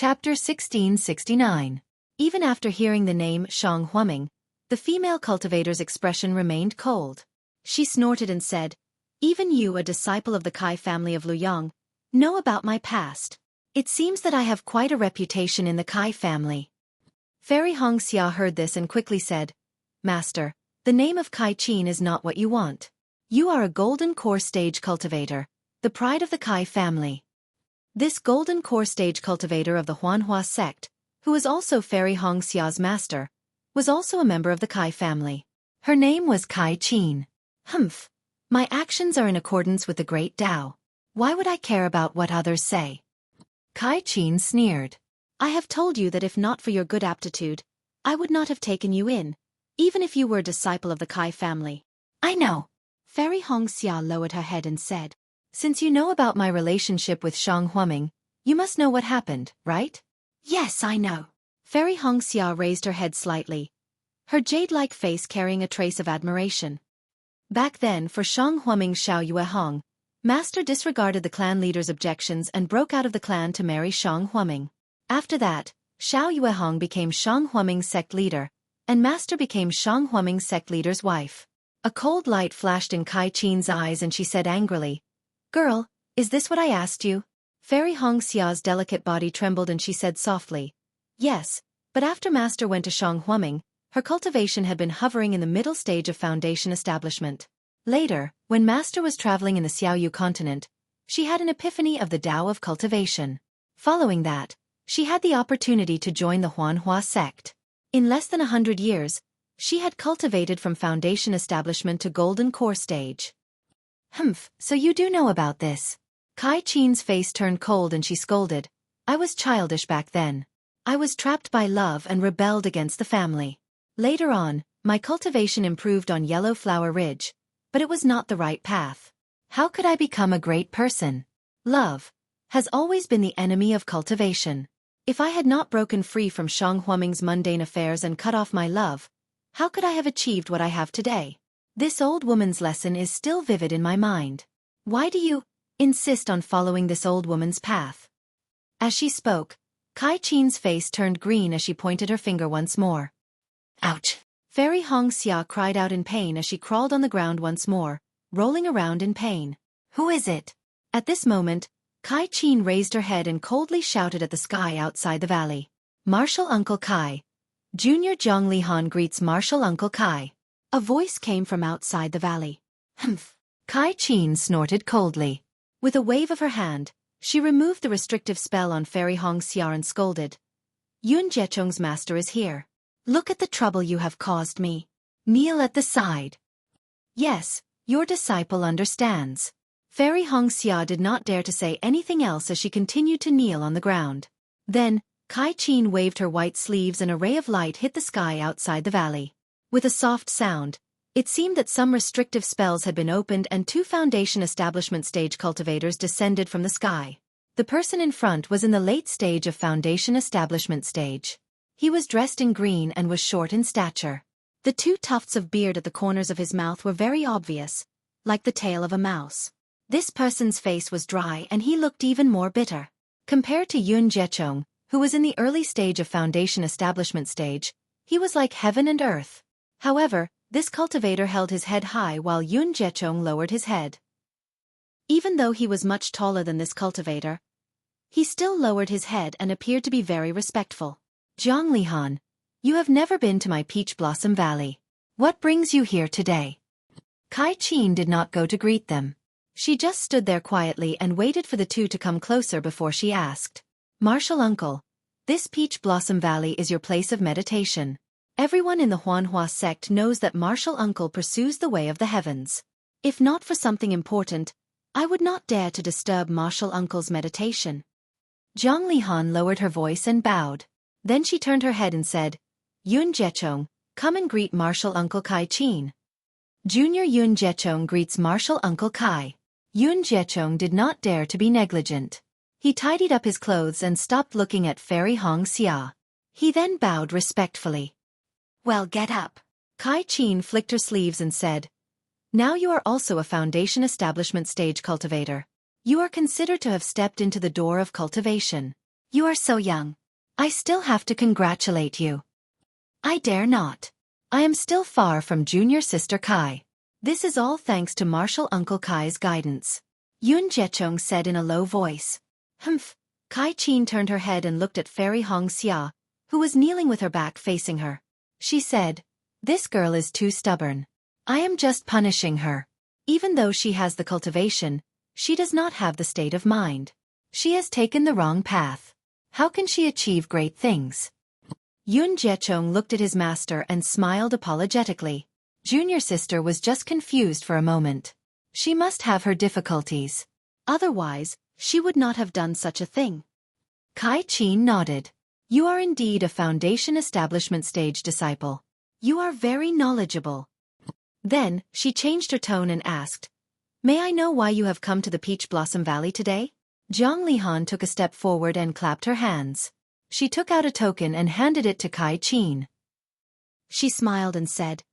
Chapter 1669. Even after hearing the name Shang Huaming, the female cultivator's expression remained cold. She snorted and said, "Even you, a disciple of the Kai family of Luyang, know about my past. It seems that I have quite a reputation in the Kai family." Fairy Hong Xia heard this and quickly said, "Master, the name of Kai Qin is not what you want. You are a golden core stage cultivator, the pride of the Kai family." This golden core stage cultivator of the Huanhua sect, who was also Fairy Hong Xia's master, was also a member of the Kai family. Her name was Kai Qin. Humph. My actions are in accordance with the great Tao. Why would I care about what others say? Kai Qin sneered. "I have told you that if not for your good aptitude, I would not have taken you in, even if you were a disciple of the Kai family." "I know." Fairy Hong Xia lowered her head and said, "Since you know about my relationship with Shang Huaming, you must know what happened, right?" "Yes, I know." Fairy Hong Xia raised her head slightly, her jade-like face carrying a trace of admiration. Back then, for Shang Huaming's Xiao Yuehong, Master disregarded the clan leader's objections and broke out of the clan to marry Shang Huaming. After that, Xiao Yuehong became Shang Huaming's sect leader, and Master became Shang Huaming's sect leader's wife. A cold light flashed in Kai Qin's eyes and she said angrily, "Girl, is this what I asked you?" Fairy Hong Xia's delicate body trembled and she said softly, "Yes, but after Master went to Shang Huaming, her cultivation had been hovering in the middle stage of foundation establishment. Later, when Master was traveling in the Xiaoyu continent, she had an epiphany of the Tao of cultivation. Following that, she had the opportunity to join the Huanhua sect. In less than 100 years, she had cultivated from foundation establishment to golden core stage." "Humph, so you do know about this." Kai Qin's face turned cold and she scolded, "I was childish back then. I was trapped by love and rebelled against the family. Later on, my cultivation improved on Yellow Flower Ridge, but it was not the right path. How could I become a great person? Love has always been the enemy of cultivation. If I had not broken free from Shang Huaming's mundane affairs and cut off my love, how could I have achieved what I have today? This old woman's lesson is still vivid in my mind. Why do you insist on following this old woman's path?" As she spoke, Kai Qin's face turned green as she pointed her finger once more. "Ouch!" Fairy Hong Xia cried out in pain as she crawled on the ground once more, rolling around in pain. "Who is it?" At this moment, Kai Qin raised her head and coldly shouted at the sky outside the valley. "Martial Uncle Kai. Junior Zhang Lihan greets Martial Uncle Kai." A voice came from outside the valley. "Humph." Kai Qin snorted coldly. With a wave of her hand, she removed the restrictive spell on Fairy Hong Xia and scolded, "Yun Jiechong's master is here. Look at the trouble you have caused me. Kneel at the side." "Yes, your disciple understands." Fairy Hong Xia did not dare to say anything else as she continued to kneel on the ground. Then, Kai Qin waved her white sleeves and a ray of light hit the sky outside the valley. With a soft sound, it seemed that some restrictive spells had been opened and 2 foundation establishment stage cultivators descended from the sky. The person in front was in the late stage of foundation establishment stage. He was dressed in green and was short in stature. The 2 tufts of beard at the corners of his mouth were very obvious, like the tail of a mouse. This person's face was dry and he looked even more bitter. Compared to Yun Jiechong, who was in the early stage of foundation establishment stage, he was like heaven and earth. However, this cultivator held his head high while Yun Jiechong lowered his head. Even though he was much taller than this cultivator, he still lowered his head and appeared to be very respectful. "Zhang Lihan, you have never been to my Peach Blossom Valley. What brings you here today?" Kai Qin did not go to greet them. She just stood there quietly and waited for the 2 to come closer before she asked, "Martial Uncle, this Peach Blossom Valley is your place of meditation. Everyone in the Huanhua sect knows that Martial Uncle pursues the way of the heavens. If not for something important, I would not dare to disturb Martial Uncle's meditation." Zhang Lihan lowered her voice and bowed. Then she turned her head and said, "Yun Jiechong, come and greet Martial Uncle Kai Qin." Junior Yun Jiechong greets Martial Uncle Kai. Yun Jiechong did not dare to be negligent. He tidied up his clothes and stopped looking at Fairy Hong Xia. He then bowed respectfully. "Well, get up." Kai Qin flicked her sleeves and said, "Now you are also a foundation establishment stage cultivator. You are considered to have stepped into the door of cultivation. You are so young. I still have to congratulate you. I dare not. I am still far from junior sister Kai. This is all thanks to martial Uncle Kai's guidance. Yun Jiechong said in a low voice. Humph. Kai Qin turned her head and looked at Fairy Hong Xia, who was kneeling with her back facing her. She said, "This girl is too stubborn. I am just punishing her. Even though she has the cultivation, she does not have the state of mind. She has taken the wrong path. How can she achieve great things?" Yun Jiechong looked at his master and smiled apologetically. Junior sister was just confused for a moment. She must have her difficulties. Otherwise, she would not have done such a thing. Kai Qin nodded. You are indeed a foundation establishment stage disciple. You are very knowledgeable. Then, she changed her tone and asked, "May I know why you have come to the Peach Blossom Valley today?" Zhang Lihan took a step forward and clapped her hands. She took out a token and handed it to Kai Qin. She smiled and said,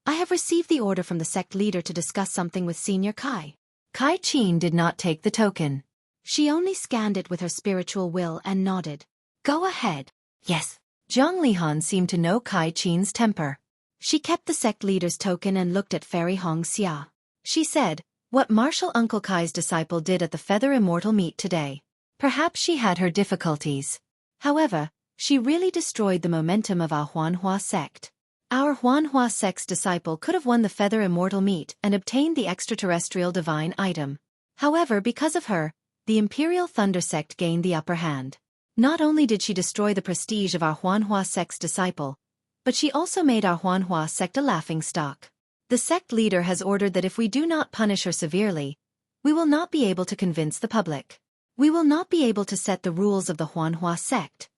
"I have received the order from the sect leader to discuss something with Senior Kai." Kai Qin did not take the token. She only scanned it with her spiritual will and nodded. "Go ahead." "Yes." Zhang Lihan seemed to know Kai Qin's temper. She kept the sect leader's token and looked at Fairy Hong Xia. She said, "What martial Uncle Kai's disciple did at the Feather Immortal meet today. Perhaps she had her difficulties. However, she really destroyed the momentum of our Huanhua sect. Our Huanhua sect's disciple could have won the Feather Immortal meet and obtained the extraterrestrial divine item. However, because of her, the Imperial Thunder sect gained the upper hand. Not only did she destroy the prestige of our Huanhua sect's disciple, but she also made our Huanhua sect a laughingstock. The sect leader has ordered that if we do not punish her severely, we will not be able to convince the public. We will not be able to set the rules of the Huanhua sect."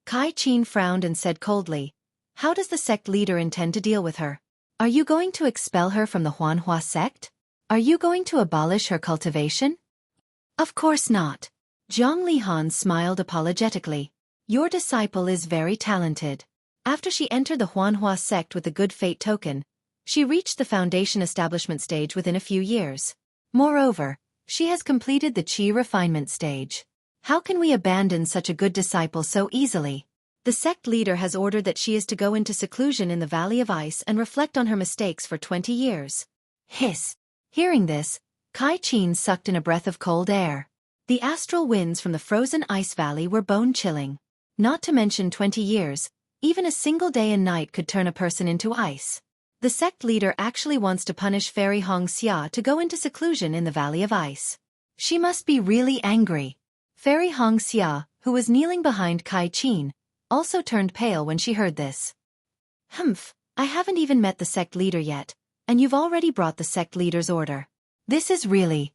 Kai Qin frowned and said coldly, "How does the sect leader intend to deal with her? Are you going to expel her from the Huanhua sect? Are you going to abolish her cultivation?" "Of course not." Zhang Lihan smiled apologetically. "Your disciple is very talented." After she entered the Huanhua sect with the good fate token, she reached the foundation establishment stage within a few years. Moreover, she has completed the Qi refinement stage. How can we abandon such a good disciple so easily? The sect leader has ordered that she is to go into seclusion in the Valley of Ice and reflect on her mistakes for 20 years. Hiss. Hearing this, Kai Qin sucked in a breath of cold air. The astral winds from the frozen ice valley were bone-chilling. Not to mention 20 years, even a single day and night could turn a person into ice. The sect leader actually wants to punish Fairy Hong Xia to go into seclusion in the Valley of Ice. She must be really angry. Fairy Hong Xia, who was kneeling behind Kai Qin, also turned pale when she heard this. "Humph, I haven't even met the sect leader yet, and you've already brought the sect leader's order. This is really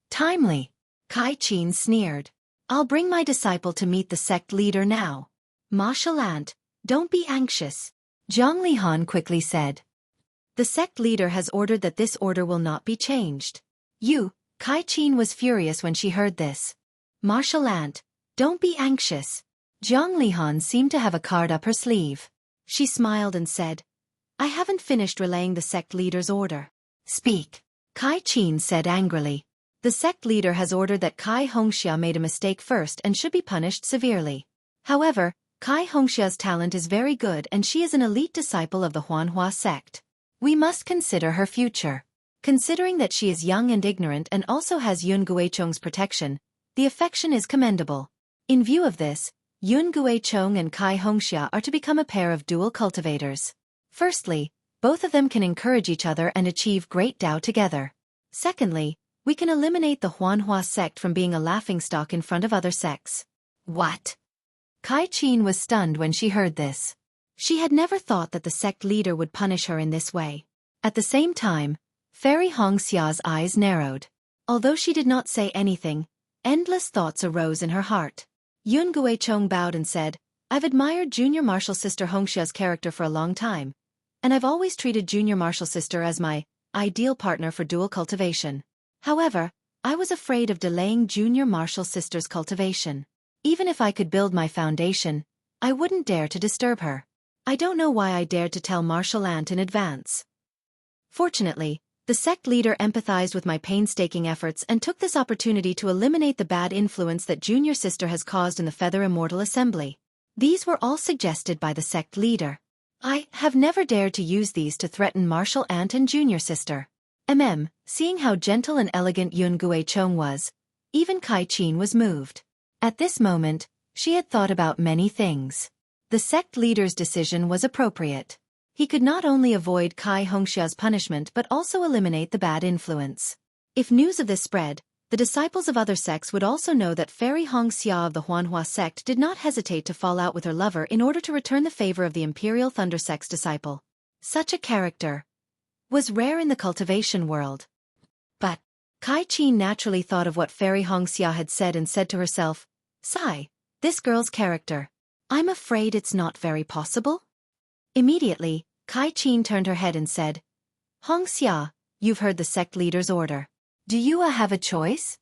timely." Kai Qin sneered. "I'll bring my disciple to meet the sect leader now." "Ma Shalant, don't be anxious," Zhang Lihan quickly said. "The sect leader has ordered that this order will not be changed." Kai Qin was furious when she heard this. "Ma Shalant, don't be anxious." Zhang Lihan seemed to have a card up her sleeve. She smiled and said, "I haven't finished relaying the sect leader's order." "Speak," Kai Qin said angrily. "The sect leader has ordered that Kai Hongxia made a mistake first and should be punished severely. However, Kai Hongxia's talent is very good and she is an elite disciple of the Huanhua sect. We must consider her future. Considering that she is young and ignorant and also has Yun Guichong's protection, the affection is commendable. In view of this, Yun Guichong and Kai Hongxia are to become a pair of dual cultivators. Firstly, both of them can encourage each other and achieve great Dao together. Secondly, we can eliminate the Huanhua sect from being a laughingstock in front of other sects." "What?" Kai Qin was stunned when she heard this. She had never thought that the sect leader would punish her in this way. At the same time, Fairy Hong Xia's eyes narrowed. Although she did not say anything, endless thoughts arose in her heart. Yun Guichong bowed and said, "I've admired Junior Martial Sister Hongxia's character for a long time, and I've always treated Junior Martial Sister as my ideal partner for dual cultivation. However, I was afraid of delaying Junior Martial Sister's cultivation. Even if I could build my foundation, I wouldn't dare to disturb her. I don't know why I dared to tell Martial Ant in advance." Fortunately, The sect leader empathized with my painstaking efforts and took this opportunity to eliminate the bad influence that junior sister has caused in the Feather Immortal Assembly. These were all suggested by the sect leader. I have never dared to use these to threaten martial aunt and junior sister. Seeing how gentle and elegant Yun Guichong was, even Kai Qin was moved. At this moment, she had thought about many things. The sect leader's decision was appropriate. He could not only avoid Kai Hongxia's punishment but also eliminate the bad influence. If news of this spread, the disciples of other sects would also know that Fairy Hongxia of the Huanhua sect did not hesitate to fall out with her lover in order to return the favor of the Imperial Thunder sect's disciple. Such a character was rare in the cultivation world. But Kai Qin naturally thought of what Fairy Hongxia had said and said to herself, "Sigh, this girl's character. I'm afraid it's not very possible." Immediately, Kai Qin turned her head and said, "Hongxia, you've heard the sect leader's order. Do you have a choice?"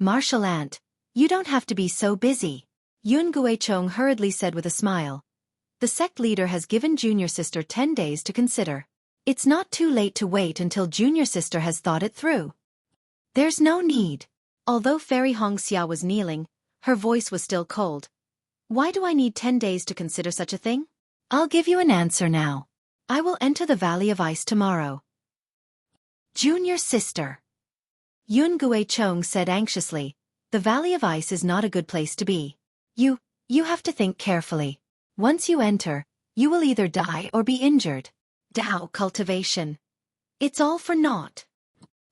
"Martial aunt, you don't have to be so busy," Yun Guichong hurriedly said with a smile. "The sect leader has given junior sister 10 days to consider. It's not too late to wait until junior sister has thought it through." "There's no need." Although Fairy Hongxia was kneeling, her voice was still cold. "Why do I need 10 days to consider such a thing? I'll give you an answer now. I will enter the Valley of Ice tomorrow." "Junior sister," Yun Guichong said anxiously, "the Valley of Ice is not a good place to be. You have to think carefully. Once you enter, you will either die or be injured. Dao cultivation. It's all for naught."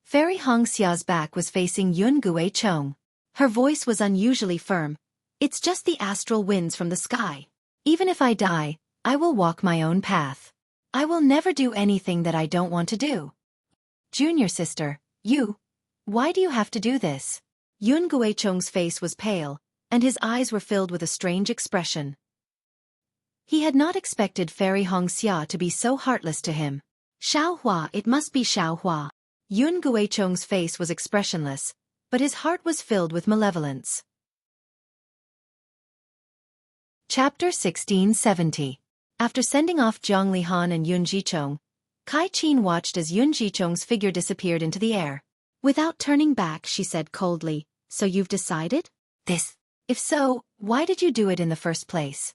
Fairy Hongxia's back was facing Yun Guichong. Her voice was unusually firm. "It's just the astral winds from the sky. Even if I die, I will walk my own path. I will never do anything that I don't want to do." "Junior sister, why do you have to do this?" Yun Guichong's face was pale, and his eyes were filled with a strange expression. He had not expected Fairy Hongxia to be so heartless to him. "Xiaohua, it must be Xiaohua." Yun Guichong's face was expressionless, but his heart was filled with malevolence. Chapter 1670. After sending off Zhang Lihan and Yun Jichong, Kai Qin watched as Yun Jichong's figure disappeared into the air. Without turning back, she said coldly, "So you've decided? This? If so, why did you do it in the first place?"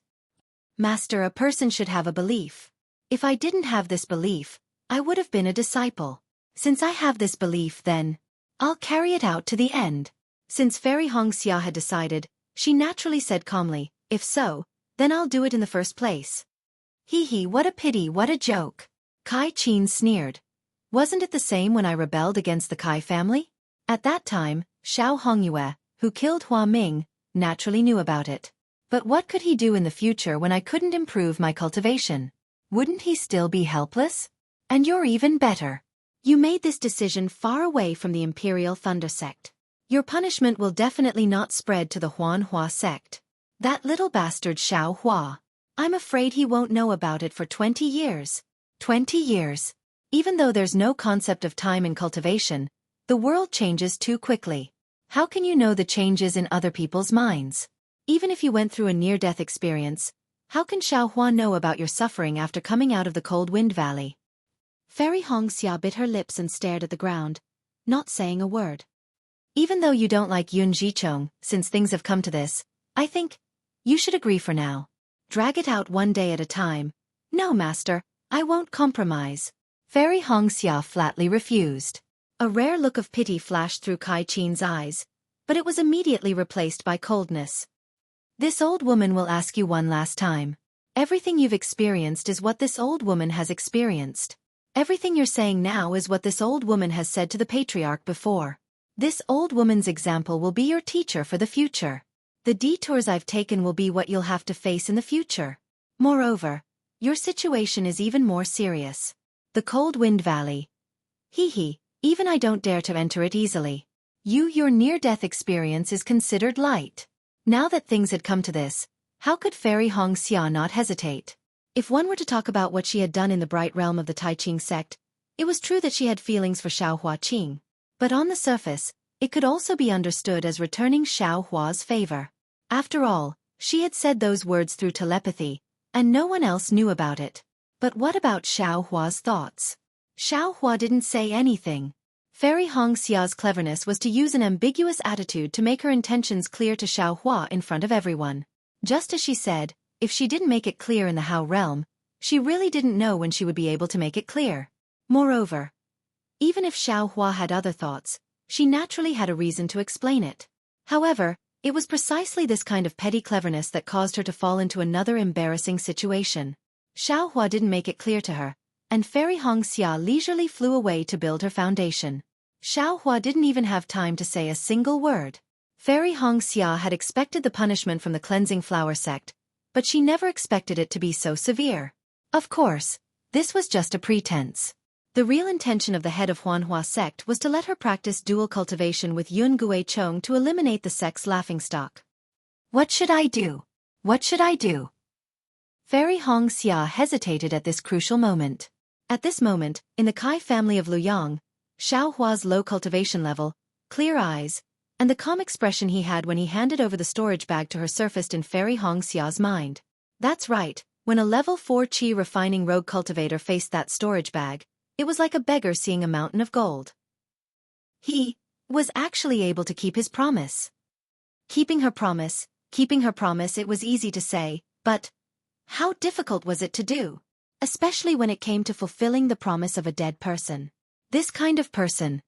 "Master, a person should have a belief. If I didn't have this belief, I would have been a disciple. Since I have this belief, then I'll carry it out to the end." Since Fairy Hongxia had decided, she naturally said calmly, "If so, then I'll do it in the first place." "Hee, what a pity, what a joke." Kai Qin sneered. "Wasn't it the same when I rebelled against the Kai family?" At that time, Xiao Hongyue, who killed Hua Ming, naturally knew about it. But what could he do in the future when I couldn't improve my cultivation? Wouldn't he still be helpless? And you're even better. You made this decision far away from the Imperial Thunder sect. Your punishment will definitely not spread to the Huanhua sect. That little bastard Xiao Hua. I'm afraid he won't know about it for 20 years. 20 years. Even though there's no concept of time in cultivation, the world changes too quickly. How can you know the changes in other people's minds? Even if you went through a near-death experience, how can Xiao Hua know about your suffering after coming out of the cold wind valley? Fairy Hongxia bit her lips and stared at the ground, not saying a word. Even though you don't like Yun Jichong, since things have come to this, I think you should agree for now. Drag it out one day at a time. No, master, I won't compromise. Fairy Hongxia flatly refused. A rare look of pity flashed through Kai Qin's eyes, but it was immediately replaced by coldness. This old woman will ask you one last time. Everything you've experienced is what this old woman has experienced. Everything you're saying now is what this old woman has said to the patriarch before. This old woman's example will be your teacher for the future. The detours I've taken will be what you'll have to face in the future. Moreover, your situation is even more serious. The cold wind valley. Even I don't dare to enter it easily. Your near-death experience is considered light. Now that things had come to this, how could Fairy Hongxia not hesitate? If one were to talk about what she had done in the bright realm of the Tai Ching sect, it was true that she had feelings for Xiao Hua Qing. But on the surface, it could also be understood as returning Xiao Hua's favor. After all, she had said those words through telepathy, and no one else knew about it. But what about Xiao Hua's thoughts? Xiaohua didn't say anything. Fairy Hongxia's cleverness was to use an ambiguous attitude to make her intentions clear to Xiaohua in front of everyone. Just as she said, if she didn't make it clear in the Hao realm, she really didn't know when she would be able to make it clear. Moreover, even if Xiaohua had other thoughts, she naturally had a reason to explain it. However, it was precisely this kind of petty cleverness that caused her to fall into another embarrassing situation. Xiaohua didn't make it clear to her, and Fairy Hongxia leisurely flew away to build her foundation. Xiaohua didn't even have time to say a single word. Fairy Hongxia had expected the punishment from the cleansing flower sect, but she never expected it to be so severe. Of course, this was just a pretense. The real intention of the head of Huanhua sect was to let her practice dual cultivation with Yun Gui Chong to eliminate the sect's laughingstock. What should I do? What should I do? Fairy Hongxia hesitated at this crucial moment. At this moment, in the Kai family of Luyang, Xiaohua's low cultivation level, clear eyes, and the calm expression he had when he handed over the storage bag to her surfaced in Fairy Hongxia's mind. That's right, when a level 4 Qi refining rogue cultivator faced that storage bag, it was like a beggar seeing a mountain of gold. He was actually able to keep his promise. Keeping her promise, it was easy to say, but how difficult was it to do? Especially when it came to fulfilling the promise of a dead person. This kind of person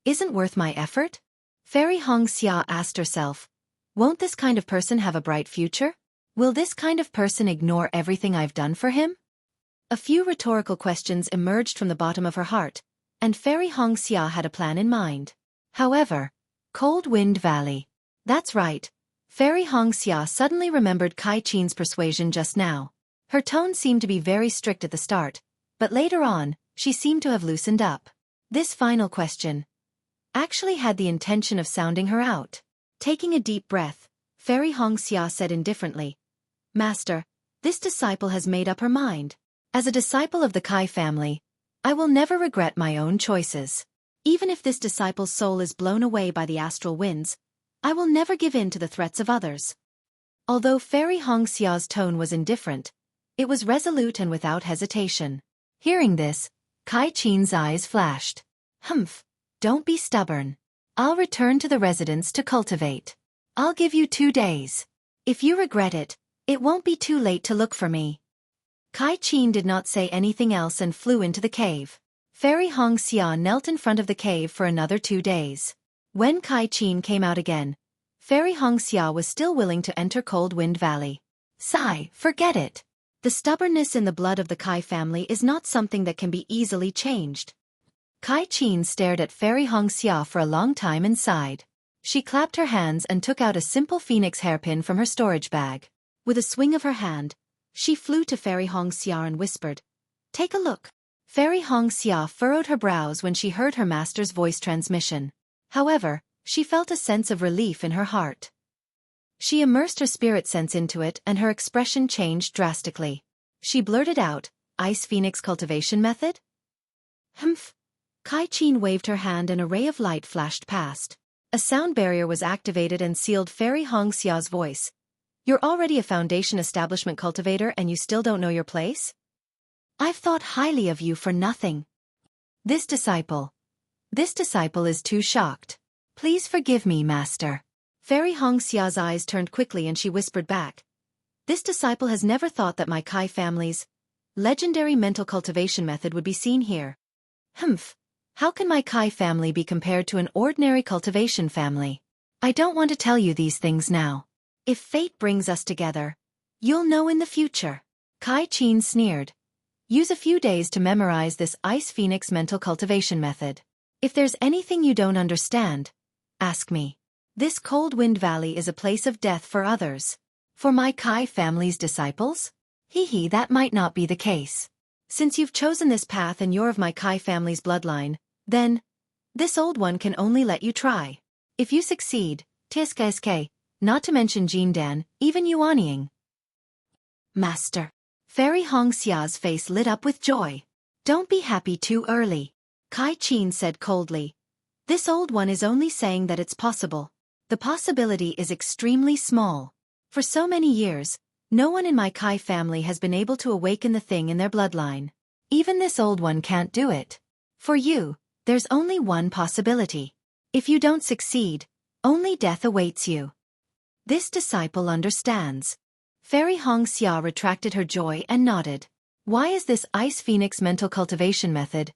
isn't worth my effort? Fairy Hongxia asked herself, won't this kind of person have a bright future? Will this kind of person ignore everything I've done for him? A few rhetorical questions emerged from the bottom of her heart, and Fairy Hongxia had a plan in mind. However, Cold Wind Valley. That's right. Fairy Hongxia suddenly remembered Kai Qin's persuasion just now. Her tone seemed to be very strict at the start, but later on, she seemed to have loosened up. This final question actually had the intention of sounding her out. Taking a deep breath, Fairy Hongxia said indifferently, Master, this disciple has made up her mind. As a disciple of the Kai family, I will never regret my own choices. Even if this disciple's soul is blown away by the astral winds, I will never give in to the threats of others. Although Fairy Hongxia's tone was indifferent, it was resolute and without hesitation. Hearing this, Kai Qin's eyes flashed. Humph, don't be stubborn. I'll return to the residence to cultivate. I'll give you 2 days. If you regret it, it won't be too late to look for me. Kai Qin did not say anything else and flew into the cave. Fairy Hongxia knelt in front of the cave for another 2 days. When Kai Qin came out again, Fairy Hongxia was still willing to enter Cold Wind Valley. Sigh, forget it. The stubbornness in the blood of the Kai family is not something that can be easily changed. Kai Qin stared at Fairy Hongxia for a long time and sighed. She clapped her hands and took out a simple phoenix hairpin from her storage bag. With a swing of her hand, she flew to Fairy Hongxia and whispered, Take a look. Fairy Hongxia furrowed her brows when she heard her master's voice transmission. However, she felt a sense of relief in her heart. She immersed her spirit sense into it and her expression changed drastically. She blurted out, Ice Phoenix Cultivation Method? Humph. Kai Qin waved her hand and a ray of light flashed past. A sound barrier was activated and sealed Fairy Hongxia's voice. You're already a foundation establishment cultivator and you still don't know your place? I've thought highly of you for nothing. This disciple is too shocked. Please forgive me, Master. Fairy Hongxia's eyes turned quickly and she whispered back. This disciple has never thought that my Kai family's legendary mental cultivation method would be seen here. Humph. How can my Kai family be compared to an ordinary cultivation family? I don't want to tell you these things now. If fate brings us together, you'll know in the future. Kai Qin sneered. Use a few days to memorize this Ice Phoenix mental cultivation method. If there's anything you don't understand, ask me. This Cold Wind Valley is a place of death for others. For my Kai family's disciples? That might not be the case. Since you've chosen this path and you're of my Kai family's bloodline, then this old one can only let you try. If you succeed, TSKSK, not to mention Jindan, even Yuanying. Master. Fairy Hongxia's face lit up with joy. Don't be happy too early. Kai Qin said coldly. This old one is only saying that it's possible. The possibility is extremely small. For so many years, no one in my Kai family has been able to awaken the thing in their bloodline. Even this old one can't do it. For you, there's only one possibility. If you don't succeed, only death awaits you. This disciple understands. Fairy Hong Xia retracted her joy and nodded. Why is this Ice Phoenix mental cultivation method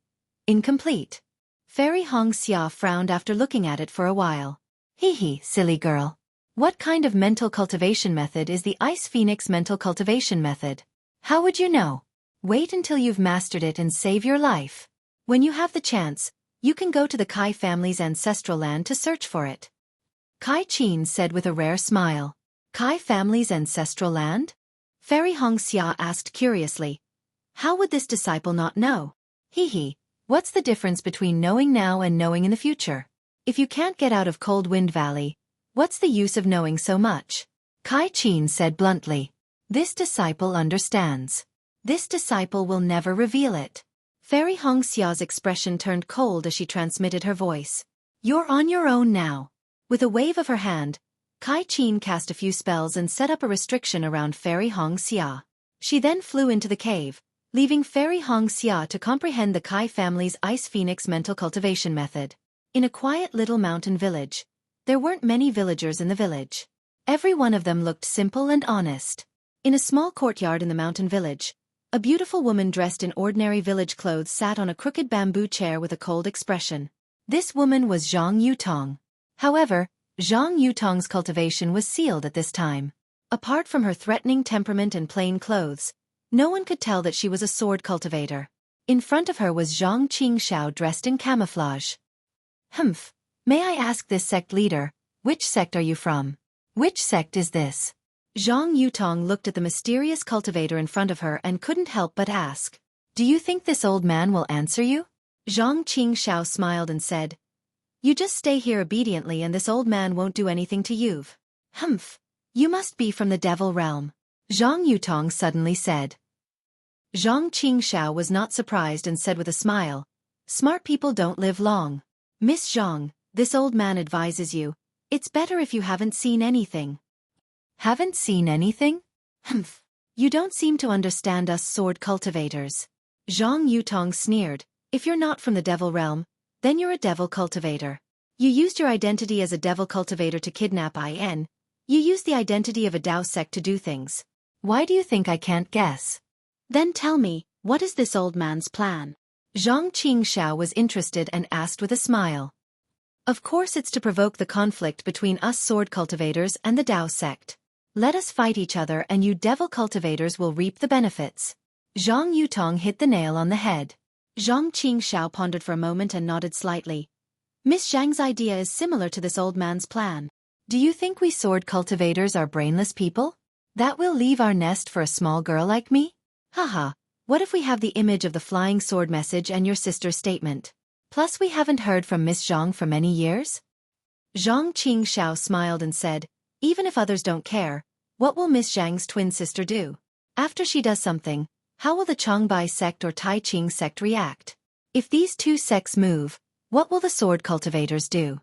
incomplete? Fairy Hong Xia frowned after looking at it for a while. Hee, silly girl. What kind of mental cultivation method is the Ice Phoenix mental cultivation method? How would you know? Wait until you've mastered it and save your life. When you have the chance, you can go to the Kai family's ancestral land to search for it. Kai Qin said with a rare smile. Kai family's ancestral land? Fairy Hong Xia asked curiously. How would this disciple not know? Hee, what's the difference between knowing now and knowing in the future? If you can't get out of Cold Wind Valley, what's the use of knowing so much? Kai Qin said bluntly. This disciple understands. This disciple will never reveal it. Fairy Hong Xia's expression turned cold as she transmitted her voice. You're on your own now. With a wave of her hand, Kai Qin cast a few spells and set up a restriction around Fairy Hong Xia. She then flew into the cave, leaving Fairy Hong Xia to comprehend the Kai family's Ice Phoenix mental cultivation method. In a quiet little mountain village, there weren't many villagers in the village. Every one of them looked simple and honest. In a small courtyard in the mountain village, a beautiful woman dressed in ordinary village clothes sat on a crooked bamboo chair with a cold expression. This woman was Zhang Yutong. However, Zhang Yutong's cultivation was sealed at this time. Apart from her threatening temperament and plain clothes, no one could tell that she was a sword cultivator. In front of her was Zhang Qingxiao dressed in camouflage. Humph. May I ask this sect leader, which sect are you from? Which sect is this? Zhang Yutong looked at the mysterious cultivator in front of her and couldn't help but ask. Do you think this old man will answer you? Zhang Qingxiao smiled and said, You just stay here obediently and this old man won't do anything to you. Humph. You must be from the devil realm. Zhang Yutong suddenly said. Zhang Qingxiao was not surprised and said with a smile, Smart people don't live long. Miss Zhang, this old man advises you, it's better if you haven't seen anything. Haven't seen anything? Humph. You don't seem to understand us sword cultivators. Zhang Yutong sneered. If you're not from the devil realm, then you're a devil cultivator. You used your identity as a devil cultivator to kidnap IN. You used the identity of a Dao sect to do things. Why do you think I can't guess? Then tell me, what is this old man's plan? Zhang Qingxiao was interested and asked with a smile. Of course it's to provoke the conflict between us sword cultivators and the Dao sect. Let us fight each other and you devil cultivators will reap the benefits. Zhang Yutong hit the nail on the head. Zhang Qingxiao pondered for a moment and nodded slightly. Miss Zhang's idea is similar to this old man's plan. Do you think we sword cultivators are brainless people? That we'll leave our nest for a small girl like me? Haha, what if we have the image of the flying sword message and your sister's statement? Plus we haven't heard from Miss Zhang for many years? Zhang Qingxiao smiled and said, Even if others don't care, what will Miss Zhang's twin sister do? After she does something, how will the Changbai sect or Tai Ching sect react? If these two sects move, what will the sword cultivators do?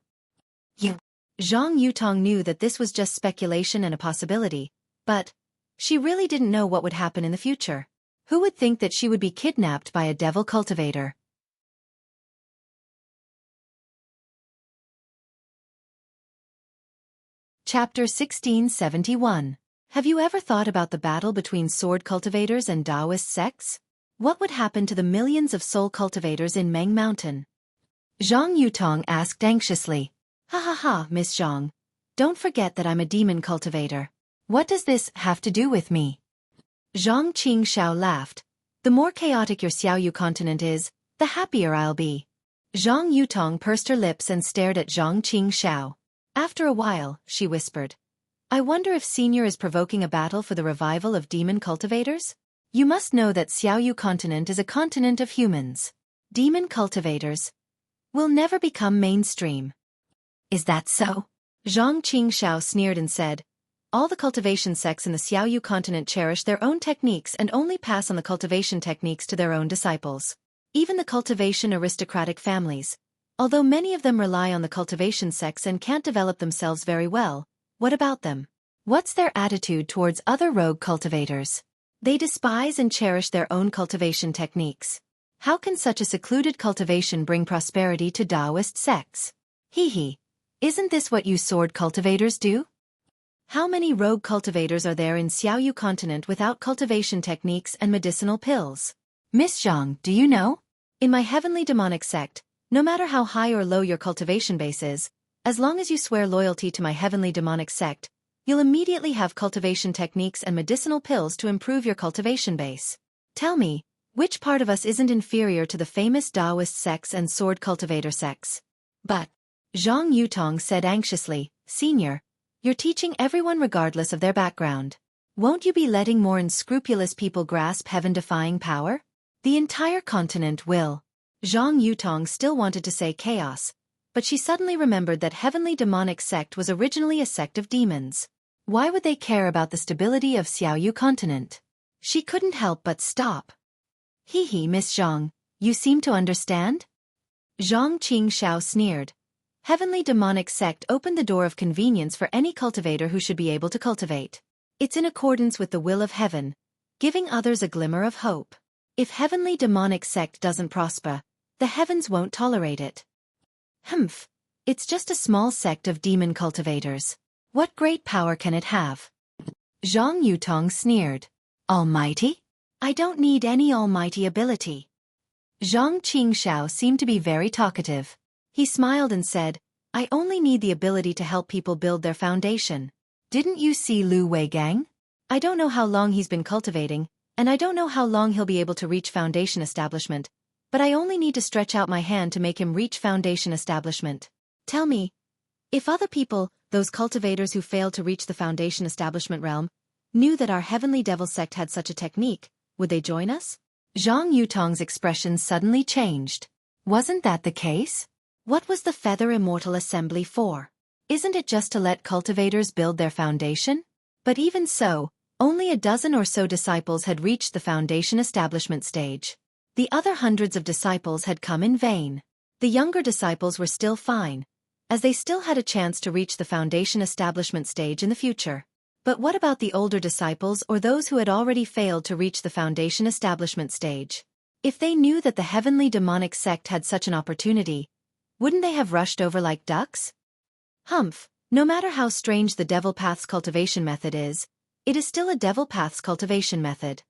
Zhang Yutong knew that this was just speculation and a possibility, but she really didn't know what would happen in the future. Who would think that she would be kidnapped by a devil cultivator? Chapter 1671. Have you ever thought about the battle between sword cultivators and Taoist sects? What would happen to the millions of soul cultivators in Meng Mountain? Zhang Yutong asked anxiously. Ha, Miss Zhang. Don't forget that I'm a demon cultivator. What does this have to do with me? Zhang Qingxiao laughed. The more chaotic your Xiaoyu continent is, the happier I'll be. Zhang Yutong pursed her lips and stared at Zhang Qingxiao. After a while, she whispered. I wonder if Senior is provoking a battle for the revival of demon cultivators? You must know that Xiaoyu continent is a continent of humans. Demon cultivators will never become mainstream. Is that so? Zhang Qingxiao sneered and said, All the cultivation sects in the Xiaoyu continent cherish their own techniques and only pass on the cultivation techniques to their own disciples. Even the cultivation aristocratic families, although many of them rely on the cultivation sects and can't develop themselves very well, what about them? What's their attitude towards other rogue cultivators? They despise and cherish their own cultivation techniques. How can such a secluded cultivation bring prosperity to Taoist sects? Hee. Isn't this what you sword cultivators do? How many rogue cultivators are there in Xiaoyu continent without cultivation techniques and medicinal pills? Miss Zhang, do you know? In my heavenly demonic sect, no matter how high or low your cultivation base is, as long as you swear loyalty to my heavenly demonic sect, you'll immediately have cultivation techniques and medicinal pills to improve your cultivation base. Tell me, which part of us isn't inferior to the famous Taoist sects and sword cultivator sects? But, Zhang Yutong said anxiously, Senior, you're teaching everyone regardless of their background. Won't you be letting more unscrupulous people grasp heaven-defying power? The entire continent will. Zhang Yutong still wanted to say chaos, but she suddenly remembered that heavenly demonic sect was originally a sect of demons. Why would they care about the stability of Xiaoyu continent? She couldn't help but stop. Hee, Miss Zhang, you seem to understand? Zhang Qingxiao sneered. Heavenly demonic sect opened the door of convenience for any cultivator who should be able to cultivate. It's in accordance with the will of heaven, giving others a glimmer of hope. If heavenly demonic sect doesn't prosper, the heavens won't tolerate it. It's just a small sect of demon cultivators. What great power can it have? Zhang Yutong sneered. Almighty? I don't need any almighty ability. Zhang Qingxiao seemed to be very talkative. He smiled and said, I only need the ability to help people build their foundation. Didn't you see Lu Weigang? I don't know how long he's been cultivating, and I don't know how long he'll be able to reach foundation establishment, but I only need to stretch out my hand to make him reach foundation establishment. Tell me, if other people, those cultivators who failed to reach the foundation establishment realm, knew that our heavenly devil sect had such a technique, would they join us? Zhang Yutong's expression suddenly changed. Wasn't that the case? What was the Feather Immortal Assembly for? Isn't it just to let cultivators build their foundation? But even so, only a dozen or so disciples had reached the foundation establishment stage. The other hundreds of disciples had come in vain. The younger disciples were still fine, as they still had a chance to reach the foundation establishment stage in the future. But what about the older disciples or those who had already failed to reach the foundation establishment stage? If they knew that the heavenly demonic sect had such an opportunity, wouldn't they have rushed over like ducks? No matter how strange the Devil Path's cultivation method is, it is still a Devil Path's cultivation method.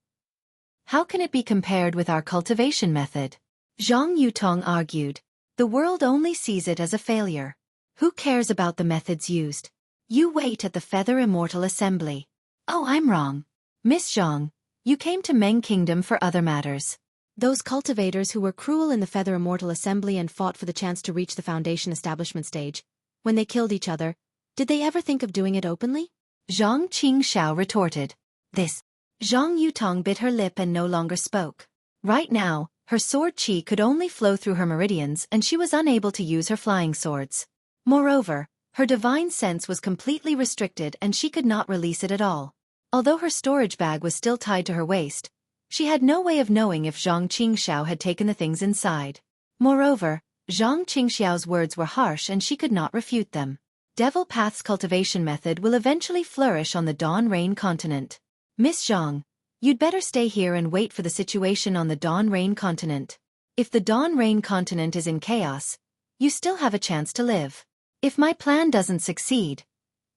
How can it be compared with our cultivation method? Zhang Yutong argued. The world only sees it as a failure. Who cares about the methods used? You wait at the Feather Immortal Assembly. Oh, I'm wrong. Miss Zhang, you came to Meng Kingdom for other matters. Those cultivators who were cruel in the Feather Immortal Assembly and fought for the chance to reach the foundation establishment stage, when they killed each other, did they ever think of doing it openly? Zhang Qingxiao retorted. This. Zhang Yutong bit her lip and no longer spoke. Right now, her sword qi could only flow through her meridians and she was unable to use her flying swords. Moreover, her divine sense was completely restricted and she could not release it at all. Although her storage bag was still tied to her waist, she had no way of knowing if Zhang Qingxiao had taken the things inside. Moreover, Zhang Qingxiao's words were harsh and she could not refute them. Devil Path's cultivation method will eventually flourish on the Dawn Rain continent. Miss Zhang, you'd better stay here and wait for the situation on the Dawn Rain continent. If the Dawn Rain continent is in chaos, you still have a chance to live. If my plan doesn't succeed.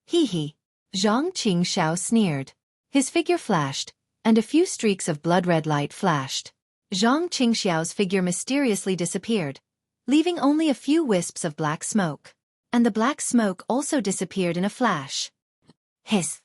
Zhang Qingxiao sneered. His figure flashed, and a few streaks of blood-red light flashed. Zhang Qingxiao's figure mysteriously disappeared, leaving only a few wisps of black smoke. And the black smoke also disappeared in a flash. Hiss!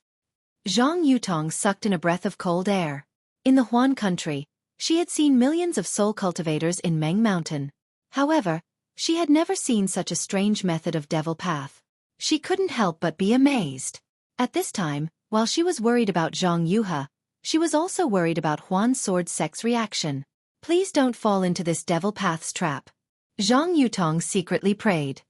Zhang Yutong sucked in a breath of cold air. In the Huan country, she had seen millions of soul cultivators in Meng Mountain. However, she had never seen such a strange method of Devil Path. She couldn't help but be amazed. At this time, while she was worried about Zhang Yuhe, she was also worried about Huan Sword Sect's reaction. Please don't fall into this Devil Path's trap. Zhang Yutong secretly prayed.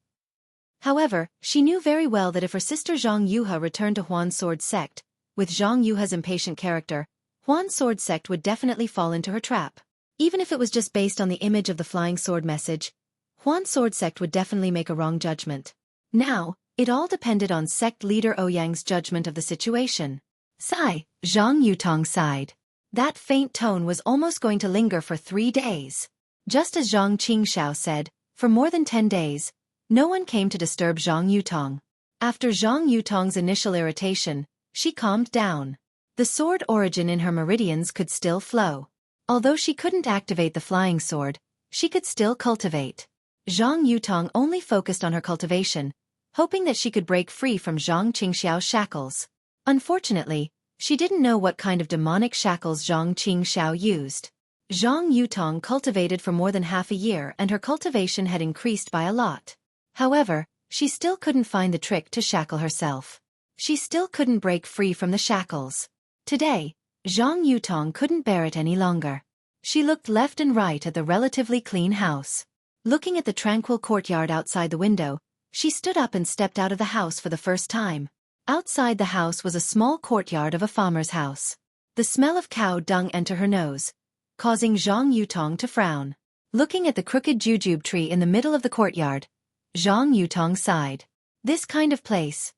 However, she knew very well that if her sister Zhang Yuhe returned to Huan Sword Sect, with Zhang Yuhe's impatient character, Huan Sword Sect would definitely fall into her trap. Even if it was just based on the image of the flying sword message, Huan Sword Sect would definitely make a wrong judgment. Now, it all depended on sect leader Ouyang's judgment of the situation. Sigh, Zhang Yutong sighed. That faint tone was almost going to linger for 3 days. Just as Zhang Qingxiao said, for more than 10 days, no one came to disturb Zhang Yutong. After Zhang Yutong's initial irritation, she calmed down. The sword origin in her meridians could still flow. Although she couldn't activate the flying sword, she could still cultivate. Zhang Yutong only focused on her cultivation, hoping that she could break free from Zhang Qingxiao's shackles. Unfortunately, she didn't know what kind of demonic shackles Zhang Qingxiao used. Zhang Yutong cultivated for more than half a year and her cultivation had increased by a lot. However, she still couldn't find the trick to shackle herself. She still couldn't break free from the shackles. Today, Zhang Yutong couldn't bear it any longer. She looked left and right at the relatively clean house. Looking at the tranquil courtyard outside the window, she stood up and stepped out of the house for the first time. Outside the house was a small courtyard of a farmer's house. The smell of cow dung entered her nose, causing Zhang Yutong to frown. Looking at the crooked jujube tree in the middle of the courtyard, Zhang Yutong sighed. This kind of place.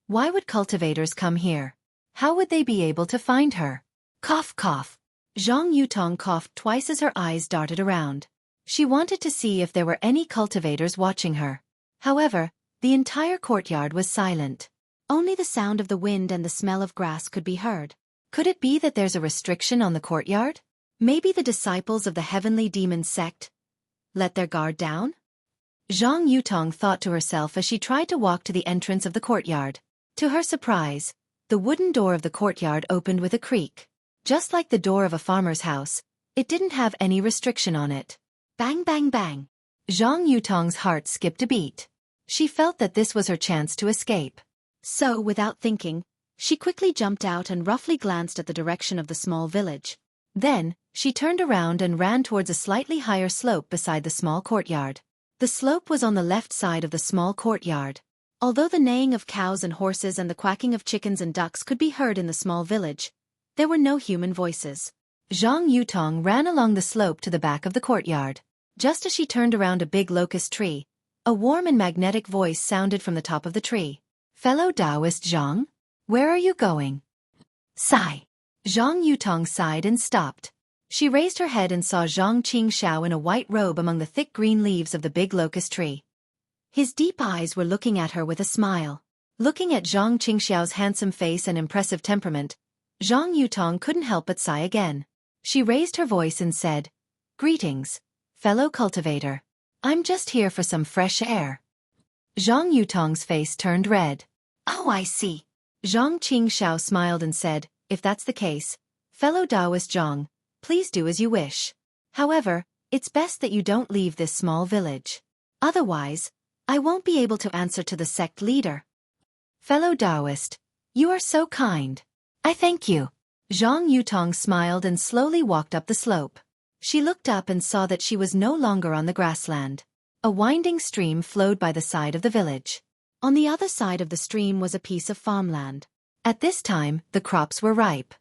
Why would cultivators come here? How would they be able to find her? Cough cough. Zhang Yutong coughed twice as her eyes darted around. She wanted to see if there were any cultivators watching her. However, the entire courtyard was silent. Only the sound of the wind and the smell of grass could be heard. Could it be that there's a restriction on the courtyard? Maybe the disciples of the heavenly demon sect let their guard down? Zhang Yutong thought to herself as she tried to walk to the entrance of the courtyard. To her surprise, the wooden door of the courtyard opened with a creak. Just like the door of a farmer's house, it didn't have any restriction on it. Bang bang bang. Zhang Yutong's heart skipped a beat. She felt that this was her chance to escape. So, without thinking, she quickly jumped out and roughly glanced at the direction of the small village. Then, she turned around and ran towards a slightly higher slope beside the small courtyard. The slope was on the left side of the small courtyard. Although the neighing of cows and horses and the quacking of chickens and ducks could be heard in the small village, there were no human voices. Zhang Yutong ran along the slope to the back of the courtyard. Just as she turned around a big locust tree, a warm and magnetic voice sounded from the top of the tree. Fellow Taoist Zhang? Where are you going? Sigh. Zhang Yutong sighed and stopped. She raised her head and saw Zhang Qingxiao in a white robe among the thick green leaves of the big locust tree. His deep eyes were looking at her with a smile. Looking at Zhang Qingxiao's handsome face and impressive temperament, Zhang Yutong couldn't help but sigh again. She raised her voice and said, "Greetings, fellow cultivator. I'm just here for some fresh air." Zhang Yutong's face turned red. "Oh, I see." Zhang Qingxiao smiled and said, "If that's the case, fellow Taoist Zhang, please do as you wish. However, it's best that you don't leave this small village. Otherwise, I won't be able to answer to the sect leader." "Fellow Taoist, you are so kind. I thank you." Zhang Yutong smiled and slowly walked up the slope. She looked up and saw that she was no longer on the grassland. A winding stream flowed by the side of the village. On the other side of the stream was a piece of farmland. At this time, the crops were ripe.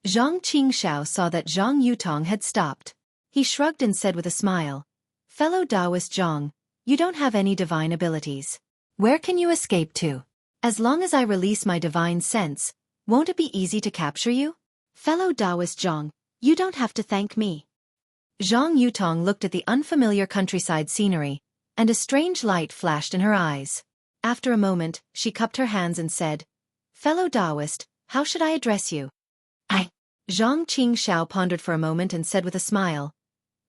Zhang Qingxiao saw that Zhang Yutong had stopped. He shrugged and said with a smile, "Fellow Taoist Zhang, you don't have any divine abilities. Where can you escape to? As long as I release my divine sense, won't it be easy to capture you? Fellow Taoist Zhang, you don't have to thank me." Zhang Yutong looked at the unfamiliar countryside scenery, and a strange light flashed in her eyes. After a moment, she cupped her hands and said, "Fellow Taoist, how should I address you?" "I." Zhang Qingxiao pondered for a moment and said with a smile,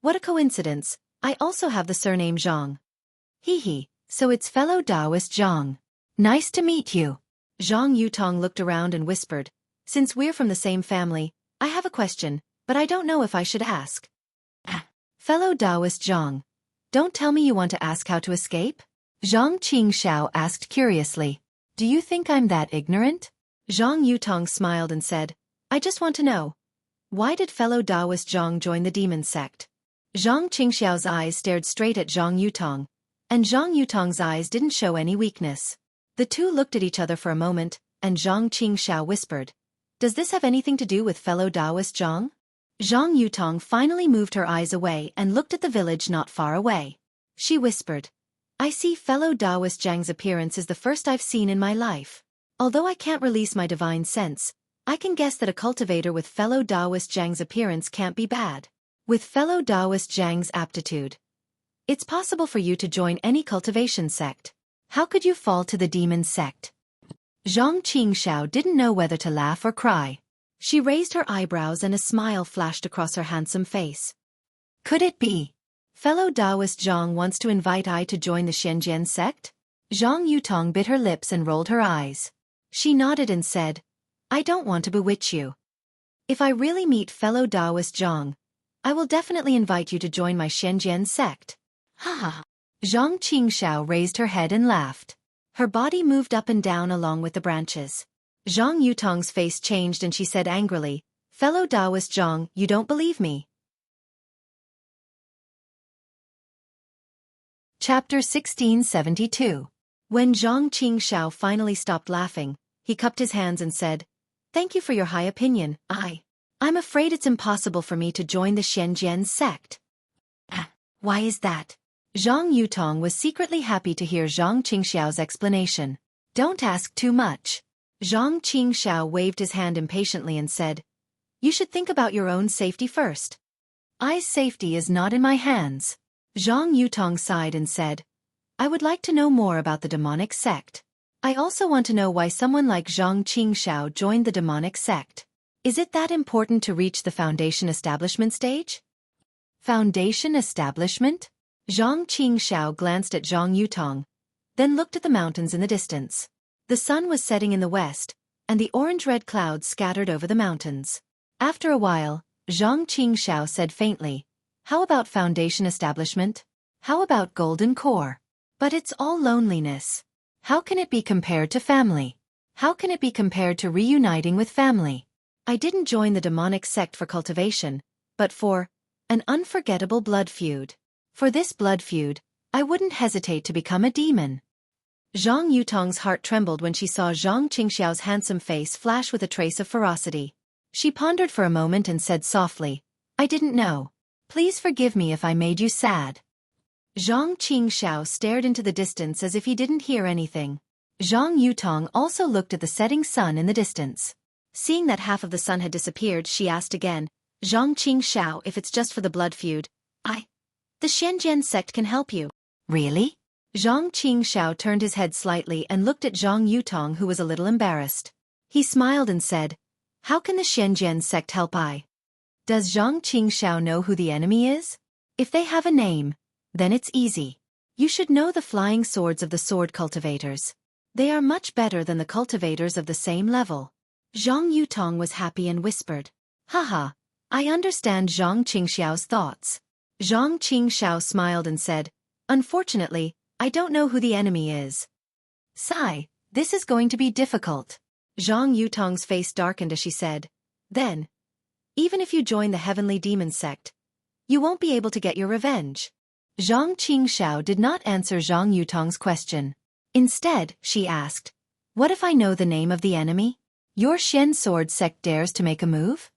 "What a coincidence, I also have the surname Zhang." "Hee, so it's fellow Taoist Zhang. Nice to meet you." Zhang Yutong looked around and whispered, "Since we're from the same family, I have a question, but I don't know if I should ask." "Fellow Taoist Zhang, don't tell me you want to ask how to escape?" Zhang Qingxiao asked curiously. "Do you think I'm that ignorant?" Zhang Yutong smiled and said, "I just want to know. Why did fellow Taoist Zhang join the demon sect?" Zhang Qingxiao's eyes stared straight at Zhang Yutong, and Zhang Yutong's eyes didn't show any weakness. The two looked at each other for a moment, and Zhang Qingxiao whispered, "Does this have anything to do with fellow Taoist Zhang?" Zhang Yutong finally moved her eyes away and looked at the village not far away. She whispered, "I see fellow Taoist Zhang's appearance is the first I've seen in my life. Although I can't release my divine sense, I can guess that a cultivator with fellow Taoist Zhang's appearance can't be bad. With fellow Taoist Zhang's aptitude, it's possible for you to join any cultivation sect. How could you fall to the demon sect? Zhang Qingxiao didn't know whether to laugh or cry. She raised her eyebrows and a smile flashed across her handsome face. Could it be? Fellow Taoist Zhang wants to invite I to join the Shenzhen sect? Zhang Yutong bit her lips and rolled her eyes. She nodded and said, I don't want to bewitch you. If I really meet fellow Taoist Zhang, I will definitely invite you to join my Shenzhen sect. Ha ha. Zhang Qingxiao raised her head and laughed. Her body moved up and down along with the branches. Zhang Yutong's face changed and she said angrily, Fellow Taoist Zhang, you don't believe me. Chapter 1672. When Zhang Qingxiao finally stopped laughing, he cupped his hands and said, Thank you for your high opinion. I'm afraid it's impossible for me to join the Shenzhen sect. Why is that? Zhang Yutong was secretly happy to hear Zhang Qingxiao's explanation. Don't ask too much. Zhang Qingxiao waved his hand impatiently and said, You should think about your own safety first. I's safety is not in my hands. Zhang Yutong sighed and said, I would like to know more about the demonic sect. I also want to know why someone like Zhang Qingxiao joined the demonic sect. Is it that important to reach the foundation establishment stage? Foundation establishment? Zhang Qingxiao glanced at Zhang Yutong, then looked at the mountains in the distance. The sun was setting in the west, and the orange-red clouds scattered over the mountains. After a while, Zhang Qingxiao said faintly, How about foundation establishment? How about golden core? But it's all loneliness. How can it be compared to family? How can it be compared to reuniting with family? I didn't join the demonic sect for cultivation, but for an unforgettable blood feud. For this blood feud, I wouldn't hesitate to become a demon. Zhang Yutong's heart trembled when she saw Zhang Qingxiao's handsome face flash with a trace of ferocity. She pondered for a moment and said softly, I didn't know. Please forgive me if I made you sad. Zhang Qingxiao stared into the distance as if he didn't hear anything. Zhang Yutong also looked at the setting sun in the distance. Seeing that half of the sun had disappeared, she asked again, Zhang Qingxiao, if it's just for the blood feud, the Shenzhen sect can help you. Really? Zhang Qingxiao turned his head slightly and looked at Zhang Yutong, who was a little embarrassed. He smiled and said, How can the Shenzhen sect help I? Does Zhang Qingxiao know who the enemy is? If they have a name, then it's easy. You should know the flying swords of the sword cultivators. They are much better than the cultivators of the same level. Zhang Yutong was happy and whispered, Haha, I understand Zhang Qingxiao's thoughts. Zhang Qingxiao smiled and said, Unfortunately, I don't know who the enemy is. Sigh, this is going to be difficult. Zhang Yutong's face darkened as she said, Then, even if you join the heavenly demon sect, you won't be able to get your revenge. Zhang Qingxiao did not answer Zhang Yutong's question. Instead, she asked, What if I know the name of the enemy? Your Shen Sword sect dares to make a move?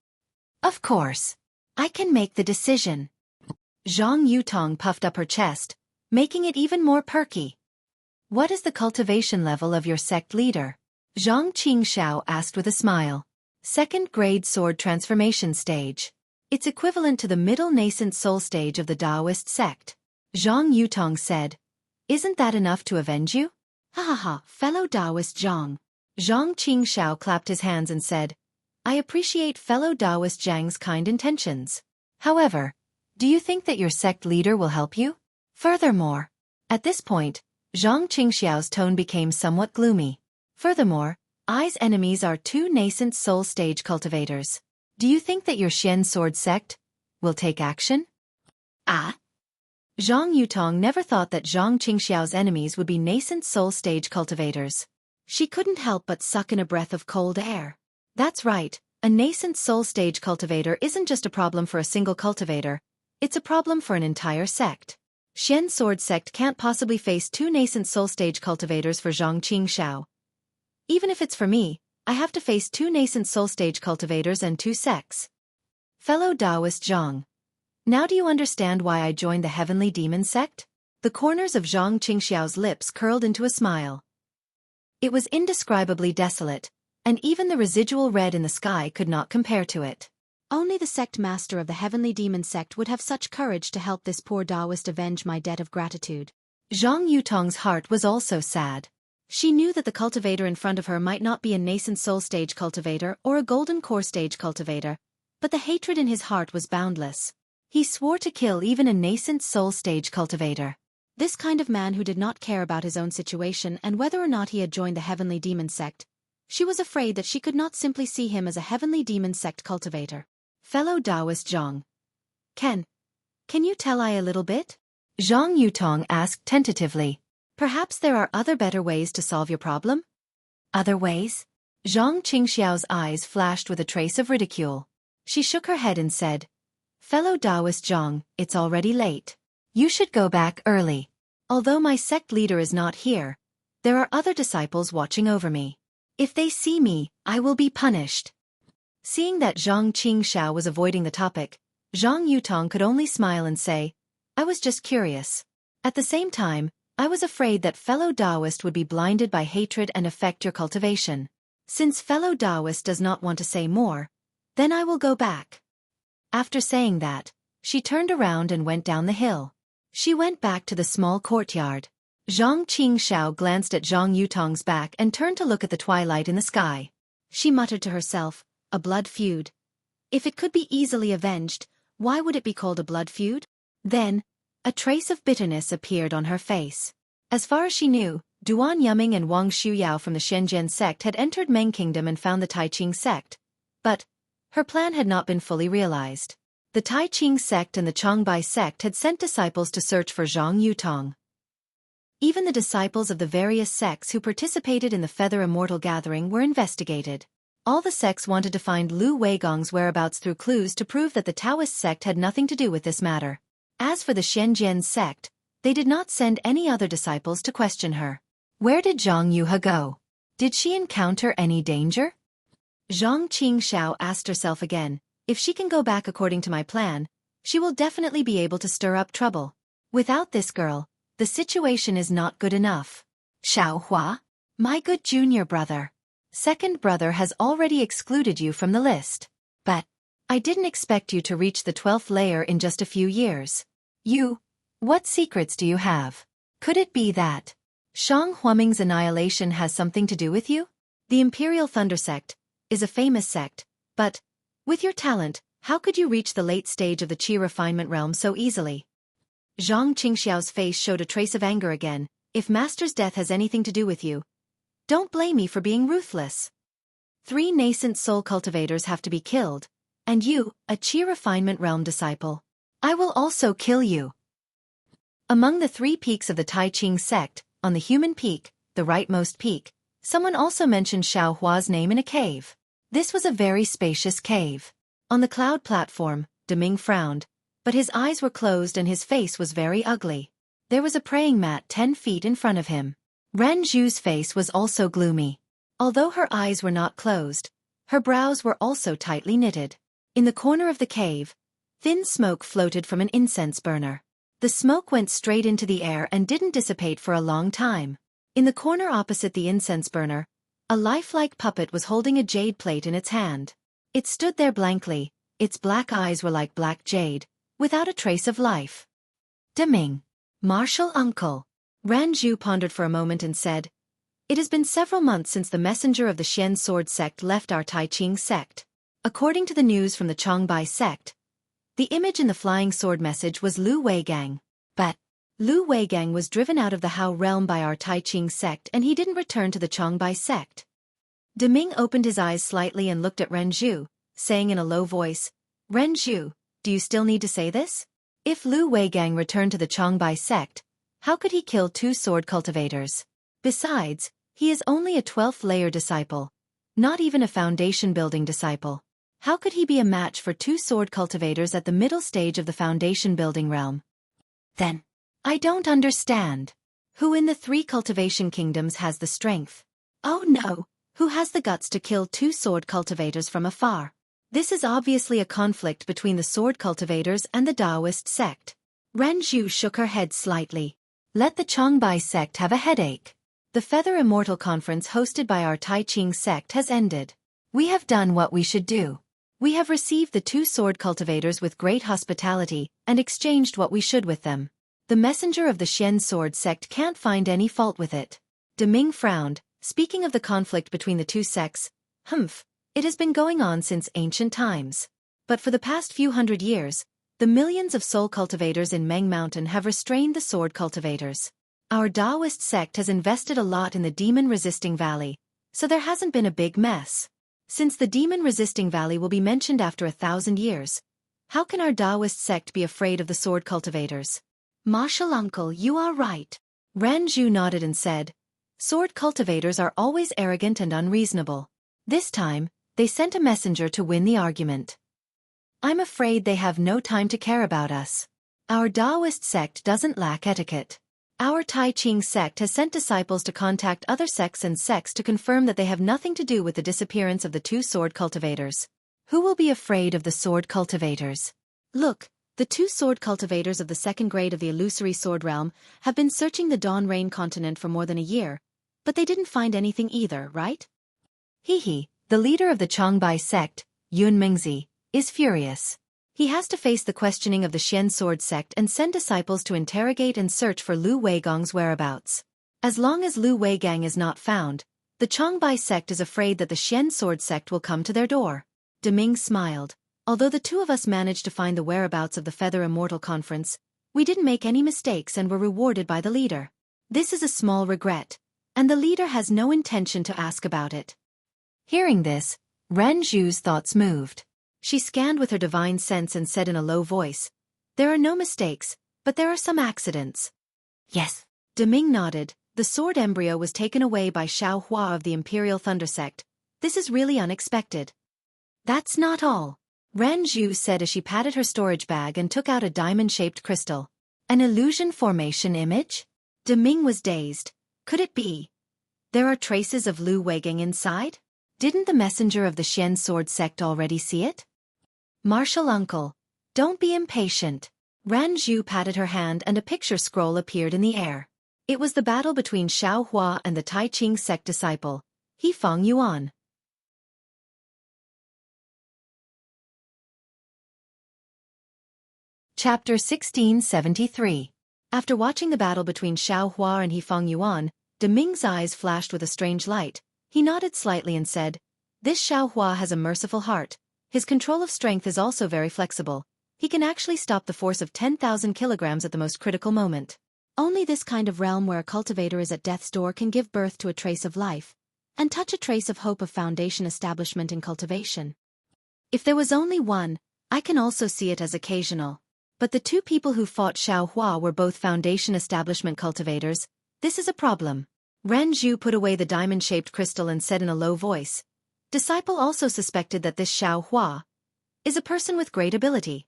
Of course. I can make the decision. Zhang Yutong puffed up her chest, making it even more perky. What is the cultivation level of your sect leader? Zhang Qingxiao asked with a smile. Second grade sword transformation stage. It's equivalent to the middle nascent soul stage of the Taoist sect. Zhang Yutong said, Isn't that enough to avenge you? Ha ha ha, fellow Taoist Zhang. Zhang Qingxiao clapped his hands and said, I appreciate fellow Taoist Zhang's kind intentions. However, do you think that your sect leader will help you? Furthermore, at this point, Zhang Qingxiao's tone became somewhat gloomy. Furthermore, I's enemies are two nascent soul stage cultivators. Do you think that your Shen Sword sect will take action? Zhang Yutong never thought that Zhang Qingxiao's enemies would be nascent soul stage cultivators. She couldn't help but suck in a breath of cold air. That's right, a nascent soul stage cultivator isn't just a problem for a single cultivator, it's a problem for an entire sect. Shen Sword sect can't possibly face two nascent soul stage cultivators for Zhang Qingxiao. Even if it's for me, I have to face two nascent soul stage cultivators and two sects. Fellow Taoist Zhang. Now do you understand why I joined the Heavenly Demon sect? The corners of Zhang Qingxiao's lips curled into a smile. It was indescribably desolate, and even the residual red in the sky could not compare to it. Only the sect master of the heavenly demon sect would have such courage to help this poor Taoist avenge my debt of gratitude. Zhang Yutong's heart was also sad. She knew that the cultivator in front of her might not be a nascent soul stage cultivator or a golden core stage cultivator, but the hatred in his heart was boundless. He swore to kill even a nascent soul stage cultivator. This kind of man who did not care about his own situation and whether or not he had joined the heavenly demon sect. She was afraid that she could not simply see him as a heavenly demon sect cultivator. Fellow Taoist Zhang. Can you tell I a little bit? Zhang Yutong asked tentatively. Perhaps there are other better ways to solve your problem? Other ways? Zhang Qingxiao's eyes flashed with a trace of ridicule. She shook her head and said, Fellow Taoist Zhang, it's already late. You should go back early. Although my sect leader is not here, there are other disciples watching over me. If they see me, I will be punished. Seeing that Zhang Qingxiao was avoiding the topic, Zhang Yutong could only smile and say, I was just curious. At the same time, I was afraid that fellow Taoist would be blinded by hatred and affect your cultivation. Since fellow Taoist does not want to say more, then I will go back. After saying that, she turned around and went down the hill. She went back to the small courtyard. Zhang Qingxiao glanced at Zhang Yutong's back and turned to look at the twilight in the sky. She muttered to herself, a blood feud. If it could be easily avenged, why would it be called a blood feud? Then, a trace of bitterness appeared on her face. As far as she knew, Duan Yuming and Wang Shuyao from the Shenzhen sect had entered Meng Kingdom and found the Taiqing sect. But her plan had not been fully realized. The Taiqing sect and the Changbai sect had sent disciples to search for Zhang Yutong. Even the disciples of the various sects who participated in the Feather Immortal Gathering were investigated. All the sects wanted to find Lu Weigong's whereabouts through clues to prove that the Taoist sect had nothing to do with this matter. As for the Shenzhen sect, they did not send any other disciples to question her. Where did Zhang Yuhe go? Did she encounter any danger? Zhang Qingxiao asked herself again, if she can go back according to my plan, she will definitely be able to stir up trouble. Without this girl, the situation is not good enough. Xiaohua, my good junior brother. Second brother has already excluded you from the list. But I didn't expect you to reach the 12th layer in just a few years. What secrets do you have? Could it be that Shang Huaming's annihilation has something to do with you? The Imperial Thunder Sect is a famous sect, but with your talent, how could you reach the late stage of the Qi refinement realm so easily? Zhang Qingxiao's face showed a trace of anger again. If Master's death has anything to do with you, don't blame me for being ruthless. 3 nascent soul cultivators have to be killed, and you, a Qi refinement realm disciple. I will also kill you. Among the 3 peaks of the Taiqing sect, on the human peak, the rightmost peak, someone also mentioned Xiaohua's name in a cave. This was a very spacious cave. On the cloud platform, Deming frowned, but his eyes were closed and his face was very ugly. There was a praying mat 10 feet in front of him. Ren Zhu's face was also gloomy. Although her eyes were not closed, her brows were also tightly knitted. In the corner of the cave, thin smoke floated from an incense burner. The smoke went straight into the air and didn't dissipate for a long time. In the corner opposite the incense burner, a lifelike puppet was holding a jade plate in its hand. It stood there blankly, its black eyes were like black jade, without a trace of life. Deming. Martial uncle. Ran Zhu pondered for a moment and said, It has been several months since the messenger of the Xian sword sect left our Taiqing sect. According to the news from the Changbai sect, the image in the flying sword message was Lu Weigang. But Lu Weigang was driven out of the Hao realm by our Taiqing sect and he didn't return to the Changbai sect. Deming opened his eyes slightly and looked at Ren Zhu, saying in a low voice, Ren Zhu, do you still need to say this? If Lu Weigang returned to the Changbai sect, how could he kill 2 sword cultivators? Besides, he is only a 12th layer disciple, not even a foundation building disciple. How could he be a match for 2 sword cultivators at the middle stage of the foundation building realm? Then, I don't understand. Who in the 3 cultivation kingdoms has the strength? Oh no, who has the guts to kill 2 sword cultivators from afar? This is obviously a conflict between the sword cultivators and the Taoist sect. Ren Zhu shook her head slightly. Let the Changbai sect have a headache. The Feather Immortal Conference hosted by our Tai Ching sect has ended. We have done what we should do. We have received the 2 sword cultivators with great hospitality and exchanged what we should with them. The messenger of the Xian sword sect can't find any fault with it. Deming frowned, speaking of the conflict between the 2 sects. It has been going on since ancient times. But for the past few hundred years, the millions of soul cultivators in Meng Mountain have restrained the sword cultivators. Our Taoist sect has invested a lot in the demon-resisting valley, so there hasn't been a big mess. Since the demon-resisting valley will be mentioned after 1,000 years, how can our Taoist sect be afraid of the sword cultivators? Martial uncle, you are right. Ran Zhu nodded and said, sword cultivators are always arrogant and unreasonable. This time, they sent a messenger to win the argument. I'm afraid they have no time to care about us. Our Taoist sect doesn't lack etiquette. Our Tai Ching sect has sent disciples to contact other sects and sects to confirm that they have nothing to do with the disappearance of the 2 sword cultivators. Who will be afraid of the sword cultivators? Look, the 2 sword cultivators of the 2nd grade of the illusory sword realm have been searching the Dawn Rain continent for more than a year, but they didn't find anything either, right? The leader of the Changbai sect, Yun Mingzi, is furious. He has to face the questioning of the Xian sword sect and send disciples to interrogate and search for Lu Weigang's whereabouts. As long as Lu Weigang is not found, the Changbai sect is afraid that the Xian sword sect will come to their door. Deming smiled. Although the 2 of us managed to find the whereabouts of the Feather Immortal Conference, we didn't make any mistakes and were rewarded by the leader. This is a small regret, and the leader has no intention to ask about it. Hearing this, Ran Zhu's thoughts moved. She scanned with her divine sense and said in a low voice, there are no mistakes, but there are some accidents. Yes. Deming nodded. The sword embryo was taken away by Xiao Hua of the Imperial Thunder Sect. This is really unexpected. That's not all. Ran Zhu said as she patted her storage bag and took out a diamond-shaped crystal. An illusion formation image? Deming was dazed. Could it be? There are traces of Lu Weigang inside? Didn't the messenger of the Xian sword sect already see it? Martial uncle, don't be impatient. Ran Zhu patted her hand and a picture scroll appeared in the air. It was the battle between Xiao Hua and the Tai Ching sect disciple, He Feng Yuan. Chapter 1673. After watching the battle between Xiao Hua and He Feng Yuan, Deming's eyes flashed with a strange light. He nodded slightly and said, this Xiao Hua has a merciful heart. His control of strength is also very flexible. He can actually stop the force of 10,000 kilograms at the most critical moment. Only this kind of realm where a cultivator is at death's door can give birth to a trace of life, and touch a trace of hope of foundation establishment in cultivation. If there was only one, I can also see it as occasional. But the 2 people who fought Xiao Hua were both foundation establishment cultivators. This is a problem. Ran Zhu put away the diamond-shaped crystal and said in a low voice, disciple also suspected that this Xiao Hua is a person with great ability.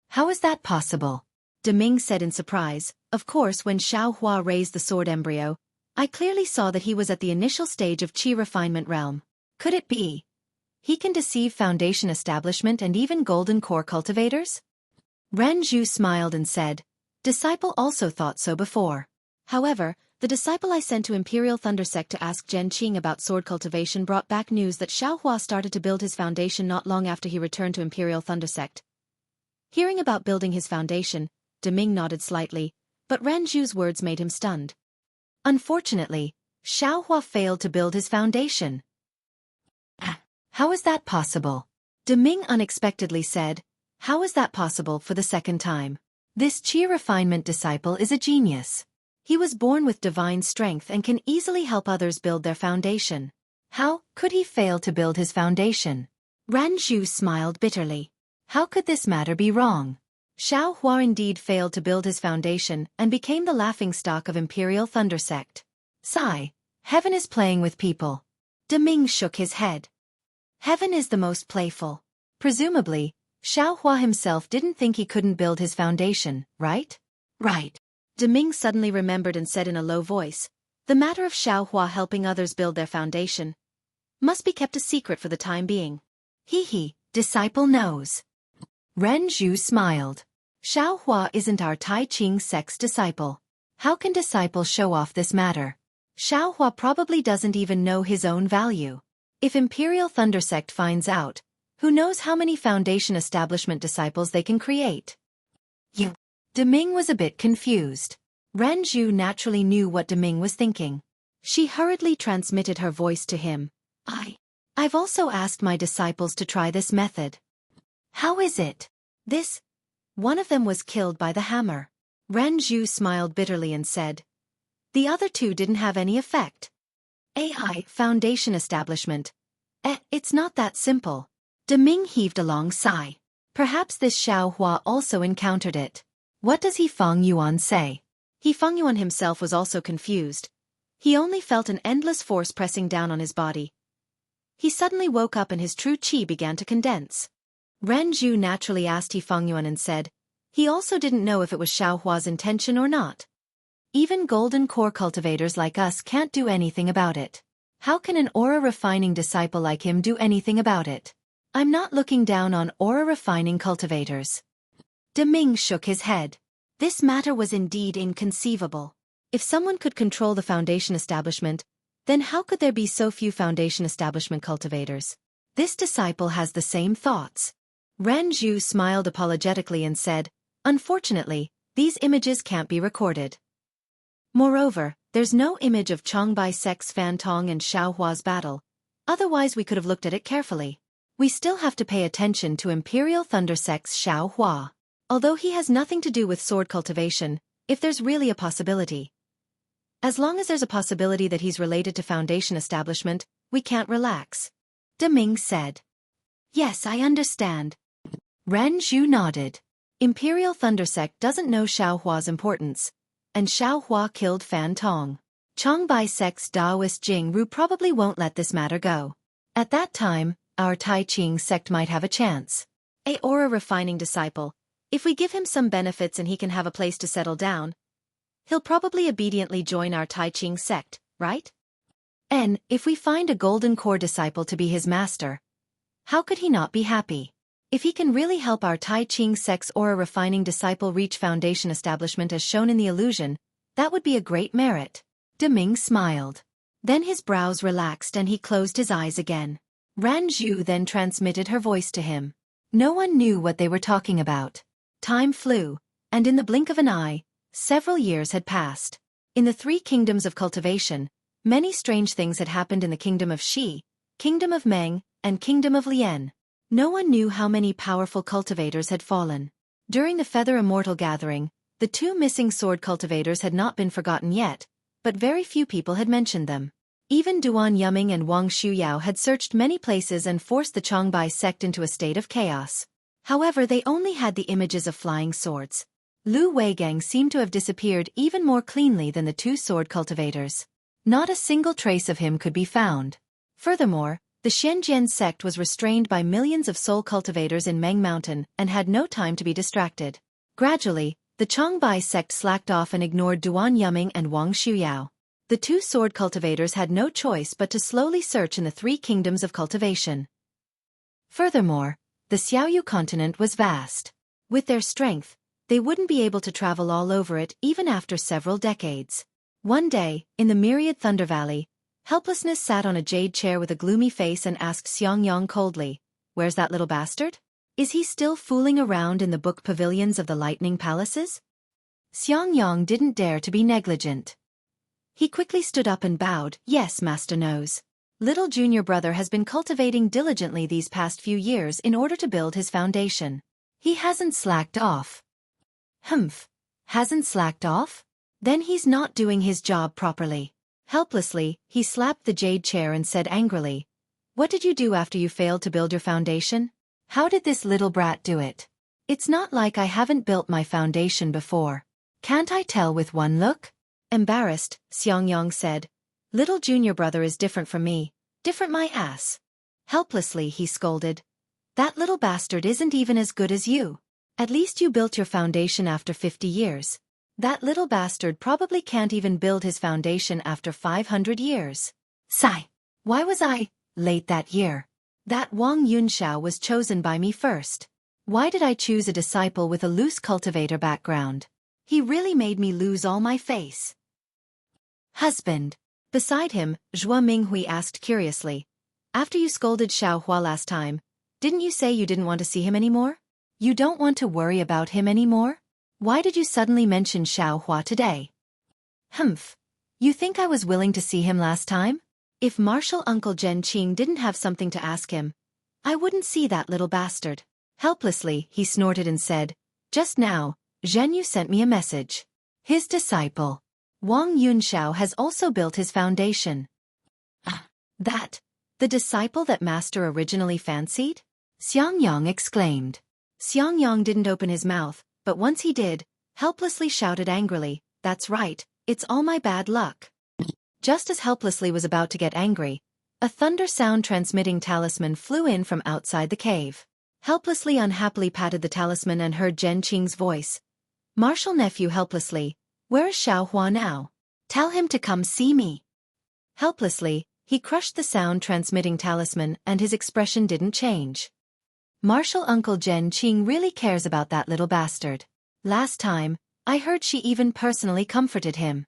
How is that possible? Deming said in surprise. Of course, when Xiao Hua raised the sword embryo, I clearly saw that he was at the initial stage of Qi refinement realm. Could it be? He can deceive foundation establishment and even golden core cultivators? Ran Zhu smiled and said, disciple also thought so before. However, the disciple I sent to Imperial Thunder Sect to ask Zhen Qing about sword cultivation brought back news that Xiao Hua started to build his foundation not long after he returned to Imperial Thunder Sect. Hearing about building his foundation, Deming nodded slightly, but Ran Zhu's words made him stunned. Unfortunately, Xiao Hua failed to build his foundation. How is that possible? Deming unexpectedly said, how is that possible for the 2nd time? This Qi refinement disciple is a genius. He was born with divine strength and can easily help others build their foundation. How could he fail to build his foundation? Ran Zhu smiled bitterly. How could this matter be wrong? Xiao Hua indeed failed to build his foundation and became the laughingstock of Imperial Thunder Sect. Sigh. Heaven is playing with people. Deming shook his head. Heaven is the most playful. Presumably, Xiao Hua himself didn't think he couldn't build his foundation, right? Right. Deming suddenly remembered and said in a low voice, the matter of Xiao Hua helping others build their foundation must be kept a secret for the time being. Disciple knows. Ran Zhu smiled. Xiao Hua isn't our Tai Ching sect's disciple. How can disciple show off this matter? Xiaohua probably doesn't even know his own value. If Imperial Thunder Sect finds out, who knows how many Foundation Establishment disciples they can create. Deming was a bit confused. Ranju naturally knew what Deming was thinking. She hurriedly transmitted her voice to him. I've also asked my disciples to try this method. How is it? One of them was killed by the hammer. Ranju smiled bitterly and said, the other two didn't have any effect. AI Foundation Establishment. It's not that simple. Deming heaved a long sigh. Perhaps this Xiaohua also encountered it. What does He Feng Yuan say? He Feng Yuan himself was also confused. He only felt an endless force pressing down on his body. He suddenly woke up and his true qi began to condense. Ranju naturally asked He Feng Yuan and said, he also didn't know if it was Xiaohua's intention or not. Even golden core cultivators like us can't do anything about it. How can an aura refining disciple like him do anything about it? I'm not looking down on aura refining cultivators. Deming shook his head. This matter was indeed inconceivable. If someone could control the Foundation Establishment, then how could there be so few Foundation Establishment cultivators? This disciple has the same thoughts. Ranju smiled apologetically and said, unfortunately, these images can't be recorded. Moreover, there's no image of Changbai Sect's Fan Tong and Xiaohua's battle. Otherwise we could have looked at it carefully. We still have to pay attention to Imperial Thunder Sect's Xiaohua. Although he has nothing to do with sword cultivation, if there's really a possibility. As long as there's a possibility that he's related to Foundation Establishment, we can't relax. Deming said. Yes, I understand. Ranju nodded. Imperial Thunder Sect doesn't know Xiaohua's importance, and Xiaohua killed Fan Tong. Changbai Sect's Taoist Jing Ru probably won't let this matter go. At that time, our Tai Ching sect might have a chance. A aura refining disciple. If we give him some benefits and he can have a place to settle down, he'll probably obediently join our Tai Ching sect, right? And if we find a golden core disciple to be his master, how could he not be happy? If he can really help our Tai Ching sect's aura refining disciple reach Foundation Establishment as shown in the illusion, that would be a great merit. Deming smiled. Then his brows relaxed and he closed his eyes again. Ranju then transmitted her voice to him. No one knew what they were talking about. Time flew, and in the blink of an eye, several years had passed. In the three kingdoms of cultivation, many strange things had happened in the kingdom of Shi, kingdom of Meng, and kingdom of Lian. No one knew how many powerful cultivators had fallen. During the Feather Immortal gathering, the two missing sword cultivators had not been forgotten yet, but very few people had mentioned them. Even Duan Yuming and Wang Shuyao had searched many places and forced the Changbai sect into a state of chaos. However, they only had the images of flying swords. Lu Weigang seemed to have disappeared even more cleanly than the two sword cultivators. Not a single trace of him could be found. Furthermore, the Xianjian sect was restrained by millions of soul cultivators in Meng Mountain and had no time to be distracted. Gradually, the Changbai sect slacked off and ignored Duan Yuming and Wang Shuyao. The two sword cultivators had no choice but to slowly search in the three kingdoms of cultivation. Furthermore, the Xiaoyu continent was vast. With their strength, they wouldn't be able to travel all over it even after several decades. One day, in the myriad Thunder Valley, Helplessness sat on a jade chair with a gloomy face and asked Xiangyang coldly, "Where's that little bastard? Is he still fooling around in the book pavilions of the lightning palaces?" Xiangyang didn't dare to be negligent. He quickly stood up and bowed. "Yes, Master knows. Little junior brother has been cultivating diligently these past few years in order to build his foundation. He hasn't slacked off." "Humph. Hasn't slacked off? Then he's not doing his job properly." Helplessly, he slapped the jade chair and said angrily, "What did you do after you failed to build your foundation? How did this little brat do it? It's not like I haven't built my foundation before. Can't I tell with one look?" Embarrassed, Xiangyang said, "Little junior brother is different from me. Different my ass." Helplessly, he scolded, "That little bastard isn't even as good as you. At least you built your foundation after 50 years. That little bastard probably can't even build his foundation after 500 years. Sigh. Why was I late that year? That Wang Yunxiao was chosen by me first. Why did I choose a disciple with a loose cultivator background? He really made me lose all my face." "Husband, Beside him, Zhuo Minghui asked curiously. After you scolded Xiao Hua last time, didn't you say you didn't want to see him anymore? You don't want to worry about him anymore? Why did you suddenly mention Xiao Hua today? Humph. You think I was willing to see him last time? If Martial Uncle Zhen Qing didn't have something to ask him, I wouldn't see that little bastard. Helplessly, he snorted and said, just now, Zhen Yu sent me a message. His disciple, Wang Yunxiao, has also built his foundation. That? The disciple that Master originally fancied? Xiang Yang exclaimed. Xiang Yang didn't open his mouth, but once he did, helplessly shouted angrily, that's right, it's all my bad luck. Just as Helplessly was about to get angry, a thunder sound transmitting talisman flew in from outside the cave. Helplessly unhappily patted the talisman and heard Zhen Qing's voice. Martial nephew Helplessly, where is Xiao Hua now? Tell him to come see me. Helplessly, he crushed the sound transmitting talisman and his expression didn't change. Martial Uncle Zhen Qing really cares about that little bastard. Last time, I heard she even personally comforted him.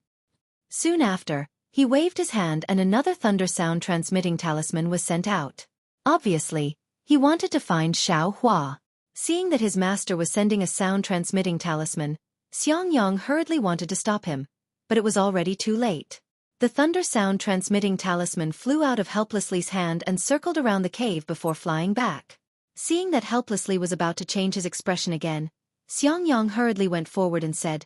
Soon after, he waved his hand and another thunder sound transmitting talisman was sent out. Obviously, he wanted to find Xiao Hua. Seeing that his master was sending a sound transmitting talisman, Xiang Yang hurriedly wanted to stop him, but it was already too late. The thunder sound transmitting talisman flew out of Helplessly's hand and circled around the cave before flying back. Seeing that Helplessly was about to change his expression again, Xiang Yang hurriedly went forward and said,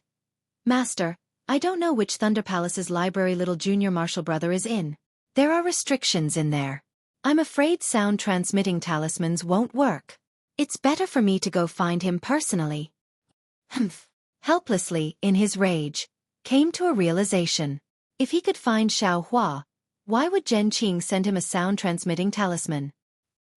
Master, I don't know which Thunder Palace's library little junior martial brother is in. There are restrictions in there. I'm afraid sound transmitting talismans won't work. It's better for me to go find him personally. Humph. Helplessly, in his rage, came to a realization. If he could find Xiao Hua, why would Zhen Qing send him a sound transmitting talisman?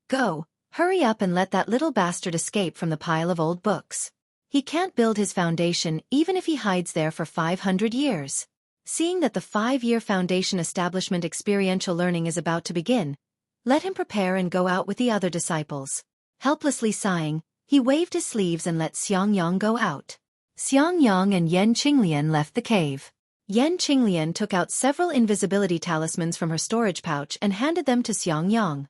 Go, hurry up and let that little bastard escape from the pile of old books. He can't build his foundation even if he hides there for 500 years. Seeing that the 5-year foundation establishment experiential learning is about to begin, let him prepare and go out with the other disciples. Helplessly sighing, he waved his sleeves and let Xiang Yang go out. Xiang Yang and Yan Qinglian left the cave. Yan Qinglian took out several invisibility talismans from her storage pouch and handed them to Xiang Yang.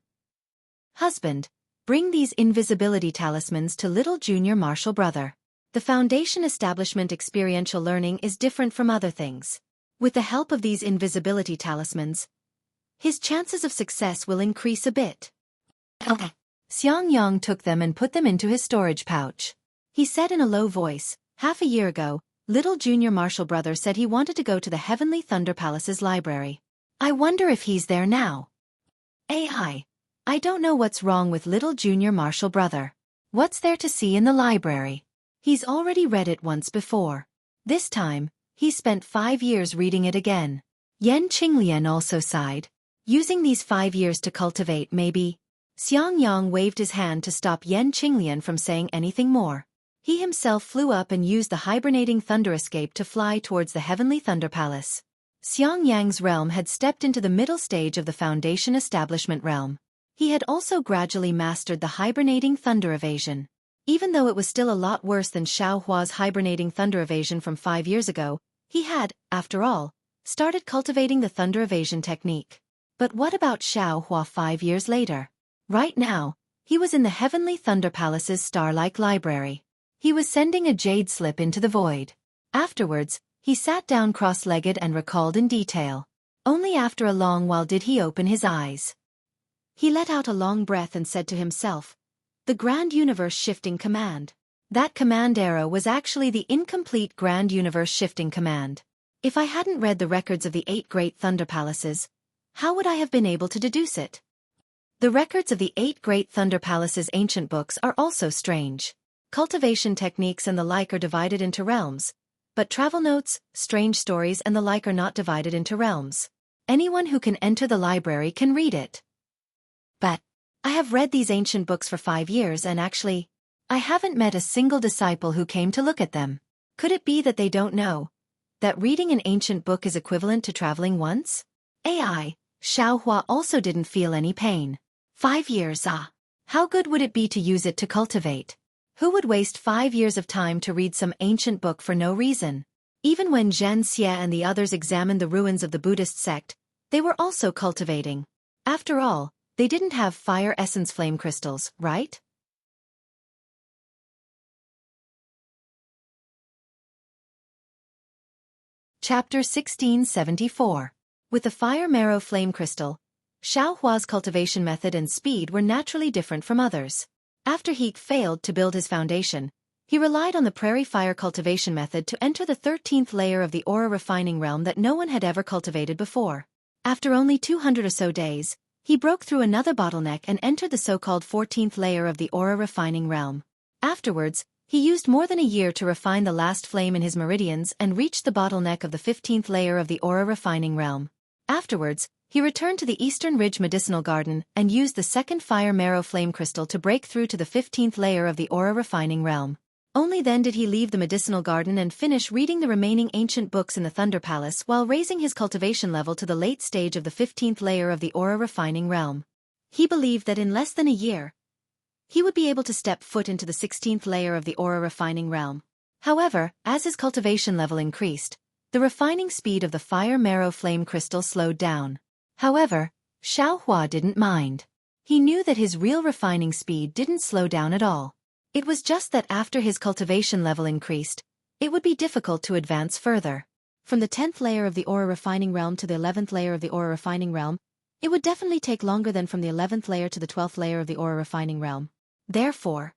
Husband, bring these invisibility talismans to little junior martial brother. The foundation establishment experiential learning is different from other things. With the help of these invisibility talismans, his chances of success will increase a bit. Xiang Yang took them and put them into his storage pouch. He said in a low voice, half a year ago, little junior martial brother said he wanted to go to the Heavenly Thunder Palace's library. I wonder if he's there now. I don't know what's wrong with little junior martial brother. What's there to see in the library? He's already read it once before. This time, he spent 5 years reading it again. Yan Qinglian also sighed. Using these 5 years to cultivate maybe. Xiang Yang waved his hand to stop Yan Qinglian from saying anything more. He himself flew up and used the hibernating thunder escape to fly towards the Heavenly Thunder Palace. Xiang Yang's realm had stepped into the middle stage of the Foundation Establishment realm. He had also gradually mastered the hibernating thunder evasion. Even though it was still a lot worse than Xiao Hua's hibernating thunder evasion from 5 years ago, he had, after all, started cultivating the thunder evasion technique. But what about Xiao Hua 5 years later? Right now, he was in the Heavenly Thunder Palace's star-like library. He was sending a jade slip into the void. Afterwards, he sat down cross-legged and recalled in detail. Only after a long while did he open his eyes. He let out a long breath and said to himself, the Grand Universe Shifting Command. That command arrow was actually the incomplete Grand Universe Shifting Command. If I hadn't read the records of the 8 Great Thunder Palaces, how would I have been able to deduce it? The records of the 8 Great Thunder Palaces' ancient books are also strange. Cultivation techniques and the like are divided into realms, but travel notes, strange stories and the like are not divided into realms. Anyone who can enter the library can read it. But I have read these ancient books for 5 years and actually, I haven't met a single disciple who came to look at them. Could it be that they don't know that reading an ancient book is equivalent to traveling once? Xiao Hua also didn't feel any pain. 5 years, how good would it be to use it to cultivate? Who would waste 5 years of time to read some ancient book for no reason? Even when Zhan Xie and the others examined the ruins of the Buddhist sect, They were also cultivating. After all, they didn't have fire essence flame crystals, right? Chapter 1674. With the fire marrow flame crystal, Xiaohua's cultivation method and speed were naturally different from others. After he failed to build his foundation, he relied on the prairie fire cultivation method to enter the 13th layer of the aura refining realm that no one had ever cultivated before. After only 200 or so days, he broke through another bottleneck and entered the so-called 14th layer of the aura refining realm. Afterwards, he used more than a year to refine the last flame in his meridians and reached the bottleneck of the 15th layer of the aura refining realm. Afterwards, he returned to the Eastern Ridge Medicinal Garden and used the second fire marrow flame crystal to break through to the 15th layer of the aura refining realm. Only then did he leave the medicinal garden and finish reading the remaining ancient books in the Thunder Palace while raising his cultivation level to the late stage of the 15th layer of the aura refining realm. He believed that in less than a year, he would be able to step foot into the 16th layer of the aura refining realm. However, as his cultivation level increased, the refining speed of the fire marrow flame crystal slowed down. However, Xiaohua didn't mind. He knew that his real refining speed didn't slow down at all. It was just that after his cultivation level increased, it would be difficult to advance further. From the 10th layer of the aura refining realm to the 11th layer of the aura refining realm, it would definitely take longer than from the 11th layer to the 12th layer of the aura refining realm. Therefore,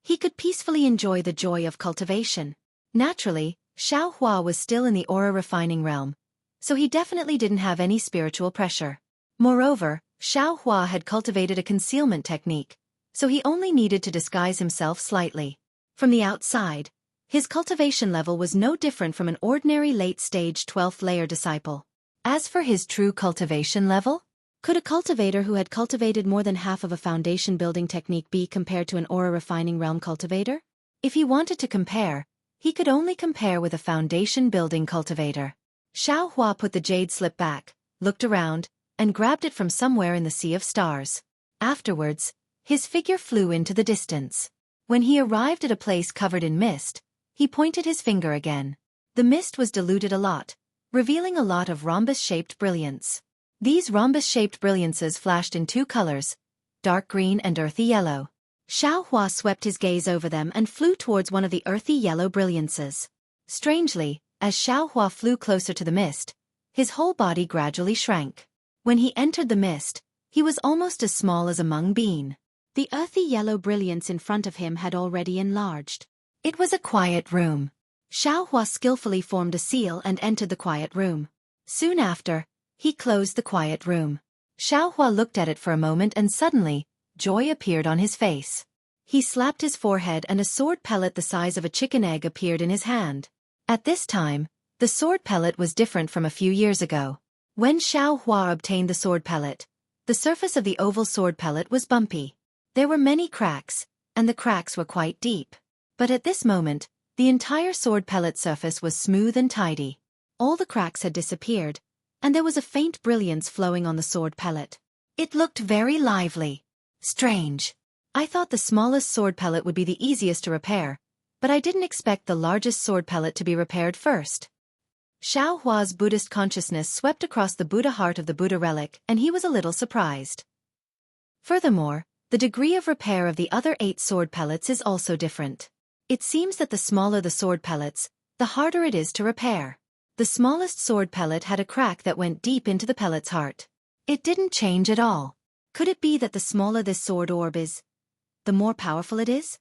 he could peacefully enjoy the joy of cultivation. Naturally, Xiaohua was still in the aura refining realm, so he definitely didn't have any spiritual pressure. Moreover, Xiaohua had cultivated a concealment technique, so he only needed to disguise himself slightly. From the outside, his cultivation level was no different from an ordinary late-stage 12th layer disciple. As for his true cultivation level, could a cultivator who had cultivated more than half of a foundation building technique be compared to an aura refining realm cultivator? If he wanted to compare, he could only compare with a foundation building cultivator. Xiaohua put the jade slip back, looked around, and grabbed it from somewhere in the sea of stars. Afterwards, his figure flew into the distance. When he arrived at a place covered in mist, he pointed his finger again. The mist was diluted a lot, revealing a lot of rhombus-shaped brilliance. These rhombus-shaped brilliances flashed in two colors, dark green and earthy yellow. Xiaohua swept his gaze over them and flew towards one of the earthy yellow brilliances. Strangely, as Xiaohua flew closer to the mist, his whole body gradually shrank. When he entered the mist, he was almost as small as a mung bean. The earthy yellow brilliance in front of him had already enlarged. It was a quiet room. Xiaohua skillfully formed a seal and entered the quiet room. Soon after, he closed the quiet room. Xiaohua looked at it for a moment and suddenly, joy appeared on his face. He slapped his forehead and a sword pellet the size of a chicken egg appeared in his hand. At this time, the sword pellet was different from a few years ago. When Xiaohua obtained the sword pellet, the surface of the oval sword pellet was bumpy. There were many cracks, and the cracks were quite deep. But at this moment, the entire sword pellet surface was smooth and tidy. All the cracks had disappeared, and there was a faint brilliance flowing on the sword pellet. It looked very lively. Strange. I thought the smallest sword pellet would be the easiest to repair, but I didn't expect the largest sword pellet to be repaired first. Xiaohua's Buddhist consciousness swept across the Buddha heart of the Buddha relic, and he was a little surprised. Furthermore, the degree of repair of the other 8 sword pellets is also different. It seems that the smaller the sword pellets, the harder it is to repair. The smallest sword pellet had a crack that went deep into the pellet's heart. It didn't change at all. Could it be that the smaller this sword orb is, the more powerful it is?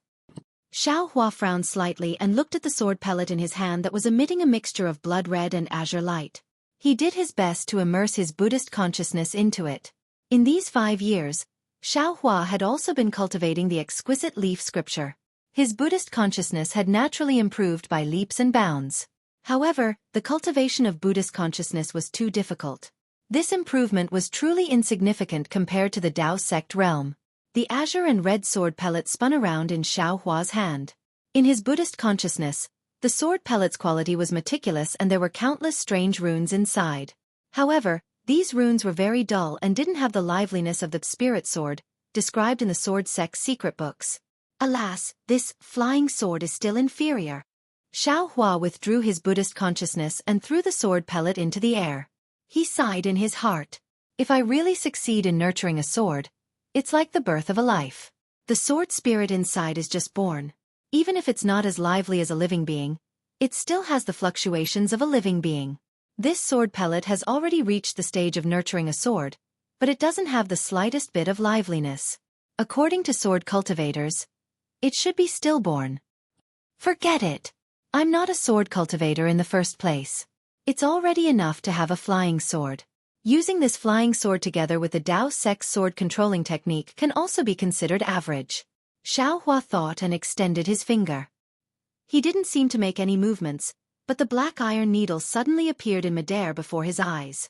Xiaohua frowned slightly and looked at the sword pellet in his hand that was emitting a mixture of blood red and azure light. He did his best to immerse his Buddhist consciousness into it. In these 5 years, Xiaohua had also been cultivating the exquisite leaf scripture. His Buddhist consciousness had naturally improved by leaps and bounds. However, the cultivation of Buddhist consciousness was too difficult. This improvement was truly insignificant compared to the Tao sect realm. The azure and red sword pellet spun around in Xiaohua's hand. In his Buddhist consciousness, the sword pellet's quality was meticulous and there were countless strange runes inside. However, these runes were very dull and didn't have the liveliness of the spirit sword, described in the sword sect's secret books. Alas, this flying sword is still inferior. Xiaohua withdrew his Buddhist consciousness and threw the sword pellet into the air. He sighed in his heart. If I really succeed in nurturing a sword, it's like the birth of a life. The sword spirit inside is just born. Even if it's not as lively as a living being, it still has the fluctuations of a living being. This sword pellet has already reached the stage of nurturing a sword, but it doesn't have the slightest bit of liveliness. According to sword cultivators, it should be stillborn. Forget it. I'm not a sword cultivator in the first place. It's already enough to have a flying sword. Using this flying sword together with the Dao Sex sword controlling technique can also be considered average. Xueqi thought and extended his finger. He didn't seem to make any movements, but the black iron needle suddenly appeared in midair before his eyes.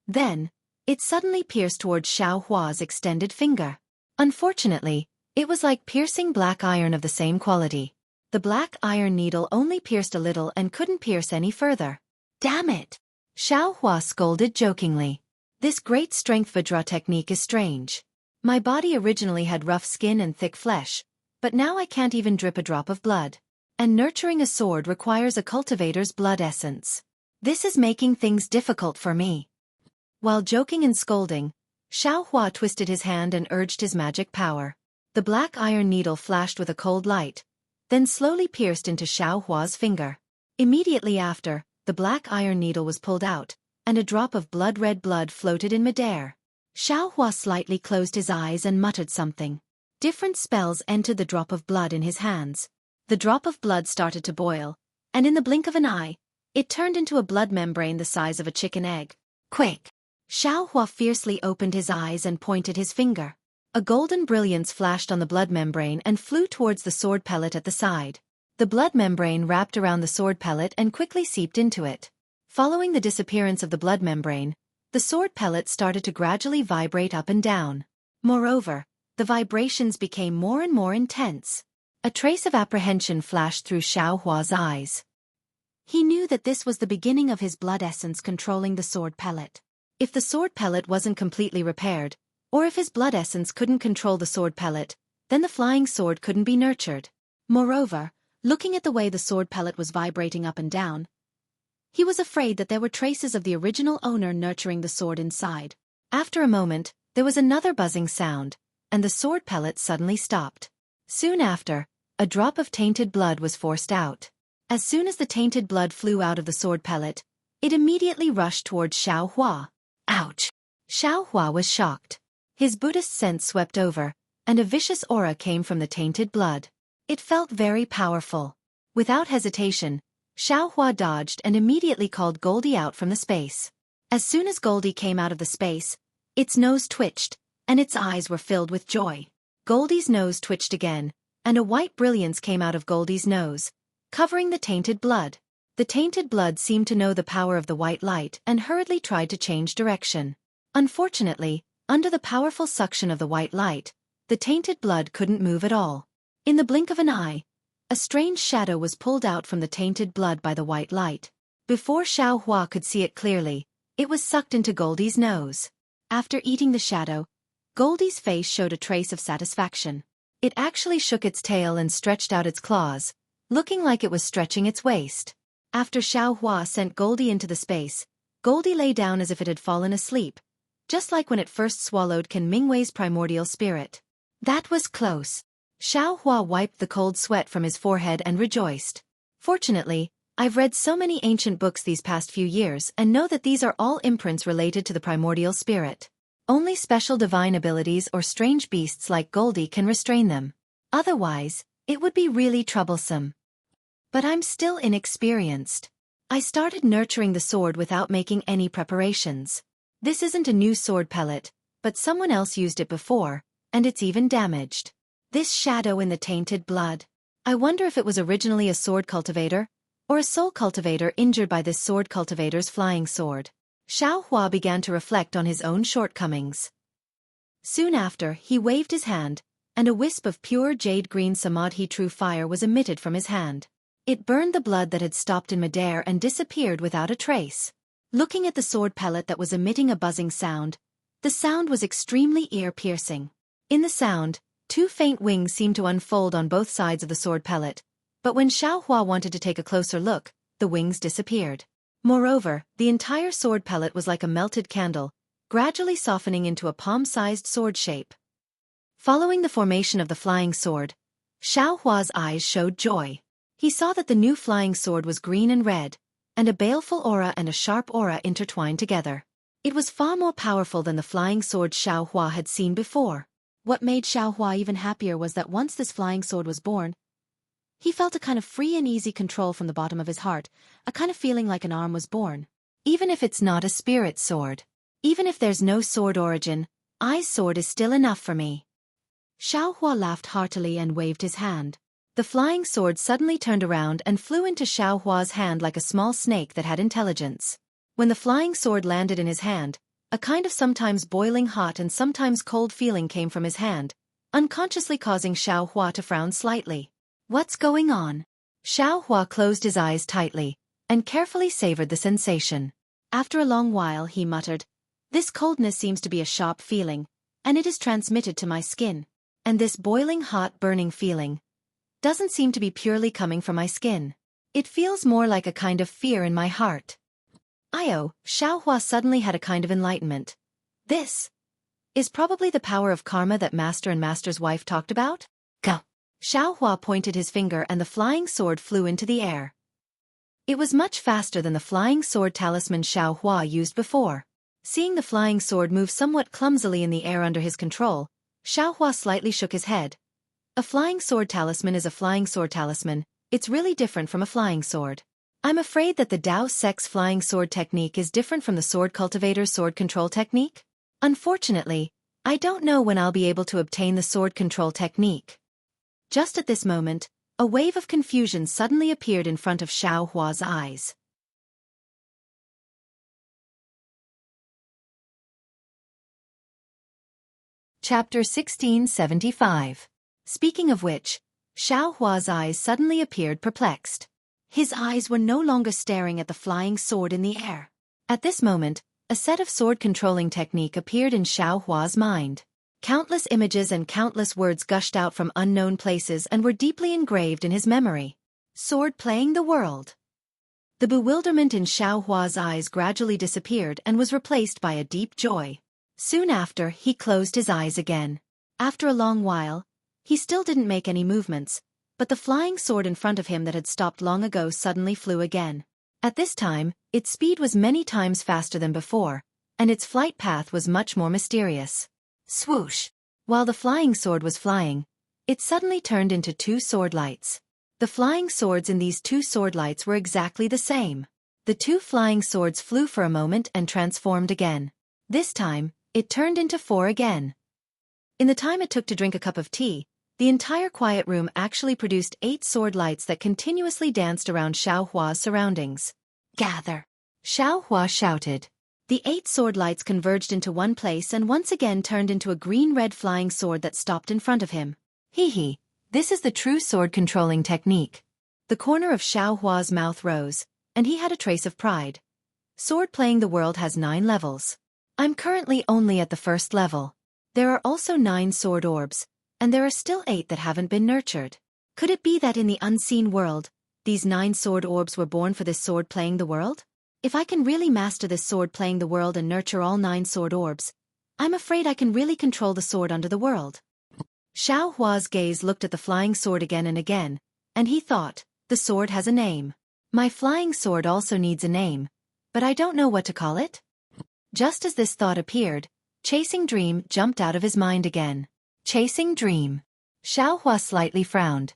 Then, it suddenly pierced towards Xueqi's extended finger. Unfortunately, it was like piercing black iron of the same quality. The black iron needle only pierced a little and couldn't pierce any further. Damn it! Xueqi scolded jokingly. This great strength Vajra technique is strange. My body originally had rough skin and thick flesh, but now I can't even drip a drop of blood. And nurturing a sword requires a cultivator's blood essence. This is making things difficult for me. While joking and scolding, Xueqi twisted his hand and urged his magic power. The black iron needle flashed with a cold light, then slowly pierced into Xueqi's finger. Immediately after, the black iron needle was pulled out, and a drop of blood-red blood floated in midair. Xueqi slightly closed his eyes and muttered something. Different spells entered the drop of blood in his hands. The drop of blood started to boil, and in the blink of an eye, it turned into a blood membrane the size of a chicken egg. Quick! Xueqi fiercely opened his eyes and pointed his finger. A golden brilliance flashed on the blood membrane and flew towards the sword pellet at the side. The blood membrane wrapped around the sword pellet and quickly seeped into it. Following the disappearance of the blood membrane, the sword pellet started to gradually vibrate up and down. Moreover, the vibrations became more and more intense. A trace of apprehension flashed through Xueqi's eyes. He knew that this was the beginning of his blood essence controlling the sword pellet. If the sword pellet wasn't completely repaired, or if his blood essence couldn't control the sword pellet, then the flying sword couldn't be nurtured. Moreover, looking at the way the sword pellet was vibrating up and down, he was afraid that there were traces of the original owner nurturing the sword inside. After a moment, there was another buzzing sound, and the sword pellet suddenly stopped. Soon after, a drop of tainted blood was forced out. As soon as the tainted blood flew out of the sword pellet, it immediately rushed towards Xueqi. Ouch! Xueqi was shocked. His Buddhist sense swept over, and a vicious aura came from the tainted blood. It felt very powerful. Without hesitation, Xueqi dodged and immediately called Goldie out from the space. As soon as Goldie came out of the space, its nose twitched, and its eyes were filled with joy. Goldie's nose twitched again, and a white brilliance came out of Goldie's nose, covering the tainted blood. The tainted blood seemed to know the power of the white light and hurriedly tried to change direction. Unfortunately, under the powerful suction of the white light, the tainted blood couldn't move at all. In the blink of an eye, a strange shadow was pulled out from the tainted blood by the white light. Before Xueqi could see it clearly, it was sucked into Goldie's nose. After eating the shadow, Goldie's face showed a trace of satisfaction. It actually shook its tail and stretched out its claws, looking like it was stretching its waist. After Xueqi sent Goldie into the space, Goldie lay down as if it had fallen asleep, just like when it first swallowed Kan Mingwei's primordial spirit. That was close. Xueqi wiped the cold sweat from his forehead and rejoiced. Fortunately, I've read so many ancient books these past few years and know that these are all imprints related to the primordial spirit. Only special divine abilities or strange beasts like Goldie can restrain them. Otherwise, it would be really troublesome. But I'm still inexperienced. I started nurturing the sword without making any preparations. This isn't a new sword pellet, but someone else used it before, and it's even damaged. This shadow in the tainted blood. I wonder if it was originally a sword cultivator, or a soul cultivator injured by this sword cultivator's flying sword. Xueqi began to reflect on his own shortcomings. Soon after, he waved his hand, and a wisp of pure jade-green samadhi true fire was emitted from his hand. It burned the blood that had stopped in midair and disappeared without a trace. Looking at the sword pellet that was emitting a buzzing sound, the sound was extremely ear-piercing. In the sound, two faint wings seemed to unfold on both sides of the sword pellet, but when Xueqi wanted to take a closer look, the wings disappeared. Moreover, the entire sword pellet was like a melted candle, gradually softening into a palm-sized sword shape. Following the formation of the flying sword, Xiaohua's eyes showed joy. He saw that the new flying sword was green and red, and a baleful aura and a sharp aura intertwined together. It was far more powerful than the flying sword Xiaohua had seen before. What made Xiaohua even happier was that once this flying sword was born, he felt a kind of free and easy control from the bottom of his heart, a kind of feeling like an arm was born. Even if it's not a spirit sword, even if there's no sword origin, I's sword is still enough for me. Xiaohua laughed heartily and waved his hand. The flying sword suddenly turned around and flew into Xiaohua's hand like a small snake that had intelligence. When the flying sword landed in his hand, a kind of sometimes boiling hot and sometimes cold feeling came from his hand, unconsciously causing Xiaohua to frown slightly. What's going on? Xiaohua closed his eyes tightly and carefully savored the sensation. After a long while he muttered, "This coldness seems to be a sharp feeling, and it is transmitted to my skin. And this boiling hot burning feeling doesn't seem to be purely coming from my skin. It feels more like a kind of fear in my heart." Xiaohua suddenly had a kind of enlightenment. This is probably the power of karma that Master and Master's wife talked about? Go. Xiaohua pointed his finger and the flying sword flew into the air. It was much faster than the flying sword talisman Xiaohua used before. Seeing the flying sword move somewhat clumsily in the air under his control, Xiaohua slightly shook his head. A flying sword talisman is a flying sword talisman, it's really different from a flying sword. I'm afraid that the Dao Sec's flying sword technique is different from the sword cultivator's sword control technique. Unfortunately, I don't know when I'll be able to obtain the sword control technique. Just at this moment, a wave of confusion suddenly appeared in front of Xiaohua's eyes. Chapter 1675. Speaking of which, Xiaohua's eyes suddenly appeared perplexed. His eyes were no longer staring at the flying sword in the air. At this moment, a set of sword-controlling technique appeared in Xiaohua's mind. Countless images and countless words gushed out from unknown places and were deeply engraved in his memory. Sword playing the world. The bewilderment in Xiaohua's eyes gradually disappeared and was replaced by a deep joy. Soon after, he closed his eyes again. After a long while, he still didn't make any movements, but the flying sword in front of him that had stopped long ago suddenly flew again. At this time, its speed was many times faster than before, and its flight path was much more mysterious. Swoosh! While the flying sword was flying, it suddenly turned into two sword lights. The flying swords in these two sword lights were exactly the same. The two flying swords flew for a moment and transformed again. This time, it turned into four again. In the time it took to drink a cup of tea, the entire quiet room actually produced 8 sword lights that continuously danced around Xiaohua's surroundings. Gather! Xiaohua shouted. The 8 sword lights converged into one place and once again turned into a green-red flying sword that stopped in front of him. Hee, this is the true sword-controlling technique. The corner of Xiaohua's mouth rose, and he had a trace of pride. Sword playing the world has 9 levels. I'm currently only at the first level. There are also 9 sword orbs, and there are still 8 that haven't been nurtured. Could it be that in the unseen world, these 9 sword orbs were born for this sword playing the world? If I can really master this sword playing the world and nurture all 9 sword orbs, I'm afraid I can really control the sword under the world. Xiaohua's gaze looked at the flying sword again and again, and he thought, the sword has a name. My flying sword also needs a name, but I don't know what to call it. Just as this thought appeared, Chasing Dream jumped out of his mind again. Chasing Dream. Xiaohua slightly frowned.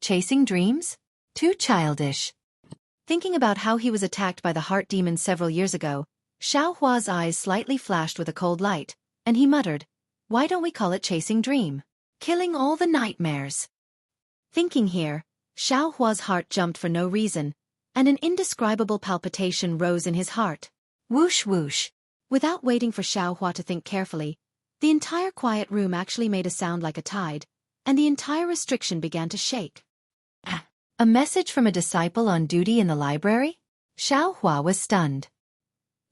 Chasing dreams? Too childish. Thinking about how he was attacked by the heart demon several years ago, Xiaohua's eyes slightly flashed with a cold light, and he muttered, why don't we call it Chasing Dream? Killing all the nightmares. Thinking here, Xiaohua's heart jumped for no reason, and an indescribable palpitation rose in his heart. Whoosh whoosh. Without waiting for Xiaohua to think carefully, the entire quiet room actually made a sound like a tide, and the entire restriction began to shake. A message from a disciple on duty in the library? Xiaohua was stunned.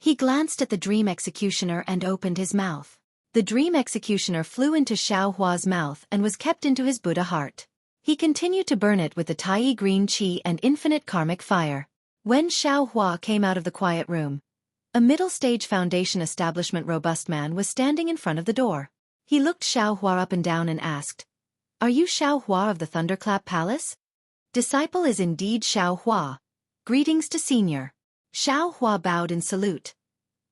He glanced at the dream executioner and opened his mouth. The dream executioner flew into Xiaohua's mouth and was kept into his Buddha heart. He continued to burn it with the Tai green qi and infinite karmic fire. When Xueqi came out of the quiet room, a middle-stage foundation establishment robust man was standing in front of the door. He looked Xueqi up and down and asked, "Are you Xueqi of the Thunderclap Palace?" "Disciple is indeed Xueqi. Greetings to Senior." Xueqi bowed in salute.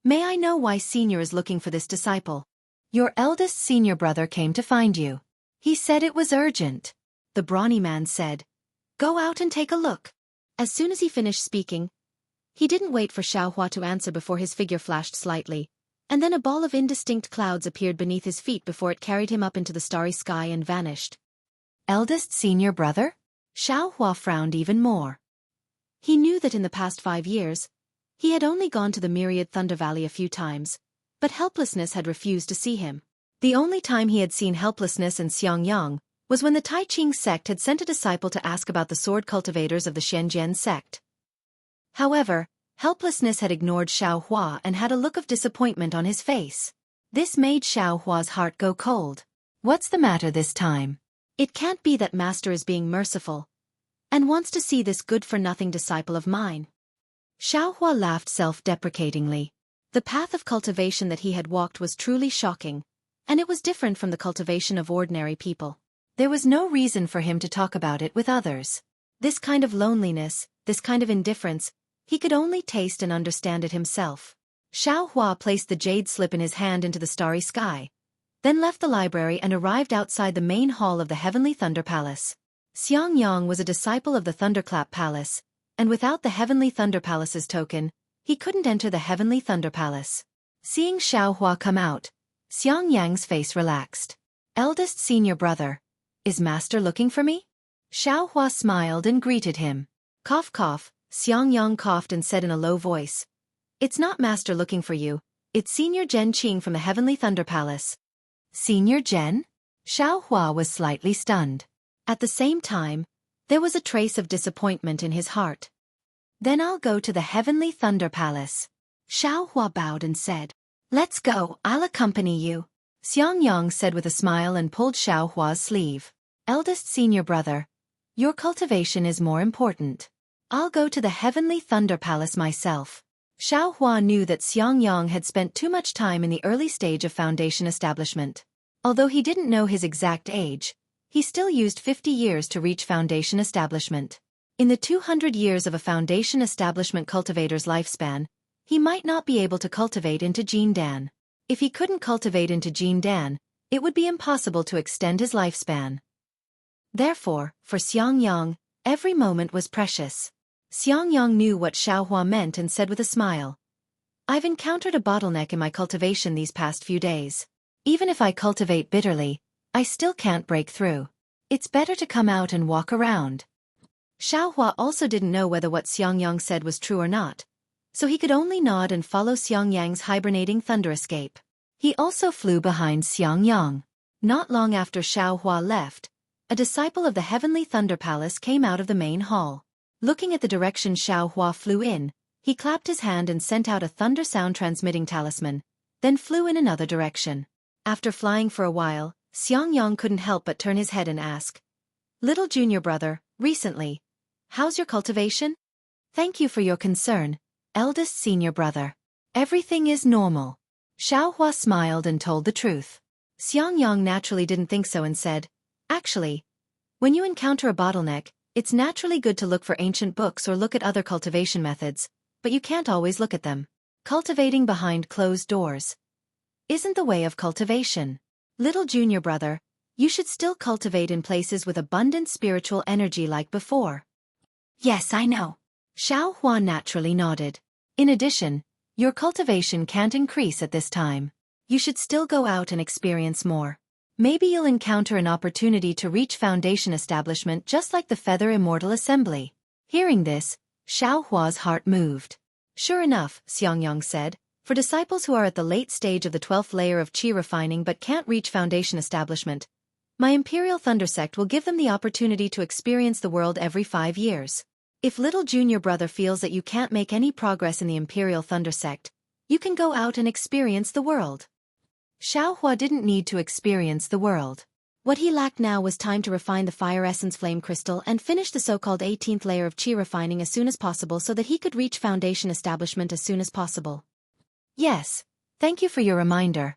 "May I know why Senior is looking for this disciple?" "Your eldest senior brother came to find you. He said it was urgent." The brawny man said, "Go out and take a look." As soon as he finished speaking, he didn't wait for Xueqi to answer before his figure flashed slightly, and then a ball of indistinct clouds appeared beneath his feet before it carried him up into the starry sky and vanished. "Eldest senior brother?" Xueqi frowned even more. He knew that in the past 5 years, he had only gone to the myriad Thunder Valley a few times, but Helplessness had refused to see him. The only time he had seen Helplessness and Xiangyang was when the Tai Ching sect had sent a disciple to ask about the sword cultivators of the Shenzhen sect. However, Helplessness had ignored Xueqi and had a look of disappointment on his face. This made Xueqi's heart go cold. What's the matter this time? It can't be that Master is being merciful and wants to see this good-for-nothing disciple of mine. Xueqi laughed self-deprecatingly. The path of cultivation that he had walked was truly shocking, and it was different from the cultivation of ordinary people. There was no reason for him to talk about it with others. This kind of loneliness, this kind of indifference, he could only taste and understand it himself. Xueqi placed the jade slip in his hand into the starry sky, then left the library and arrived outside the main hall of the Heavenly Thunder Palace. Xiangyang was a disciple of the Thunderclap Palace, and without the Heavenly Thunder Palace's token, he couldn't enter the Heavenly Thunder Palace. Seeing Xueqi come out, Xiangyang's face relaxed. "Eldest senior brother, is Master looking for me?" Xueqi smiled and greeted him. Cough cough, Xiangyang coughed and said in a low voice, "It's not Master looking for you, it's Senior Zhen Qing from the Heavenly Thunder Palace." "Senior Zhen?" Xueqi was slightly stunned. At the same time, there was a trace of disappointment in his heart. "Then I'll go to the Heavenly Thunder Palace." Xueqi bowed and said, "Let's go, I'll accompany you." Xiangyang said with a smile and pulled Xueqi's sleeve. "Eldest senior brother, your cultivation is more important. I'll go to the Heavenly Thunder Palace myself." Xueqi knew that Xiangyang had spent too much time in the early stage of foundation establishment. Although he didn't know his exact age, he still used 50 years to reach foundation establishment. In the 200 years of a foundation establishment cultivator's lifespan, he might not be able to cultivate into Jindan. If he couldn't cultivate into Jindan, it would be impossible to extend his lifespan. Therefore, for Xiangyang, every moment was precious. Xiangyang knew what Xueqi meant and said with a smile, "I've encountered a bottleneck in my cultivation these past few days. Even if I cultivate bitterly, I still can't break through. It's better to come out and walk around." Xueqi also didn't know whether what Xiangyang said was true or not, so he could only nod and follow Xiangyang's hibernating thunder escape. He also flew behind Xiangyang. Not long after Xueqi left, a disciple of the Heavenly Thunder Palace came out of the main hall. Looking at the direction Xueqi flew in, he clapped his hand and sent out a thunder sound transmitting talisman, then flew in another direction. After flying for a while, Xiangyang couldn't help but turn his head and ask, "Little junior brother, recently, how's your cultivation?" "Thank you for your concern, eldest senior brother. Everything is normal." Xueqi smiled and told the truth. Xiangyang naturally didn't think so and said, "Actually, when you encounter a bottleneck, it's naturally good to look for ancient books or look at other cultivation methods, but you can't always look at them. Cultivating behind closed doors isn't the way of cultivation. Little junior brother, you should still cultivate in places with abundant spiritual energy like before." "Yes, I know." Xueqi naturally nodded. "In addition, your cultivation can't increase at this time. You should still go out and experience more. Maybe you'll encounter an opportunity to reach foundation establishment just like the Feather Immortal Assembly." Hearing this, Xueqi's heart moved. "Sure enough," Xiangyang said, "for disciples who are at the late stage of the 12th layer of qi refining but can't reach foundation establishment, my Imperial Thunder Sect will give them the opportunity to experience the world every 5 years. If little junior brother feels that you can't make any progress in the Imperial Thunder Sect, you can go out and experience the world." Xueqi didn't need to experience the world. What he lacked now was time to refine the fire essence flame crystal and finish the so-called 18th layer of chi refining as soon as possible so that he could reach foundation establishment as soon as possible. Yes, thank you for your reminder,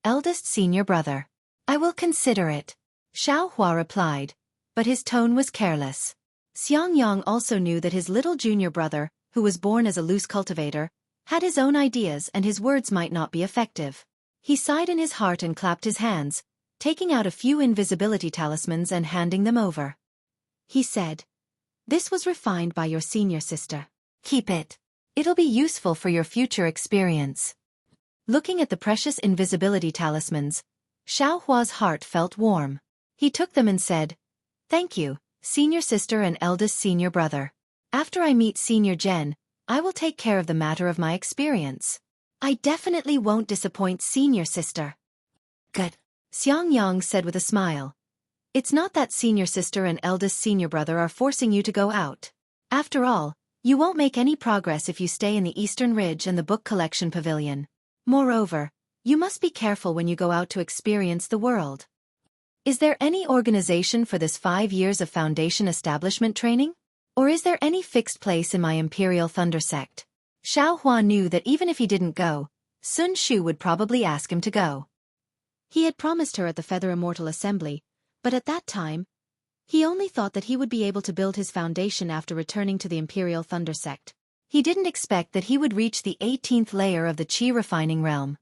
eldest senior brother. I will consider it, Xiao Hua replied, but his tone was careless. Xiangyang also knew that his little junior brother, who was born as a loose cultivator, had his own ideas and his words might not be effective. He sighed in his heart and clapped his hands, taking out a few invisibility talismans and handing them over. He said, "This was refined by your senior sister. Keep it. It'll be useful for your future experience." Looking at the precious invisibility talismans, Xiao Hua's heart felt warm. He took them and said, "Thank you, senior sister and eldest senior brother. After I meet senior Jen, I will take care of the matter of my experience. I definitely won't disappoint senior sister." "Good," Xiangyang said with a smile. "It's not that senior sister and eldest senior brother are forcing you to go out. After all, you won't make any progress if you stay in the Eastern Ridge and the book collection pavilion. Moreover, you must be careful when you go out to experience the world. Is there any organization for this 5 years of foundation establishment training? Or is there any fixed place in my Imperial Thunder sect?" Xiao Hua knew that even if he didn't go, Sun Shu would probably ask him to go. He had promised her at the Feather Immortal Assembly, but at that time, he only thought that he would be able to build his foundation after returning to the Imperial Thunder sect. He didn't expect that he would reach the 18th layer of the Qi refining realm.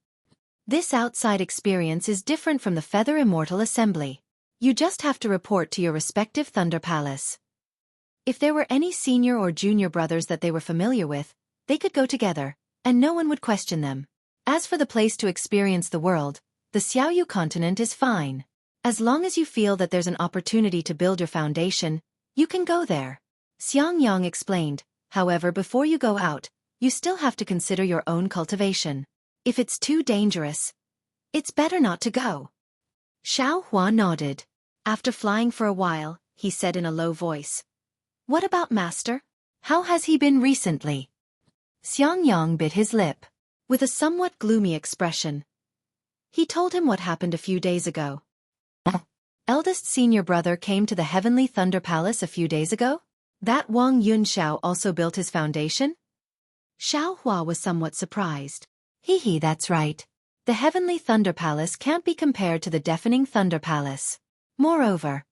This outside experience is different from the Feather Immortal Assembly. You just have to report to your respective Thunder Palace. If there were any senior or junior brothers that they were familiar with, they could go together, and no one would question them. As for the place to experience the world, the Xiaoyu continent is fine. As long as you feel that there's an opportunity to build your foundation, you can go there. Xiangyang explained, however before you go out, you still have to consider your own cultivation. If it's too dangerous, it's better not to go. Xiao Hua nodded. After flying for a while, he said in a low voice, "What about Master? How has he been recently?" Xiangyang bit his lip. With a somewhat gloomy expression, he told him what happened a few days ago. Eldest senior brother came to the Heavenly Thunder Palace a few days ago? That Wang Yunxiao also built his foundation? Xiao Hua was somewhat surprised. Hee, that's right. The Heavenly Thunder Palace can't be compared to the Deafening Thunder Palace. Moreover,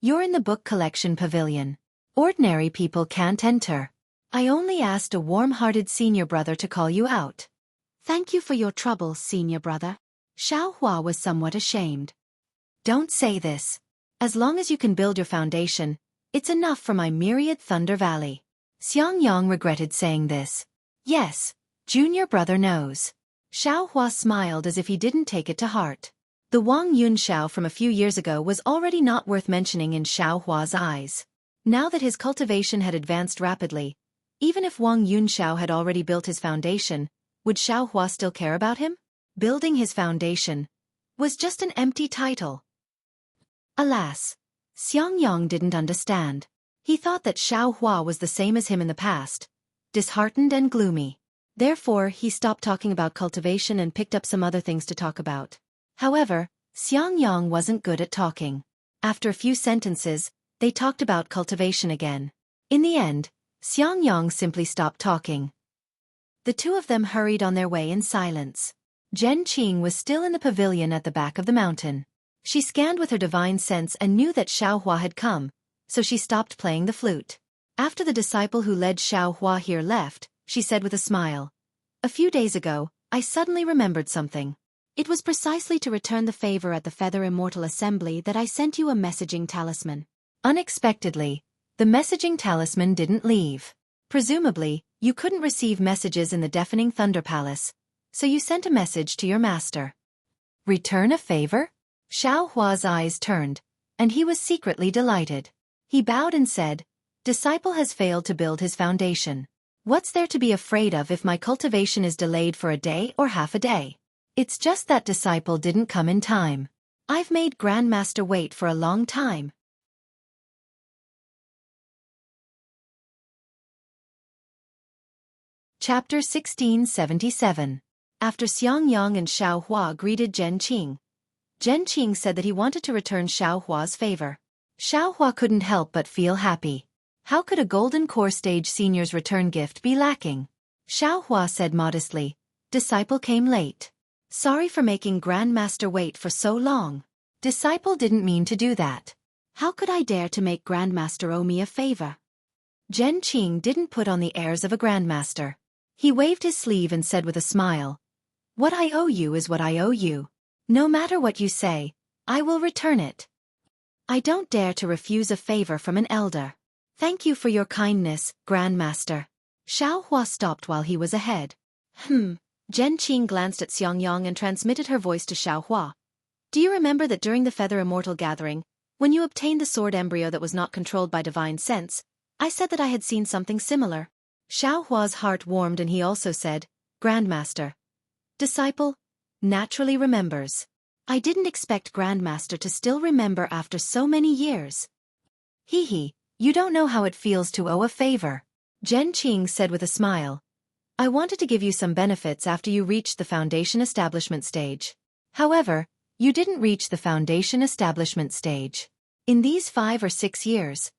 you're in the book collection pavilion. Ordinary people can't enter. I only asked a warm-hearted senior brother to call you out. Thank you for your trouble, senior brother. Xiao Hua was somewhat ashamed. Don't say this. As long as you can build your foundation, it's enough for my myriad Thunder Valley. Xiangyang regretted saying this. Yes, junior brother knows. Xiao Hua smiled as if he didn't take it to heart. The Wang Yunxiao from a few years ago was already not worth mentioning in Xiao Hua's eyes. Now that his cultivation had advanced rapidly, even if Wang Yunxiao had already built his foundation, would Xiao Hua still care about him? Building his foundation was just an empty title. Alas, Xiangyang didn't understand. He thought that Xiao Hua was the same as him in the past, disheartened and gloomy. Therefore, he stopped talking about cultivation and picked up some other things to talk about. However, Xiangyang wasn't good at talking. After a few sentences, they talked about cultivation again. In the end, Xiangyang simply stopped talking. The two of them hurried on their way in silence. Zhen Qing was still in the pavilion at the back of the mountain. She scanned with her divine sense and knew that Xiao Hua had come, so she stopped playing the flute. After the disciple who led Xiao Hua here left, she said with a smile, "A few days ago, I suddenly remembered something. It was precisely to return the favor at the Feather Immortal Assembly that I sent you a messaging talisman." Unexpectedly, the messaging talisman didn't leave. Presumably, you couldn't receive messages in the Deafening Thunder Palace, so you sent a message to your master. Return a favor? Xiao Hua's eyes turned, and he was secretly delighted. He bowed and said, "Disciple has failed to build his foundation. What's there to be afraid of if my cultivation is delayed for a day or half a day? It's just that disciple didn't come in time. I've made Grandmaster wait for a long time." Chapter 1677. After Xiangyang and Xiao Hua greeted Zhen Qing, Zhen Qing said that he wanted to return Xiaohua's favor. Xiaohua couldn't help but feel happy. How could a golden core stage senior's return gift be lacking? Xiaohua said modestly, "Disciple came late. Sorry for making Grandmaster wait for so long. Disciple didn't mean to do that. How could I dare to make Grandmaster owe me a favor?" Zhen Qing didn't put on the airs of a Grandmaster. He waved his sleeve and said with a smile, "What I owe you is what I owe you. No matter what you say, I will return it. I don't dare to refuse a favor from an elder. Thank you for your kindness, Grandmaster." Xiaohua stopped while he was ahead. Zhen Qing glanced at Xiangyang and transmitted her voice to Xiaohua. "Do you remember that during the Feather Immortal Gathering, when you obtained the sword embryo that was not controlled by divine sense, I said that I had seen something similar?" Xiaohua's heart warmed and he also said, "Grandmaster. Disciple naturally remembers. I didn't expect Grandmaster to still remember after so many years." "Hee, you don't know how it feels to owe a favor," Zhen Qing said with a smile. "I wanted to give you some benefits after you reached the foundation establishment stage. However, you didn't reach the foundation establishment stage. In these 5 or 6 years,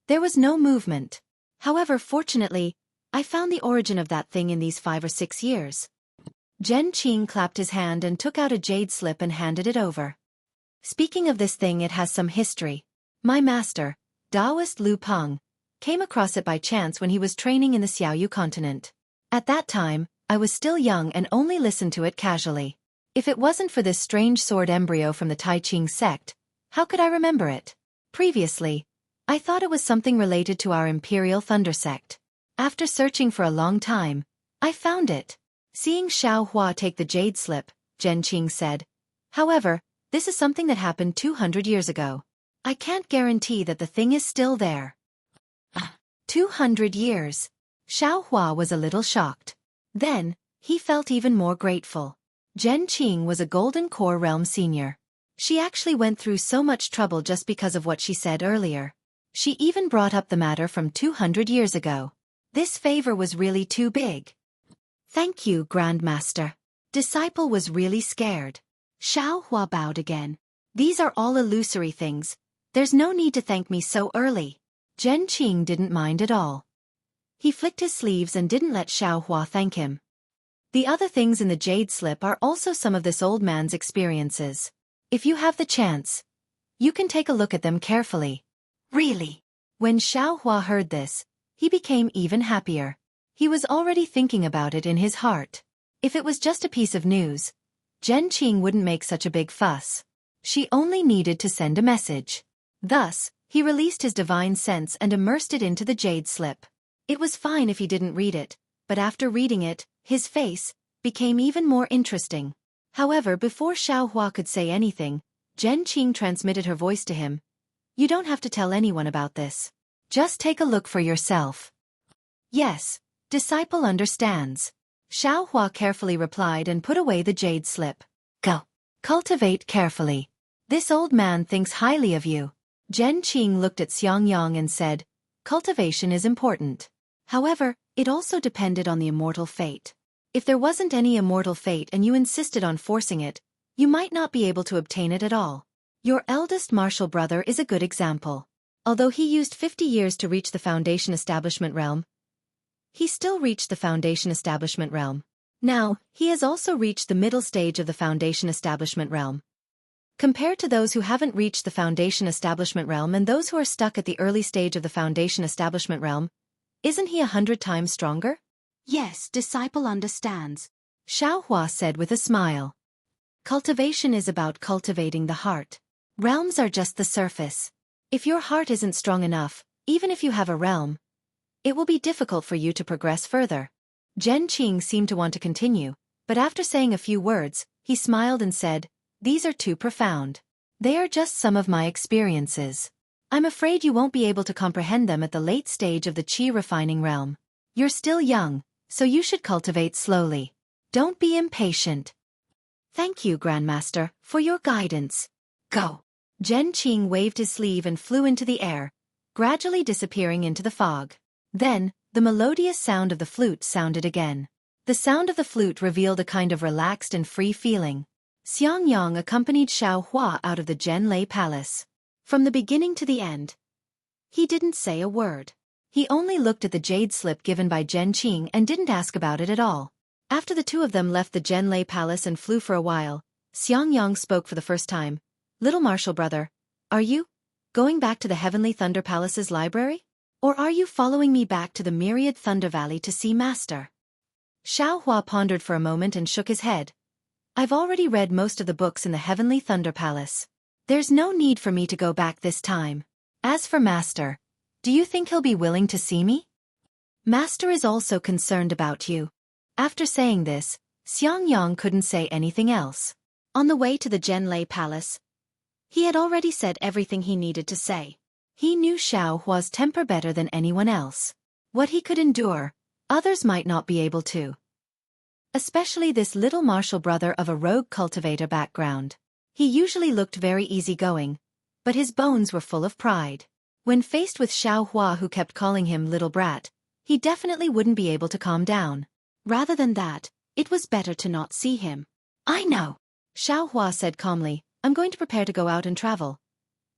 there was no movement. However, fortunately, I found the origin of that thing in these 5 or 6 years." Zhen Qing clapped his hand and took out a jade slip and handed it over. "Speaking of this thing, it has some history. My master, Taoist Lu Peng, came across it by chance when he was training in the Xiaoyu continent. At that time, I was still young and only listened to it casually. If it wasn't for this strange sword embryo from the Tai Ching sect, how could I remember it? Previously, I thought it was something related to our Imperial Thunder sect. After searching for a long time, I found it." Seeing Xiaohua take the jade slip, Zhen Qing said, "However, this is something that happened 200 years ago. I can't guarantee that the thing is still there." 200 years. Xiaohua was a little shocked. Then, he felt even more grateful. Zhen Qing was a Golden Core Realm senior. She actually went through so much trouble just because of what she said earlier. She even brought up the matter from 200 years ago. This favor was really too big. "Thank you, Grandmaster." Disciple was really scared. Xiaohua bowed again. "These are all illusory things. There's no need to thank me so early." Zhen Qing didn't mind at all. He flicked his sleeves and didn't let Xiaohua thank him. The other things in the jade slip are also some of this old man's experiences. If you have the chance, you can take a look at them carefully. Really? When Xiaohua heard this, he became even happier. He was already thinking about it in his heart. If it was just a piece of news, Zhen Qing wouldn't make such a big fuss. She only needed to send a message. Thus, he released his divine sense and immersed it into the jade slip. It was fine if he didn't read it, but after reading it, his face became even more interesting. However, before Xiaohua could say anything, Zhen Qing transmitted her voice to him. "You don't have to tell anyone about this. Just take a look for yourself." "Yes, disciple understands." Xiaohua carefully replied and put away the jade slip. "Go. Cultivate carefully. This old man thinks highly of you." Zhen Qing looked at Xiangyang and said, "Cultivation is important. However, it also depended on the immortal fate. If there wasn't any immortal fate and you insisted on forcing it, you might not be able to obtain it at all. Your eldest martial brother is a good example. Although he used 50 years to reach the Foundation Establishment Realm, he still reached the Foundation Establishment Realm. Now, he has also reached the middle stage of the Foundation Establishment Realm. Compared to those who haven't reached the Foundation Establishment Realm and those who are stuck at the early stage of the Foundation Establishment Realm, isn't he 100 times stronger?" "Yes, disciple understands," Xiaohua said with a smile. Cultivation is about cultivating the heart. Realms are just the surface. If your heart isn't strong enough, even if you have a realm, it will be difficult for you to progress further. Zhen Qing seemed to want to continue, but after saying a few words, he smiled and said, "These are too profound. They are just some of my experiences. I'm afraid you won't be able to comprehend them at the late stage of the qi refining realm. You're still young, so you should cultivate slowly. Don't be impatient." "Thank you, Grandmaster, for your guidance. Go." Zhen Qing waved his sleeve and flew into the air, gradually disappearing into the fog. Then, the melodious sound of the flute sounded again. The sound of the flute revealed a kind of relaxed and free feeling. Xiangyang accompanied Xiao Hua out of the Zhenlei Palace. From the beginning to the end, he didn't say a word. He only looked at the jade slip given by Zhen Qing and didn't ask about it at all. After the two of them left the Zhenlei Palace and flew for a while, Xiangyang spoke for the first time. "Little martial brother, are you going back to the Heavenly Thunder Palace's library? Or are you following me back to the Myriad Thunder Valley to see Master?" Xiao Hua pondered for a moment and shook his head. "I've already read most of the books in the Heavenly Thunder Palace. There's no need for me to go back this time. As for Master, do you think he'll be willing to see me? Master is also concerned about you." After saying this, Xiangyang couldn't say anything else. On the way to the Zhenlei Palace, he had already said everything he needed to say. He knew Xiao Hua's temper better than anyone else. What he could endure, others might not be able to. Especially this little martial brother of a rogue cultivator background. He usually looked very easygoing, but his bones were full of pride. When faced with Xiao Hua, who kept calling him little brat, he definitely wouldn't be able to calm down. Rather than that, it was better to not see him. "I know," Xiao Hua said calmly. "I'm going to prepare to go out and travel."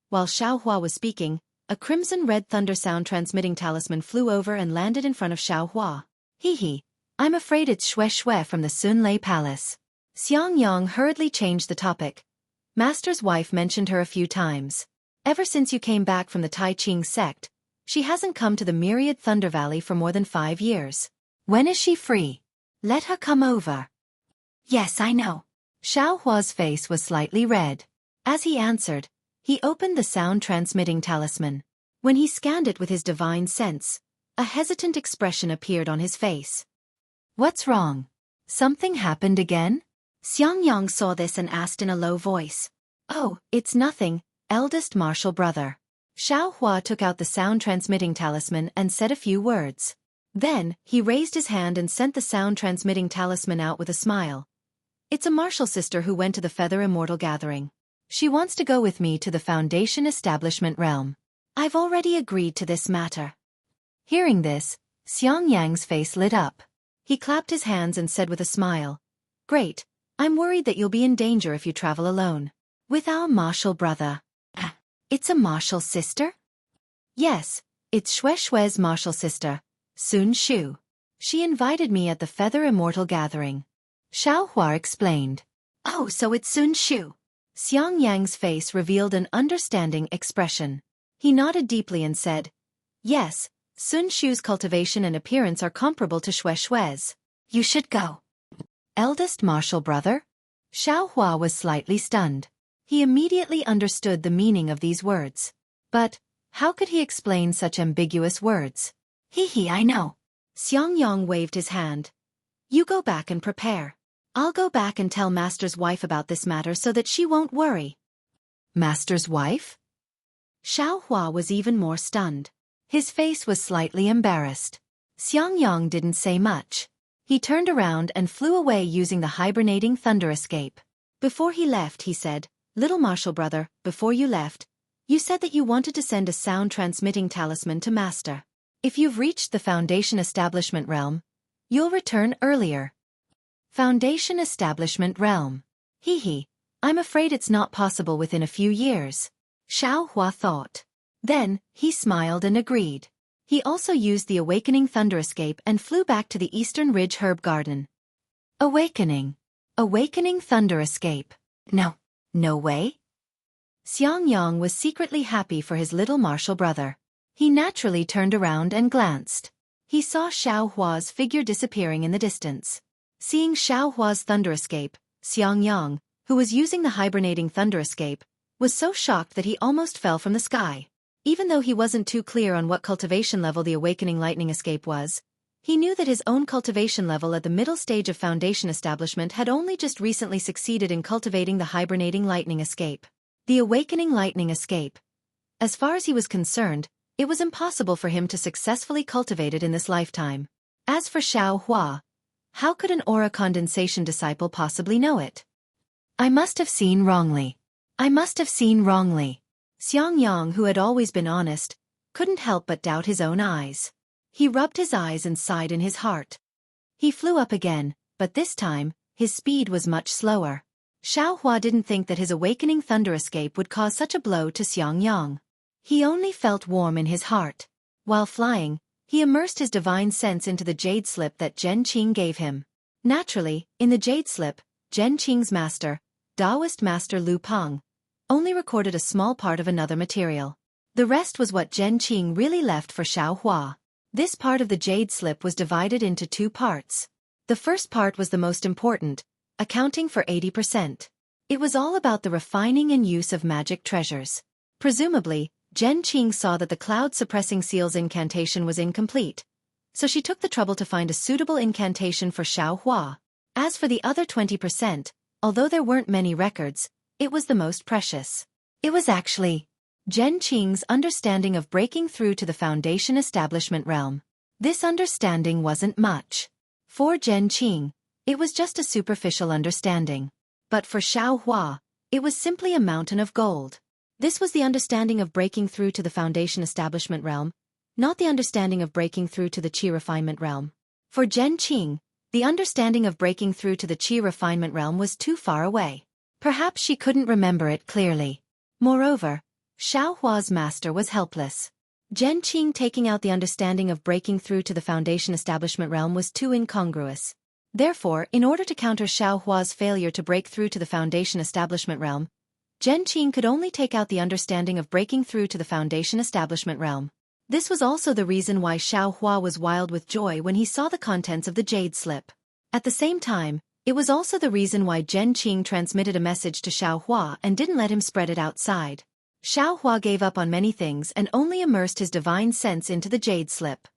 While Xiao Hua was speaking, a crimson-red thunder sound transmitting talisman flew over and landed in front of Xiao Hua. "Hee, I'm afraid it's Xueqi from the Sunlei Palace." Xiangyang hurriedly changed the topic. "Master's wife mentioned her a few times. Ever since you came back from the Tai Ching sect, she hasn't come to the Myriad Thunder Valley for more than 5 years. When is she free? Let her come over." "Yes, I know." Xiao Hua's face was slightly red. As he answered, he opened the sound-transmitting talisman. When he scanned it with his divine sense, a hesitant expression appeared on his face. "What's wrong? Something happened again?" Xiangyang saw this and asked in a low voice. "Oh, it's nothing, eldest martial brother." Xiao Hua took out the sound-transmitting talisman and said a few words. Then, he raised his hand and sent the sound-transmitting talisman out with a smile. "It's a martial sister who went to the Feather Immortal Gathering. She wants to go with me to the Foundation Establishment realm. I've already agreed to this matter." Hearing this, Xiangyang's face lit up. He clapped his hands and said with a smile, "Great, I'm worried that you'll be in danger if you travel alone. With our martial brother." "It's a martial sister?" "Yes, it's Xueqi's martial sister, Sun Shu. She invited me at the Feather Immortal Gathering." Xiao Hua explained. "Oh, so it's Sun Shu." Xiangyang's face revealed an understanding expression. He nodded deeply and said, "Yes, Sun Shu's cultivation and appearance are comparable to Xueqi's. You should go." "Eldest martial brother?" Xiao Hua was slightly stunned. He immediately understood the meaning of these words. But, how could he explain such ambiguous words? I know." Xiangyang waved his hand. "You go back and prepare. I'll go back and tell Master's wife about this matter so that she won't worry." "Master's wife?" Xiao Hua was even more stunned. His face was slightly embarrassed. Xiangyang didn't say much. He turned around and flew away using the hibernating thunder escape. Before he left, he said, "Little martial brother, before you left, you said that you wanted to send a sound-transmitting talisman to Master. If you've reached the Foundation Establishment realm, you'll return earlier." Foundation Establishment realm. I'm afraid it's not possible within a few years." Xiao Hua thought. Then, he smiled and agreed. He also used the Awakening Thunder Escape and flew back to the Eastern Ridge Herb Garden. Awakening Thunder Escape. No way. Xiangyang was secretly happy for his little martial brother. He naturally turned around and glanced. He saw Xiao Hua's figure disappearing in the distance. Seeing Xiao Hua's thunder escape, Xiangyang, who was using the hibernating thunder escape, was so shocked that he almost fell from the sky. Even though he wasn't too clear on what cultivation level the Awakening Lightning Escape was, he knew that his own cultivation level at the middle stage of Foundation Establishment had only just recently succeeded in cultivating the hibernating lightning escape. The Awakening Lightning Escape. As far as he was concerned, it was impossible for him to successfully cultivate it in this lifetime. As for Xiao Hua, how could an aura condensation disciple possibly know it? I must have seen wrongly. Xiangyang, who had always been honest, couldn't help but doubt his own eyes. He rubbed his eyes and sighed in his heart. He flew up again, but this time, his speed was much slower. Xiao Hua didn't think that his awakening thunder escape would cause such a blow to Xiang Yang. He only felt warm in his heart. While flying, he immersed his divine sense into the jade slip that Zhen Qing gave him. Naturally, in the jade slip, Zhen Qing's master, Taoist master Lu Peng, only recorded a small part of another material. The rest was what Zhen Qing really left for Xiao Hua. This part of the jade slip was divided into two parts. The first part was the most important, accounting for 80%. It was all about the refining and use of magic treasures. Presumably, Zhen Qing saw that the cloud-suppressing seal's incantation was incomplete, so she took the trouble to find a suitable incantation for Xiao Hua. As for the other 20%, although there weren't many records, it was the most precious. It was actually Zhen Qing's understanding of breaking through to the Foundation establishment realm. This understanding wasn't much. For Zhen Qing, it was just a superficial understanding. But for Xiao Hua, it was simply a mountain of gold. This was the understanding of breaking through to the Foundation establishment realm, not the understanding of breaking through to the Qi refinement realm. For Zhen Qing, the understanding of breaking through to the Qi refinement realm was too far away. Perhaps she couldn't remember it clearly. Moreover, Xiao Hua's master was helpless. Zhen Qing taking out the understanding of breaking through to the Foundation establishment realm was too incongruous. Therefore, in order to counter Xiao Hua's failure to break through to the Foundation establishment realm, Zhen Qing could only take out the understanding of breaking through to the Foundation establishment realm. This was also the reason why Xiao Hua was wild with joy when he saw the contents of the jade slip. At the same time, it was also the reason why Zhen Qing transmitted a message to Xiao Hua and didn't let him spread it outside. Xiao Hua gave up on many things and only immersed his divine sense into the jade slip.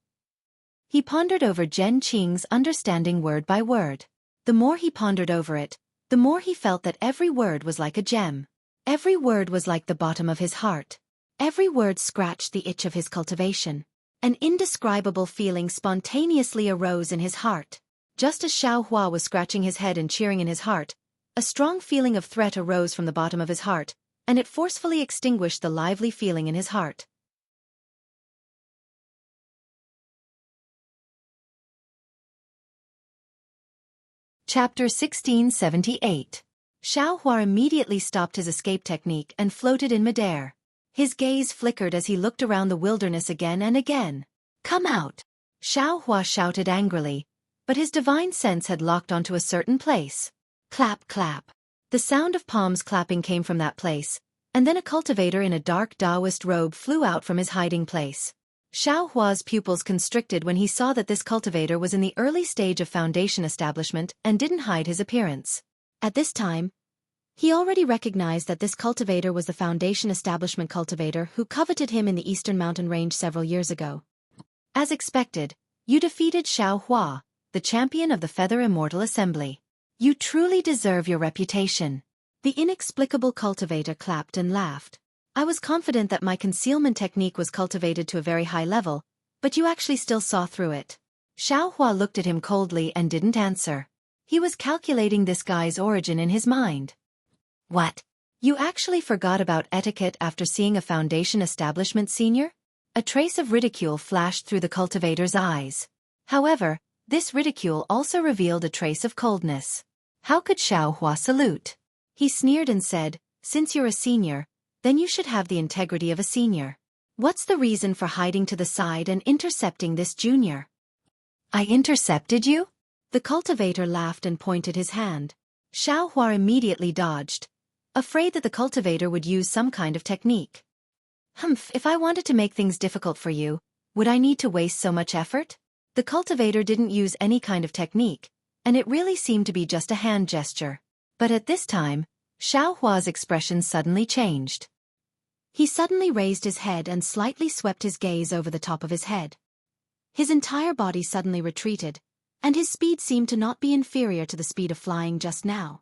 He pondered over Zhen Qing's understanding word by word. The more he pondered over it, the more he felt that every word was like a gem. Every word was like the bottom of his heart. Every word scratched the itch of his cultivation. An indescribable feeling spontaneously arose in his heart. Just as Xiao Hua was scratching his head and cheering in his heart, a strong feeling of threat arose from the bottom of his heart, and it forcefully extinguished the lively feeling in his heart. Chapter 1678. Xiao Hua immediately stopped his escape technique and floated in midair. His gaze flickered as he looked around the wilderness again and again. "Come out!" Xiao Hua shouted angrily, but his divine sense had locked onto a certain place. Clap, clap. The sound of palms clapping came from that place, and then a cultivator in a dark Taoist robe flew out from his hiding place. Xiao Hua's pupils constricted when he saw that this cultivator was in the early stage of Foundation establishment and didn't hide his appearance. At this time, he already recognized that this cultivator was the Foundation establishment cultivator who coveted him in the Eastern Mountain Range several years ago. As expected, you defeated Xiao Hua, the champion of the Feather Immortal Assembly. You truly deserve your reputation. The inexplicable cultivator clapped and laughed. I was confident that my concealment technique was cultivated to a very high level, but you actually still saw through it. Xiao Hua looked at him coldly and didn't answer. He was calculating this guy's origin in his mind. What? You actually forgot about etiquette after seeing a Foundation establishment senior? A trace of ridicule flashed through the cultivator's eyes. However, this ridicule also revealed a trace of coldness. How could Xiao Hua salute? He sneered and said, "Since you're a senior, then you should have the integrity of a senior. What's the reason for hiding to the side and intercepting this junior?" "I intercepted you?" The cultivator laughed and pointed his hand. Xiao Hua immediately dodged, afraid that the cultivator would use some kind of technique. If I wanted to make things difficult for you, would I need to waste so much effort?" The cultivator didn't use any kind of technique, and it really seemed to be just a hand gesture. But at this time, Xiao Hua's expression suddenly changed. He suddenly raised his head and slightly swept his gaze over the top of his head. His entire body suddenly retreated, and his speed seemed to not be inferior to the speed of flying just now.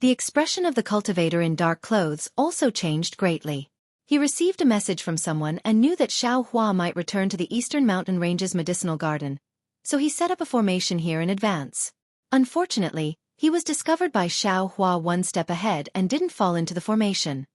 The expression of the cultivator in dark clothes also changed greatly. He received a message from someone and knew that Xiao Hua might return to the Eastern Mountain Range's medicinal garden, so he set up a formation here in advance. Unfortunately, he was discovered by Xiao Hua one step ahead and didn't fall into the formation.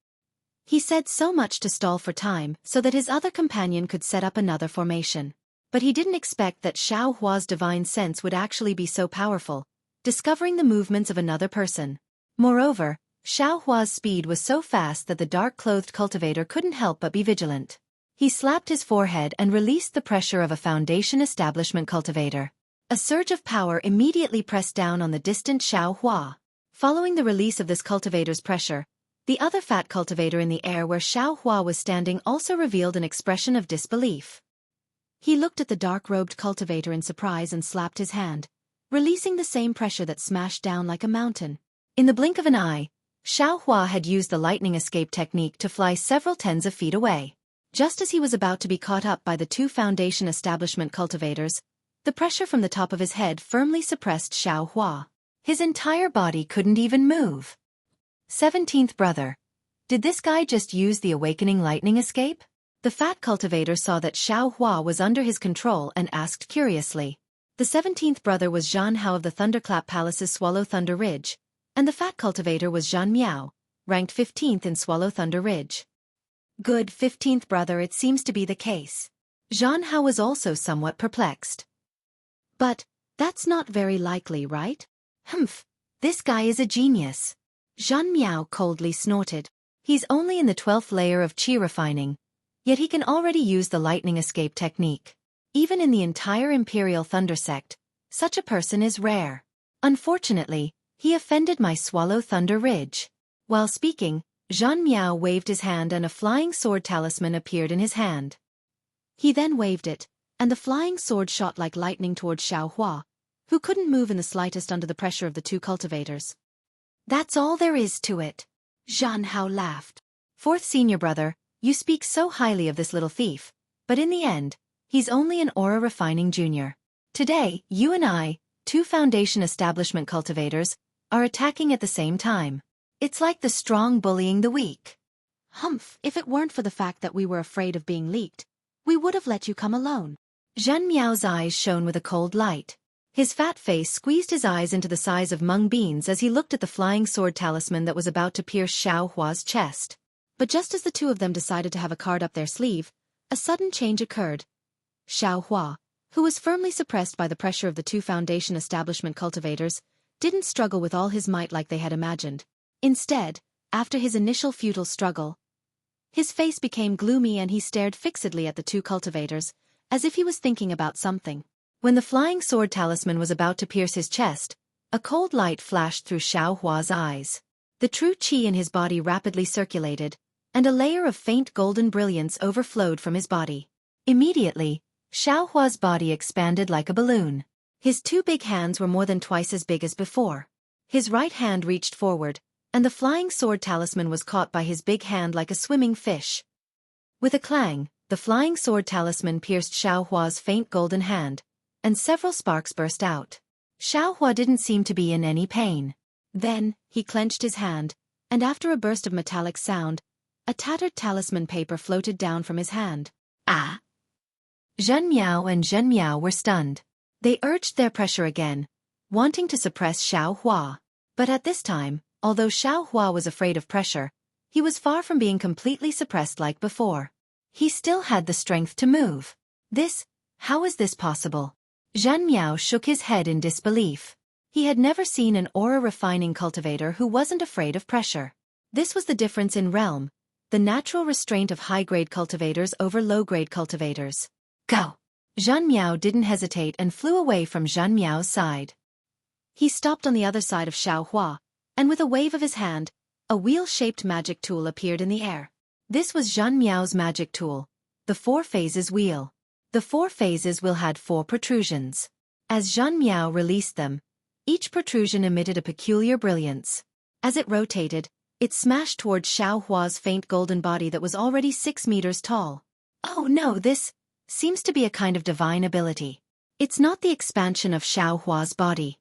He said so much to stall for time so that his other companion could set up another formation. But he didn't expect that Xiao Hua's divine sense would actually be so powerful, discovering the movements of another person. Moreover, Xiao Hua's speed was so fast that the dark-clothed cultivator couldn't help but be vigilant. He slapped his forehead and released the pressure of a Foundation Establishment cultivator. A surge of power immediately pressed down on the distant Xiao Hua. Following the release of this cultivator's pressure, the other fat cultivator in the air where Xiao Hua was standing also revealed an expression of disbelief. He looked at the dark-robed cultivator in surprise and slapped his hand, releasing the same pressure that smashed down like a mountain. In the blink of an eye, Xiao Hua had used the lightning escape technique to fly several tens of feet away. Just as he was about to be caught up by the two Foundation Establishment cultivators, the pressure from the top of his head firmly suppressed Xiao Hua. His entire body couldn't even move. 17th brother. Did this guy just use the awakening lightning escape? The fat cultivator saw that Xiao Hua was under his control and asked curiously. The 17th brother was Zhan Hao of the Thunderclap Palace's Swallow Thunder Ridge, and the fat cultivator was Zhan Miao, ranked 15th in Swallow Thunder Ridge. Good 15th brother, it seems to be the case. Zhan Hao was also somewhat perplexed. But, that's not very likely, right? Humph, this guy is a genius. Zhan Miao coldly snorted. He's only in the 12th layer of qi refining, yet he can already use the lightning escape technique. Even in the entire Imperial Thunder Sect, such a person is rare. Unfortunately, he offended my Swallow Thunder Ridge. While speaking, Zhan Miao waved his hand and a flying sword talisman appeared in his hand. He then waved it, and the flying sword shot like lightning towards Xiao Hua, who couldn't move in the slightest under the pressure of the two cultivators. That's all there is to it. Zhan Hao laughed. 4th senior brother, you speak so highly of this little thief, but in the end, he's only an aura refining junior. Today, you and I, two Foundation Establishment cultivators, are attacking at the same time. It's like the strong bullying the weak. Humph, if it weren't for the fact that we were afraid of being leaked, we would have let you come alone. Zhan Miao's eyes shone with a cold light. His fat face squeezed his eyes into the size of mung beans as he looked at the flying sword talisman that was about to pierce Xiao Hua's chest. But just as the two of them decided to have a card up their sleeve, a sudden change occurred. Xiao Hua, who was firmly suppressed by the pressure of the two Foundation Establishment cultivators, didn't struggle with all his might like they had imagined. Instead, after his initial futile struggle, his face became gloomy and he stared fixedly at the two cultivators, as if he was thinking about something. When the flying sword talisman was about to pierce his chest, a cold light flashed through Xiao Hua's eyes. The true qi in his body rapidly circulated, and a layer of faint golden brilliance overflowed from his body. Immediately, Xiao Hua's body expanded like a balloon. His two big hands were more than twice as big as before. His right hand reached forward, and the flying sword talisman was caught by his big hand like a swimming fish. With a clang, the flying sword talisman pierced Xiao Hua's faint golden hand, and several sparks burst out. Xiao Hua didn't seem to be in any pain. Then, he clenched his hand, and after a burst of metallic sound, a tattered talisman paper floated down from his hand. Ah! Zhan Miao and Zhen Miao were stunned. They urged their pressure again, wanting to suppress Xiao Hua. But at this time, although Xiao Hua was afraid of pressure, he was far from being completely suppressed like before. He still had the strength to move. How is this possible? Zhan Miao shook his head in disbelief. He had never seen an aura-refining cultivator who wasn't afraid of pressure. This was the difference in realm, the natural restraint of high-grade cultivators over low-grade cultivators. Go! Zhan Miao didn't hesitate and flew away from Zhan Miao's side. He stopped on the other side of Xiao Hua, and with a wave of his hand, a wheel-shaped magic tool appeared in the air. This was Zhan Miao's magic tool, the 4 phases wheel. The 4 phases wheel had 4 protrusions. As Zhan Miao released them, each protrusion emitted a peculiar brilliance. As it rotated, it smashed towards Xiao Hua's faint golden body that was already 6 meters tall. Oh no, this seems to be a kind of divine ability. It's not the expansion of Xiao Hua's body.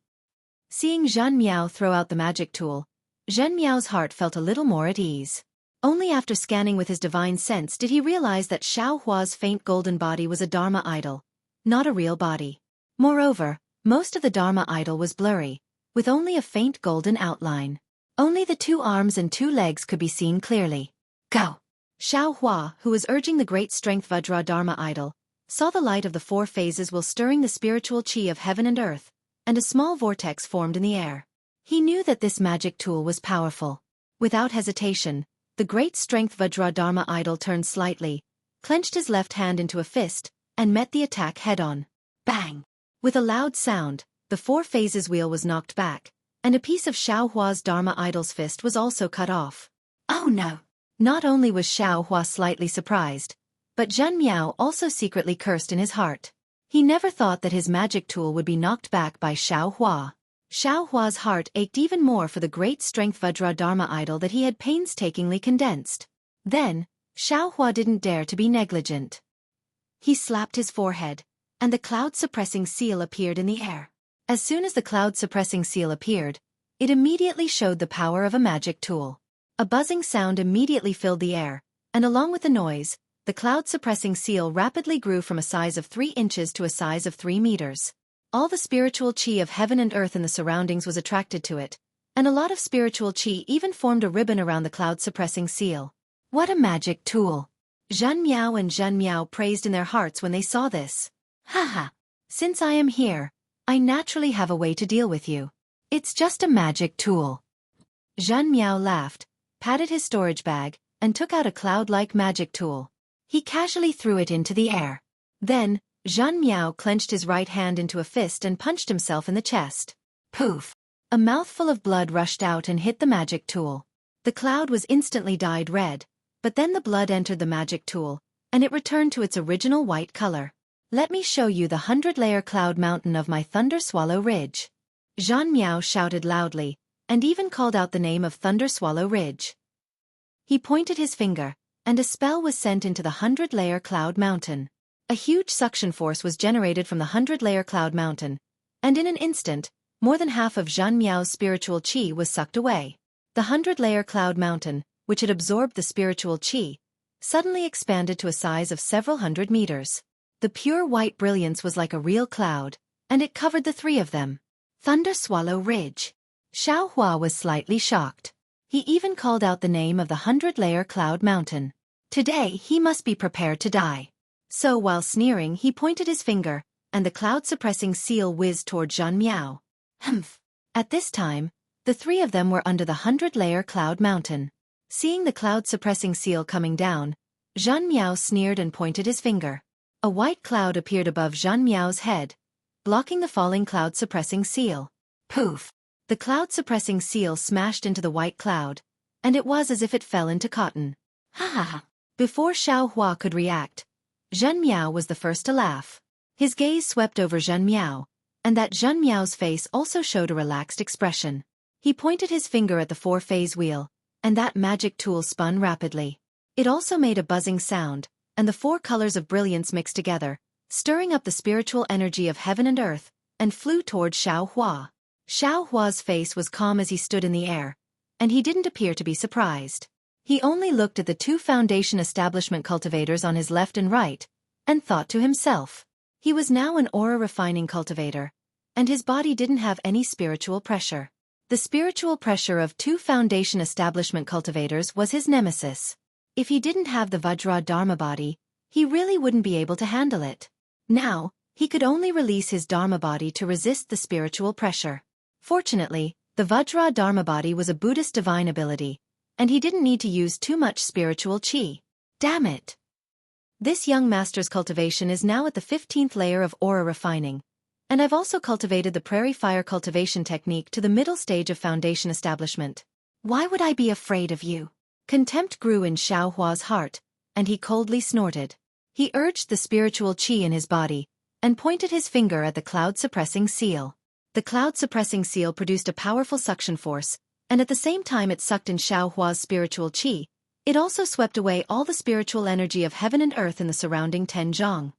Seeing Zhan Miao throw out the magic tool, Zhen Miao's heart felt a little more at ease. Only after scanning with his divine sense did he realize that Xiao Hua's faint golden body was a Dharma idol, not a real body. Moreover, most of the Dharma idol was blurry, with only a faint golden outline. Only the 2 arms and 2 legs could be seen clearly. Go! Xiao Hua, who was urging the great strength Vajra Dharma idol, saw the light of the 4 phases while stirring the spiritual qi of heaven and earth, and a small vortex formed in the air. He knew that this magic tool was powerful. Without hesitation, the great strength Vajradharma idol turned slightly, clenched his left hand into a fist, and met the attack head-on. Bang! With a loud sound, the 4 phases wheel was knocked back, and a piece of Xiao Hua's Dharma idol's fist was also cut off. Oh no! Not only was Xiao Hua slightly surprised, but Zhen Miao also secretly cursed in his heart. He never thought that his magic tool would be knocked back by Xiao Hua. Xiao Hua's heart ached even more for the great strength Vajradharma idol that he had painstakingly condensed. Then, Xiao Hua didn't dare to be negligent. He slapped his forehead, and the cloud-suppressing seal appeared in the air. As soon as the cloud-suppressing seal appeared, it immediately showed the power of a magic tool. A buzzing sound immediately filled the air, and along with the noise, the cloud-suppressing seal rapidly grew from a size of 3 inches to a size of 3 meters. All the spiritual qi of heaven and earth in the surroundings was attracted to it, and a lot of spiritual qi even formed a ribbon around the cloud-suppressing seal. What a magic tool! Zhen Miao and Zhen Miao praised in their hearts when they saw this. Haha! Since I am here, I naturally have a way to deal with you. It's just a magic tool. Zhen Miao laughed, patted his storage bag, and took out a cloud-like magic tool. He casually threw it into the air. Then, Zhen Miao clenched his right hand into a fist and punched himself in the chest. Poof! A mouthful of blood rushed out and hit the magic tool. The cloud was instantly dyed red, but then the blood entered the magic tool, and it returned to its original white color. Let me show you the 100-layer cloud mountain of my Thunder Swallow Ridge. Zhen Miao shouted loudly, and even called out the name of Thunder Swallow Ridge. He pointed his finger, and a spell was sent into the 100-layer cloud mountain. A huge suction force was generated from the 100-layer cloud mountain, and in an instant, more than half of Zhen Miao's spiritual qi was sucked away. The 100-layer cloud mountain, which had absorbed the spiritual qi, suddenly expanded to a size of several hundred meters. The pure white brilliance was like a real cloud, and it covered the 3 of them. Thunder Swallow Ridge. Xiao Hua was slightly shocked. He even called out the name of the 100-layer cloud mountain. Today he must be prepared to die. So while sneering he pointed his finger, and the cloud-suppressing seal whizzed toward Zhen Miao. Humph! At this time, the 3 of them were under the 100-layer cloud mountain. Seeing the cloud-suppressing seal coming down, Zhen Miao sneered and pointed his finger. A white cloud appeared above Zhen Miao's head, blocking the falling cloud-suppressing seal. Poof! The cloud-suppressing seal smashed into the white cloud, and it was as if it fell into cotton. Ha ha ha! Before Xiao Hua could react, Zhen Miao was the first to laugh. His gaze swept over Zhen Miao, and that Zhen Miao's face also showed a relaxed expression. He pointed his finger at the 4-phase wheel, and that magic tool spun rapidly. It also made a buzzing sound, and the 4 colors of brilliance mixed together, stirring up the spiritual energy of heaven and earth, and flew toward Xiao Hua. Xiao Hua's face was calm as he stood in the air, and he didn't appear to be surprised. He only looked at the 2 foundation establishment cultivators on his left and right, and thought to himself. He was now an aura-refining cultivator, and his body didn't have any spiritual pressure. The spiritual pressure of 2 foundation establishment cultivators was his nemesis. If he didn't have the Vajra Dharma body, he really wouldn't be able to handle it. Now, he could only release his Dharma body to resist the spiritual pressure. Fortunately, the Vajra Dharma body was a Buddhist divine ability, and he didn't need to use too much spiritual qi. Damn it! This young master's cultivation is now at the 15th layer of aura refining, and I've also cultivated the prairie fire cultivation technique to the middle stage of foundation establishment. Why would I be afraid of you? Contempt grew in Xiao Hua's heart, and he coldly snorted. He urged the spiritual qi in his body, and pointed his finger at the cloud-suppressing seal. The cloud-suppressing seal produced a powerful suction force, and at the same time it sucked in Xiao Hua's spiritual qi, it also swept away all the spiritual energy of heaven and earth in the surrounding 10 zhang.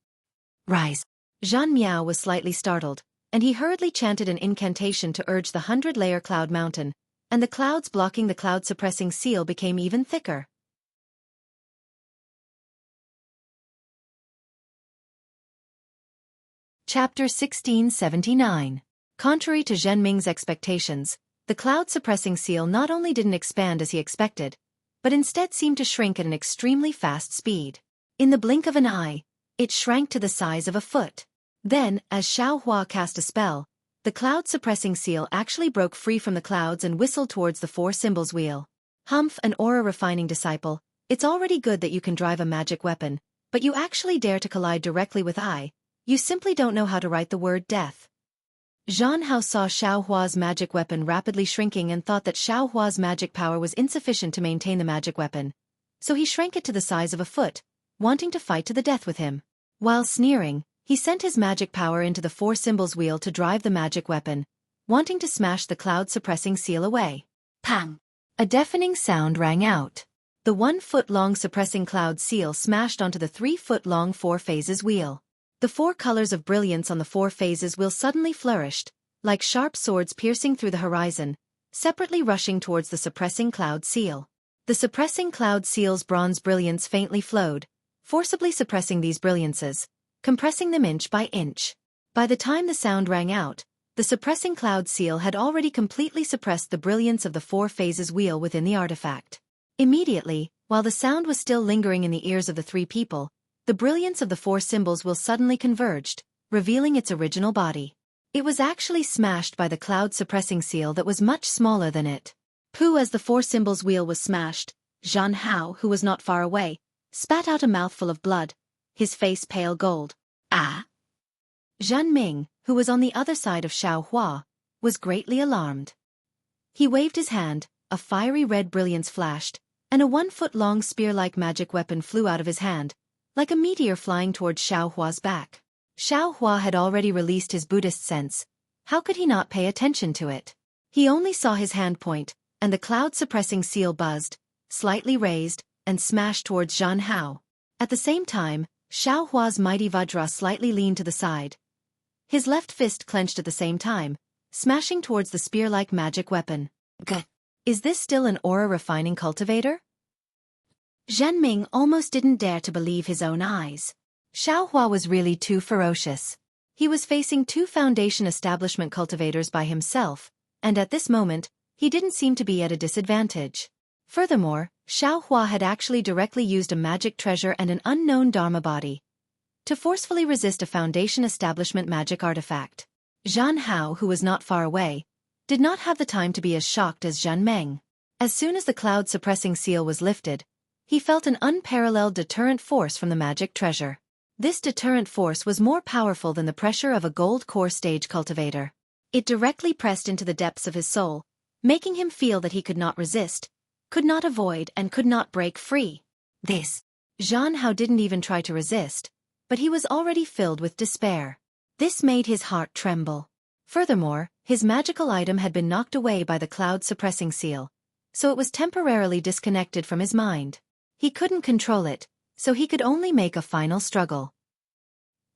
Rise! Zhen Miao was slightly startled, and he hurriedly chanted an incantation to urge the 100-layer cloud mountain, and the clouds blocking the cloud-suppressing seal became even thicker. Chapter 1679. Contrary to Zhen Ming's expectations, the cloud-suppressing seal not only didn't expand as he expected, but instead seemed to shrink at an extremely fast speed. In the blink of an eye, it shrank to the size of a foot. Then, as Xiao Hua cast a spell, the cloud-suppressing seal actually broke free from the clouds and whistled towards the four symbols wheel. Humph, an aura-refining disciple, it's already good that you can drive a magic weapon, but you actually dare to collide directly with I. You simply don't know how to write the word death. Zhan Hao saw Xiaohua's magic weapon rapidly shrinking and thought that Xiaohua's magic power was insufficient to maintain the magic weapon, so he shrank it to the size of a foot, wanting to fight to the death with him. While sneering, he sent his magic power into the four symbols wheel to drive the magic weapon, wanting to smash the cloud-suppressing seal away. Pang! A deafening sound rang out. The 1-foot-long suppressing cloud seal smashed onto the 3-foot-long four phases wheel. The four colors of brilliance on the four phases wheel suddenly flourished, like sharp swords piercing through the horizon, separately rushing towards the suppressing cloud seal. The suppressing cloud seal's bronze brilliance faintly flowed, forcibly suppressing these brilliances, compressing them inch by inch. By the time the sound rang out, the suppressing cloud seal had already completely suppressed the brilliance of the four phases wheel within the artifact. Immediately, while the sound was still lingering in the ears of the three people, the brilliance of the four symbols wheel suddenly converged, revealing its original body. It was actually smashed by the cloud-suppressing seal that was much smaller than it. Pooh! As the four symbols wheel was smashed, Zhan Hao, who was not far away, spat out a mouthful of blood, his face pale gold. Ah! Zhan Ming, who was on the other side of Xiaohua, was greatly alarmed. He waved his hand, a fiery red brilliance flashed, and a 1-foot-long spear-like magic weapon flew out of his hand, like a meteor flying towards Xiaohua's back. Xiaohua had already released his Buddhist sense. How could he not pay attention to it? He only saw his hand point, and the cloud-suppressing seal buzzed, slightly raised, and smashed towards Zhan Hao. At the same time, Xiaohua's mighty Vajra slightly leaned to the side. His left fist clenched at the same time, smashing towards the spear-like magic weapon. Gah! Is this still an aura-refining cultivator? Zhan Ming almost didn't dare to believe his own eyes. Xiaohua was really too ferocious. He was facing 2 foundation establishment cultivators by himself, and at this moment, he didn't seem to be at a disadvantage. Furthermore, Xiaohua had actually directly used a magic treasure and an unknown Dharma body to forcefully resist a foundation establishment magic artifact. Zhan Hao, who was not far away, did not have the time to be as shocked as Zhan Meng. As soon as the cloud-suppressing seal was lifted, he felt an unparalleled deterrent force from the magic treasure. This deterrent force was more powerful than the pressure of a gold core stage cultivator. It directly pressed into the depths of his soul, making him feel that he could not resist, could not avoid, and could not break free. Zhan Hao didn't even try to resist, but he was already filled with despair. This made his heart tremble. Furthermore, his magical item had been knocked away by the cloud-suppressing seal, so it was temporarily disconnected from his mind. He couldn't control it, so he could only make a final struggle.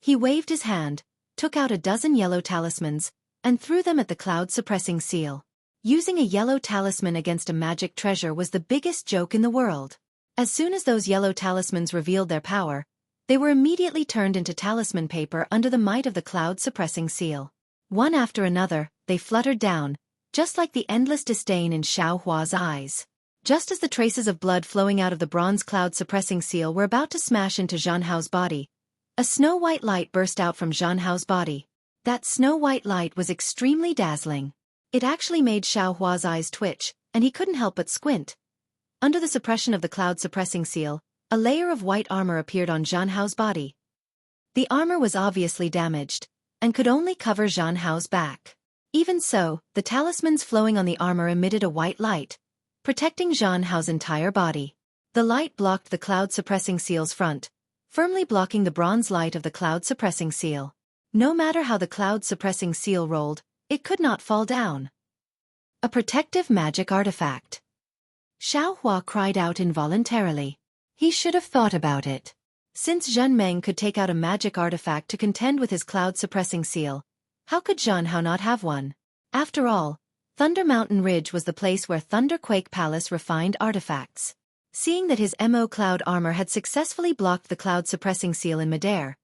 He waved his hand, took out a dozen yellow talismans, and threw them at the cloud-suppressing seal. Using a yellow talisman against a magic treasure was the biggest joke in the world. As soon as those yellow talismans revealed their power, they were immediately turned into talisman paper under the might of the cloud-suppressing seal. One after another, they fluttered down, just like the endless disdain in Xiaohua's eyes. Just as the traces of blood flowing out of the bronze cloud-suppressing seal were about to smash into Zhan Hao's body, a snow-white light burst out from Zhan Hao's body. That snow-white light was extremely dazzling. It actually made Xiaohua's eyes twitch, and he couldn't help but squint. Under the suppression of the cloud-suppressing seal, a layer of white armor appeared on Zhan Hao's body. The armor was obviously damaged, and could only cover Zhan Hao's back. Even so, the talismans flowing on the armor emitted a white light, protecting Zhan Hao's entire body. The light blocked the cloud-suppressing seal's front, firmly blocking the bronze light of the cloud-suppressing seal. No matter how the cloud-suppressing seal rolled, it could not fall down. A protective magic artifact. Xiaohua cried out involuntarily. He should have thought about it. Since Zhan Meng could take out a magic artifact to contend with his cloud-suppressing seal, how could Zhan Hao not have one? After all, Thunder Mountain Ridge was the place where Thunderquake Palace refined artifacts. Seeing that his MO cloud armor had successfully blocked the cloud-suppressing seal in midair,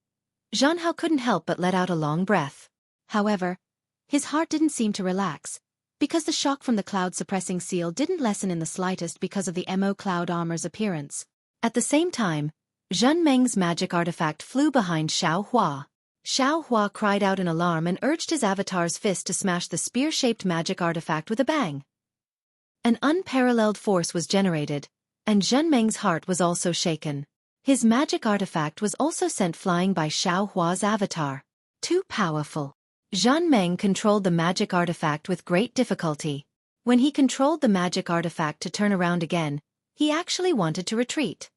Zhan Hao couldn't help but let out a long breath. However, his heart didn't seem to relax, because the shock from the cloud-suppressing seal didn't lessen in the slightest because of the MO cloud armor's appearance. At the same time, Zhan Meng's magic artifact flew behind Xiaohua. Xiao Hua cried out in alarm and urged his avatar's fist to smash the spear-shaped magic artifact with a bang. An unparalleled force was generated, and Zhenmeng's heart was also shaken. His magic artifact was also sent flying by Xiao Hua's avatar. Too powerful. Zhenmeng controlled the magic artifact with great difficulty. When he controlled the magic artifact to turn around again, he actually wanted to retreat.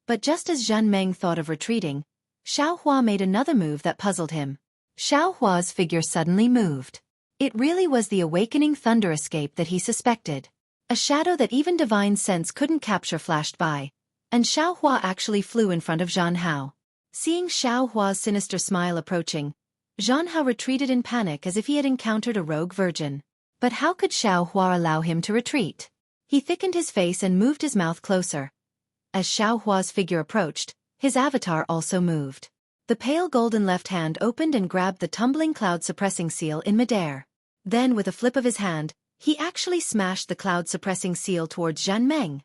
But just as Zhenmeng thought of retreating, Xiao Hua made another move that puzzled him. Xiao Hua's figure suddenly moved. It really was the awakening thunder escape that he suspected. A shadow that even divine sense couldn't capture flashed by, and Xiao Hua actually flew in front of Zhan Hao. Seeing Xiao Hua's sinister smile approaching, Zhan Hao retreated in panic as if he had encountered a rogue virgin. But how could Xiao Hua allow him to retreat? He thickened his face and moved his mouth closer. As Xiao Hua's figure approached, his avatar also moved. The pale golden left hand opened and grabbed the tumbling cloud-suppressing seal in midair. Then with a flip of his hand, he actually smashed the cloud-suppressing seal towards Zhenmeng.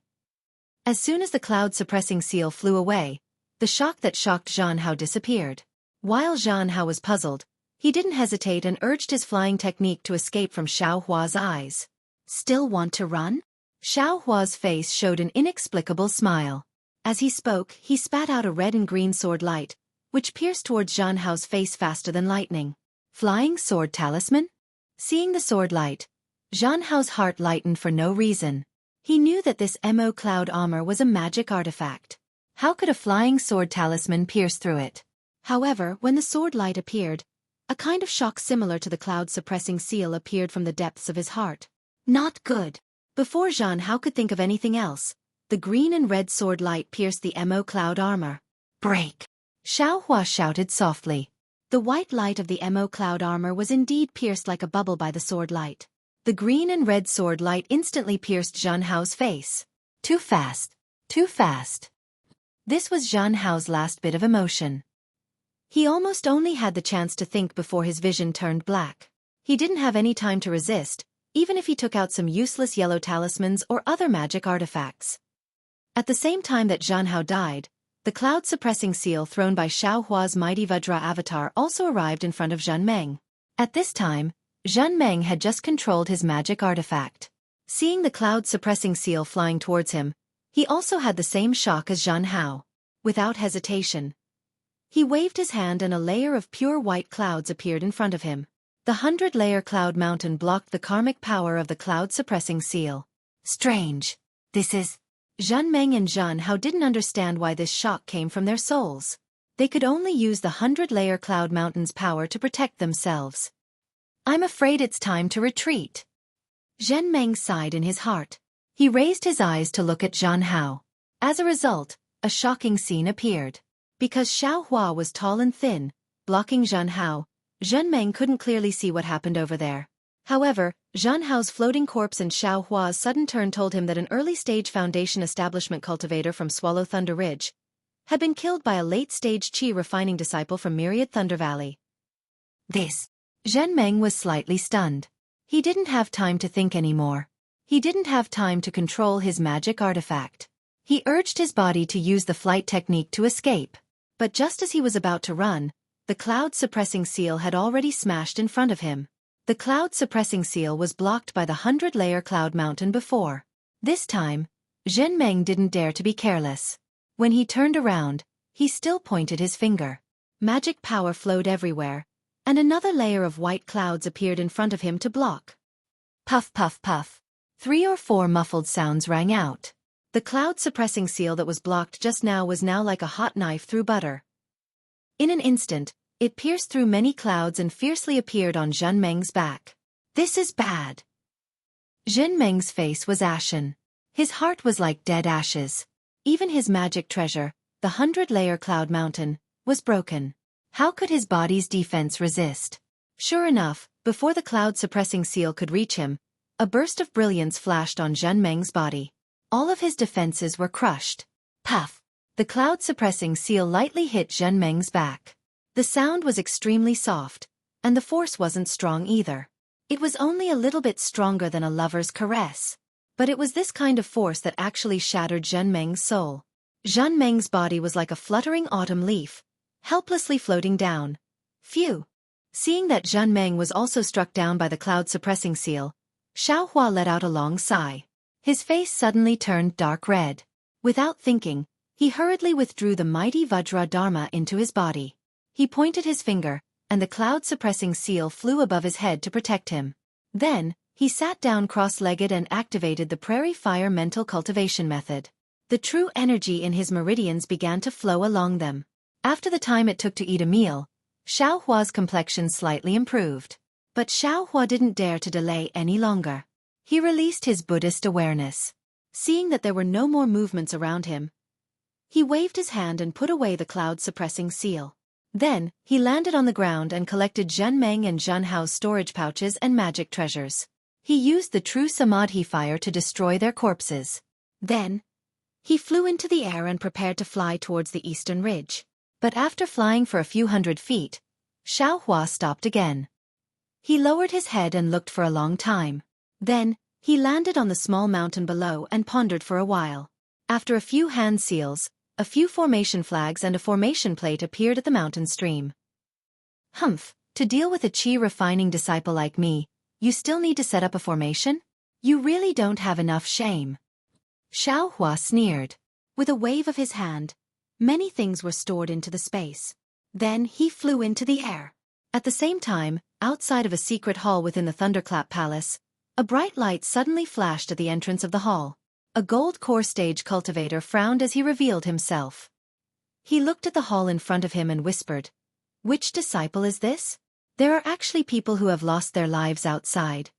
As soon as the cloud-suppressing seal flew away, the shock that shocked Zhan Hao disappeared. While Zhan Hao was puzzled, he didn't hesitate and urged his flying technique to escape from Xiao Hua's eyes. Still want to run? Xiao Hua's face showed an inexplicable smile. As he spoke, he spat out a red and green sword light, which pierced towards Zhan Hao's face faster than lightning. Flying sword talisman? Seeing the sword light, Zhan Hao's heart lightened for no reason. He knew that this Mo cloud armor was a magic artifact. How could a flying sword talisman pierce through it? However, when the sword light appeared, a kind of shock similar to the cloud-suppressing seal appeared from the depths of his heart. Not good. Before Zhan Hao could think of anything else, the green and red sword light pierced the Mo cloud armor. Break! Xiao Hua shouted softly. The white light of the Mo cloud armor was indeed pierced like a bubble by the sword light. The green and red sword light instantly pierced Zhan Hao's face. Too fast. Too fast. This was Zhan Hao's last bit of emotion. He almost only had the chance to think before his vision turned black. He didn't have any time to resist, even if he took out some useless yellow talismans or other magic artifacts. At the same time that Zhan Hao died, the cloud-suppressing seal thrown by Xiao Hua's mighty Vajra avatar also arrived in front of Zhenmeng. At this time, Zhenmeng had just controlled his magic artifact. Seeing the cloud-suppressing seal flying towards him, he also had the same shock as Zhan Hao. Without hesitation, he waved his hand and a layer of pure white clouds appeared in front of him. The 100-layer cloud mountain blocked the karmic power of the cloud-suppressing seal. Strange. This is... Zhenmeng and Zhan Hao didn't understand why this shock came from their souls. They could only use the 100-layer cloud mountain's power to protect themselves. I'm afraid it's time to retreat. Zhenmeng sighed in his heart. He raised his eyes to look at Zhan Hao. As a result, a shocking scene appeared. Because Xiao Hua was tall and thin, blocking Zhan Hao, Zhenmeng couldn't clearly see what happened over there. However, Zhan Hao's floating corpse and Xiao Hua's sudden turn told him that an early-stage Foundation establishment cultivator from Swallow Thunder Ridge had been killed by a late-stage Qi refining disciple from Myriad Thunder Valley. This. Zhenmeng was slightly stunned. He didn't have time to think anymore. He didn't have time to control his magic artifact. He urged his body to use the flight technique to escape. But just as he was about to run, the cloud-suppressing seal had already smashed in front of him. The cloud-suppressing seal was blocked by the 100-layer cloud mountain before. This time, Zhenmeng didn't dare to be careless. When he turned around, he still pointed his finger. Magic power flowed everywhere, and another layer of white clouds appeared in front of him to block. Puff puff puff. 3 or 4 muffled sounds rang out. The cloud-suppressing seal that was blocked just now was now like a hot knife through butter. In an instant, it pierced through many clouds and fiercely appeared on Zhenmeng's back. This is bad. Zhenmeng's face was ashen. His heart was like dead ashes. Even his magic treasure, the 100-layer cloud mountain, was broken. How could his body's defense resist? Sure enough, before the cloud-suppressing seal could reach him, a burst of brilliance flashed on Zhenmeng's body. All of his defenses were crushed. Puff! The cloud-suppressing seal lightly hit Zhenmeng's back. The sound was extremely soft, and the force wasn't strong either. It was only a little bit stronger than a lover's caress. But it was this kind of force that actually shattered Zhenmeng's soul. Zhenmeng's body was like a fluttering autumn leaf, helplessly floating down, Phew! Seeing that Zhen Meng was also struck down by the cloud-suppressing seal, Xiaohua let out a long sigh. His face suddenly turned dark red. Without thinking, he hurriedly withdrew the mighty Vajra Dharma into his body. He pointed his finger, and the cloud-suppressing seal flew above his head to protect him. Then, he sat down cross-legged and activated the Prairie Fire mental cultivation method. The true energy in his meridians began to flow along them. After the time it took to eat a meal, Xiaohua's complexion slightly improved. But Xiaohua didn't dare to delay any longer. He released his Buddhist awareness. Seeing that there were no more movements around him, he waved his hand and put away the cloud-suppressing seal. Then, he landed on the ground and collected Zhen Meng and Zhen Hao's storage pouches and magic treasures. He used the true Samadhi fire to destroy their corpses. Then, he flew into the air and prepared to fly towards the eastern ridge. But after flying for a few hundred feet, Xiaohua stopped again. He lowered his head and looked for a long time. Then, he landed on the small mountain below and pondered for a while. After a few hand seals, a few formation flags and a formation plate appeared at the mountain stream. Humph, to deal with a qi refining disciple like me, you still need to set up a formation? You really don't have enough shame. Xiaohua sneered. With a wave of his hand, many things were stored into the space. Then he flew into the air. At the same time, outside of a secret hall within the Thunderclap Palace, a bright light suddenly flashed at the entrance of the hall. A gold core stage cultivator frowned as he revealed himself. He looked at the hall in front of him and whispered, "Which disciple is this? There are actually people who have lost their lives outside."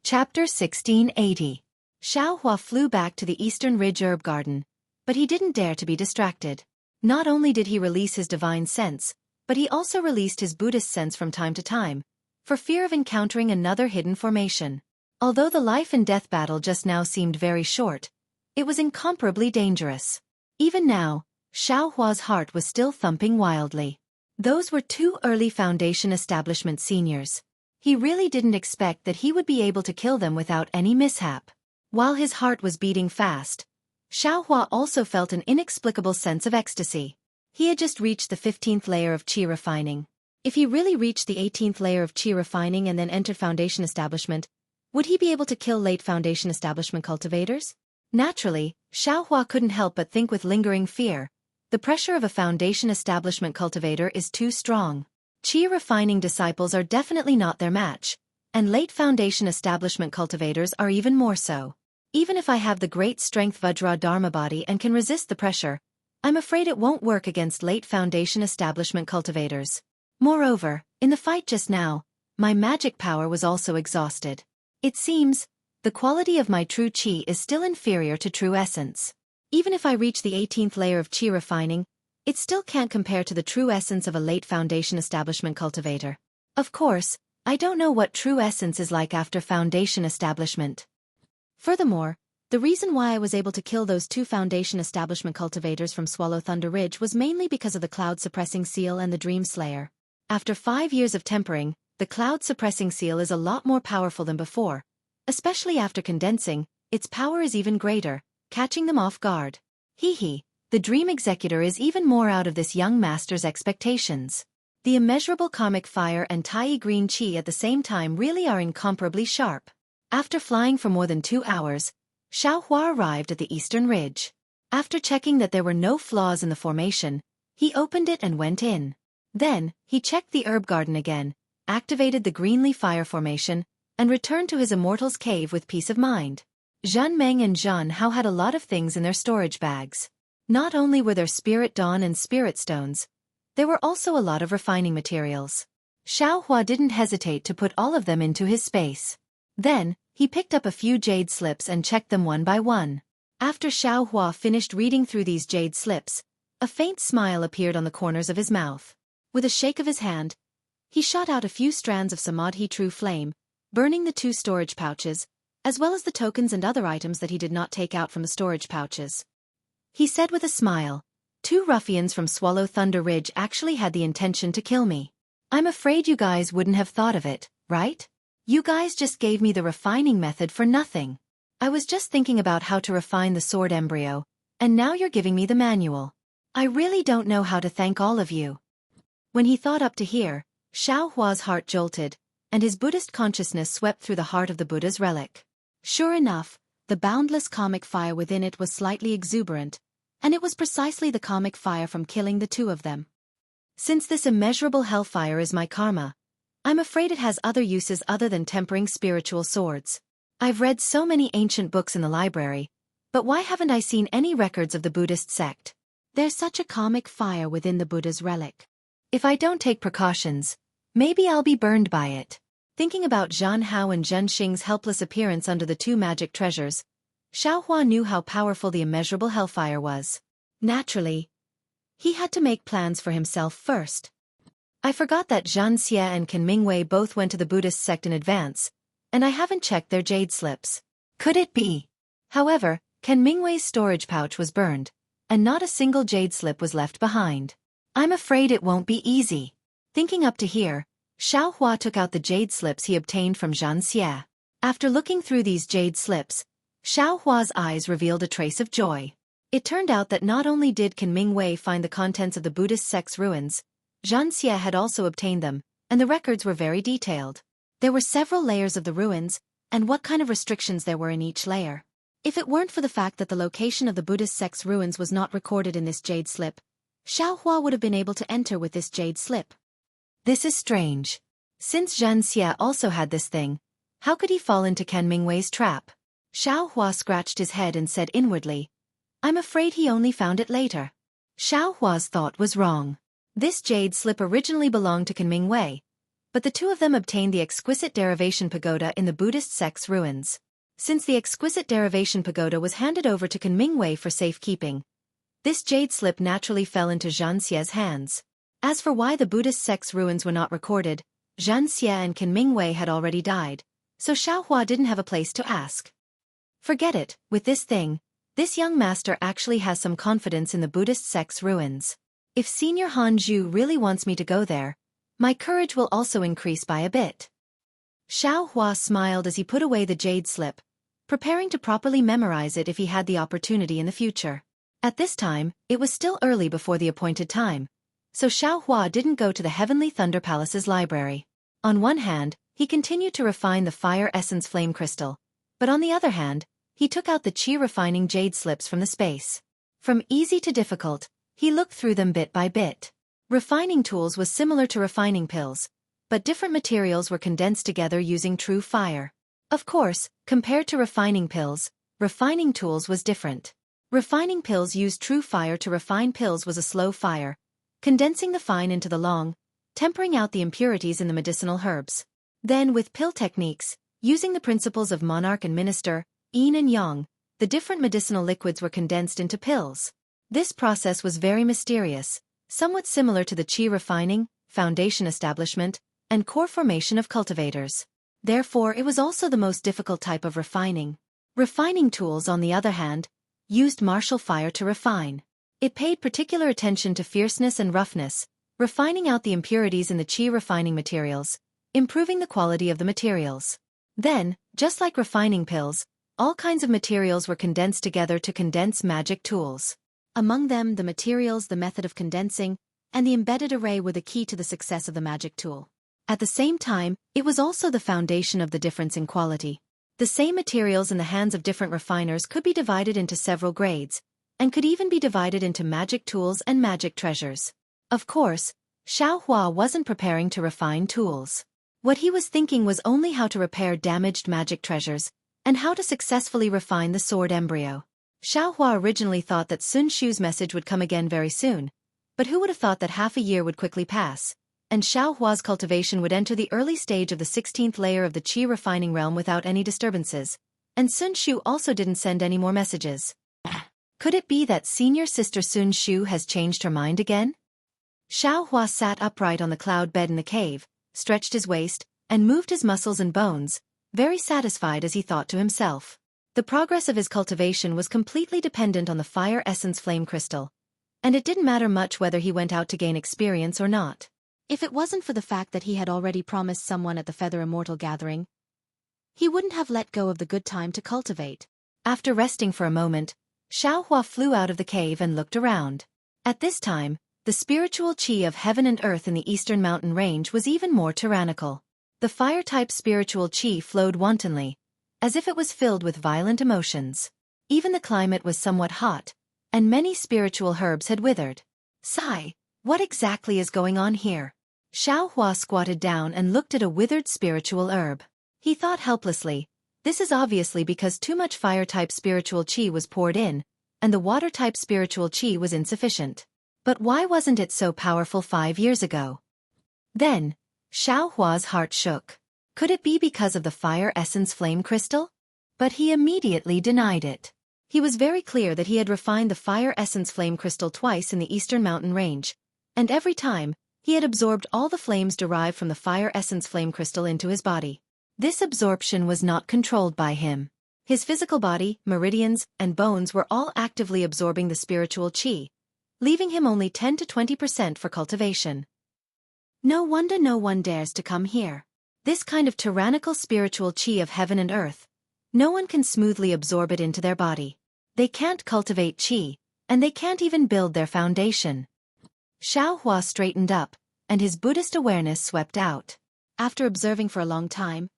Chapter 1680. Xiaohua flew back to the Eastern Ridge Herb Garden, but he didn't dare to be distracted. Not only did he release his divine sense, but he also released his Buddhist sense from time to time, for fear of encountering another hidden formation. Although the life and death battle just now seemed very short, it was incomparably dangerous. Even now, Xiaohua's heart was still thumping wildly. Those were 2 early Foundation Establishment seniors. He really didn't expect that he would be able to kill them without any mishap. While his heart was beating fast, Xiaohua also felt an inexplicable sense of ecstasy. He had just reached the 15th layer of qi refining. If he really reached the 18th layer of qi refining and then entered Foundation Establishment, would he be able to kill late Foundation Establishment cultivators? Naturally, Xiaohua couldn't help but think with lingering fear. The pressure of a Foundation Establishment cultivator is too strong. Qi refining disciples are definitely not their match, and late Foundation Establishment cultivators are even more so. Even if I have the great strength Vajra Dharma body and can resist the pressure, I'm afraid it won't work against late Foundation Establishment cultivators. Moreover, in the fight just now, my magic power was also exhausted. It seems, the quality of my true qi is still inferior to true essence. Even if I reach the 18th layer of qi refining, it still can't compare to the true essence of a late Foundation Establishment cultivator. Of course, I don't know what true essence is like after Foundation Establishment. Furthermore, the reason why I was able to kill those 2 Foundation Establishment cultivators from Swallow Thunder Ridge was mainly because of the Cloud-Suppressing Seal and the Dream Slayer. After 5 years of tempering, the Cloud-Suppressing Seal is a lot more powerful than before. Especially after condensing, its power is even greater, catching them off guard. Hee hee. The Dream Executor is even more out of this young master's expectations. The immeasurable karmic fire and Tai green qi at the same time really are incomparably sharp. After flying for more than 2 hours, Xiaohua arrived at the Eastern Ridge. After checking that there were no flaws in the formation, he opened it and went in. Then, he checked the herb garden again, activated the Greenleaf Fire formation, and returned to his Immortal's Cave with peace of mind. Zhen Meng and Zhen Hao had a lot of things in their storage bags. Not only were there Spirit Dawn and Spirit Stones, there were also a lot of refining materials. Xiaohua didn't hesitate to put all of them into his space. Then, he picked up a few jade slips and checked them one by one. After Xiaohua finished reading through these jade slips, a faint smile appeared on the corners of his mouth. With a shake of his hand, he shot out a few strands of Samadhi True Flame, burning the 2 storage pouches, as well as the tokens and other items that he did not take out from the storage pouches. He said with a smile, 2 ruffians from Swallow Thunder Ridge actually had the intention to kill me. I'm afraid you guys wouldn't have thought of it, right? You guys just gave me the refining method for nothing. I was just thinking about how to refine the sword embryo, and now you're giving me the manual. I really don't know how to thank all of you. When he thought up to here, Xiao Hua's heart jolted, and his Buddhist consciousness swept through the heart of the Buddha's relic. Sure enough, the boundless karmic fire within it was slightly exuberant, and it was precisely the karmic fire from killing the two of them. Since this immeasurable hellfire is my karma, I'm afraid it has other uses other than tempering spiritual swords. I've read so many ancient books in the library, but why haven't I seen any records of the Buddhist sect? There's such a karmic fire within the Buddha's relic. If I don't take precautions, maybe I'll be burned by it. Thinking about Zhan Hao and Zhen Xing's helpless appearance under the two magic treasures, Xiao Hua knew how powerful the immeasurable hellfire was. Naturally, he had to make plans for himself first. I forgot that Zhan Xie and Qin Mingwei both went to the Buddhist sect in advance, and I haven't checked their jade slips. Could it be? However, Qin Mingwei's storage pouch was burned, and not a single jade slip was left behind. I'm afraid it won't be easy. Thinking up to here, Xiao Hua took out the jade slips he obtained from Zhan Xie. After looking through these jade slips, Xiao Hua's eyes revealed a trace of joy. It turned out that not only did Qin Mingwei find the contents of the Buddhist sect's ruins, Zhan Xie had also obtained them, and the records were very detailed. There were several layers of the ruins, and what kind of restrictions there were in each layer. If it weren't for the fact that the location of the Buddhist sect's ruins was not recorded in this jade slip, Xiao Hua would have been able to enter with this jade slip. This is strange. Since Zhan Xie also had this thing, how could he fall into Qin Mingwei's trap? Xiao Hua scratched his head and said inwardly, I'm afraid he only found it later. Xiao Hua's thought was wrong. This jade slip originally belonged to Qin Mingwei, but the two of them obtained the exquisite derivation pagoda in the Buddhist sect's ruins. Since the exquisite derivation pagoda was handed over to Qin Mingwei for safekeeping, this jade slip naturally fell into Zhan Xie's hands. As for why the Buddhist sect's ruins were not recorded, Zhan Xie and Qin Mingwei had already died, so Xiao Hua didn't have a place to ask. Forget it, with this thing, this young master actually has some confidence in the Buddhist sect's ruins. If Senior Han Zhu really wants me to go there, my courage will also increase by a bit. Xiao Hua smiled as he put away the jade slip, preparing to properly memorize it if he had the opportunity in the future. At this time, it was still early before the appointed time, so Xiao Hua didn't go to the Heavenly Thunder Palace's library. On one hand, he continued to refine the fire essence flame crystal, but on the other hand, he took out the qi refining jade slips from the space. From easy to difficult, he looked through them bit by bit. Refining tools was similar to refining pills, but different materials were condensed together using true fire. Of course, compared to refining pills, refining tools was different. Refining pills used true fire to refine pills was a slow fire, condensing the fine into the long, tempering out the impurities in the medicinal herbs. Then with pill techniques, using the principles of monarch and minister, yin and yang, the different medicinal liquids were condensed into pills. This process was very mysterious, somewhat similar to the qi refining, foundation establishment, and core formation of cultivators. Therefore it was also the most difficult type of refining. Refining tools, on the other hand, used martial fire to refine. It paid particular attention to fierceness and roughness, refining out the impurities in the qi refining materials, improving the quality of the materials. Then, just like refining pills, all kinds of materials were condensed together to condense magic tools. Among them, the materials, the method of condensing, and the embedded array were the key to the success of the magic tool. At the same time, it was also the foundation of the difference in quality. The same materials in the hands of different refiners could be divided into several grades, and could even be divided into magic tools and magic treasures. Of course, Xiao Hua wasn't preparing to refine tools. What he was thinking was only how to repair damaged magic treasures, and how to successfully refine the sword embryo. Xiao Hua originally thought that Sun Shu's message would come again very soon, but who would have thought that half a year would quickly pass, and Xiao Hua's cultivation would enter the early stage of the 16th layer of the qi refining realm without any disturbances, and Sun Shu also didn't send any more messages. Could it be that senior sister Sun Shu has changed her mind again? Xiao Hua sat upright on the cloud bed in the cave, stretched his waist, and moved his muscles and bones, very satisfied as he thought to himself. The progress of his cultivation was completely dependent on the fire essence flame crystal, and it didn't matter much whether he went out to gain experience or not. If it wasn't for the fact that he had already promised someone at the Feather Immortal gathering, he wouldn't have let go of the good time to cultivate. After resting for a moment, Xueqi flew out of the cave and looked around. At this time, the spiritual qi of heaven and earth in the eastern mountain range was even more tyrannical. The fire-type spiritual qi flowed wantonly, as if it was filled with violent emotions. Even the climate was somewhat hot, and many spiritual herbs had withered. Sigh, what exactly is going on here? Xueqi squatted down and looked at a withered spiritual herb. He thought helplessly, this is obviously because too much fire-type spiritual qi was poured in, and the water-type spiritual qi was insufficient. But why wasn't it so powerful 5 years ago? Then, Xueqi's heart shook. Could it be because of the fire essence flame crystal? But he immediately denied it. He was very clear that he had refined the fire essence flame crystal twice in the eastern mountain range, and every time, he had absorbed all the flames derived from the fire essence flame crystal into his body. This absorption was not controlled by him. His physical body, meridians, and bones were all actively absorbing the spiritual qi, leaving him only 10 to 20% for cultivation. No wonder no one dares to come here. This kind of tyrannical spiritual qi of heaven and earth, no one can smoothly absorb it into their body. They can't cultivate qi, and they can't even build their foundation. Xueqi straightened up, and his Buddhist awareness swept out. After observing for a long time,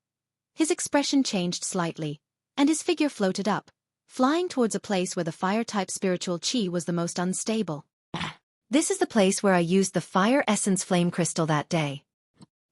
his expression changed slightly, and his figure floated up, flying towards a place where the fire-type spiritual qi was the most unstable. This is the place where I used the fire essence flame crystal that day.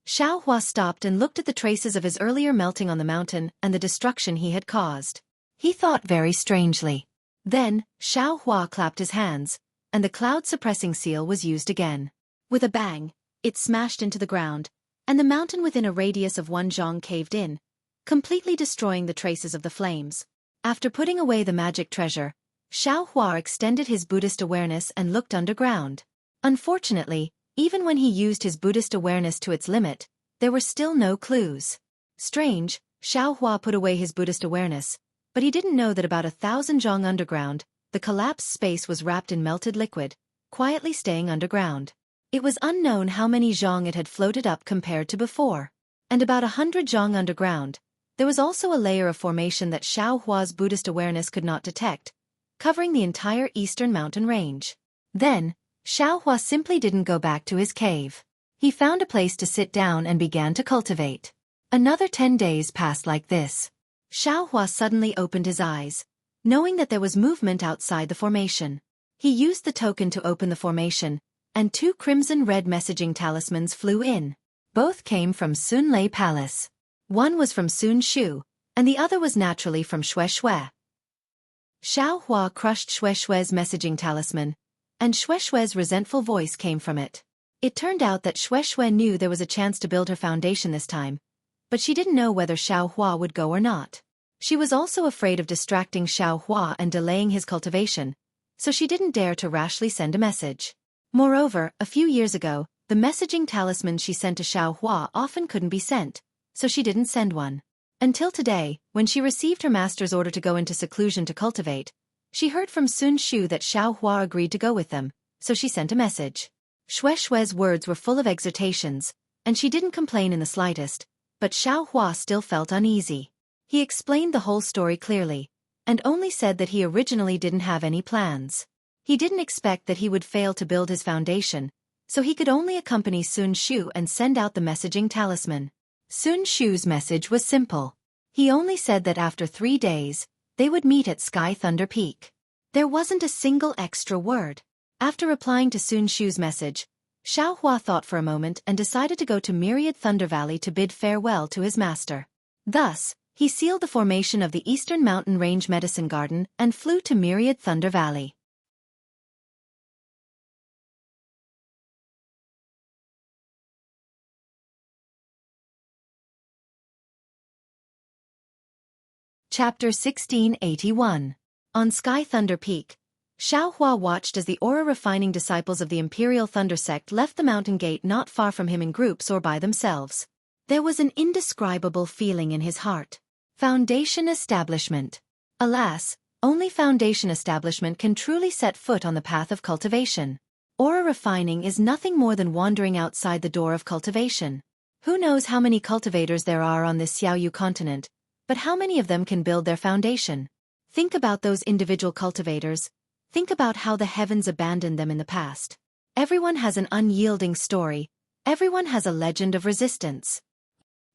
Xueqi stopped and looked at the traces of his earlier melting on the mountain and the destruction he had caused. He thought very strangely. Then, Xueqi clapped his hands, and the cloud-suppressing seal was used again. With a bang, it smashed into the ground, and the mountain within a radius of 1 zhang caved in, completely destroying the traces of the flames. After putting away the magic treasure, Xueqi extended his Buddhist awareness and looked underground. Unfortunately, even when he used his Buddhist awareness to its limit, there were still no clues. Strange, Xueqi put away his Buddhist awareness, but he didn't know that about 1,000 zhang underground, the collapsed space was wrapped in melted liquid, quietly staying underground. It was unknown how many zhang it had floated up compared to before. And about 100 zhang underground, there was also a layer of formation that Xueqi's Buddhist awareness could not detect, covering the entire eastern mountain range. Then, Xueqi simply didn't go back to his cave. He found a place to sit down and began to cultivate. Another 10 days passed like this. Xueqi suddenly opened his eyes, knowing that there was movement outside the formation. He used the token to open the formation, and 2 crimson-red messaging talismans flew in. Both came from Sunlei Palace. One was from Sun Shu, and the other was naturally from Xueqi. Xueqi crushed Xueqi's messaging talisman, and Xueqi's resentful voice came from it. It turned out that Xueqi knew there was a chance to build her foundation this time, but she didn't know whether Xueqi would go or not. She was also afraid of distracting Xueqi and delaying his cultivation, so she didn't dare to rashly send a message. Moreover, a few years ago, the messaging talisman she sent to Xueqi often couldn't be sent, so she didn't send one. Until today, when she received her master's order to go into seclusion to cultivate, she heard from Sun Shu that Xueqi agreed to go with them, so she sent a message. Xueqi's words were full of exhortations, and she didn't complain in the slightest, but Xueqi still felt uneasy. He explained the whole story clearly, and only said that he originally didn't have any plans. He didn't expect that he would fail to build his foundation, so he could only accompany Sun Shu and send out the messaging talisman. Sun Shu's message was simple. He only said that after 3 days, they would meet at Sky Thunder Peak. There wasn't a single extra word. After replying to Sun Shu's message, Xueqi thought for a moment and decided to go to Myriad Thunder Valley to bid farewell to his master. Thus, he sealed the formation of the Eastern Mountain Range Medicine Garden and flew to Myriad Thunder Valley. Chapter 1681. On Sky Thunder Peak, Xueqi watched as the aura-refining disciples of the Imperial Thunder Sect left the mountain gate not far from him in groups or by themselves. There was an indescribable feeling in his heart. Foundation establishment. Alas, only foundation establishment can truly set foot on the path of cultivation. Aura refining is nothing more than wandering outside the door of cultivation. Who knows how many cultivators there are on this Xiaoyu continent, But how many of them can build their foundation? Think about those individual cultivators. Think about how the heavens abandoned them in the past. Everyone has an unyielding story. Everyone has a legend of resistance.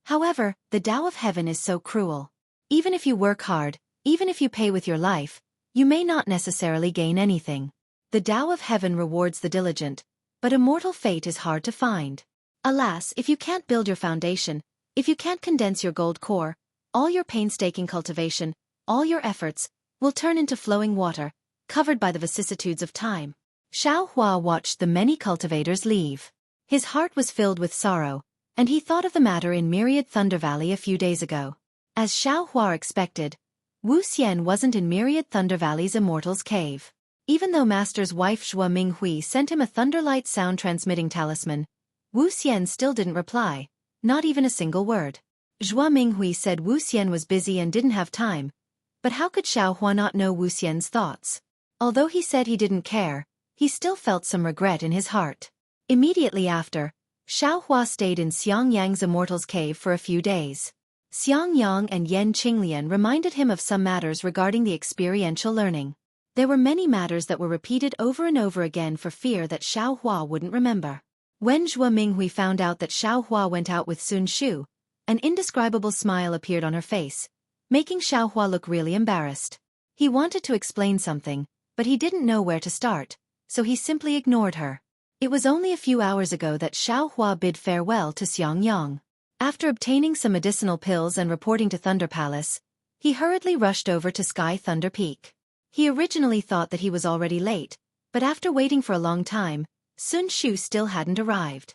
However, the Tao of Heaven is so cruel. Even if you work hard, even if you pay with your life, you may not necessarily gain anything. The Tao of Heaven rewards the diligent, but immortal fate is hard to find. Alas, if you can't build your foundation, if you can't condense your gold core, all your painstaking cultivation, all your efforts, will turn into flowing water, covered by the vicissitudes of time. Xiaohua watched the many cultivators leave. His heart was filled with sorrow, and he thought of the matter in Myriad Thunder Valley a few days ago. As Xiaohua expected, Wu Xian wasn't in Myriad Thunder Valley's Immortal's Cave. Even though Master's wife Zhuo Minghui sent him a Thunderlight sound-transmitting talisman, Wu Xian still didn't reply, not even a single word. Zhuo Minghui said Wu Xian was busy and didn't have time, but how could Xiaohua not know Wu Xian's thoughts? Although he said he didn't care, he still felt some regret in his heart. Immediately after, Xiaohua stayed in Xiangyang's Immortal's Cave for a few days. Xiangyang and Yan Qinglian reminded him of some matters regarding the experiential learning. There were many matters that were repeated over and over again for fear that Xiaohua wouldn't remember. When Zhuo Minghui found out that Xiaohua went out with Sun Shu, an indescribable smile appeared on her face, making Xiaohua look really embarrassed. He wanted to explain something, but he didn't know where to start, so he simply ignored her. It was only a few hours ago that Xiaohua bid farewell to Xiangyang. After obtaining some medicinal pills and reporting to Thunder Palace, he hurriedly rushed over to Sky Thunder Peak. He originally thought that he was already late, but after waiting for a long time, Sun Shu still hadn't arrived.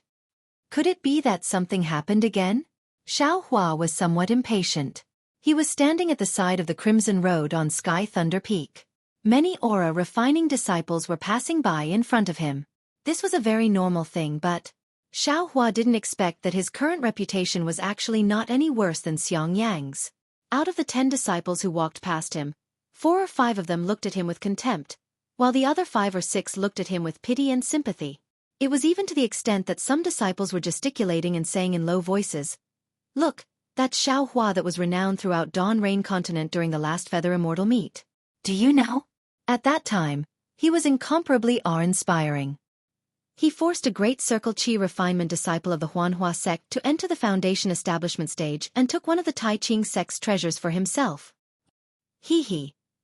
Could it be that something happened again? Xiaohua was somewhat impatient. He was standing at the side of the Crimson Road on Sky Thunder Peak. Many aura-refining disciples were passing by in front of him. This was a very normal thing, but Xiaohua didn't expect that his current reputation was actually not any worse than Xiangyang's. Out of the 10 disciples who walked past him, 4 or 5 of them looked at him with contempt, while the other 5 or 6 looked at him with pity and sympathy. It was even to the extent that some disciples were gesticulating and saying in low voices, "Look, that's Xiaohua that was renowned throughout Dawn Rain Continent during the last Feather Immortal meet. Do you know?" At that time, he was incomparably awe-inspiring. He forced a great Circle Qi refinement disciple of the Huanhua sect to enter the foundation establishment stage and took one of the Tai Ching sect's treasures for himself.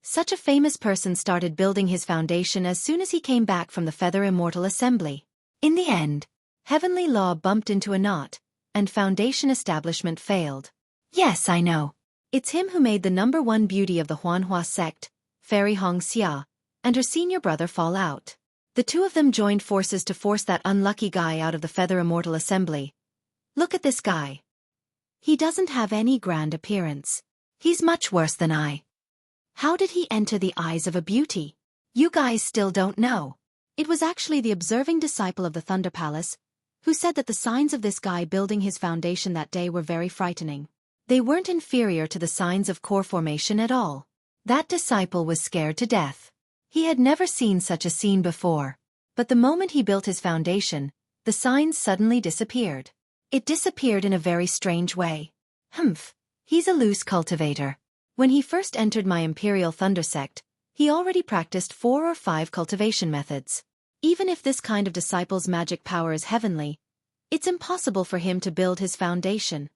Such a famous person started building his foundation as soon as he came back from the Feather Immortal Assembly. In the end, heavenly law bumped into a knot, and foundation establishment failed. Yes, I know. It's him who made the #1 beauty of the Huanhua sect, Fairy Hong Xia, and her senior brother fall out. The two of them joined forces to force that unlucky guy out of the Feather Immortal Assembly. Look at this guy. He doesn't have any grand appearance. He's much worse than I. How did he enter the eyes of a beauty? You guys still don't know. It was actually the observing disciple of the Thunder Palace, who said that the signs of this guy building his foundation that day were very frightening. They weren't inferior to the signs of core formation at all. That disciple was scared to death. He had never seen such a scene before. But the moment he built his foundation, the signs suddenly disappeared. It disappeared in a very strange way. He's a loose cultivator. When he first entered my Imperial Thunder sect, he already practiced 4 or 5 cultivation methods. Even if this kind of disciple's magic power is heavenly, it's impossible for him to build his foundation.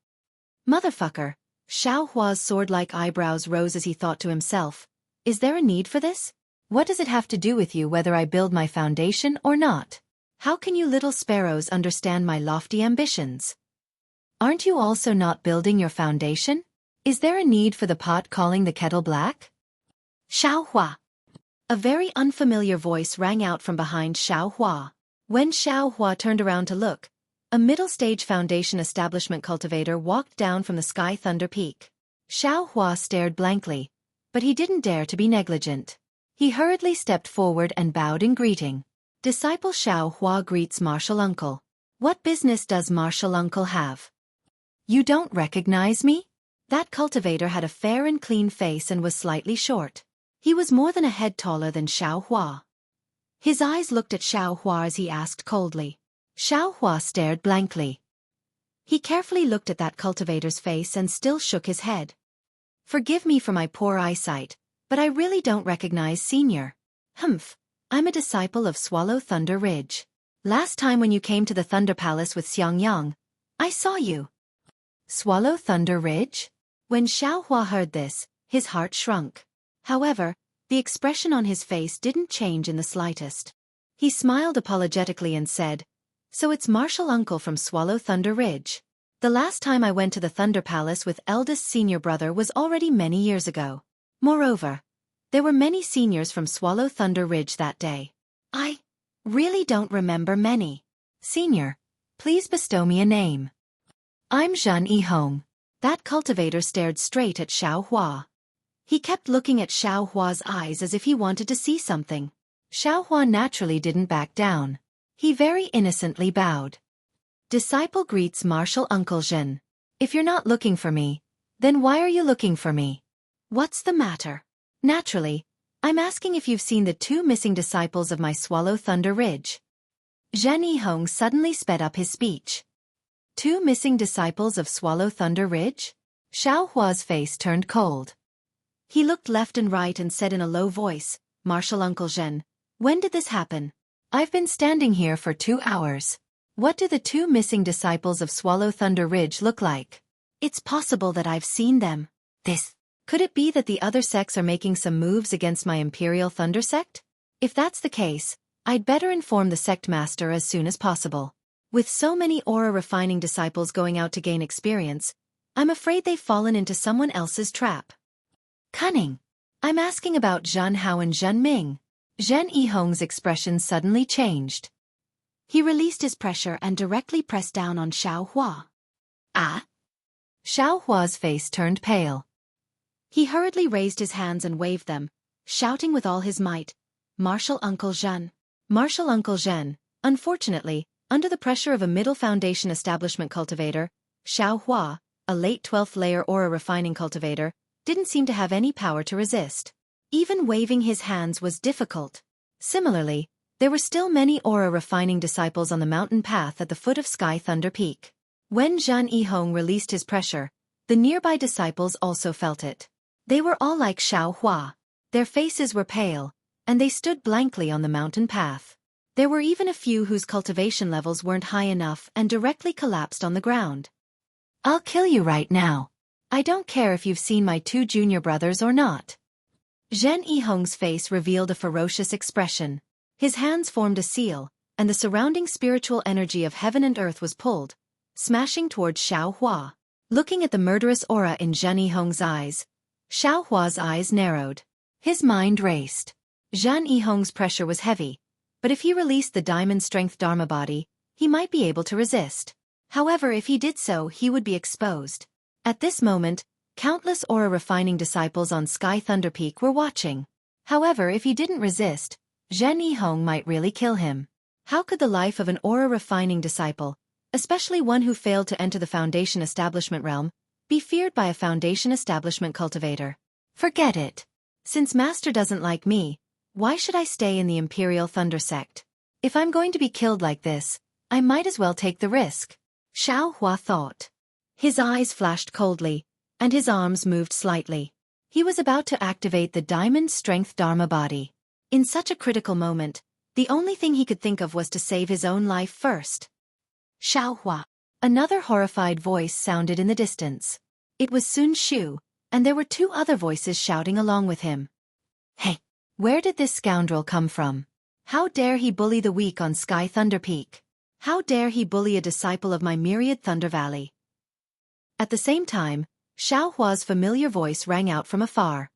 Motherfucker, Xiaohua's sword-like eyebrows rose as he thought to himself, is there a need for this? What does it have to do with you whether I build my foundation or not? How can you little sparrows understand my lofty ambitions? Aren't you also not building your foundation? Is there a need for the pot calling the kettle black? Xiaohua. A very unfamiliar voice rang out from behind Xiaohua. When Xiaohua turned around to look, a middle-stage foundation establishment cultivator walked down from the Sky Thunder Peak. Xiaohua stared blankly, but he didn't dare to be negligent. He hurriedly stepped forward and bowed in greeting. Disciple Xiaohua greets Martial Uncle. What business does Martial Uncle have? You don't recognize me? That cultivator had a fair and clean face and was slightly short. He was more than a head taller than Xiaohua. His eyes looked at Xiaohua as he asked coldly. Xiaohua stared blankly. He carefully looked at that cultivator's face and still shook his head. Forgive me for my poor eyesight, but I really don't recognize Senior. Humph. I'm a disciple of Swallow Thunder Ridge. Last time when you came to the Thunder Palace with Xiangyang, I saw you. Swallow Thunder Ridge? When Xiaohua heard this, his heart shrunk. However, the expression on his face didn't change in the slightest. He smiled apologetically and said, "So it's Martial Uncle from Swallow Thunder Ridge. The last time I went to the Thunder Palace with eldest senior brother was already many years ago. Moreover, there were many seniors from Swallow Thunder Ridge that day. I really don't remember many. Senior, please bestow me a name." "I'm Zhen Yihong." That cultivator stared straight at Xiaohua. He kept looking at Xiaohua's eyes as if he wanted to see something. Xiaohua naturally didn't back down. He very innocently bowed. "Disciple greets Martial Uncle Zhen. If you're not looking for me, then why are you looking for me? What's the matter?" "Naturally, I'm asking if you've seen the 2 missing disciples of my Swallow Thunder Ridge." Zhen Yihong suddenly sped up his speech. 2 missing disciples of Swallow Thunder Ridge? Xiaohua's face turned cold. He looked left and right and said in a low voice, "Martial Uncle Zhen, when did this happen? I've been standing here for 2 hours. What do the 2 missing disciples of Swallow Thunder Ridge look like? It's possible that I've seen them. Could it be that the other sects are making some moves against my Imperial Thunder sect? If that's the case, I'd better inform the sect master as soon as possible. With so many aura refining disciples going out to gain experience, I'm afraid they've fallen into someone else's trap." "Cunning. I'm asking about Zhen Hao and Zhen Ming." Zhen Yihong's expression suddenly changed. He released his pressure and directly pressed down on Xiaohua. "Ah?" Xiaohua's face turned pale. He hurriedly raised his hands and waved them, shouting with all his might, "Martial Uncle Zhen." Martial Uncle Zhen, unfortunately, under the pressure of a middle foundation establishment cultivator, Xiaohua, a late 12th layer aura refining cultivator, didn't seem to have any power to resist. Even waving his hands was difficult. Similarly, there were still many aura refining disciples on the mountain path at the foot of Sky Thunder Peak. When Zhen Yihong released his pressure, the nearby disciples also felt it. They were all like Xiaohua. Their faces were pale, and they stood blankly on the mountain path. There were even a few whose cultivation levels weren't high enough and directly collapsed on the ground. "I'll kill you right now. I don't care if you've seen my 2 junior brothers or not." Zhen Yihong's face revealed a ferocious expression. His hands formed a seal, and the surrounding spiritual energy of heaven and earth was pulled, smashing towards Xiaohua. Looking at the murderous aura in Zhen Yihong's eyes, Xiaohua's eyes narrowed. His mind raced. Zhen Yihong's pressure was heavy, but if he released the diamond strength Dharma body, he might be able to resist. However, if he did so, he would be exposed. At this moment, countless aura refining disciples on Sky Thunder Peak were watching. However, if he didn't resist, Zhen Yihong might really kill him. How could the life of an aura refining disciple, especially one who failed to enter the Foundation establishment realm, be feared by a Foundation establishment cultivator? Forget it. Since Master doesn't like me, why should I stay in the Imperial Thunder sect? If I'm going to be killed like this, I might as well take the risk. Xiaohua thought. His eyes flashed coldly, and his arms moved slightly. He was about to activate the diamond strength Dharma body. In such a critical moment, the only thing he could think of was to save his own life first. "Xiaohua." Another horrified voice sounded in the distance. It was Sun Shu, and there were 2 other voices shouting along with him. "Hey! Where did this scoundrel come from? How dare he bully the weak on Sky Thunder Peak? How dare he bully a disciple of my myriad Thunder Valley?" At the same time, Xiaohua's familiar voice rang out from afar.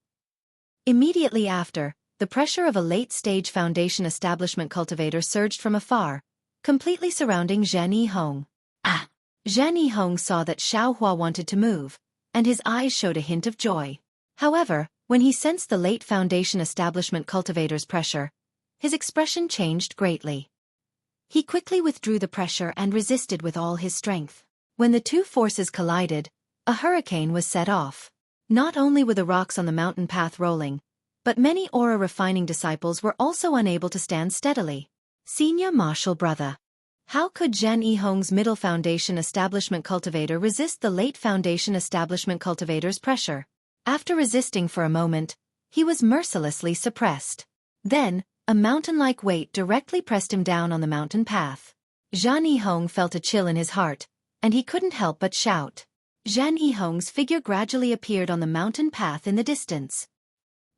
Immediately after, the pressure of a late-stage Foundation establishment cultivator surged from afar, completely surrounding Zhen Yihong. "Ah!" Zhen Yihong saw that Xiaohua wanted to move, and his eyes showed a hint of joy. However, when he sensed the late Foundation establishment cultivator's pressure, his expression changed greatly. He quickly withdrew the pressure and resisted with all his strength. When the 2 forces collided, a hurricane was set off. Not only were the rocks on the mountain path rolling, but many aura refining disciples were also unable to stand steadily. Senior Martial Brother. How could Zhen Yihong's middle Foundation establishment cultivator resist the late Foundation establishment cultivator's pressure? After resisting for a moment, he was mercilessly suppressed. Then, a mountain-like weight directly pressed him down on the mountain path. Zhan Yihong felt a chill in his heart, and he couldn't help but shout. Zhan Yihong's figure gradually appeared on the mountain path in the distance.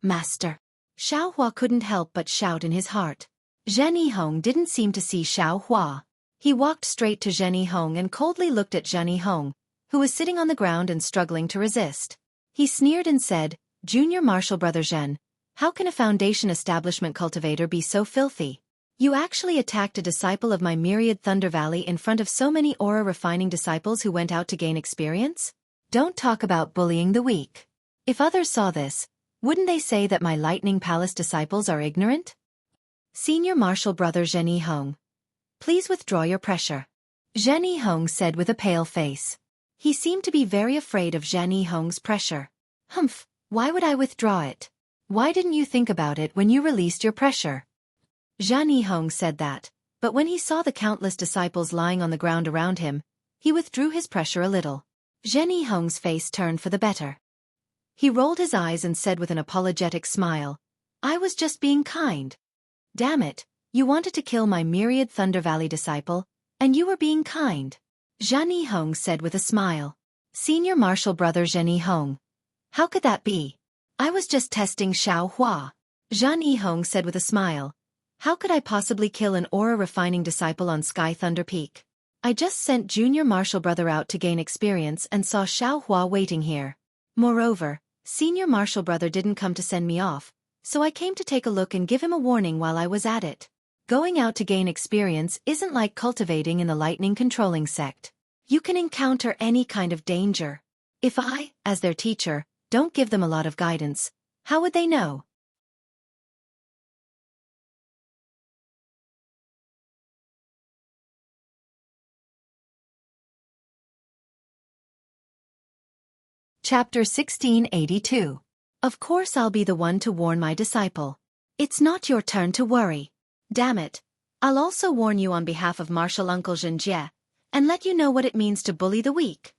Master! Xiaohua couldn't help but shout in his heart. Zhan Yihong didn't seem to see Xiaohua. He walked straight to Zhan Yihong and coldly looked at Zhan Yihong, who was sitting on the ground and struggling to resist. He sneered and said, "Junior Marshal Brother Zhen, how can a Foundation establishment cultivator be so filthy? You actually attacked a disciple of my myriad Thunder Valley in front of so many aura-refining disciples who went out to gain experience? Don't talk about bullying the weak. If others saw this, wouldn't they say that my Lightning Palace disciples are ignorant?" Senior Marshal Brother Zhen Yihong, please withdraw your pressure, Zhen Yihong said with a pale face. He seemed to be very afraid of Zhen Yihong's pressure. Humph, why would I withdraw it? Why didn't you think about it when you released your pressure? Zhan Yihong said that, but when he saw the countless disciples lying on the ground around him, he withdrew his pressure a little. Zhen Yihong's face turned for the better. He rolled his eyes and said with an apologetic smile, "I was just being kind. Damn it, you wanted to kill my myriad Thunder Valley disciple, and you were being kind." Zhan Yihong said with a smile. Senior Marshal Brother Zhen Yihong, how could that be? I was just testing Xiaohua. Zhan Yihong said with a smile. How could I possibly kill an aura-refining disciple on Sky Thunder Peak? I just sent Junior Marshal Brother out to gain experience and saw Xiaohua waiting here. Moreover, Senior Marshal Brother didn't come to send me off, so I came to take a look and give him a warning while I was at it. Going out to gain experience isn't like cultivating in the lightning controlling sect. You can encounter any kind of danger. If I, as their teacher, don't give them a lot of guidance, how would they know? Chapter 1682. Of course I'll be the one to warn my disciple. It's not your turn to worry. Damn it. I'll also warn you on behalf of Marshal Uncle Zhenjie, and let you know what it means to bully the weak.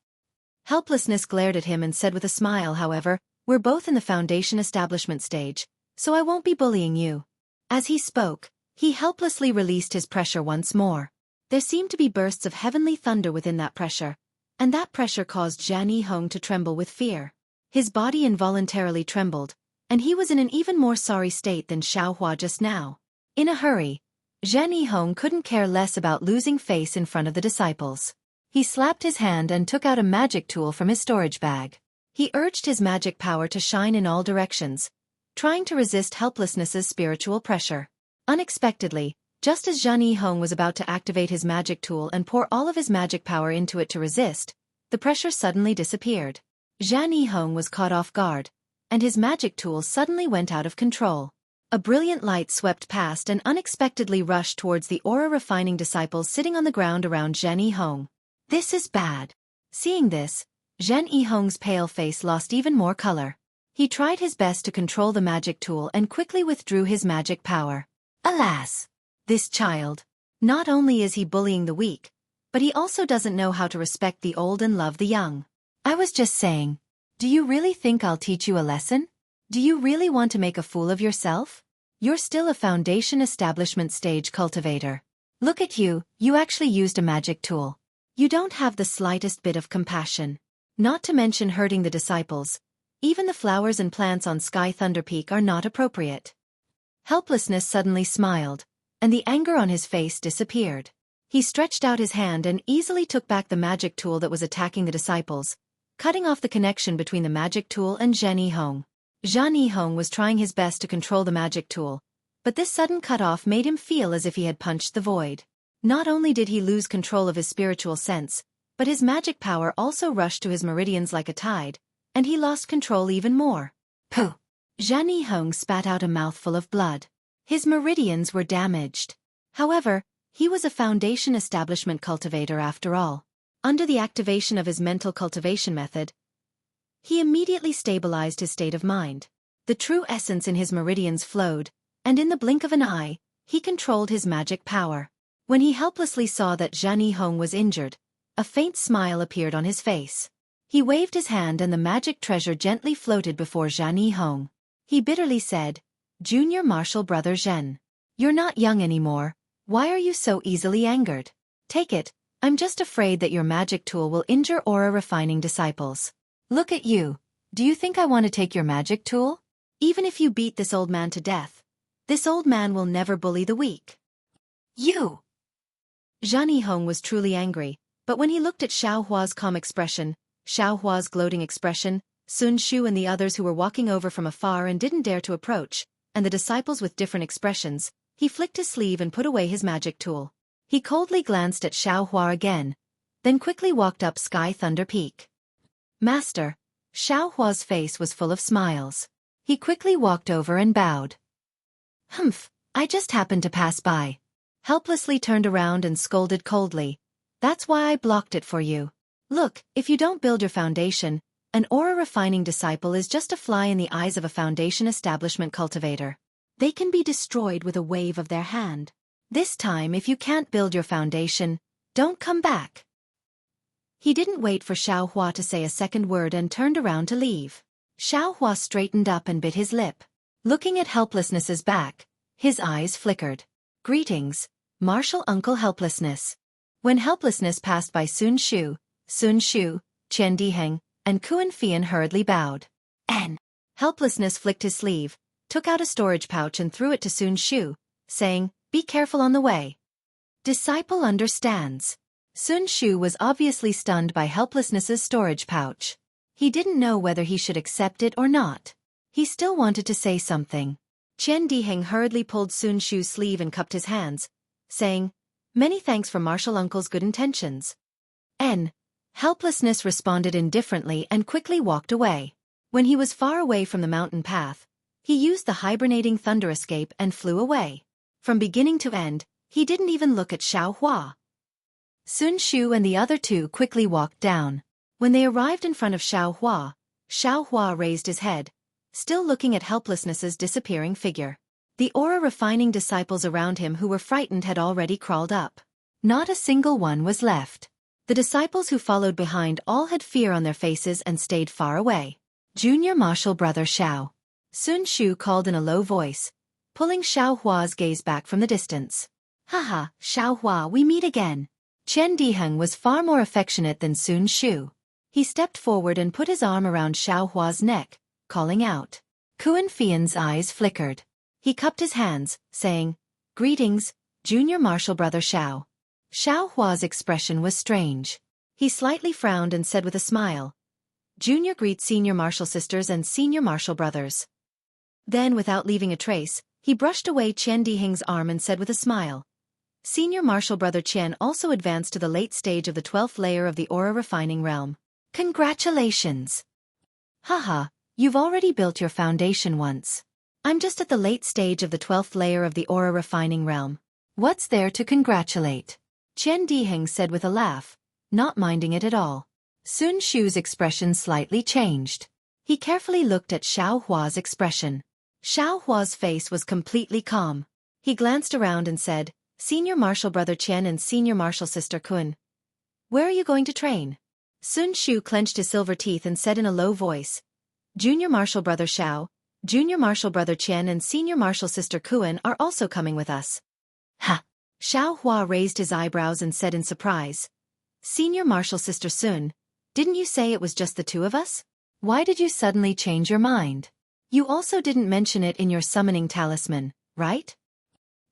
Helplessness glared at him and said with a smile, however, we're both in the Foundation establishment stage, so I won't be bullying you. As he spoke, he helplessly released his pressure once more. There seemed to be bursts of heavenly thunder within that pressure, and that pressure caused Zhan Yihong to tremble with fear. His body involuntarily trembled, and he was in an even more sorry state than Xiaohua just now. In a hurry, Zhan Yihong couldn't care less about losing face in front of the disciples. He slapped his hand and took out a magic tool from his storage bag. He urged his magic power to shine in all directions, trying to resist helplessness's spiritual pressure. Unexpectedly, just as Zhan Yihong was about to activate his magic tool and pour all of his magic power into it to resist, the pressure suddenly disappeared. Zhan Yihong was caught off guard, and his magic tool suddenly went out of control. A brilliant light swept past and unexpectedly rushed towards the aura-refining disciples sitting on the ground around Zhan Yihong. This is bad. Seeing this, Zhan Yihong's pale face lost even more color. He tried his best to control the magic tool and quickly withdrew his magic power. Alas! This child. Not only is he bullying the weak, but he also doesn't know how to respect the old and love the young. I was just saying, do you really think I'll teach you a lesson? Do you really want to make a fool of yourself? You're still a Foundation establishment stage cultivator. Look at you, you actually used a magic tool. You don't have the slightest bit of compassion. Not to mention hurting the disciples. Even the flowers and plants on Sky Thunder Peak are not appropriate. Helplessness suddenly smiled, and the anger on his face disappeared. He stretched out his hand and easily took back the magic tool that was attacking the disciples, cutting off the connection between the magic tool and Zhan Yihong. Zhan Yihong was trying his best to control the magic tool, but this sudden cut-off made him feel as if he had punched the void. Not only did he lose control of his spiritual sense, but his magic power also rushed to his meridians like a tide, and he lost control even more. Pooh! Zhan Yihong spat out a mouthful of blood. His meridians were damaged. However, he was a Foundation establishment cultivator after all. Under the activation of his mental cultivation method, he immediately stabilized his state of mind. The true essence in his meridians flowed, and in the blink of an eye, he controlled his magic power. When he helplessly saw that Zhan Yihong was injured, a faint smile appeared on his face. He waved his hand and the magic treasure gently floated before Zhani Hong. He bitterly said, "Junior Marshal Brother Zhen. You're not young anymore. Why are you so easily angered? Take it, I'm just afraid that your magic tool will injure aura refining disciples. Look at you. Do you think I want to take your magic tool? Even if you beat this old man to death, this old man will never bully the weak." You! Zhani Hong was truly angry, but when he looked at Xiao Hua's calm expression, Xiao Hua's gloating expression, Sun Shu and the others who were walking over from afar and didn't dare to approach, and the disciples with different expressions, he flicked his sleeve and put away his magic tool. He coldly glanced at Xiao Hua again, then quickly walked up Sky Thunder Peak. "Master." Xiao Hua's face was full of smiles. He quickly walked over and bowed. "Humph, I just happened to pass by." Helplessly turned around and scolded coldly. "That's why I blocked it for you. Look, if you don't build your foundation, an aura-refining disciple is just a fly in the eyes of a foundation establishment cultivator. They can be destroyed with a wave of their hand. This time if you can't build your foundation, don't come back." He didn't wait for Xiao Hua to say a second word and turned around to leave. Xiao Hua straightened up and bit his lip. Looking at Helplessness's back, his eyes flickered. "Greetings, Martial Uncle Helplessness." When Helplessness passed by Sun Shu, Qian Diheng, and Kuan Fian hurriedly bowed. "N." Helplessness flicked his sleeve, took out a storage pouch and threw it to Sun Shu, saying, "Be careful on the way." "Disciple understands." Sun Shu was obviously stunned by Helplessness's storage pouch. He didn't know whether he should accept it or not. He still wanted to say something. Qian Diheng hurriedly pulled Sun Shu's sleeve and cupped his hands, saying, "Many thanks for Martial Uncle's good intentions." N. Helplessness responded indifferently and quickly walked away. When he was far away from the mountain path, he used the hibernating thunder escape and flew away. From beginning to end, he didn't even look at Xiao Hua. Sun Shu and the other two quickly walked down. When they arrived in front of Xiao Hua raised his head, still looking at Helplessness's disappearing figure. The aura-refining disciples around him who were frightened had already crawled up. Not a single one was left. The disciples who followed behind all had fear on their faces and stayed far away. "Junior Martial Brother Xiao." Sun Shu called in a low voice, pulling Xiao Hua's gaze back from the distance. "Haha, Xiao Hua, we meet again." Qian Diheng was far more affectionate than Sun Shu. He stepped forward and put his arm around Xiao Hua's neck, calling out. Kuan Fian's eyes flickered. He cupped his hands, saying, "Greetings, Junior Martial Brother Xiao." Xiao Hua's expression was strange. He slightly frowned and said with a smile, "Junior greets Senior Martial Sisters and Senior Martial Brothers." Then, without leaving a trace, he brushed away Qian Diheng's arm and said with a smile, "Senior Martial Brother Qian also advanced to the late stage of the 12th layer of the aura refining realm. Congratulations!" "Haha, you've already built your foundation once. I'm just at the late stage of the 12th layer of the aura refining realm. What's there to congratulate?" Qian Diheng said with a laugh, not minding it at all. Sun Shu's expression slightly changed. He carefully looked at Xiao Hua's expression. Xiao Hua's face was completely calm. He glanced around and said, "Senior Martial Brother Qian and Senior Martial Sister Kun, where are you going to train?" Sun Shu clenched his silver teeth and said in a low voice, "Junior Martial Brother Xiao, Junior Martial Brother Qian and Senior Martial Sister Kuan are also coming with us." "Ha!" Xiao Hua raised his eyebrows and said in surprise, "Senior Martial Sister Sun, didn't you say it was just the two of us? Why did you suddenly change your mind? You also didn't mention it in your summoning talisman, right?"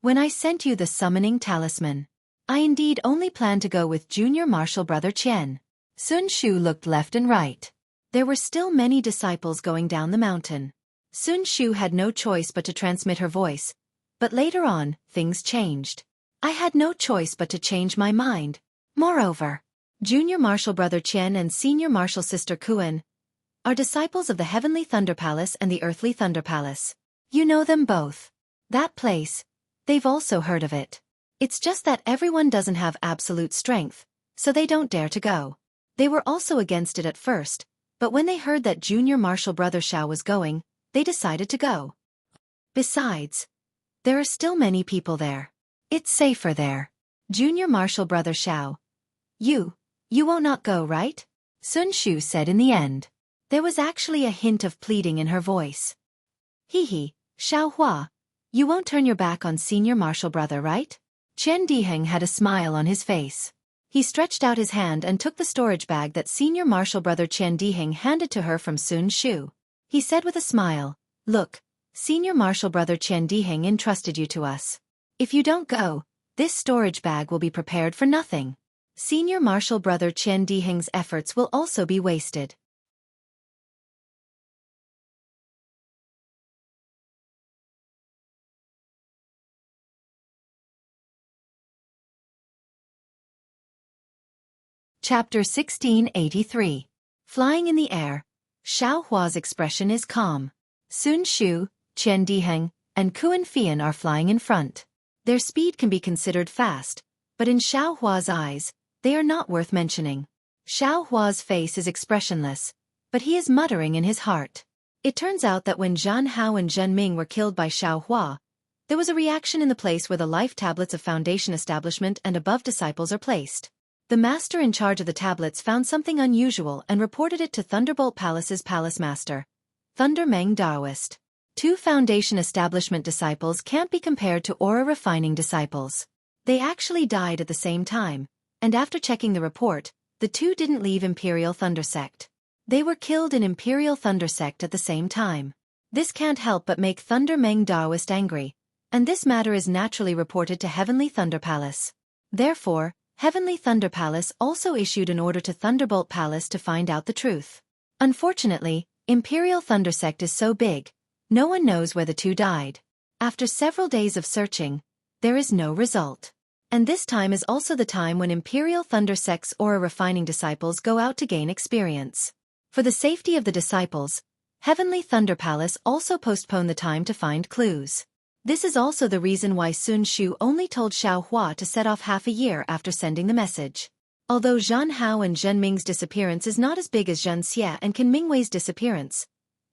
"When I sent you the summoning talisman, I indeed only planned to go with Junior Martial Brother Qian." Sun Shu looked left and right. There were still many disciples going down the mountain. Sun Shu had no choice but to transmit her voice, but later on, things changed. "I had no choice but to change my mind. Moreover, Junior Martial Brother Qian and Senior Martial Sister Kuan are disciples of the Heavenly Thunder Palace and the Earthly Thunder Palace. You know them both. That place, they've also heard of it. It's just that everyone doesn't have absolute strength, so they don't dare to go. They were also against it at first, but when they heard that Junior Martial Brother Xiao was going, they decided to go. Besides, there are still many people there. It's safer there. Junior Martial Brother Xiao. You won't not go, right?" Sun Shu said in the end. There was actually a hint of pleading in her voice. Hee, Xiao Hua, you won't turn your back on senior martial brother, right? Chen Diheng had a smile on his face. He stretched out his hand and took the storage bag that senior martial brother Chen Diheng handed to her from Sun Shu. He said with a smile, look, senior martial brother Chen Diheng entrusted you to us. If you don't go, this storage bag will be prepared for nothing. Senior martial brother Chen Diheng's efforts will also be wasted. Chapter 1683. Flying in the air. Xiao Hua's expression is calm. Sun Shu, Chen Diheng, and Kuan Fian are flying in front. Their speed can be considered fast, but in Xiao Hua's eyes, they are not worth mentioning. Xiao Hua's face is expressionless, but he is muttering in his heart. It turns out that when Zhan Hao and Zhen Ming were killed by Xiao Hua, there was a reaction in the place where the life tablets of Foundation Establishment and above disciples are placed. The master in charge of the tablets found something unusual and reported it to Thunderbolt Palace's palace master, Thunder Meng Daoist. 2 Foundation Establishment disciples can't be compared to aura refining disciples. They actually died at the same time, and after checking the report, the 2 didn't leave Imperial Thunder Sect. They were killed in Imperial Thunder Sect at the same time. This can't help but make Thunder Meng Daoist angry, and this matter is naturally reported to Heavenly Thunder Palace. Therefore, Heavenly Thunder Palace also issued an order to Thunderbolt Palace to find out the truth. Unfortunately, Imperial Thunder Sect is so big, no one knows where the 2 died. After several days of searching, there is no result. And this time is also the time when Imperial Thunder Sect's aura refining disciples go out to gain experience. For the safety of the disciples, Heavenly Thunder Palace also postponed the time to find clues. This is also the reason why Sun Shu only told Xiao Hua to set off half a year after sending the message. Although Zhan Hao and Zhen Ming's disappearance is not as big as Zhen Xie and Qin Mingwei's disappearance,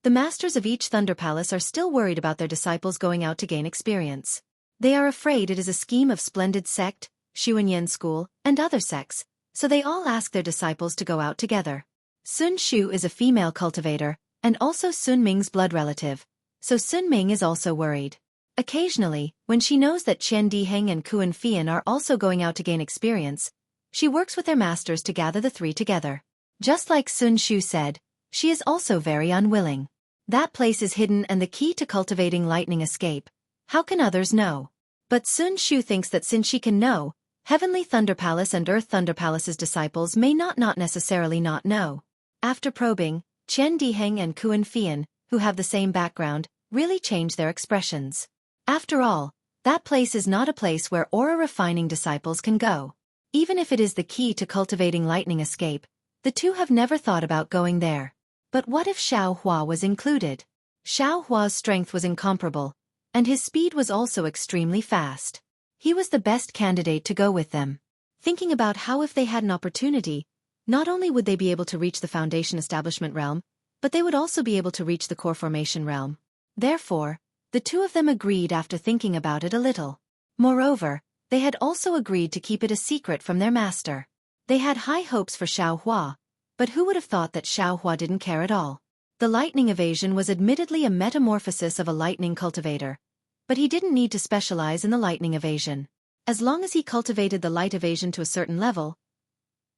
the masters of each Thunder Palace are still worried about their disciples going out to gain experience. They are afraid it is a scheme of Splendid Sect, Xuanyan School, and other sects, so they all ask their disciples to go out together. Sun Shu is a female cultivator, and also Sun Ming's blood relative, so Sun Ming is also worried. Occasionally, when she knows that Chen Diheng and Kuan Fian are also going out to gain experience, she works with their masters to gather the 3 together. Just like Sun Shu said, she is also very unwilling. That place is hidden and the key to cultivating lightning escape. How can others know? But Sun Shu thinks that since she can know, Heavenly Thunder Palace and Earth Thunder Palace's disciples may not necessarily not know. After probing, Chen Diheng and Kuan Fian, who have the same background, really change their expressions. After all, that place is not a place where aura refining disciples can go. Even if it is the key to cultivating lightning escape, the 2 have never thought about going there. But what if Xiao Hua was included? Xiao Hua's strength was incomparable, and his speed was also extremely fast. He was the best candidate to go with them. Thinking about how if they had an opportunity, not only would they be able to reach the Foundation Establishment realm, but they would also be able to reach the Core Formation realm. Therefore, the 2 of them agreed after thinking about it a little. Moreover, they had also agreed to keep it a secret from their master. They had high hopes for Xiao Hua, but who would have thought that Xiao Hua didn't care at all? The lightning evasion was admittedly a metamorphosis of a lightning cultivator, but he didn't need to specialize in the lightning evasion. As long as he cultivated the light evasion to a certain level,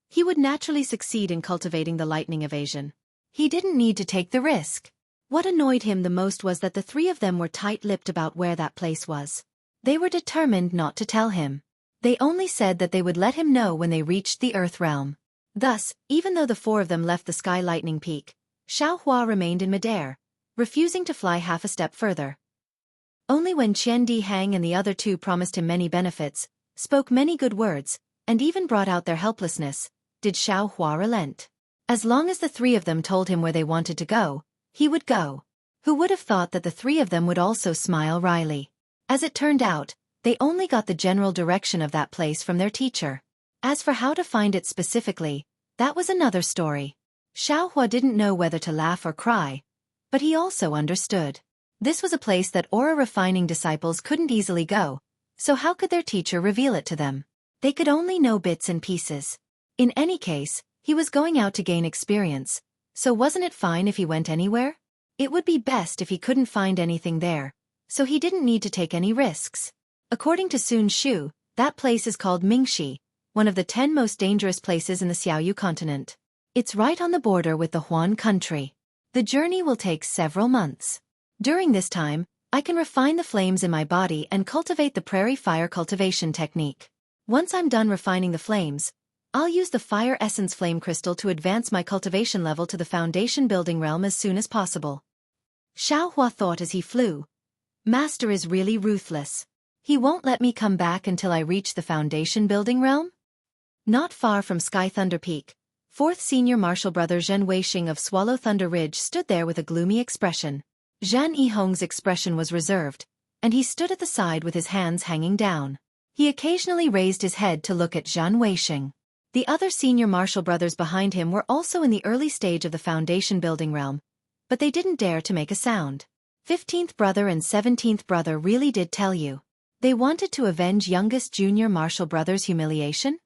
he would naturally succeed in cultivating the lightning evasion. He didn't need to take the risk. What annoyed him the most was that the 3 of them were tight-lipped about where that place was. They were determined not to tell him. They only said that they would let him know when they reached the Earth realm. Thus, even though the 4 of them left the Sky Lightning Peak, Xiao Hua remained in midair, refusing to fly half a step further. Only when Chen Diheng and the other 2 promised him many benefits, spoke many good words, and even brought out their helplessness, did Xiao Hua relent. As long as the 3 of them told him where they wanted to go, he would go. Who would have thought that the 3 of them would also smile wryly? As it turned out, they only got the general direction of that place from their teacher. As for how to find it specifically, that was another story. Xiao Hua didn't know whether to laugh or cry, but he also understood. This was a place that aura refining disciples couldn't easily go, so how could their teacher reveal it to them? They could only know bits and pieces. In any case, He was going out to gain experience, so wasn't it fine if he went anywhere? It would be best if he couldn't find anything there, so he didn't need to take any risks. According to Sun Shu, that place is called Mingxi, one of the 10 most dangerous places in the Xiaoyu continent. It's right on the border with the Huan country. The journey will take several months. During this time, I can refine the flames in my body and cultivate the prairie fire cultivation technique. Once I'm done refining the flames, I'll use the fire essence flame crystal to advance my cultivation level to the foundation building realm as soon as possible. Xiaohua thought as he flew. Master is really ruthless. He won't let me come back until I reach the foundation building realm? Not far from Sky Thunder Peak, 4th senior martial brother Zhen Weixing of Swallow Thunder Ridge stood there with a gloomy expression. Zhan Yihong's expression was reserved, and he stood at the side with his hands hanging down. He occasionally raised his head to look at Zhan Weixing. The other senior martial brothers behind him were also in the early stage of the foundation building realm, but they didn't dare to make a sound. 15th brother and 17th brother really did tell you. They wanted to avenge youngest junior martial brother's humiliation?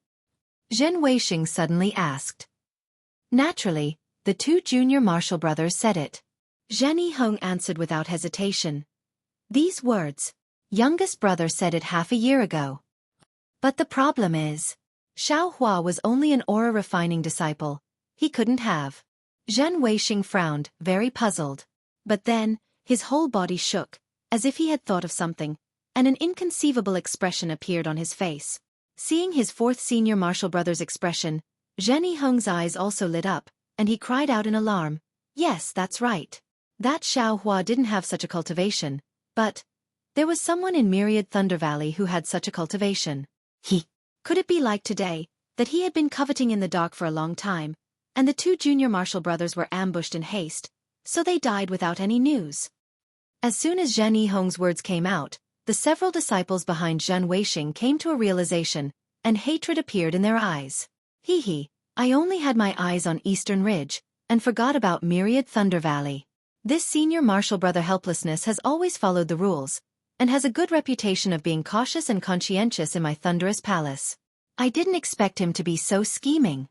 Zhen Weixing suddenly asked. Naturally, the 2 junior martial brothers said it. Zhan Yihong answered without hesitation. These words. Youngest brother said it half a year ago. But the problem is, Xiaohua was only an aura refining disciple. He couldn't have. Zhen Weixing frowned, very puzzled. But then, his whole body shook, as if he had thought of something, and an inconceivable expression appeared on his face. Seeing his 4th senior martial brother's expression, Zhen Yihong's eyes also lit up, and he cried out in alarm, "Yes, that's right. That Xiaohua didn't have such a cultivation, but there was someone in Myriad Thunder Valley who had such a cultivation. Could it be like today, that he had been coveting in the dark for a long time, and the 2 junior martial brothers were ambushed in haste, so they died without any news?" As soon as Zhen Yihong's words came out, the several disciples behind Zhen Weixing came to a realization, and hatred appeared in their eyes. I only had my eyes on Eastern Ridge, and forgot about Myriad Thunder Valley. This senior martial brother helplessness has always followed the rules, and has a good reputation of being cautious and conscientious in my thunderous palace. I didn't expect him to be so scheming.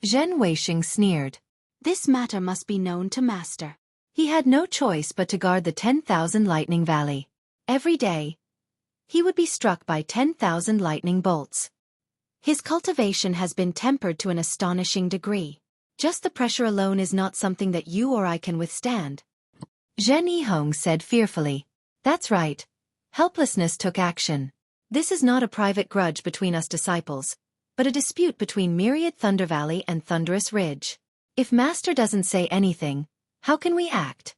Zhen Weixing sneered. This matter must be known to Master. He had no choice but to guard the 10,000 lightning valley. Every day, he would be struck by 10,000 lightning bolts. His cultivation has been tempered to an astonishing degree. Just the pressure alone is not something that you or I can withstand. Zhen Yihong said fearfully. That's right. Helplessness took action. This is not a private grudge between us disciples, but a dispute between Myriad Thunder Valley and Thunderous Ridge. If Master doesn't say anything, how can we act?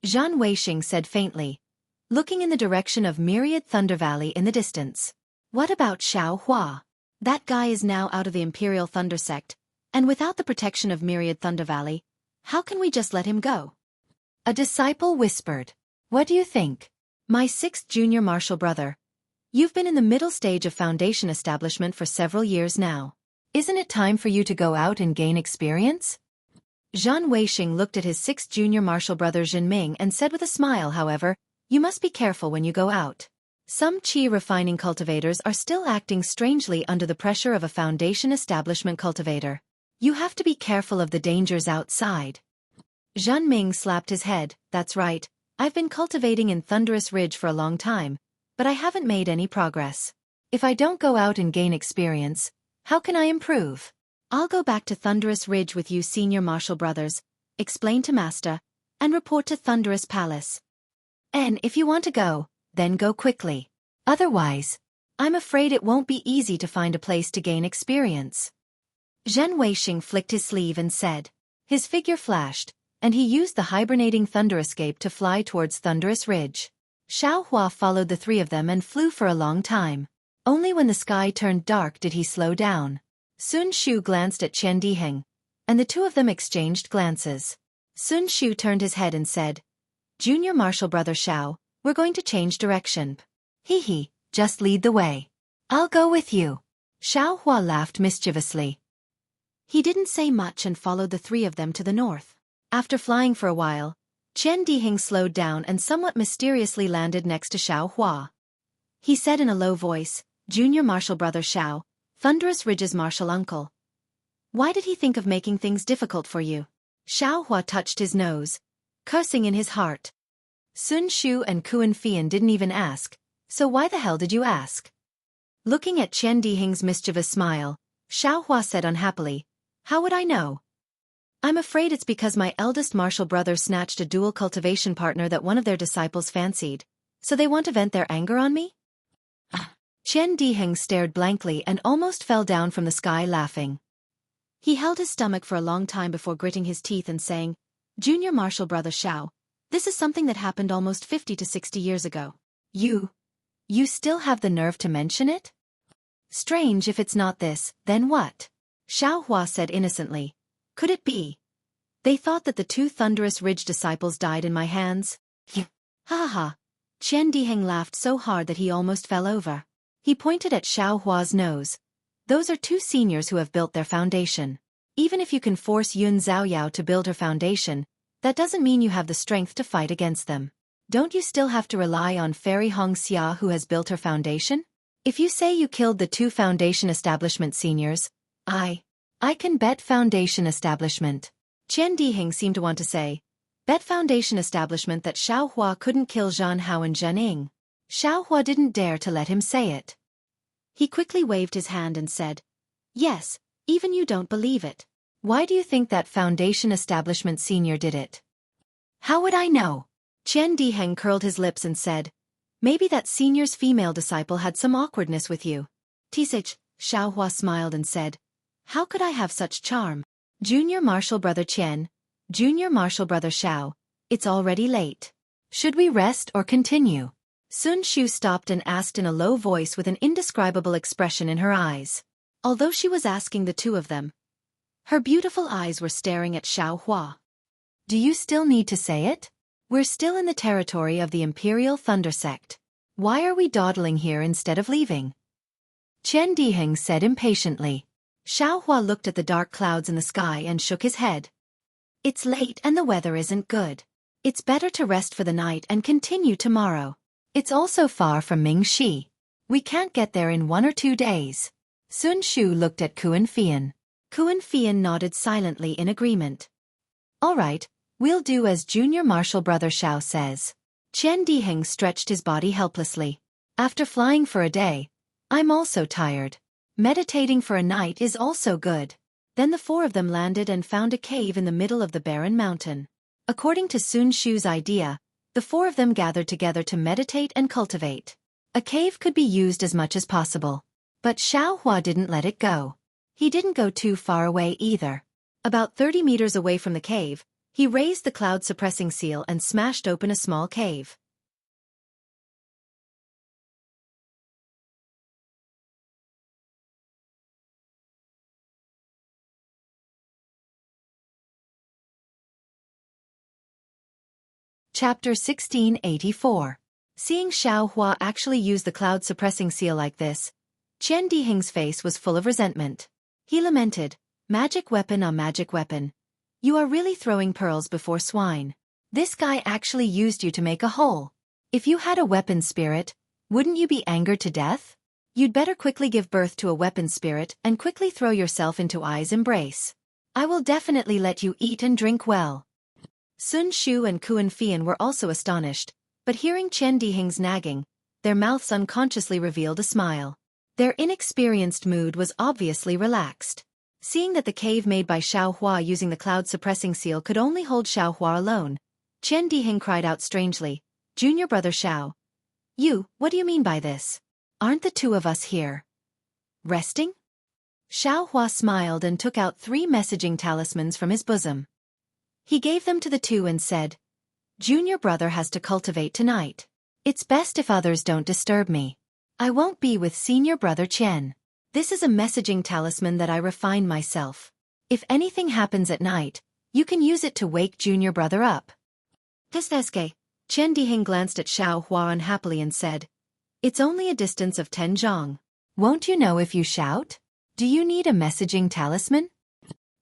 Zhan Weixing said faintly, looking in the direction of Myriad Thunder Valley in the distance. What about Xiaohua? That guy is now out of the Imperial Thunder Sect, and without the protection of Myriad Thunder Valley, how can we just let him go? A disciple whispered. What do you think? My 6th junior martial brother. You've been in the middle stage of foundation establishment for several years now. Isn't it time for you to go out and gain experience? Zhan Weixing looked at his 6th junior martial brother Jinming and said with a smile, however, you must be careful when you go out. Some qi refining cultivators are still acting strangely under the pressure of a foundation establishment cultivator. You have to be careful of the dangers outside. Zhan Ming slapped his head. That's right, I've been cultivating in Thunderous Ridge for a long time, but I haven't made any progress. If I don't go out and gain experience, how can I improve? I'll go back to Thunderous Ridge with you senior martial brothers, explain to Master, and report to Thunderous Palace. And if you want to go, then go quickly. Otherwise, I'm afraid it won't be easy to find a place to gain experience. Zhen Weixing flicked his sleeve and said. His figure flashed, and he used the hibernating thunder escape to fly towards Thunderous Ridge. Xiaohua followed the 3 of them and flew for a long time. Only when the sky turned dark did he slow down. Sun Shu glanced at Qian Diheng, and the 2 of them exchanged glances. Sun Shu turned his head and said, Junior Martial Brother Xiao, we're going to change direction. Just lead the way. I'll go with you. Xiaohua laughed mischievously. He didn't say much and followed the 3 of them to the north. After flying for a while, Qian Diheng slowed down and somewhat mysteriously landed next to Xiaohua. He said in a low voice, Junior Martial Brother Xiao, Thunderous Ridge's martial uncle. Why did he think of making things difficult for you? Xiaohua touched his nose, cursing in his heart. Sun Shu and Kuan Fian didn't even ask, so why the hell did you ask? Looking at Chen Diheng's mischievous smile, Xiaohua said unhappily, how would I know? I'm afraid it's because my eldest martial brother snatched a dual cultivation partner that one of their disciples fancied, so they want to vent their anger on me? Chen Diheng stared blankly and almost fell down from the sky laughing. He held his stomach for a long time before gritting his teeth and saying, Junior martial brother Xiao, this is something that happened almost 50 to 60 years ago. You still have the nerve to mention it? Strange if it's not this, then what? Xiaohua said innocently. Could it be? They thought that the two Thunderous Ridge disciples died in my hands? Ha ha ha. Chen Diheng laughed so hard that he almost fell over. He pointed at Xiaohua's nose. Those are two seniors who have built their foundation. Even if you can force Yun Zhaoyao to build her foundation, that doesn't mean you have the strength to fight against them. Don't you still have to rely on Fairy Hong Xia who has built her foundation? If you say you killed the two foundation establishment seniors, I can bet foundation establishment. Chen Diheng seemed to want to say, bet foundation establishment that Xiaohua couldn't kill Zhan Hao and Zhen Ying. Xiaohua didn't dare to let him say it. He quickly waved his hand and said, yes, even you don't believe it. Why do you think that foundation establishment senior did it? How would I know? Chen Diheng curled his lips and said, maybe that senior's female disciple had some awkwardness with you. Tisage, Xiaohua smiled and said, how could I have such charm? Junior martial brother Chen, junior martial brother Xiao, it's already late. Should we rest or continue? Sun Shu stopped and asked in a low voice with an indescribable expression in her eyes. Although she was asking the two of them, her beautiful eyes were staring at Xiaohua. Do you still need to say it? We're still in the territory of the Imperial Thunder Sect. Why are we dawdling here instead of leaving? Chen Diheng said impatiently. Xiaohua looked at the dark clouds in the sky and shook his head. It's late and the weather isn't good. It's better to rest for the night and continue tomorrow. It's also far from Mingxi. We can't get there in 1 or 2 days. Sun Shu looked at Kuan Fian. Kuan Fian nodded silently in agreement. All right, we'll do as junior martial brother Xiao says. Chen Diheng stretched his body helplessly. After flying for a day, I'm also tired. Meditating for a night is also good. Then the four of them landed and found a cave in the middle of the barren mountain. According to Sun Shu's idea, the four of them gathered together to meditate and cultivate. A cave could be used as much as possible. But Xiaohua didn't let it go. He didn't go too far away either. About 30 meters away from the cave, he raised the cloud-suppressing seal and smashed open a small cave. Chapter 1684. Seeing Xiaohua actually use the cloud-suppressing seal like this, Chen Diheng's face was full of resentment. He lamented, magic weapon on magic weapon. You are really throwing pearls before swine. This guy actually used you to make a hole. If you had a weapon spirit, wouldn't you be angered to death? You'd better quickly give birth to a weapon spirit and quickly throw yourself into Ai's embrace. I will definitely let you eat and drink well. Sun Shu and Kuan Fian were also astonished, but hearing Chen Diheng's nagging, their mouths unconsciously revealed a smile. Their inexperienced mood was obviously relaxed. Seeing that the cave made by Xiaohua using the cloud-suppressing seal could only hold Xiaohua alone, Chen Diheng cried out strangely, Junior brother Xiao. What do you mean by this? Aren't the two of us here resting? Xiaohua smiled and took out 3 messaging talismans from his bosom. He gave them to the two and said, Junior brother has to cultivate tonight. It's best if others don't disturb me. I won't be with senior brother Chen. This is a messaging talisman that I refined myself. If anything happens at night, you can use it to wake junior brother up. Teske. Chen Diheng glanced at Xiaohua unhappily and said, It's only a distance of 10 zhang. Won't you know if you shout? Do you need a messaging talisman?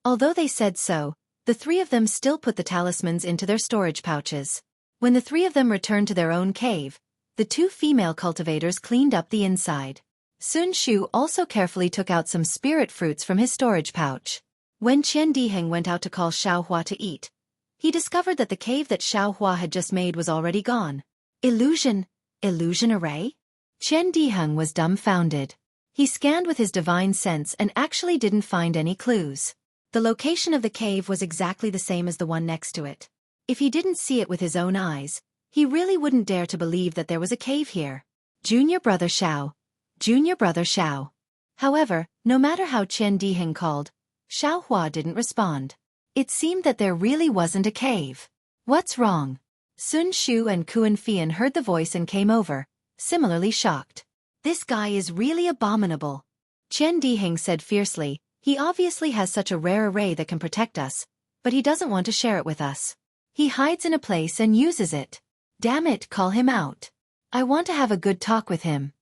Although they said so, the 3 of them still put the talismans into their storage pouches. When the 3 of them returned to their own cave, the 2 female cultivators cleaned up the inside. Sun Shu also carefully took out some spirit fruits from his storage pouch. When Qian Diheng went out to call Xiaohua to eat, he discovered that the cave that Xiaohua had just made was already gone. Illusion array? Qian Diheng was dumbfounded. He scanned with his divine sense and actually didn't find any clues. The location of the cave was exactly the same as the one next to it. If he didn't see it with his own eyes, he really wouldn't dare to believe that there was a cave here. Junior brother Xiao. Junior brother Xiao. However, no matter how Qian Diheng called, Xiaohua didn't respond. It seemed that there really wasn't a cave. What's wrong? Sun Shu and Kuan Fian heard the voice and came over, similarly shocked. This guy is really abominable. Qian Diheng said fiercely, he obviously has such a rare array that can protect us, but he doesn't want to share it with us. He hides in a place and uses it. Damn it, call him out. I want to have a good talk with him.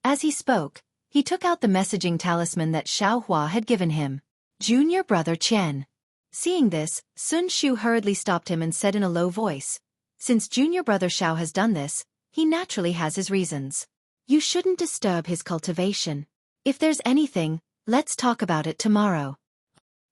As he spoke, he took out the messaging talisman that Xiaohua had given him. Junior brother Qian. Seeing this, Sun Shu hurriedly stopped him and said in a low voice, since junior brother Xiao has done this, he naturally has his reasons. You shouldn't disturb his cultivation. If there's anything, let's talk about it tomorrow.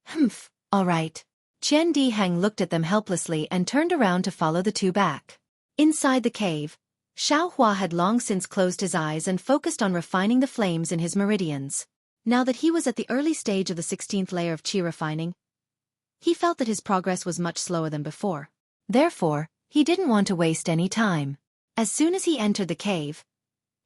Humph, all right. Qian Diheng looked at them helplessly and turned around to follow the two back. Inside the cave, Xiaohua had long since closed his eyes and focused on refining the flames in his meridians. Now that he was at the early stage of the 16th layer of qi refining, he felt that his progress was much slower than before. Therefore, he didn't want to waste any time. As soon as he entered the cave,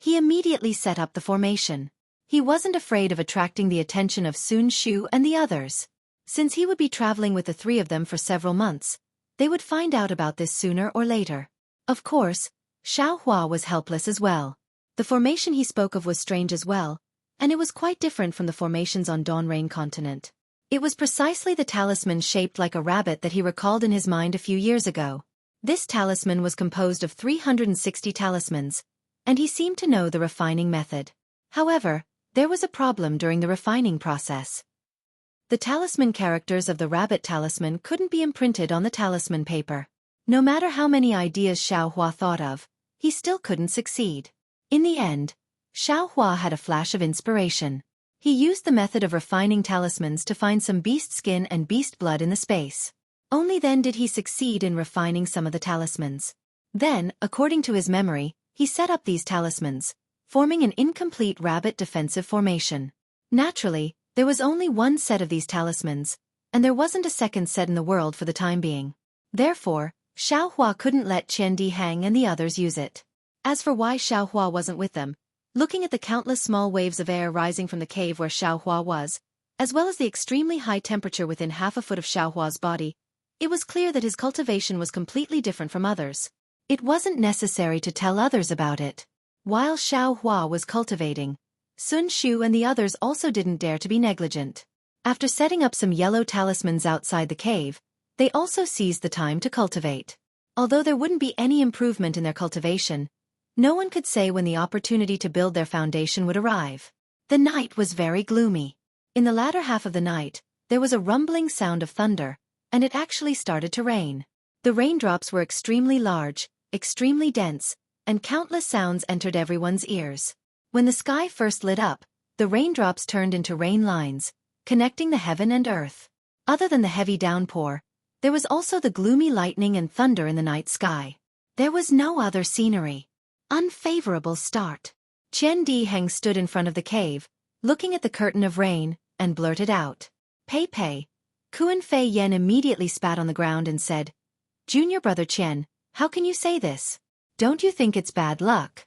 he immediately set up the formation. He wasn't afraid of attracting the attention of Sun Shu and the others. Since he would be traveling with the three of them for several months, they would find out about this sooner or later. Of course, Xiaohua was helpless as well. The formation he spoke of was strange as well, and it was quite different from the formations on Dawn Rain continent. It was precisely the talisman shaped like a rabbit that he recalled in his mind a few years ago. This talisman was composed of 360 talismans, and he seemed to know the refining method. However, there was a problem during the refining process. The talisman characters of the rabbit talisman couldn't be imprinted on the talisman paper. No matter how many ideas Xiaohua thought of, he still couldn't succeed. In the end, Xiaohua had a flash of inspiration. He used the method of refining talismans to find some beast skin and beast blood in the space. Only then did he succeed in refining some of the talismans. Then, according to his memory, he set up these talismans, forming an incomplete rabbit defensive formation. Naturally, there was only one set of these talismans, and there wasn't a second set in the world for the time being. Therefore, Xiaohua couldn't let Qian Diheng and the others use it. As for why Xiaohua wasn't with them, looking at the countless small waves of air rising from the cave where Xiaohua was, as well as the extremely high temperature within half a foot of Xiaohua's body, it was clear that his cultivation was completely different from others. It wasn't necessary to tell others about it. While Xiaohua was cultivating, Sun Shu and the others also didn't dare to be negligent. After setting up some yellow talismans outside the cave, they also seized the time to cultivate. Although there wouldn't be any improvement in their cultivation, no one could say when the opportunity to build their foundation would arrive. The night was very gloomy. In the latter half of the night, there was a rumbling sound of thunder, and it actually started to rain. The raindrops were extremely large, extremely dense, and countless sounds entered everyone's ears. When the sky first lit up, the raindrops turned into rain lines, connecting the heaven and earth. Other than the heavy downpour, there was also the gloomy lightning and thunder in the night sky. There was no other scenery. Unfavorable start. Qian Diheng stood in front of the cave, looking at the curtain of rain, and blurted out, "Pei Pei." Kuan Fei Yen immediately spat on the ground and said, "Junior brother Qian, how can you say this? Don't you think it's bad luck?"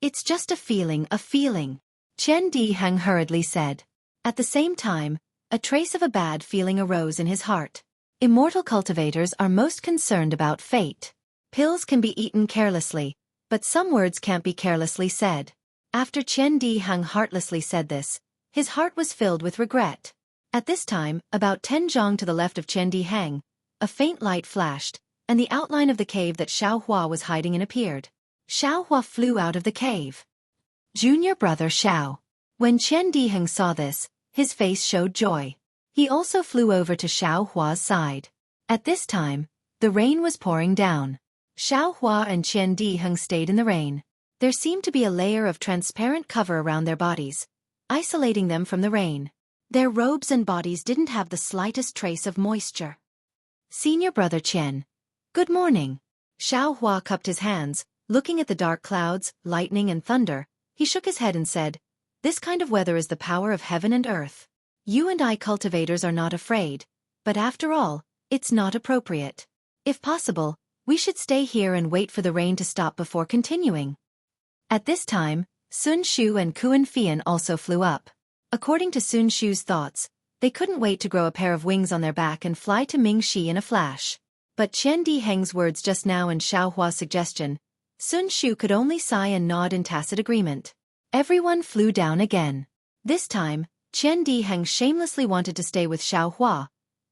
"It's just a feeling, a feeling," Qian Diheng hurriedly said. At the same time, a trace of a bad feeling arose in his heart. Immortal cultivators are most concerned about fate. Pills can be eaten carelessly, but some words can't be carelessly said. After Qian Diheng heartlessly said this, his heart was filled with regret. At this time, about 10 zhang to the left of Qian Diheng, a faint light flashed, and the outline of the cave that Xiaohua was hiding in appeared. Xiaohua flew out of the cave. Junior brother Xiao. When Qian Diheng saw this, his face showed joy. He also flew over to Xiaohua's side. At this time, the rain was pouring down. Xiaohua and Qian Diheng stayed in the rain. There seemed to be a layer of transparent cover around their bodies, isolating them from the rain. Their robes and bodies didn't have the slightest trace of moisture. Senior brother Qian. Good morning. Xiaohua cupped his hands, looking at the dark clouds, lightning and thunder. He shook his head and said, "This kind of weather is the power of heaven and earth. You and I cultivators are not afraid, but after all, it's not appropriate. If possible, we should stay here and wait for the rain to stop before continuing." At this time, Sun Shu and Kuan Fian also flew up. According to Sun Shu's thoughts, they couldn't wait to grow a pair of wings on their back and fly to Mingxi in a flash. But Qian Diheng's words just now and Xiaohua's suggestion, Sun Shu could only sigh and nod in tacit agreement. Everyone flew down again. This time, Qian Diheng shamelessly wanted to stay with Xiaohua,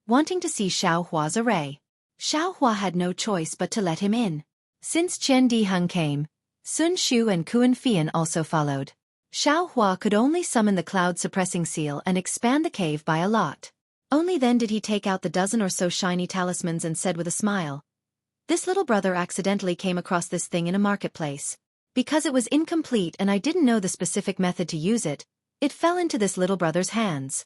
wanting to see Xiaohua's array. Xiaohua had no choice but to let him in. Since Qian Diheng came, Sun Shu and Kuan Fian also followed. Xiaohua could only summon the cloud-suppressing seal and expand the cave by a lot. Only then did he take out the dozen or so shiny talismans and said with a smile, "This little brother accidentally came across this thing in a marketplace. Because it was incomplete and I didn't know the specific method to use it, it fell into this little brother's hands."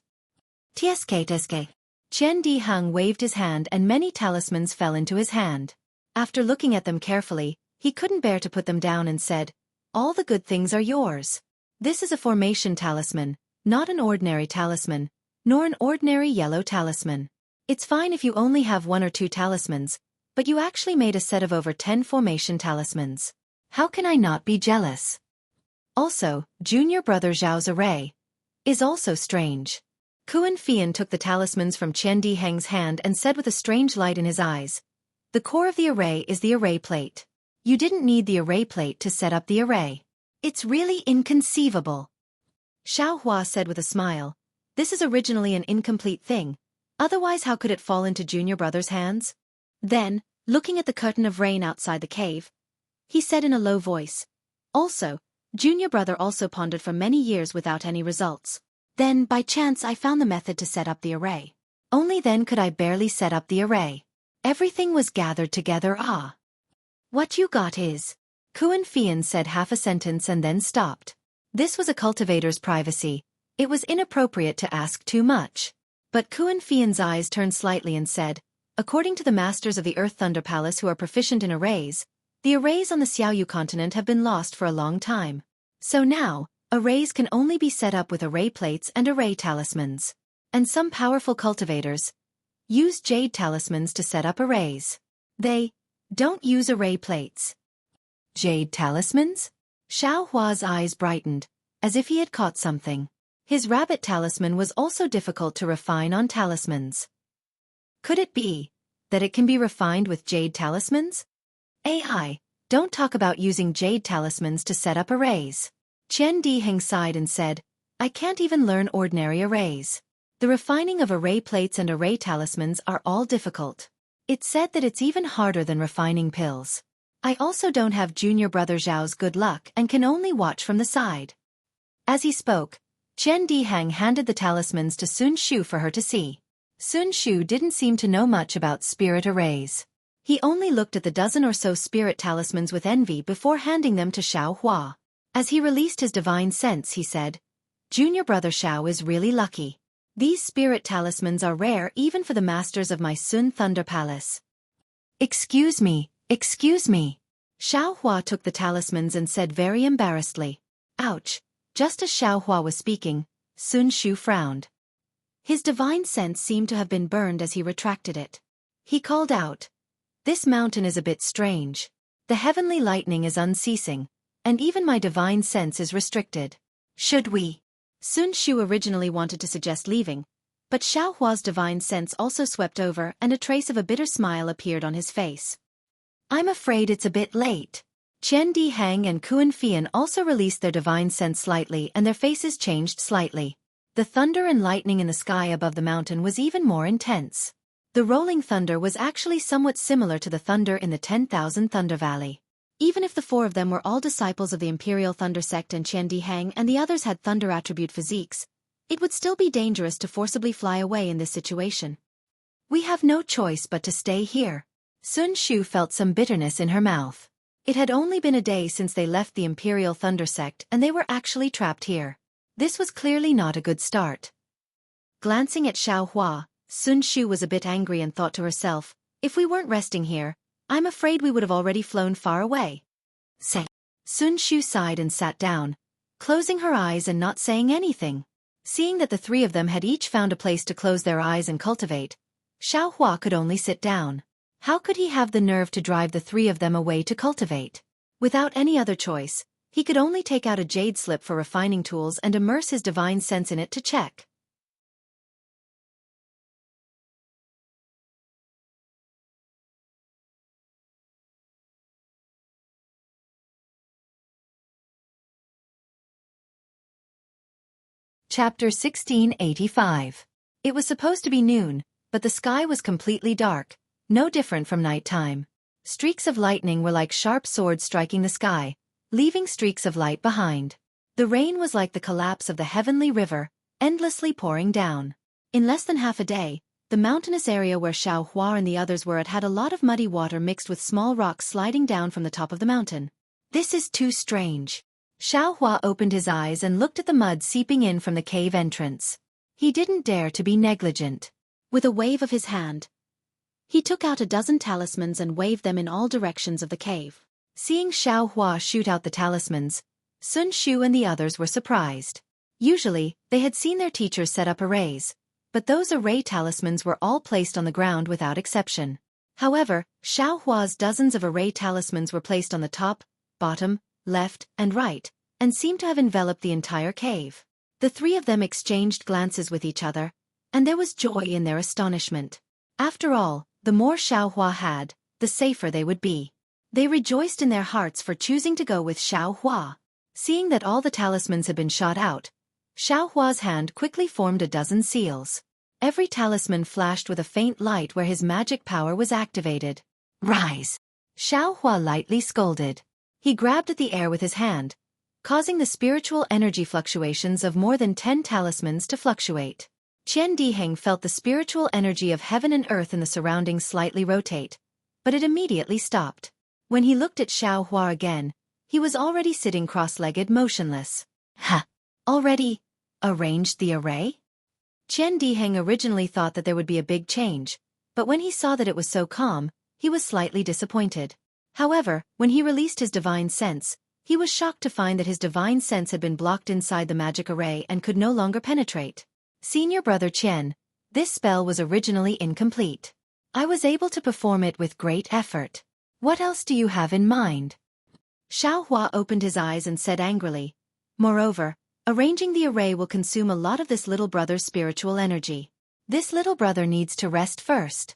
Tsk. Qian Diheng waved his hand and many talismans fell into his hand. After looking at them carefully, he couldn't bear to put them down and said, "All the good things are yours. This is a formation talisman, not an ordinary talisman, nor an ordinary yellow talisman. It's fine if you only have 1 or 2 talismans, but you actually made a set of over 10 formation talismans. How can I not be jealous? Also, junior brother Zhao's array is also strange." Kuan Fian took the talismans from Qian Diheng's hand and said with a strange light in his eyes, "The core of the array is the array plate. You didn't need the array plate to set up the array. It's really inconceivable." Xiaohua said with a smile, "This is originally an incomplete thing, otherwise how could it fall into junior brother's hands?" Then, looking at the curtain of rain outside the cave, he said in a low voice, "Also, junior brother also pondered for many years without any results. Then, by chance I found the method to set up the array. Only then could I barely set up the array. Everything was gathered together. What you got is..." Kuan Fian said half a sentence and then stopped. This was a cultivator's privacy. It was inappropriate to ask too much. But Kuan Fian's eyes turned slightly and said, "According to the masters of the Earth Thunder Palace who are proficient in arrays, the arrays on the Xiaoyu continent have been lost for a long time. So now, arrays can only be set up with array plates and array talismans. And some powerful cultivators use jade talismans to set up arrays. They don't use array plates." Jade talismans? Xiaohua's eyes brightened, as if he had caught something. His rabbit talisman was also difficult to refine on talismans. Could it be that it can be refined with jade talismans? AI, don't talk about using jade talismans to set up arrays. Qian Diheng sighed and said, "I can't even learn ordinary arrays. The refining of array plates and array talismans are all difficult. It's said that it's even harder than refining pills. I also don't have junior brother Zhao's good luck and can only watch from the side." As he spoke, Qian Diheng handed the talismans to Sun Shu for her to see. Sun Shu didn't seem to know much about spirit arrays. He only looked at the dozen or so spirit talismans with envy before handing them to Xiaohua. As he released his divine sense, he said, "Junior brother Xiao is really lucky. These spirit talismans are rare even for the masters of my Sun Thunder Palace." Excuse me. Xiaohua took the talismans and said very embarrassedly, "Ouch." Just as Xiaohua was speaking, Sun Shu frowned. His divine sense seemed to have been burned as he retracted it. He called out, "This mountain is a bit strange. The heavenly lightning is unceasing, and even my divine sense is restricted. Should we?" Sun Shu originally wanted to suggest leaving, but Xiaohua's divine sense also swept over and a trace of a bitter smile appeared on his face. "I'm afraid it's a bit late." Qian Diheng and Kuan Fian also released their divine sense slightly and their faces changed slightly. The thunder and lightning in the sky above the mountain was even more intense. The rolling thunder was actually somewhat similar to the thunder in the 10,000 Thunder Valley. Even if the 4 of them were all disciples of the Imperial Thunder Sect and Qian Diheng and the others had thunder attribute physiques, it would still be dangerous to forcibly fly away in this situation. "We have no choice but to stay here." Sun Shu felt some bitterness in her mouth. It had only been a day since they left the Imperial Thunder Sect and they were actually trapped here. This was clearly not a good start. Glancing at Xueqi, Sun Shu was a bit angry and thought to herself, if we weren't resting here, I'm afraid we would have already flown far away. Say. Sun Shu sighed and sat down, closing her eyes and not saying anything. Seeing that the three of them had each found a place to close their eyes and cultivate, Xueqi could only sit down. How could he have the nerve to drive the three of them away to cultivate? Without any other choice, he could only take out a jade slip for refining tools and immerse his divine sense in it to check. Chapter 1685. It was supposed to be noon, but the sky was completely dark, no different from nighttime. Streaks of lightning were like sharp swords striking the sky, leaving streaks of light behind. The rain was like the collapse of the heavenly river, endlessly pouring down. In less than half a day, the mountainous area where Xueqi and the others were at had a lot of muddy water mixed with small rocks sliding down from the top of the mountain. This is too strange. Xueqi opened his eyes and looked at the mud seeping in from the cave entrance. He didn't dare to be negligent. With a wave of his hand, he took out a dozen talismans and waved them in all directions of the cave. Seeing Xueqi shoot out the talismans, Sun Shu and the others were surprised. Usually, they had seen their teachers set up arrays, but those array talismans were all placed on the ground without exception. However, Xueqi's dozens of array talismans were placed on the top, bottom, left, and right, and seemed to have enveloped the entire cave. The three of them exchanged glances with each other, and there was joy in their astonishment. After all, the more Xueqi had, the safer they would be. They rejoiced in their hearts for choosing to go with Xueqi. Seeing that all the talismans had been shot out, Xueqi's hand quickly formed a dozen seals. Every talisman flashed with a faint light where his magic power was activated. Rise! Xueqi lightly scolded. He grabbed at the air with his hand, causing the spiritual energy fluctuations of more than 10 talismans to fluctuate. Qian Diheng felt the spiritual energy of heaven and earth in the surroundings slightly rotate, but it immediately stopped. When he looked at Xueqi again, he was already sitting cross-legged motionless. Ha! Already arranged the array? Qian Diheng originally thought that there would be a big change, but when he saw that it was so calm, he was slightly disappointed. However, when he released his divine sense, he was shocked to find that his divine sense had been blocked inside the magic array and could no longer penetrate. Senior brother Qian, this spell was originally incomplete. I was able to perform it with great effort. What else do you have in mind? Xueqi opened his eyes and said angrily. Moreover, arranging the array will consume a lot of this little brother's spiritual energy. This little brother needs to rest first.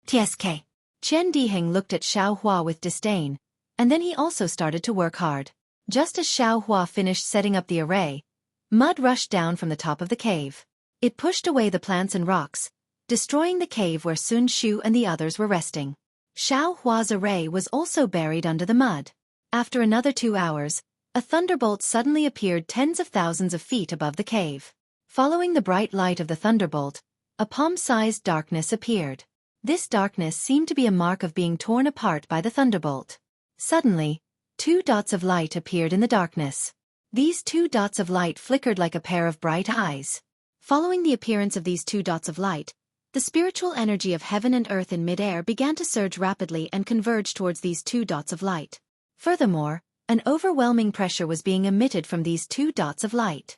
TSK. Qian Diheng looked at Xueqi with disdain, and then he also started to work hard. Just as Xueqi finished setting up the array, mud rushed down from the top of the cave. It pushed away the plants and rocks, destroying the cave where Sun Shu and the others were resting. Xueqi's array was also buried under the mud. After another 2 hours, a thunderbolt suddenly appeared tens of thousands of feet above the cave. Following the bright light of the thunderbolt, a palm-sized darkness appeared. This darkness seemed to be a mark of being torn apart by the thunderbolt. Suddenly, 2 dots of light appeared in the darkness. These 2 dots of light flickered like a pair of bright eyes. Following the appearance of these 2 dots of light, the spiritual energy of heaven and earth in mid-air began to surge rapidly and converge towards these 2 dots of light. Furthermore, an overwhelming pressure was being emitted from these 2 dots of light.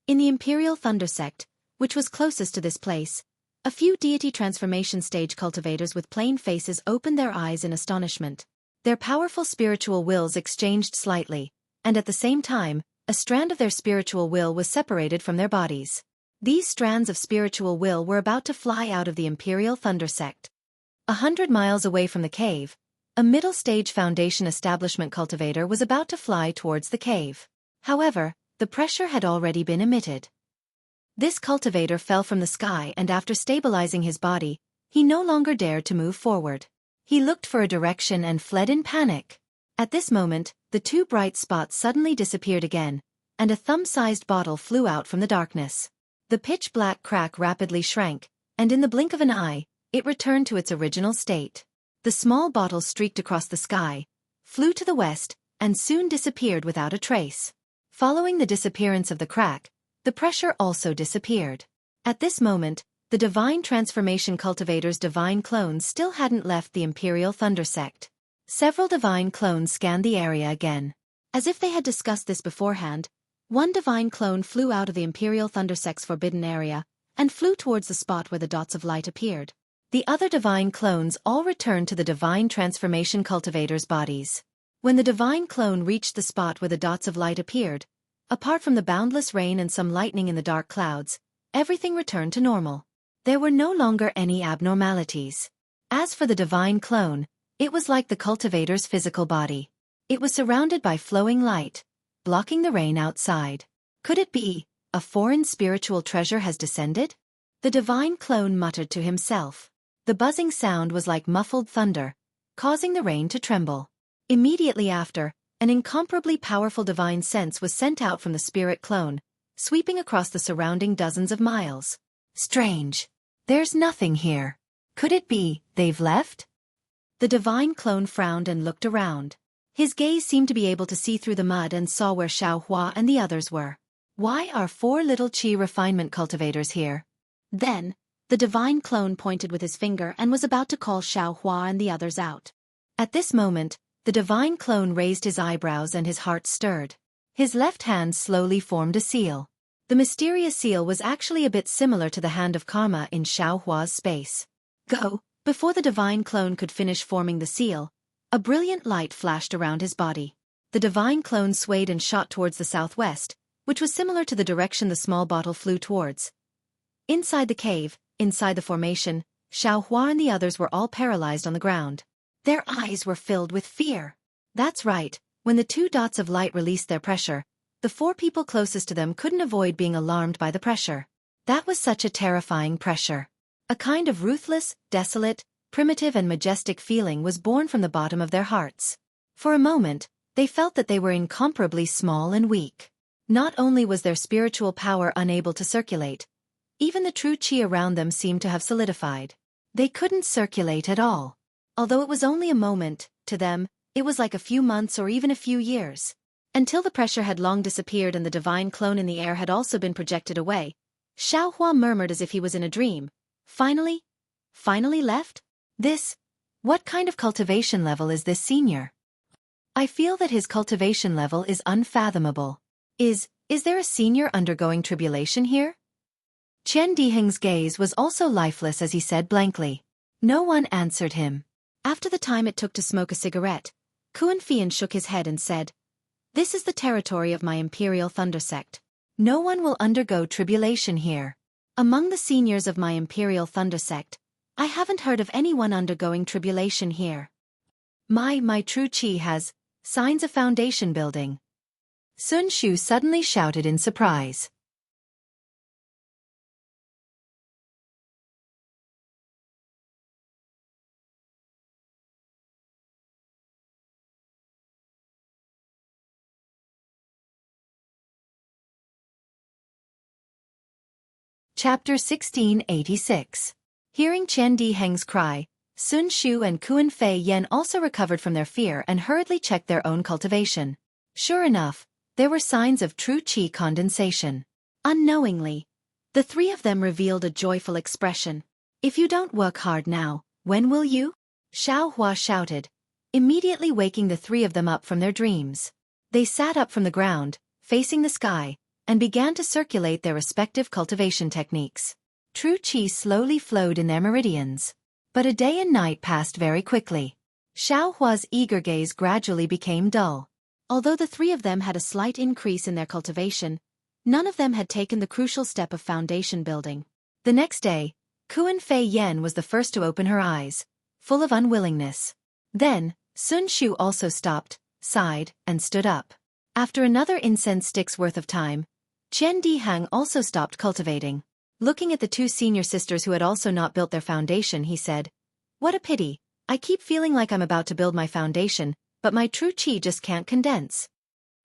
In the Imperial Thunder Sect, which was closest to this place, a few deity transformation stage cultivators with plain faces opened their eyes in astonishment. Their powerful spiritual wills exchanged slightly, and at the same time, a strand of their spiritual will was separated from their bodies. These strands of spiritual will were about to fly out of the Imperial Thunder Sect. 100 miles away from the cave, a middle-stage Foundation establishment cultivator was about to fly towards the cave. However, the pressure had already been emitted. This cultivator fell from the sky and after stabilizing his body, he no longer dared to move forward. He looked for a direction and fled in panic. At this moment, the 2 bright spots suddenly disappeared again, and a thumb-sized bottle flew out from the darkness. The pitch-black crack rapidly shrank, and in the blink of an eye, it returned to its original state. The small bottle streaked across the sky, flew to the west, and soon disappeared without a trace. Following the disappearance of the crack, The pressure also disappeared. At this moment, the Divine Transformation Cultivator's divine clones still hadn't left the Imperial Thunder Sect. Several divine clones scanned the area again. As if they had discussed this beforehand, one divine clone flew out of the Imperial Thunder Sect's forbidden area and flew towards the spot where the dots of light appeared. The other divine clones all returned to the Divine Transformation Cultivator's bodies. When the divine clone reached the spot where the dots of light appeared, apart from the boundless rain and some lightning in the dark clouds, everything returned to normal. There were no longer any abnormalities. As for the divine clone, it was like the cultivator's physical body. It was surrounded by flowing light, blocking the rain outside. Could it be a foreign spiritual treasure has descended? The divine clone muttered to himself. The buzzing sound was like muffled thunder, causing the rain to tremble. Immediately after, an incomparably powerful divine sense was sent out from the spirit clone, sweeping across the surrounding dozens of miles. Strange. There's nothing here. Could it be they've left? The divine clone frowned and looked around. His gaze seemed to be able to see through the mud and saw where Xueqi and the others were. Why are 4 little Qi refinement cultivators here? Then, the divine clone pointed with his finger and was about to call Xueqi and the others out. At this moment, the divine clone raised his eyebrows and his heart stirred. His left hand slowly formed a seal. The mysterious seal was actually a bit similar to the hand of karma in Xueqi's space. Go! Before the divine clone could finish forming the seal, a brilliant light flashed around his body. The divine clone swayed and shot towards the southwest, which was similar to the direction the small bottle flew towards. Inside the cave, inside the formation, Xueqi and the others were all paralyzed on the ground. Their eyes were filled with fear. That's right, when the 2 dots of light released their pressure, the 4 people closest to them couldn't avoid being alarmed by the pressure. That was such a terrifying pressure. A kind of ruthless, desolate, primitive and majestic feeling was born from the bottom of their hearts. For a moment, they felt that they were incomparably small and weak. Not only was their spiritual power unable to circulate, even the true Qi around them seemed to have solidified. They couldn't circulate at all. Although it was only a moment, to them, it was like a few months or even a few years. Until the pressure had long disappeared and the divine clone in the air had also been projected away, Xueqi murmured as if he was in a dream. Finally left? What kind of cultivation level is this senior? I feel that his cultivation level is unfathomable. Is there a senior undergoing tribulation here? Chen Diheng's gaze was also lifeless as he said blankly. No one answered him. After the time it took to smoke a cigarette, Xueqi shook his head and said, "This is the territory of my Imperial Thunder Sect. No one will undergo tribulation here. Among the seniors of my Imperial Thunder Sect, I haven't heard of anyone undergoing tribulation here. My true Qi has signs of foundation building." Sun Shu suddenly shouted in surprise. Chapter 1686. Hearing Chen Diheng's cry, Sun Shu and Xueqi also recovered from their fear and hurriedly checked their own cultivation. Sure enough, there were signs of true Qi condensation. Unknowingly, the 3 of them revealed a joyful expression. "If you don't work hard now, when will you?" Xueqi shouted, immediately waking the 3 of them up from their dreams. They sat up from the ground, facing the sky, and began to circulate their respective cultivation techniques. True Qi slowly flowed in their meridians. But a day and night passed very quickly. Xueqi's eager gaze gradually became dull. Although the 3 of them had a slight increase in their cultivation, none of them had taken the crucial step of foundation building. The next day, Xueqi was the first to open her eyes, full of unwillingness. Then, Sun Shu also stopped, sighed, and stood up. After another incense stick's worth of time, Chen Diheng also stopped cultivating. Looking at the 2 senior sisters who had also not built their foundation, he said, "What a pity. I keep feeling like I'm about to build my foundation, but my true Qi just can't condense."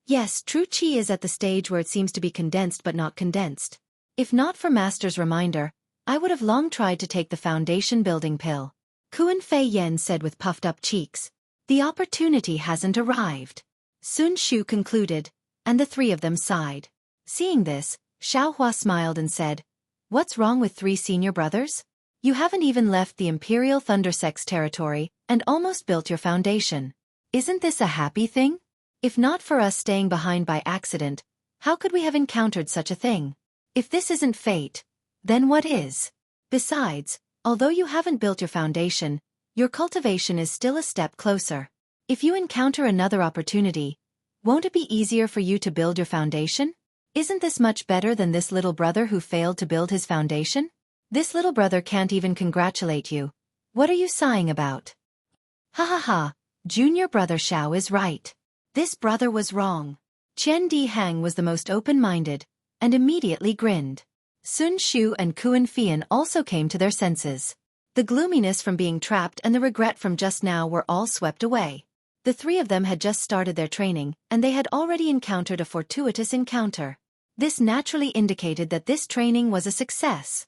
Yes, true Qi is at the stage where it seems to be condensed but not condensed. If not for Master's reminder, I would have long tried to take the foundation building pill. Xueqi said with puffed up cheeks. The opportunity hasn't arrived. Sun Shu concluded, and the 3 of them sighed. Seeing this, Xueqi smiled and said, "What's wrong with 3 senior brothers? You haven't even left the Imperial Thundersex territory and almost built your foundation. Isn't this a happy thing? If not for us staying behind by accident, how could we have encountered such a thing? If this isn't fate, then what is? Besides, although you haven't built your foundation, your cultivation is still a step closer. If you encounter another opportunity, won't it be easier for you to build your foundation? Isn't this much better than this little brother who failed to build his foundation? This little brother can't even congratulate you. What are you sighing about?" Ha ha ha, junior brother Xiao is right. This brother was wrong. Qian Di Hang was the most open-minded, and immediately grinned. Sun Shu and Kuan Fian also came to their senses. The gloominess from being trapped and the regret from just now were all swept away. The 3 of them had just started their training, and they had already encountered a fortuitous encounter. This naturally indicated that this training was a success.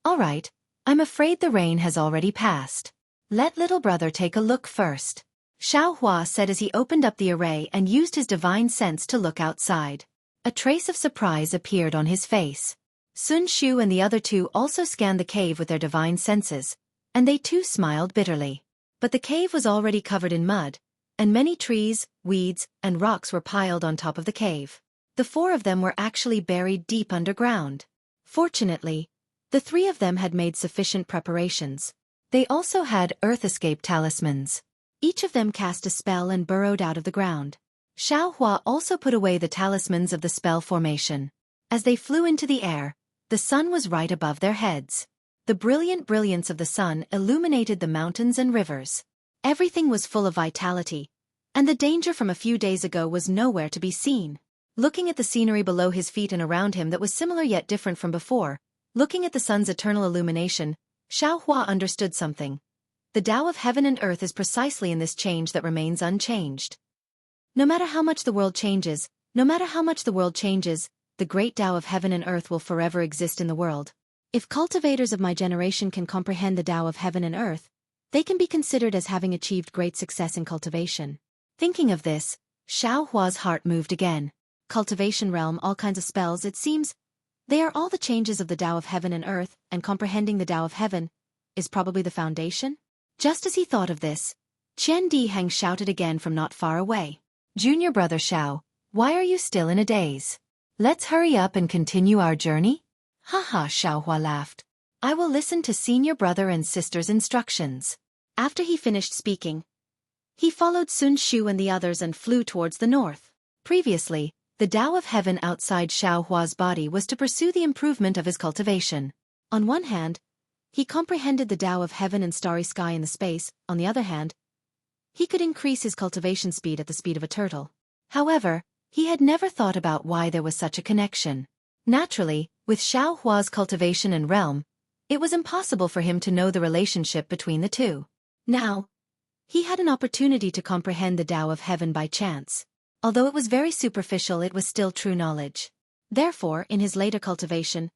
"All right, I'm afraid the rain has already passed. Let little brother take a look first," Xueqi said as he opened up the array and used his divine sense to look outside. A trace of surprise appeared on his face. Sun Shu and the other 2 also scanned the cave with their divine senses, and they too smiled bitterly. But the cave was already covered in mud, and many trees, weeds, and rocks were piled on top of the cave. The 4 of them were actually buried deep underground. Fortunately, the 3 of them had made sufficient preparations. They also had earth escape talismans. Each of them cast a spell and burrowed out of the ground. Xueqi also put away the talismans of the spell formation. As they flew into the air, the sun was right above their heads. The brilliant brilliance of the sun illuminated the mountains and rivers. Everything was full of vitality, and the danger from a few days ago was nowhere to be seen. Looking at the scenery below his feet and around him that was similar yet different from before, looking at the sun's eternal illumination, Xueqi understood something. The Tao of heaven and earth is precisely in this change that remains unchanged. No matter how much the world changes, the great Tao of heaven and earth will forever exist in the world. If cultivators of my generation can comprehend the Tao of heaven and earth, they can be considered as having achieved great success in cultivation. Thinking of this, Xueqi's heart moved again. Cultivation realm, all kinds of spells, it seems. They are all the changes of the Tao of heaven and earth, and comprehending the Tao of heaven is probably the foundation. Just as he thought of this, Qian Di Hang shouted again from not far away. "Junior brother Xiao, why are you still in a daze? Let's hurry up and continue our journey?" "Ha ha," Xueqi laughed. "I will listen to senior brother and sister's instructions." After he finished speaking, he followed Sun Shu and the others and flew towards the north. Previously, the Tao of heaven outside Xueqi's body was to pursue the improvement of his cultivation. On one hand, he comprehended the Tao of heaven and starry sky in the space. On the other hand, he could increase his cultivation speed at the speed of a turtle. However, he had never thought about why there was such a connection. Naturally, with Xueqi's cultivation and realm, it was impossible for him to know the relationship between the 2. Now, he had an opportunity to comprehend the Tao of heaven by chance. Although it was very superficial, it was still true knowledge. Therefore, in his later cultivation,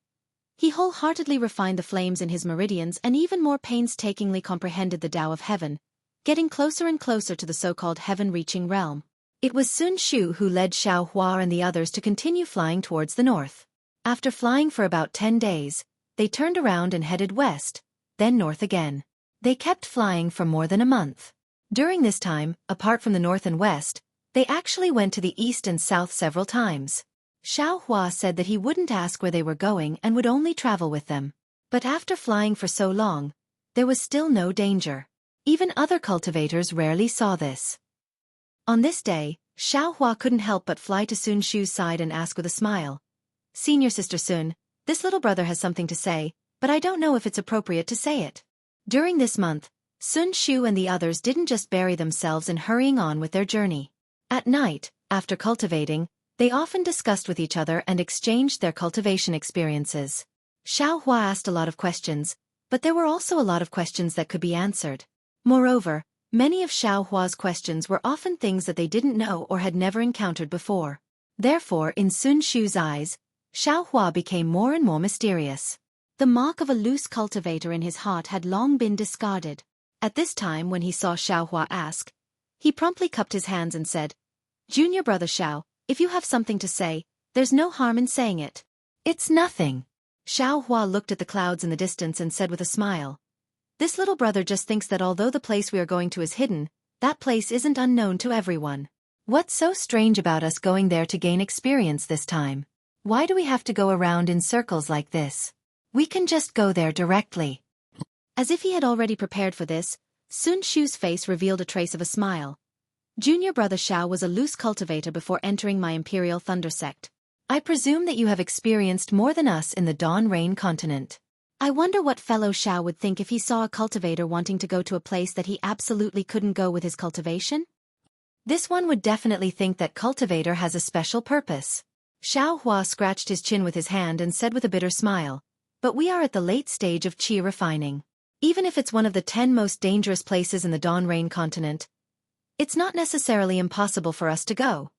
he wholeheartedly refined the flames in his meridians and even more painstakingly comprehended the Tao of heaven, getting closer and closer to the so-called heaven-reaching realm. It was Sun Shu who led Xueqi and the others to continue flying towards the north. After flying for about 10 days, they turned around and headed west, then north again. They kept flying for more than a month. During this time, apart from the north and west, they actually went to the east and south several times. Xueqi said that he wouldn't ask where they were going and would only travel with them. But after flying for so long, there was still no danger. Even other cultivators rarely saw this. On this day, Xueqi couldn't help but fly to Sun Shu's side and ask with a smile, "Senior Sister Sun, this little brother has something to say, but I don't know if it's appropriate to say it." During this month, Sun Shu and the others didn't just bury themselves in hurrying on with their journey. At night, after cultivating, they often discussed with each other and exchanged their cultivation experiences. Xueqi asked a lot of questions, but there were also a lot of questions that could be answered. Moreover, many of Xueqi's questions were often things that they didn't know or had never encountered before. Therefore, in Sun Shu's eyes, Xueqi became more and more mysterious. The mark of a loose cultivator in his heart had long been discarded. At this time, when he saw Xueqi ask, he promptly cupped his hands and said, "Junior brother Xiao, if you have something to say, there's no harm in saying it." It's nothing. Xiao Hua looked at the clouds in the distance and said with a smile. This little brother just thinks that although the place we are going to is hidden, that place isn't unknown to everyone. What's so strange about us going there to gain experience this time? Why do we have to go around in circles like this? We can just go there directly. As if he had already prepared for this, Sun Shu's face revealed a trace of a smile. Junior brother Xiao was a loose cultivator before entering my Imperial Thunder sect. I presume that you have experienced more than us in the Dawn Rain continent. I wonder what fellow Xiao would think if he saw a cultivator wanting to go to a place that he absolutely couldn't go with his cultivation? This one would definitely think that cultivator has a special purpose. Xiao Hua scratched his chin with his hand and said with a bitter smile, but we are at the late stage of qi refining. Even if it's one of the 10 most dangerous places in the Dawn Rain continent, it's not necessarily impossible for us to go.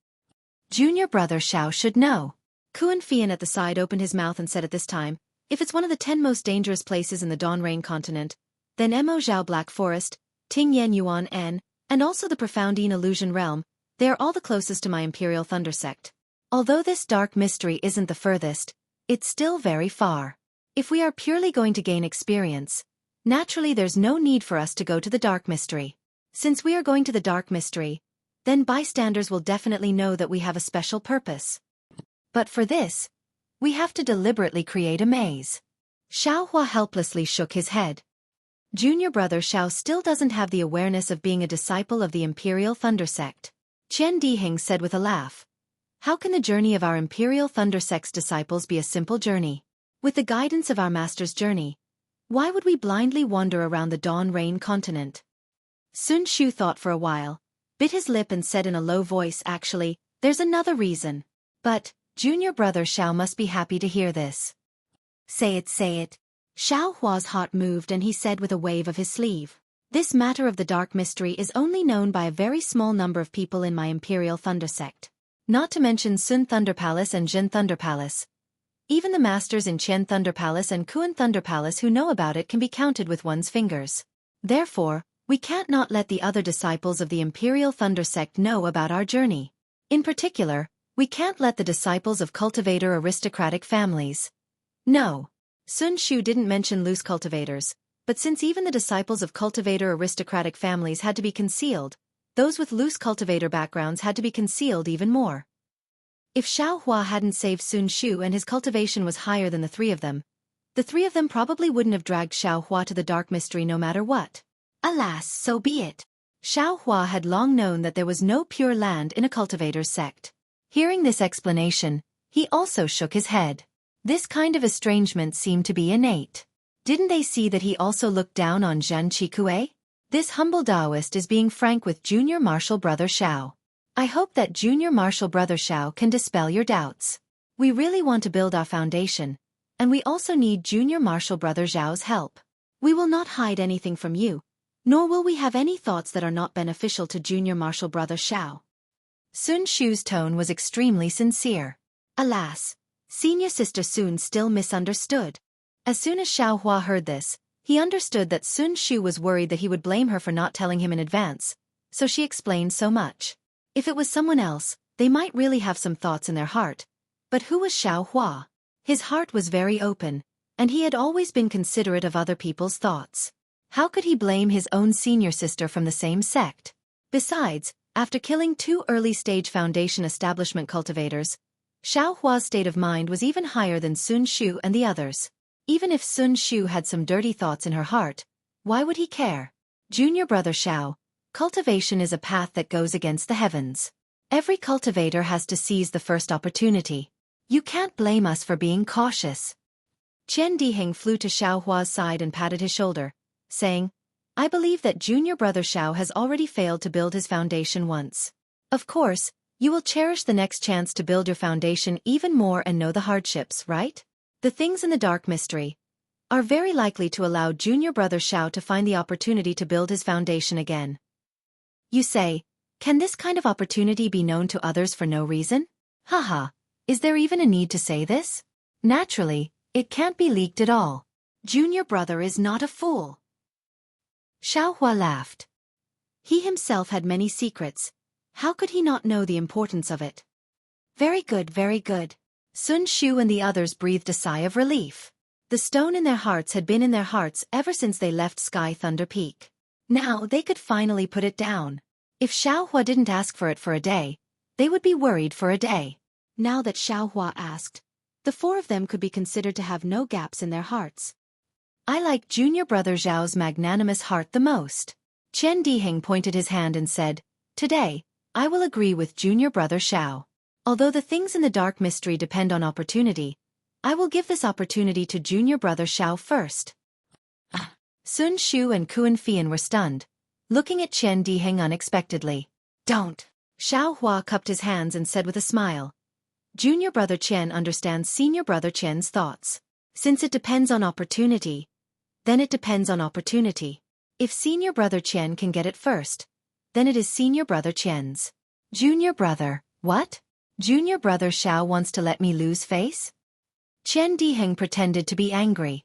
Junior brother Xiao should know. Kuan Fian at the side opened his mouth and said at this time, if it's one of the 10 most dangerous places in the Dawn Rain continent, then Mo Zhao Black Forest, Ting Yan Yuan N, and also the Profoundine Illusion Realm, they are all the closest to my Imperial Thunder sect. Although this dark mystery isn't the furthest, it's still very far. If we are purely going to gain experience, naturally there's no need for us to go to the dark mystery. Since we are going to the dark mystery, then bystanders will definitely know that we have a special purpose. But for this, we have to deliberately create a maze. Xiao Hua helplessly shook his head. Junior brother Xiao still doesn't have the awareness of being a disciple of the Imperial Thunder sect. Qian Dihing said with a laugh. How can the journey of our Imperial Thunder sect's disciples be a simple journey? With the guidance of our master's journey, why would we blindly wander around the Dawn Rain continent? Sun Shu thought for a while, bit his lip and said in a low voice, actually, there's another reason. But, Junior brother Xiao must be happy to hear this. Say it, say it. Xiao Hua's heart moved and he said with a wave of his sleeve. This matter of the dark mystery is only known by a very small number of people in my Imperial Thunder sect. Not to mention Sun Thunder Palace and Jin Thunder Palace. Even the masters in Qian Thunder Palace and Kuan Thunder Palace who know about it can be counted with one's fingers. Therefore, we can't not let the other disciples of the Imperial Thunder sect know about our journey. In particular, we can't let the disciples of cultivator aristocratic families. No. Sun Shu didn't mention loose cultivators, but since even the disciples of cultivator aristocratic families had to be concealed, those with loose cultivator backgrounds had to be concealed even more. If Xiao Hua hadn't saved Sun Shu and his cultivation was higher than the three of them probably wouldn't have dragged Xiao Hua to the dark mystery no matter what. Alas, so be it. Xiao Hua had long known that there was no pure land in a cultivator's sect. Hearing this explanation, he also shook his head. This kind of estrangement seemed to be innate. Didn't they see that he also looked down on Zhan Qikue? This humble Taoist is being frank with Junior Martial Brother Xiao. I hope that Junior Martial Brother Xiao can dispel your doubts. We really want to build our foundation, and we also need Junior Martial Brother Xiao's help. We will not hide anything from you, nor will we have any thoughts that are not beneficial to Junior Martial Brother Xiao. Sun Shu's tone was extremely sincere. Alas, senior sister Sun still misunderstood. As soon as Xiao Hua heard this, he understood that Sun Shu was worried that he would blame her for not telling him in advance, so she explained so much. If it was someone else, they might really have some thoughts in their heart. But who was Xiao Hua? His heart was very open, and he had always been considerate of other people's thoughts. How could he blame his own senior sister from the same sect? Besides, after killing 2 early-stage foundation establishment cultivators, Xiao Hua's state of mind was even higher than Sun Shu and the others. Even if Sun Shu had some dirty thoughts in her heart, why would he care? Junior brother Xiao, cultivation is a path that goes against the heavens. Every cultivator has to seize the first opportunity. You can't blame us for being cautious. Qian Dihing flew to Xiao Hua's side and patted his shoulder, saying, I believe that Junior brother Xiao has already failed to build his foundation once. Of course, you will cherish the next chance to build your foundation even more and know the hardships, right? The things in the dark mystery are very likely to allow Junior brother Xiao to find the opportunity to build his foundation again. You say, can this kind of opportunity be known to others for no reason? Haha, is there even a need to say this? Naturally, it can't be leaked at all. Junior brother is not a fool. Xiao Hua laughed. He himself had many secrets. How could he not know the importance of it? Very good, very good. Sun Shu and the others breathed a sigh of relief. The stone in their hearts had been in their hearts ever since they left Sky Thunder Peak. Now they could finally put it down. If Xiaohua didn't ask for it for a day, they would be worried for a day. Now that Xiaohua asked, the four of them could be considered to have no gaps in their hearts. I like junior brother Zhao's magnanimous heart the most. Qian Diheng pointed his hand and said, Today, I will agree with junior brother Xiao. Although the things in the dark mystery depend on opportunity, I will give this opportunity to junior brother Xiao first. Sun Shu and Kuan Fian were stunned, looking at Qian Diheng unexpectedly. Don't. Xiao Hua cupped his hands and said with a smile. Junior brother Qian understands senior brother Qian's thoughts. Since it depends on opportunity, then it depends on opportunity. If senior brother Qian can get it first, then it is senior brother Qian's. Junior brother, what? Junior brother Xiao wants to let me lose face? Qian Diheng pretended to be angry.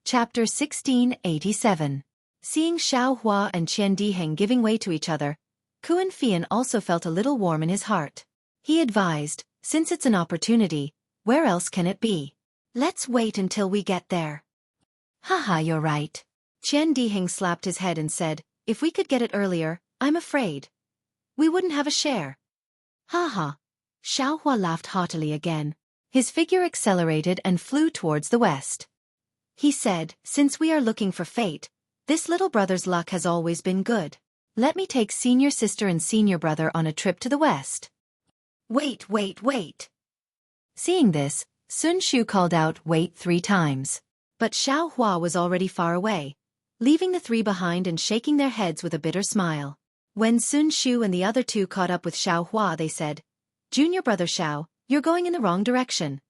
Chapter 1687. Seeing Xiao Hua and Qian Diheng giving way to each other, Kuan Fian also felt a little warm in his heart. He advised, since it's an opportunity, where else can it be? Let's wait until we get there. Haha, you're right. Qian Diheng slapped his head and said, if we could get it earlier, I'm afraid we wouldn't have a share. Haha. Xiao Hua laughed haughtily again. His figure accelerated and flew towards the west. He said, since we are looking for fate, this little brother's luck has always been good. Let me take senior sister and senior brother on a trip to the west. Wait. Seeing this, Sun Shu called out wait 3 times. But Xiao Hua was already far away, leaving the 3 behind and shaking their heads with a bitter smile. When Sun Shu and the other 2 caught up with Xiao Hua, they said, Junior brother Xiao, you're going in the wrong direction.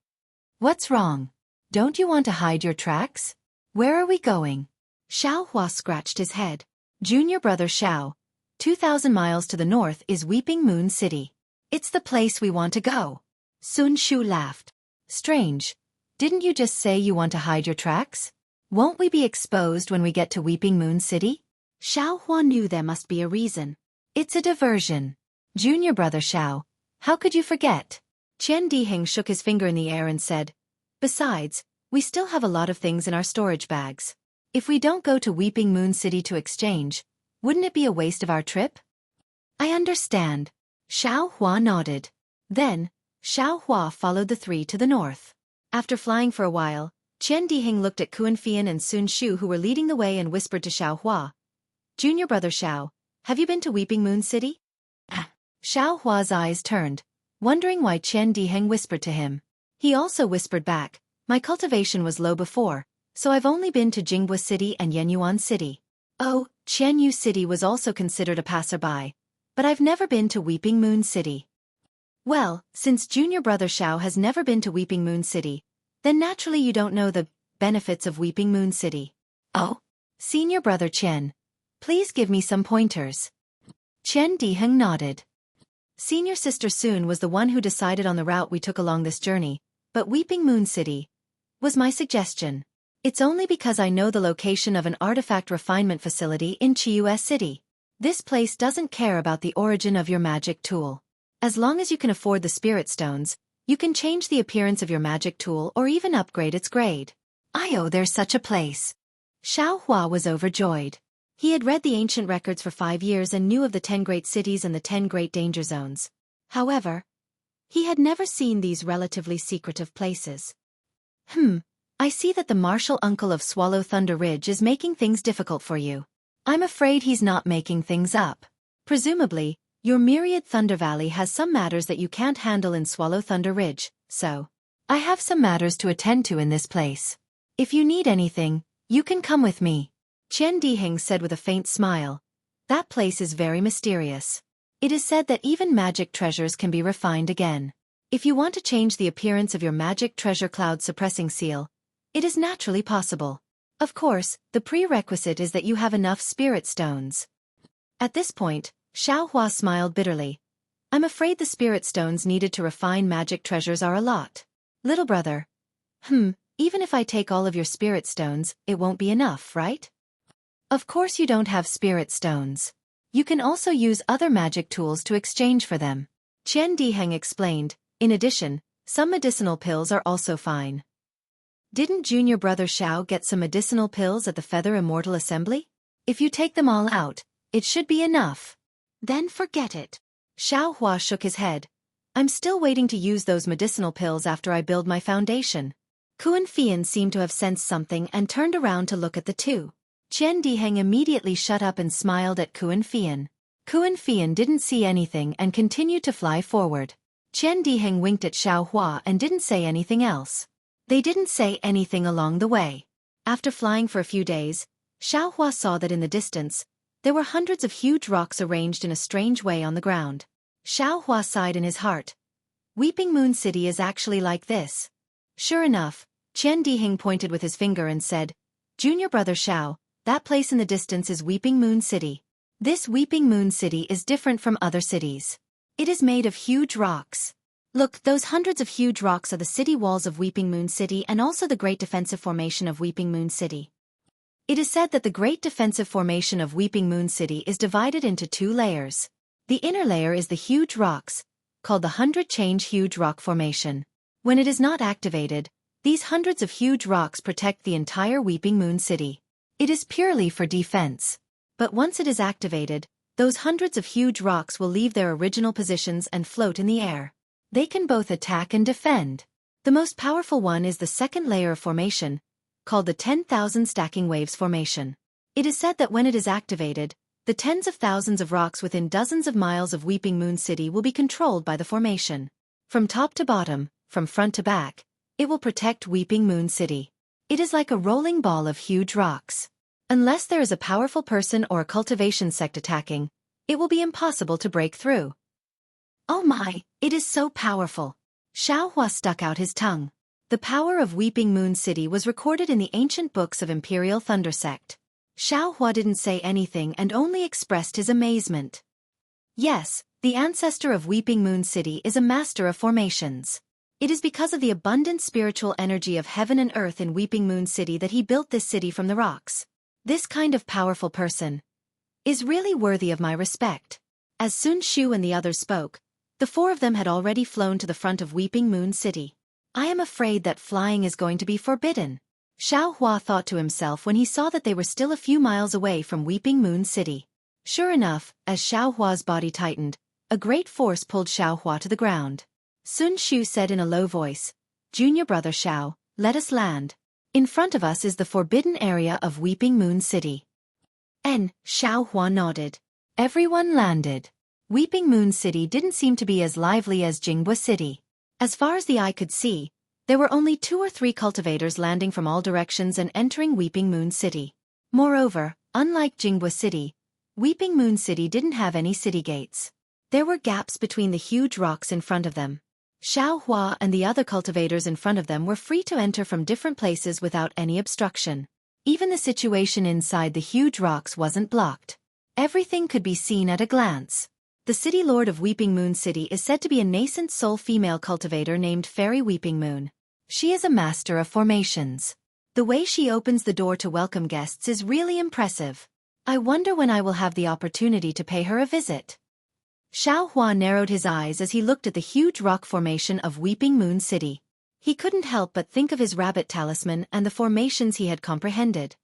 What's wrong? Don't you want to hide your tracks? Where are we going? Xiao Hua scratched his head. Junior brother Xiao, 2,000 miles to the north is Weeping Moon City. It's the place we want to go. Sun Shu laughed. Strange. Didn't you just say you want to hide your tracks? Won't we be exposed when we get to Weeping Moon City? Xiao Hua knew there must be a reason. It's a diversion. Junior brother Xiao, how could you forget? Qian Diheng shook his finger in the air and said, Besides, we still have a lot of things in our storage bags. If we don't go to Weeping Moon City to exchange, wouldn't it be a waste of our trip? I understand. Xiao Hua nodded. Then, Xiao Hua followed the 3 to the north. After flying for a while, Qian Diheng looked at Kuan Fian and Sun Shu who were leading the way and whispered to Xiao Hua. Junior brother Xiao, have you been to Weeping Moon City? Xiao Hua's eyes turned, wondering why Qian Diheng whispered to him. He also whispered back, my cultivation was low before, so I've only been to Jinghua City and Yenyuan City. Oh, Qianyu City was also considered a passerby, but I've never been to Weeping Moon City. Well, since junior brother Xiao has never been to Weeping Moon City, then naturally you don't know the benefits of Weeping Moon City. Oh? Senior brother Qian, please give me some pointers. Qian Diheng nodded. Senior sister Sun was the one who decided on the route we took along this journey, but Weeping Moon City was my suggestion. It's only because I know the location of an artifact refinement facility in Chiyu City. This place doesn't care about the origin of your magic tool. As long as you can afford the spirit stones, you can change the appearance of your magic tool or even upgrade its grade. There's such a place. Xiao Hua was overjoyed. He had read the ancient records for 5 years and knew of the 10 great cities and the 10 great danger zones. However, he had never seen these relatively secretive places. I see that the martial uncle of Swallow Thunder Ridge is making things difficult for you. I'm afraid he's not making things up. Presumably, your myriad Thunder Valley has some matters that you can't handle in Swallow Thunder Ridge, so I have some matters to attend to in this place. If you need anything, you can come with me. Qian Diheng said with a faint smile. That place is very mysterious. It is said that even magic treasures can be refined again. If you want to change the appearance of your magic treasure cloud suppressing seal, it is naturally possible. Of course, the prerequisite is that you have enough spirit stones. At this point, Xiao Hua smiled bitterly. I'm afraid the spirit stones needed to refine magic treasures are a lot. Little brother, Even if I take all of your spirit stones, it won't be enough, right? Of course you don't have spirit stones. You can also use other magic tools to exchange for them. Qian Diheng explained. In addition, some medicinal pills are also fine. Didn't junior brother Xiao get some medicinal pills at the Feather Immortal Assembly? If you take them all out, it should be enough. Then forget it. Xiao Hua shook his head. I'm still waiting to use those medicinal pills after I build my foundation. Kuan Fian seemed to have sensed something and turned around to look at the two. Qian Diheng immediately shut up and smiled at Kuan Fian. Kuan Fian didn't see anything and continued to fly forward. Qian Diheng winked at Xiao Hua and didn't say anything else. They didn't say anything along the way. After flying for a few days, Xiao Hua saw that in the distance, there were hundreds of huge rocks arranged in a strange way on the ground. Xiao Hua sighed in his heart. Weeping Moon City is actually like this. Sure enough, Qian Diheng pointed with his finger and said, Junior brother Xiao, that place in the distance is Weeping Moon City. This Weeping Moon City is different from other cities. It is made of huge rocks. Look, those hundreds of huge rocks are the city walls of Weeping Moon City and also the Great Defensive Formation of Weeping Moon City. It is said that the Great Defensive Formation of Weeping Moon City is divided into 2 layers. The inner layer is the huge rocks, called the 100-change huge rock formation. When it is not activated, these hundreds of huge rocks protect the entire Weeping Moon City. It is purely for defense. But once it is activated, those hundreds of huge rocks will leave their original positions and float in the air. They can both attack and defend. The most powerful one is the second layer of formation, called the 10,000 Stacking Waves Formation. It is said that when it is activated, the tens of thousands of rocks within dozens of miles of Weeping Moon City will be controlled by the formation. From top to bottom, from front to back, it will protect Weeping Moon City. It is like a rolling ball of huge rocks. Unless there is a powerful person or a cultivation sect attacking, it will be impossible to break through. Oh my, it is so powerful. Xiao Hua stuck out his tongue. The power of Weeping Moon City was recorded in the ancient books of Imperial Thunder Sect. Xiao Hua didn't say anything and only expressed his amazement. Yes, the ancestor of Weeping Moon City is a master of formations. It is because of the abundant spiritual energy of heaven and earth in Weeping Moon City that he built this city from the rocks. This kind of powerful person is really worthy of my respect. As Sun Shu and the others spoke, the 4 of them had already flown to the front of Weeping Moon City. I am afraid that flying is going to be forbidden, Xiao Hua thought to himself when he saw that they were still a few miles away from Weeping Moon City. Sure enough, as Xiao Hua's body tightened, a great force pulled Xiao Hua to the ground. Sun Shu said in a low voice, Junior brother Xiao, let us land. In front of us is the forbidden area of Weeping Moon City. Xiao Hua nodded. Everyone landed. Weeping Moon City didn't seem to be as lively as Jinghua City. As far as the eye could see, there were only 2 or 3 cultivators landing from all directions and entering Weeping Moon City. Moreover, unlike Jinghua City, Weeping Moon City didn't have any city gates. There were gaps between the huge rocks in front of them. Xiao Hua and the other cultivators in front of them were free to enter from different places without any obstruction. Even the situation inside the huge rocks wasn't blocked. Everything could be seen at a glance. The city lord of Weeping Moon City is said to be a nascent soul female cultivator named Fairy Weeping Moon. She is a master of formations. The way she opens the door to welcome guests is really impressive. I wonder when I will have the opportunity to pay her a visit. Xiao Hua narrowed his eyes as he looked at the huge rock formation of Weeping Moon City. He couldn't help but think of his rabbit talisman and the formations he had comprehended.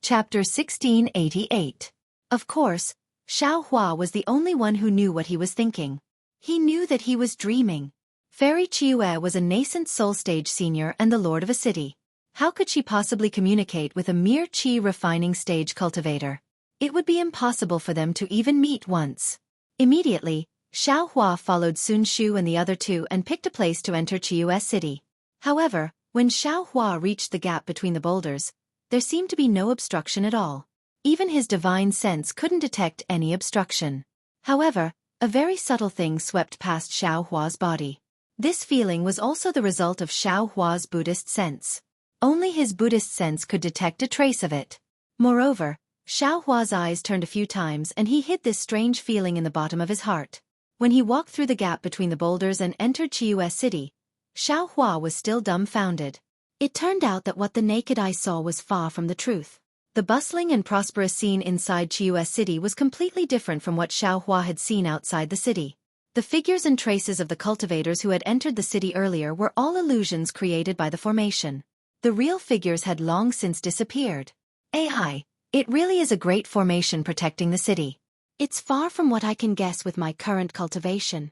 Chapter 1688. Of course, Xiao Hua was the only one who knew what he was thinking. He knew that he was dreaming. Fairy Qiue was a nascent soul stage senior and the lord of a city. How could she possibly communicate with a mere qi refining stage cultivator? It would be impossible for them to even meet once. Immediately, Xiao Hua followed Sun Shu and the other 2 and picked a place to enter Qiue City. However, when Xiao Hua reached the gap between the boulders, there seemed to be no obstruction at all. Even his divine sense couldn't detect any obstruction. However, a very subtle thing swept past Xiao Hua's body. This feeling was also the result of Xiao Hua's Buddhist sense. Only his Buddhist sense could detect a trace of it. Moreover, Xiao Hua's eyes turned a few times and he hid this strange feeling in the bottom of his heart. When he walked through the gap between the boulders and entered Xueqi City, Xiao Hua was still dumbfounded. It turned out that what the naked eye saw was far from the truth. The bustling and prosperous scene inside Xueqi City was completely different from what Xiao Hua had seen outside the city. The figures and traces of the cultivators who had entered the city earlier were all illusions created by the formation. The real figures had long since disappeared. Ai, it really is a great formation protecting the city. It's far from what I can guess with my current cultivation.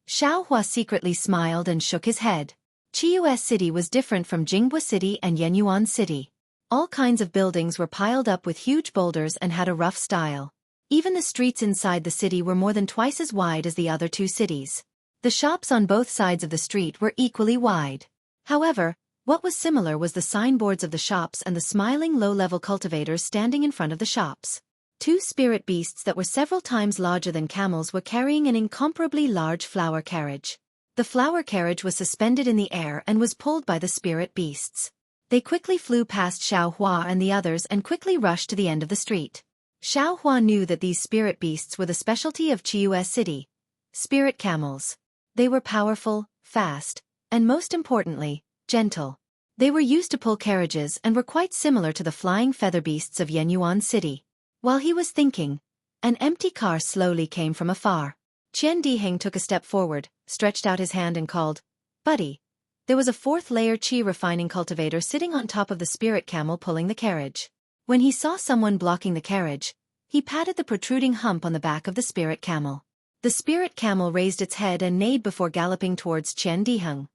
Xiao Hua secretly smiled and shook his head. Xueqi City was different from Jingbo City and Yenyuan City. All kinds of buildings were piled up with huge boulders and had a rough style. Even the streets inside the city were more than twice as wide as the other two cities. The shops on both sides of the street were equally wide. However, what was similar was the signboards of the shops and the smiling low-level cultivators standing in front of the shops. Two spirit beasts that were several times larger than camels were carrying an incomparably large flower carriage. The flower carriage was suspended in the air and was pulled by the spirit beasts. They quickly flew past Xiao Hua and the others and quickly rushed to the end of the street. Xiao Hua knew that these spirit beasts were the specialty of Xueqi City. Spirit camels. They were powerful, fast, and most importantly, gentle. They were used to pull carriages and were quite similar to the flying feather beasts of Yenyuan City. While he was thinking, an empty car slowly came from afar. Qian Diheng took a step forward, stretched out his hand and called, "Buddy." There was a fourth-layer qi refining cultivator sitting on top of the spirit camel pulling the carriage. When he saw someone blocking the carriage, he patted the protruding hump on the back of the spirit camel. The spirit camel raised its head and neighed before galloping towards Qian Diheng.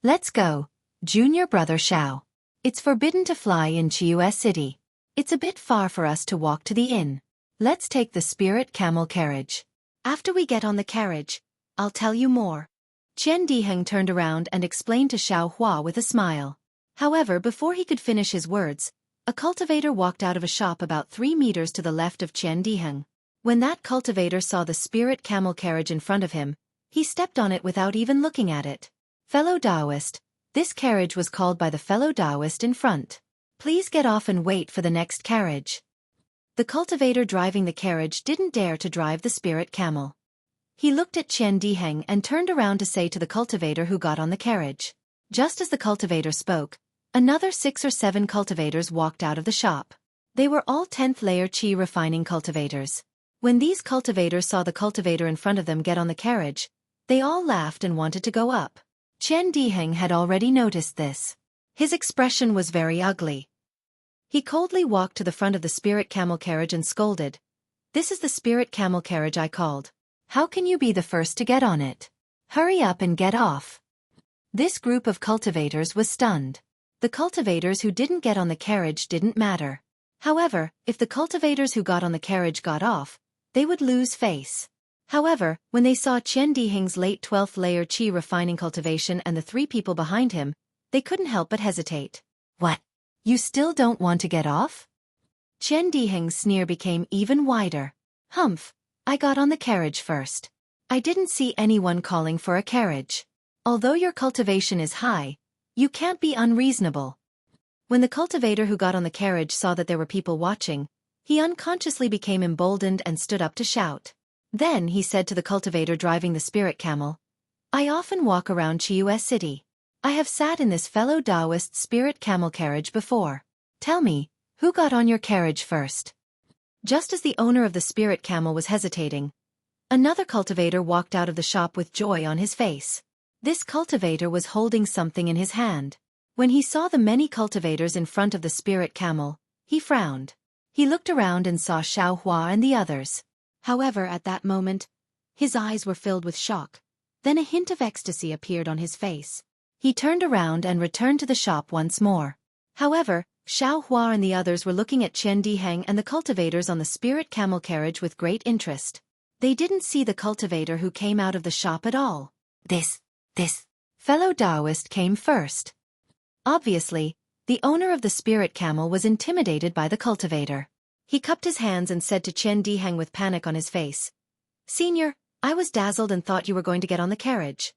"Let's go, junior brother Xiao. It's forbidden to fly in Xueqi City. It's a bit far for us to walk to the inn. Let's take the spirit camel carriage. After we get on the carriage, I'll tell you more." Qian Diheng turned around and explained to Xiao Hua with a smile. However, before he could finish his words, a cultivator walked out of a shop about 3 meters to the left of Qian Diheng. When that cultivator saw the spirit camel carriage in front of him, he stepped on it without even looking at it. "Fellow Taoist, this carriage was called by the fellow Taoist in front. Please get off and wait for the next carriage." The cultivator driving the carriage didn't dare to drive the spirit camel. He looked at Qian Diheng and turned around to say to the cultivator who got on the carriage. Just as the cultivator spoke, another 6 or 7 cultivators walked out of the shop. They were all 10th-layer qi refining cultivators. When these cultivators saw the cultivator in front of them get on the carriage, they all laughed and wanted to go up. Qian Diheng had already noticed this. His expression was very ugly. He coldly walked to the front of the spirit camel carriage and scolded, "This is the spirit camel carriage I called. How can you be the first to get on it? Hurry up and get off." This group of cultivators was stunned. The cultivators who didn't get on the carriage didn't matter. However, if the cultivators who got on the carriage got off, they would lose face. However, when they saw Qian Diheng's late 12th-layer qi refining cultivation and the 3 people behind him, they couldn't help but hesitate. "What? You still don't want to get off?" Qian Diheng's sneer became even wider. "Humph. I got on the carriage first. I didn't see anyone calling for a carriage. Although your cultivation is high, you can't be unreasonable." When the cultivator who got on the carriage saw that there were people watching, he unconsciously became emboldened and stood up to shout. Then he said to the cultivator driving the spirit camel, "I often walk around Xueqi City. I have sat in this fellow Taoist spirit camel carriage before. Tell me, who got on your carriage first?" Just as the owner of the spirit camel was hesitating, another cultivator walked out of the shop with joy on his face. This cultivator was holding something in his hand. When he saw the many cultivators in front of the spirit camel, he frowned. He looked around and saw Xiao Hua and the others. However, at that moment, his eyes were filled with shock. Then a hint of ecstasy appeared on his face. He turned around and returned to the shop once more. However, Xiao Hua and the others were looking at Qian Diheng and the cultivators on the spirit camel carriage with great interest. They didn't see the cultivator who came out of the shop at all. This fellow Taoist came first. Obviously, the owner of the spirit camel was intimidated by the cultivator. He cupped his hands and said to Qian Diheng with panic on his face, "Senior, I was dazzled and thought you were going to get on the carriage."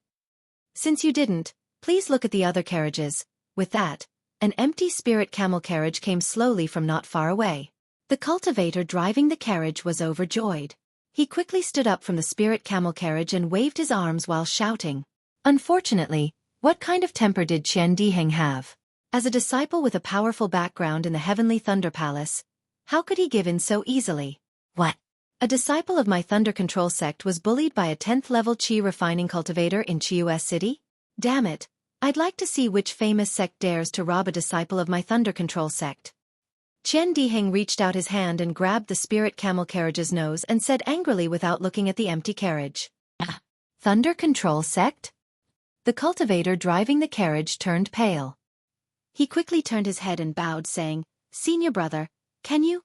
Since you didn't, please look at the other carriages. With that, an empty spirit camel carriage came slowly from not far away. The cultivator driving the carriage was overjoyed. He quickly stood up from the spirit camel carriage and waved his arms while shouting. Unfortunately, what kind of temper did Qian Diheng have? As a disciple with a powerful background in the Heavenly Thunder Palace, how could he give in so easily? What? A disciple of my Thunder Control sect was bullied by a 10th-level Qi refining cultivator in Xueqi City? Damn it, I'd like to see which famous sect dares to rob a disciple of my Thunder Control sect. Qian Diheng reached out his hand and grabbed the spirit camel carriage's nose and said angrily without looking at the empty carriage. Thunder Control sect? The cultivator driving the carriage turned pale. He quickly turned his head and bowed, saying, Senior brother, can you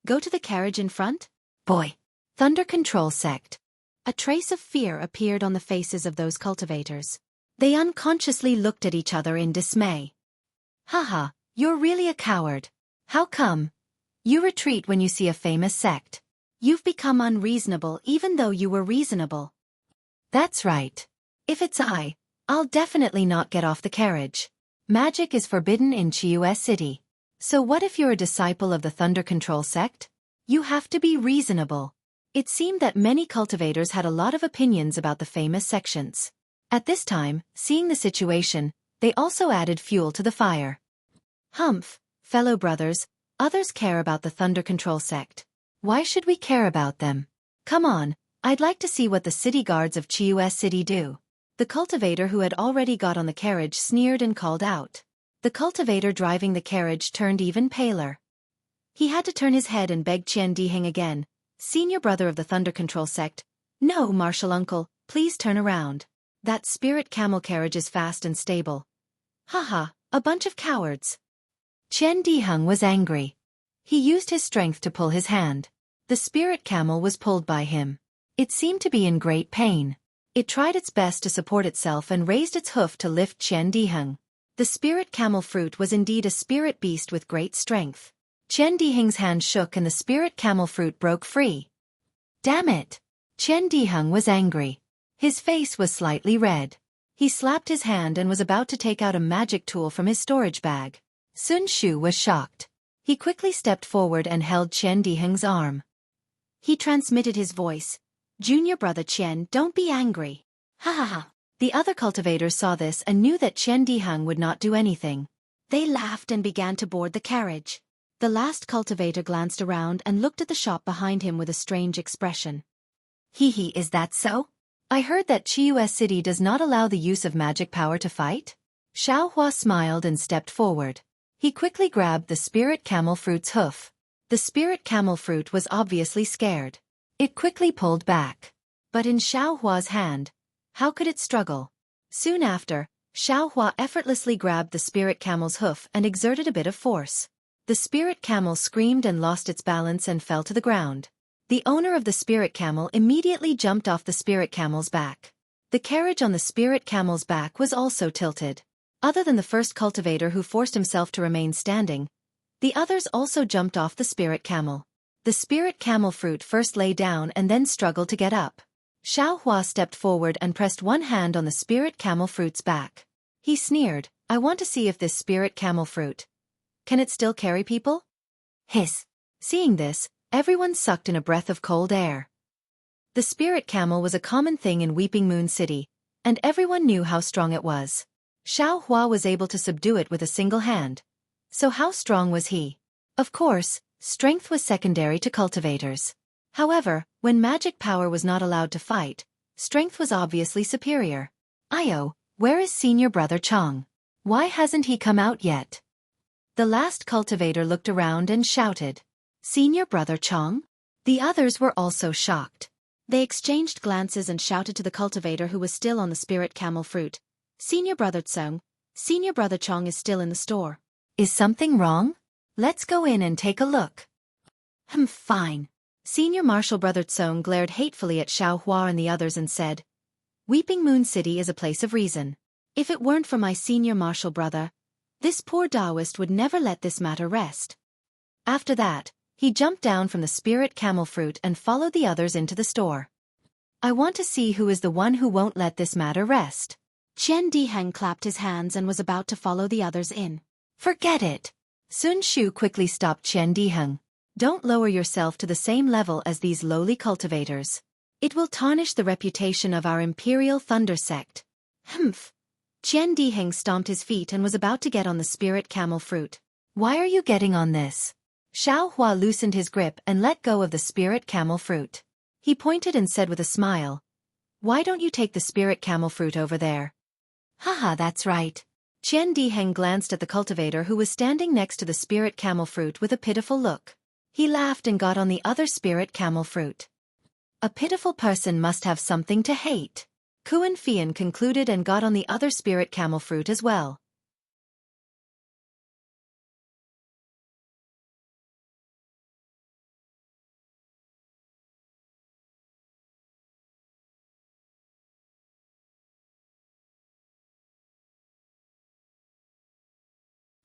go to the carriage in front? Boy. Thunder Control sect. A trace of fear appeared on the faces of those cultivators. They unconsciously looked at each other in dismay. Haha, you're really a coward. How come? You retreat when you see a famous sect. You've become unreasonable even though you were reasonable. That's right. If it's I'll definitely not get off the carriage. Magic is forbidden in Xueqi City. So what if you're a disciple of the Thunder Control sect? You have to be reasonable. It seemed that many cultivators had a lot of opinions about the famous sections. At this time, seeing the situation, they also added fuel to the fire. Humph, fellow brothers, others care about the Thunder Control sect. Why should we care about them? Come on, I'd like to see what the city guards of Xueqi City do. The cultivator who had already got on the carriage sneered and called out. The cultivator driving the carriage turned even paler. He had to turn his head and beg Qian Diheng again, Senior brother of the Thunder Control sect. No, Martial Uncle, please turn around. That spirit camel carriage is fast and stable. Haha, a bunch of cowards. Qian Diheng was angry. He used his strength to pull his hand. The spirit camel was pulled by him. It seemed to be in great pain. It tried its best to support itself and raised its hoof to lift Qian Diheng. The spirit camel fruit was indeed a spirit beast with great strength. Qian Diheng's hand shook and the spirit camel fruit broke free. Damn it! Qian Diheng was angry. His face was slightly red. He slapped his hand and was about to take out a magic tool from his storage bag. Sun Shu was shocked. He quickly stepped forward and held Qian Diheng's arm. He transmitted his voice. Junior brother Qian, don't be angry. Ha ha ha. The other cultivators saw this and knew that Qian Diheng would not do anything. They laughed and began to board the carriage. The last cultivator glanced around and looked at the shop behind him with a strange expression. Hee hee, is that so? I heard that Xueqi City does not allow the use of magic power to fight? Xiaohua smiled and stepped forward. He quickly grabbed the spirit camel fruit's hoof. The spirit camel fruit was obviously scared. It quickly pulled back. But in Xiaohua's hand, how could it struggle? Soon after, Xiaohua effortlessly grabbed the spirit camel's hoof and exerted a bit of force. The spirit camel screamed and lost its balance and fell to the ground. The owner of the spirit camel immediately jumped off the spirit camel's back. The carriage on the spirit camel's back was also tilted. Other than the first cultivator who forced himself to remain standing, the others also jumped off the spirit camel. The spirit camel fruit first lay down and then struggled to get up. Xiaohua stepped forward and pressed one hand on the spirit camel fruit's back. He sneered, I want to see if this spirit camel fruit can it still carry people? Hiss. Seeing this, everyone sucked in a breath of cold air. The spirit camel was a common thing in Weeping Moon City, and everyone knew how strong it was. Xiaohua was able to subdue it with a single hand. So how strong was he? Of course, strength was secondary to cultivators. However, when magic power was not allowed to fight, strength was obviously superior. Io, where is senior brother Chong? Why hasn't he come out yet? The last cultivator looked around and shouted. Senior brother Chong? The others were also shocked. They exchanged glances and shouted to the cultivator who was still on the spirit camel fruit. Senior brother Tsung, senior brother Chong is still in the store. Is something wrong? Let's go in and take a look. Fine. Senior martial brother Tsung glared hatefully at Xiaohua and the others and said, Weeping Moon City is a place of reason. If it weren't for my senior martial brother, this poor Taoist would never let this matter rest. After that, he jumped down from the spirit camel fruit and followed the others into the store. I want to see who is the one who won't let this matter rest. Qian Diheng clapped his hands and was about to follow the others in. Forget it. Sun Shu quickly stopped Qian Diheng. Don't lower yourself to the same level as these lowly cultivators. It will tarnish the reputation of our Imperial Thunder sect. Humph. Qian Diheng stomped his feet and was about to get on the spirit camel fruit. Why are you getting on this? Xiao Hua loosened his grip and let go of the spirit camel fruit. He pointed and said with a smile, "Why don't you take the spirit camel fruit over there?" Haha, that's right. Qian Diheng glanced at the cultivator who was standing next to the spirit camel fruit with a pitiful look. He laughed and got on the other spirit camel fruit. A pitiful person must have something to hate. Kuan Fian concluded and got on the other spirit camel fruit as well.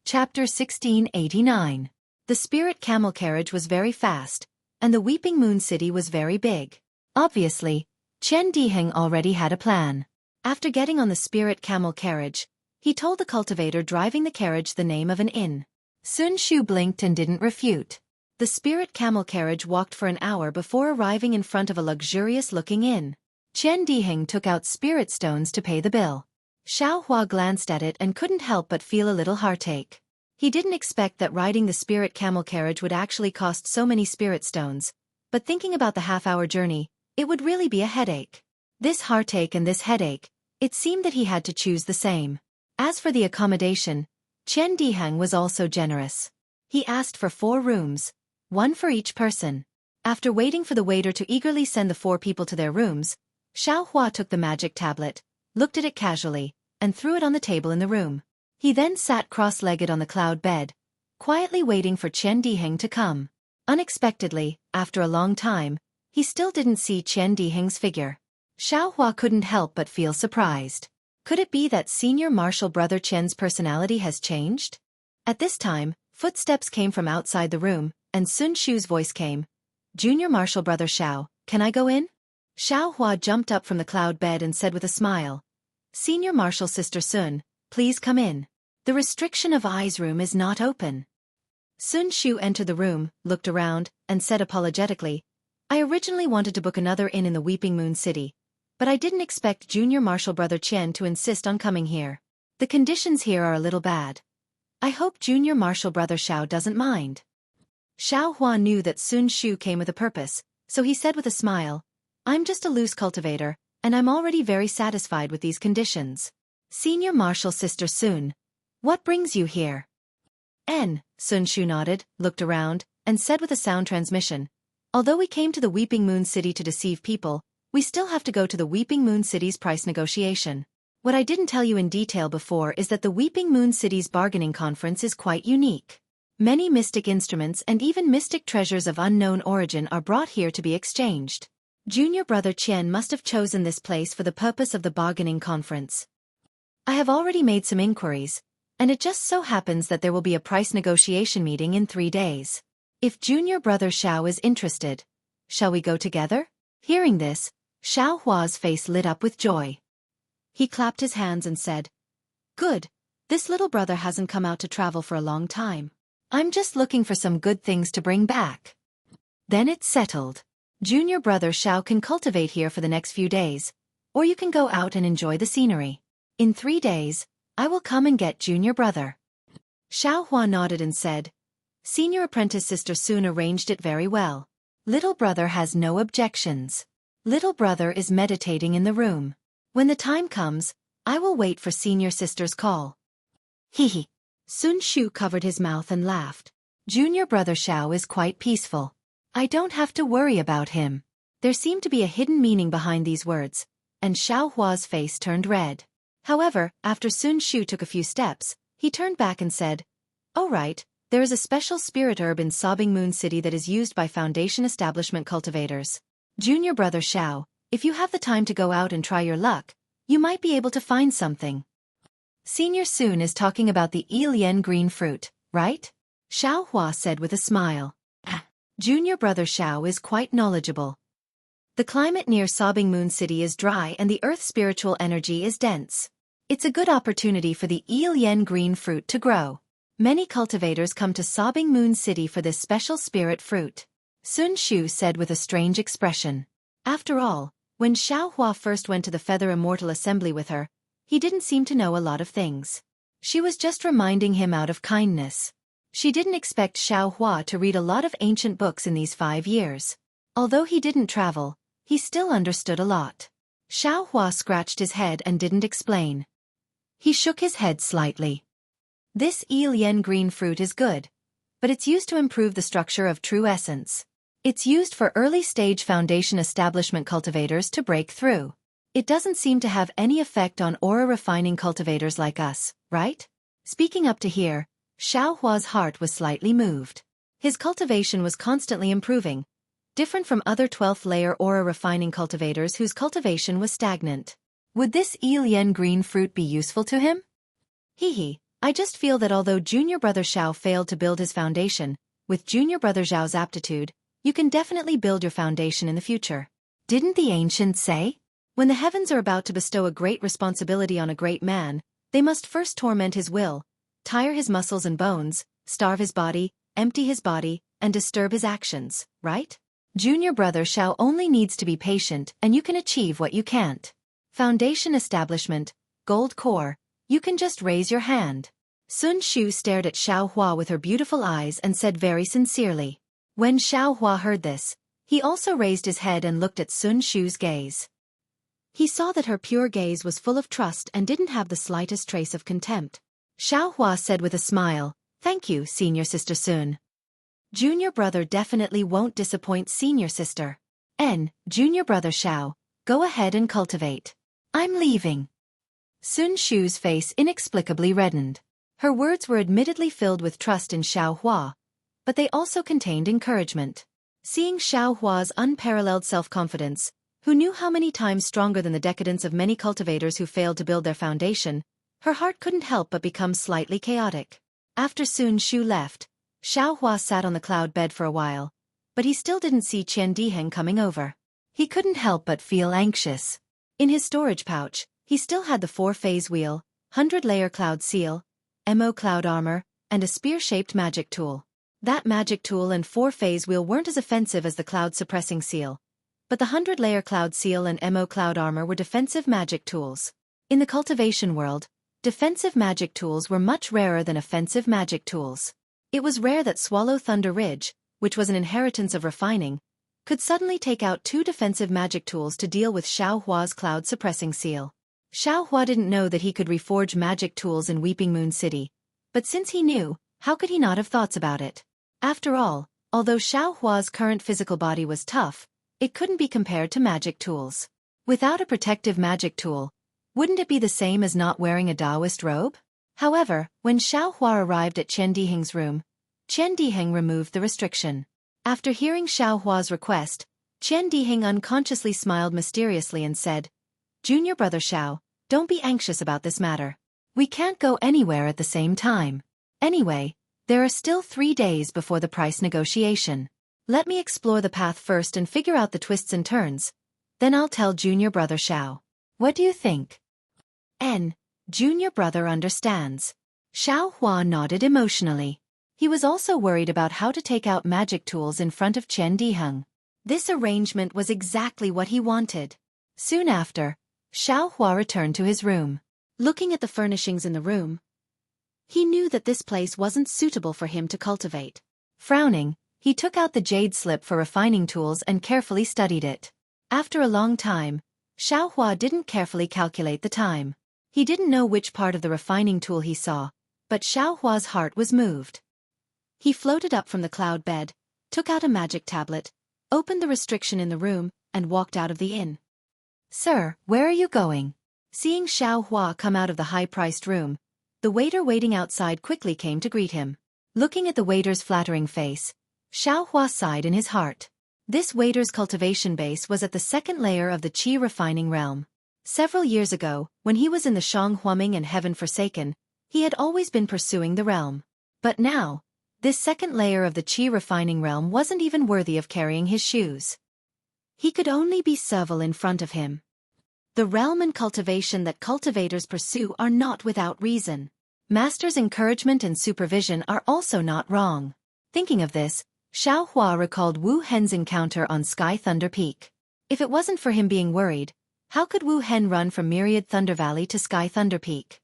Chapter 1689. The spirit camel carriage was very fast, and the Weeping Moon City was very big. Obviously, Qian Diheng already had a plan. After getting on the spirit camel carriage, he told the cultivator driving the carriage the name of an inn. Sun Shu blinked and didn't refute. The spirit camel carriage walked for an hour before arriving in front of a luxurious-looking inn. Qian Diheng took out spirit stones to pay the bill. Xiao Hua glanced at it and couldn't help but feel a little heartache. He didn't expect that riding the spirit camel carriage would actually cost so many spirit stones, but thinking about the half-hour journey, it would really be a headache. This heartache and this headache, it seemed that he had to choose the same. As for the accommodation, Qian Diheng was also generous. He asked for 4 rooms, 1 for each person. After waiting for the waiter to eagerly send the 4 people to their rooms, Xiao Hua took the magic tablet, looked at it casually, and threw it on the table in the room. He then sat cross-legged on the cloud bed, quietly waiting for Qian Diheng to come. Unexpectedly, after a long time, he still didn't see Qian Diheng's figure. Xiao Hua couldn't help but feel surprised. Could it be that senior martial brother Qian's personality has changed? At this time, footsteps came from outside the room, and Sun Shu's voice came. "Junior martial brother Xiao, can I go in?" Xiao Hua jumped up from the cloud bed and said with a smile, "Senior martial sister Sun, please come in. The restriction of eyes room is not open." Sun Shu entered the room, looked around, and said apologetically, "I originally wanted to book another inn in the Weeping Moon City, but I didn't expect junior martial brother Qian to insist on coming here. The conditions here are a little bad. I hope junior martial brother Xiao doesn't mind." Xiao Hua knew that Sun Shu came with a purpose, so he said with a smile, "I'm just a loose cultivator, and I'm already very satisfied with these conditions. Senior martial sister Sun, what brings you here?" Sun Shu nodded, looked around, and said with a sound transmission, "Although we came to the Weeping Moon City to deceive people, we still have to go to the Weeping Moon City's price negotiation. What I didn't tell you in detail before is that the Weeping Moon City's bargaining conference is quite unique. Many mystic instruments and even mystic treasures of unknown origin are brought here to be exchanged. Junior brother Qian must have chosen this place for the purpose of the bargaining conference. I have already made some inquiries, and it just so happens that there will be a price negotiation meeting in 3 days. If junior brother Xiao is interested, shall we go together?" Hearing this, Xiao Hua's face lit up with joy. He clapped his hands and said, "Good, this little brother hasn't come out to travel for a long time. I'm just looking for some good things to bring back." Then it's settled. Junior brother Xiao can cultivate here for the next few days, or you can go out and enjoy the scenery. In 3 days, I will come and get junior brother." Xiao Hua nodded and said, "Senior apprentice sister Sun arranged it very well. Little brother has no objections. Little brother is meditating in the room. When the time comes, I will wait for senior sister's call." Hee. Sun Shu covered his mouth and laughed. Junior brother Xiao is quite peaceful. I don't have to worry about him. There seemed to be a hidden meaning behind these words, and Xiao Hua's face turned red. However, after Sun Shu took a few steps, he turned back and said, "Oh right, there is a special spirit herb in Sobbing Moon City that is used by Foundation Establishment cultivators. Junior brother Xiao, if you have the time to go out and try your luck, you might be able to find something." Senior Sun is talking about the Ilian green fruit, right? Xiao Hua said with a smile. Junior brother Xiao is quite knowledgeable. The climate near Sobbing Moon City is dry and the earth's spiritual energy is dense. It's a good opportunity for the Ilian green fruit to grow. Many cultivators come to Sobbing Moon City for this special spirit fruit. Sun Shu said with a strange expression. After all, when Xiaohua first went to the Feather Immortal Assembly with her, he didn't seem to know a lot of things. She was just reminding him out of kindness. She didn't expect Xiaohua to read a lot of ancient books in these 5 years. Although he didn't travel, he still understood a lot. Xiaohua scratched his head and didn't explain. He shook his head slightly. This Ilian green fruit is good, but it's used to improve the structure of true essence. It's used for early-stage foundation establishment cultivators to break through. It doesn't seem to have any effect on aura refining cultivators like us, right? Speaking up to here, Xiaohua's heart was slightly moved. His cultivation was constantly improving, different from other 12th layer aura refining cultivators whose cultivation was stagnant. Would this Ilian green fruit be useful to him? I just feel that although Junior Brother Xiao failed to build his foundation, with Junior Brother Zhao's aptitude, you can definitely build your foundation in the future. Didn't the ancients say? When the heavens are about to bestow a great responsibility on a great man, they must first torment his will, tire his muscles and bones, starve his body, empty his body, and disturb his actions, right? Junior Brother Xiao only needs to be patient and you can achieve what you can't. Foundation establishment, gold core, you can just raise your hand. Sun Shu stared at Xiaohua with her beautiful eyes and said very sincerely. When Xiaohua heard this, he also raised his head and looked at Sun Shu's gaze. He saw that her pure gaze was full of trust and didn't have the slightest trace of contempt. Xiaohua said with a smile, "Thank you, Senior Sister Sun. Junior Brother definitely won't disappoint Senior Sister. Junior Brother Xiao, go ahead and cultivate. I'm leaving." Sun Shu's face inexplicably reddened. Her words were admittedly filled with trust in Xiaohua, but they also contained encouragement. Seeing Xiaohua's unparalleled self-confidence, who knew how many times stronger than the decadence of many cultivators who failed to build their foundation, her heart couldn't help but become slightly chaotic. After Sun Shu left, Xiaohua sat on the cloud bed for a while, but he still didn't see Qian Diheng coming over. He couldn't help but feel anxious. In his storage pouch, he still had the 4-phase wheel, 100-layer cloud seal, MO cloud armor, and a spear-shaped magic tool. That magic tool and 4-phase wheel weren't as offensive as the cloud-suppressing seal, but the 100-layer cloud seal and MO cloud armor were defensive magic tools. In the cultivation world, defensive magic tools were much rarer than offensive magic tools. It was rare that Swallow Thunder Ridge, which was an inheritance of refining, could suddenly take out 2 defensive magic tools to deal with Xiaohua's cloud-suppressing seal. Xiaohua didn't know that he could reforge magic tools in Weeping Moon City, but since he knew, how could he not have thoughts about it? After all, although Xiaohua's current physical body was tough, it couldn't be compared to magic tools. Without a protective magic tool, wouldn't it be the same as not wearing a Taoist robe? However, when Xiaohua arrived at Qian Diheng's room, Qian Diheng removed the restriction. After hearing Xiaohua's request, Qian Diheng unconsciously smiled mysteriously and said, "Junior Brother Xiao, don't be anxious about this matter. We can't go anywhere at the same time. Anyway, there are still 3 days before the price negotiation. Let me explore the path first and figure out the twists and turns. Then I'll tell Junior Brother Xiao. What do you think?" Junior Brother understands. Xiaohua nodded emotionally. He was also worried about how to take out magic tools in front of Qian Diheng. This arrangement was exactly what he wanted. Soon after, Xiaohua returned to his room. Looking at the furnishings in the room, he knew that this place wasn't suitable for him to cultivate. Frowning, he took out the jade slip for refining tools and carefully studied it. After a long time, Xiaohua didn't carefully calculate the time. He didn't know which part of the refining tool he saw, but Xiaohua's heart was moved. He floated up from the cloud bed, took out a magic tablet, opened the restriction in the room, and walked out of the inn. "Sir, where are you going?" Seeing Xiaohua come out of the high-priced room, the waiter waiting outside quickly came to greet him. Looking at the waiter's flattering face, Xiaohua sighed in his heart. This waiter's cultivation base was at the 2nd layer of the Qi refining realm. Several years ago, when he was in the Shang Huaming and Heaven Forsaken, he had always been pursuing the realm. But now, this 2nd layer of the Qi refining realm wasn't even worthy of carrying his shoes. He could only be Seville in front of him. The realm and cultivation that cultivators pursue are not without reason. Master's encouragement and supervision are also not wrong. Thinking of this, Xiao Hua recalled Wu Hen's encounter on Sky Thunder Peak. If it wasn't for him being worried, how could Wu Hen run from Myriad Thunder Valley to Sky Thunder Peak?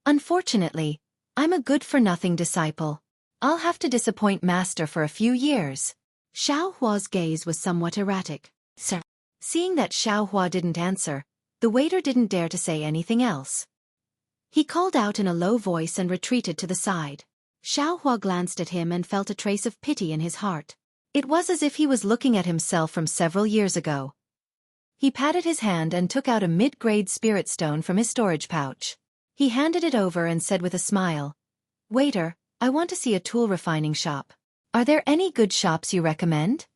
Unfortunately, I'm a good-for-nothing disciple. I'll have to disappoint Master for a few years. Xiao Hua's gaze was somewhat erratic. Sir. Seeing that Xiao Hua didn't answer, the waiter didn't dare to say anything else. He called out in a low voice and retreated to the side. Xiao Hua glanced at him and felt a trace of pity in his heart. It was as if he was looking at himself from several years ago. He patted his hand and took out a mid-grade spirit stone from his storage pouch. He handed it over and said with a smile, "Waiter, I want to see a tool refining shop. Are there any good shops you recommend?"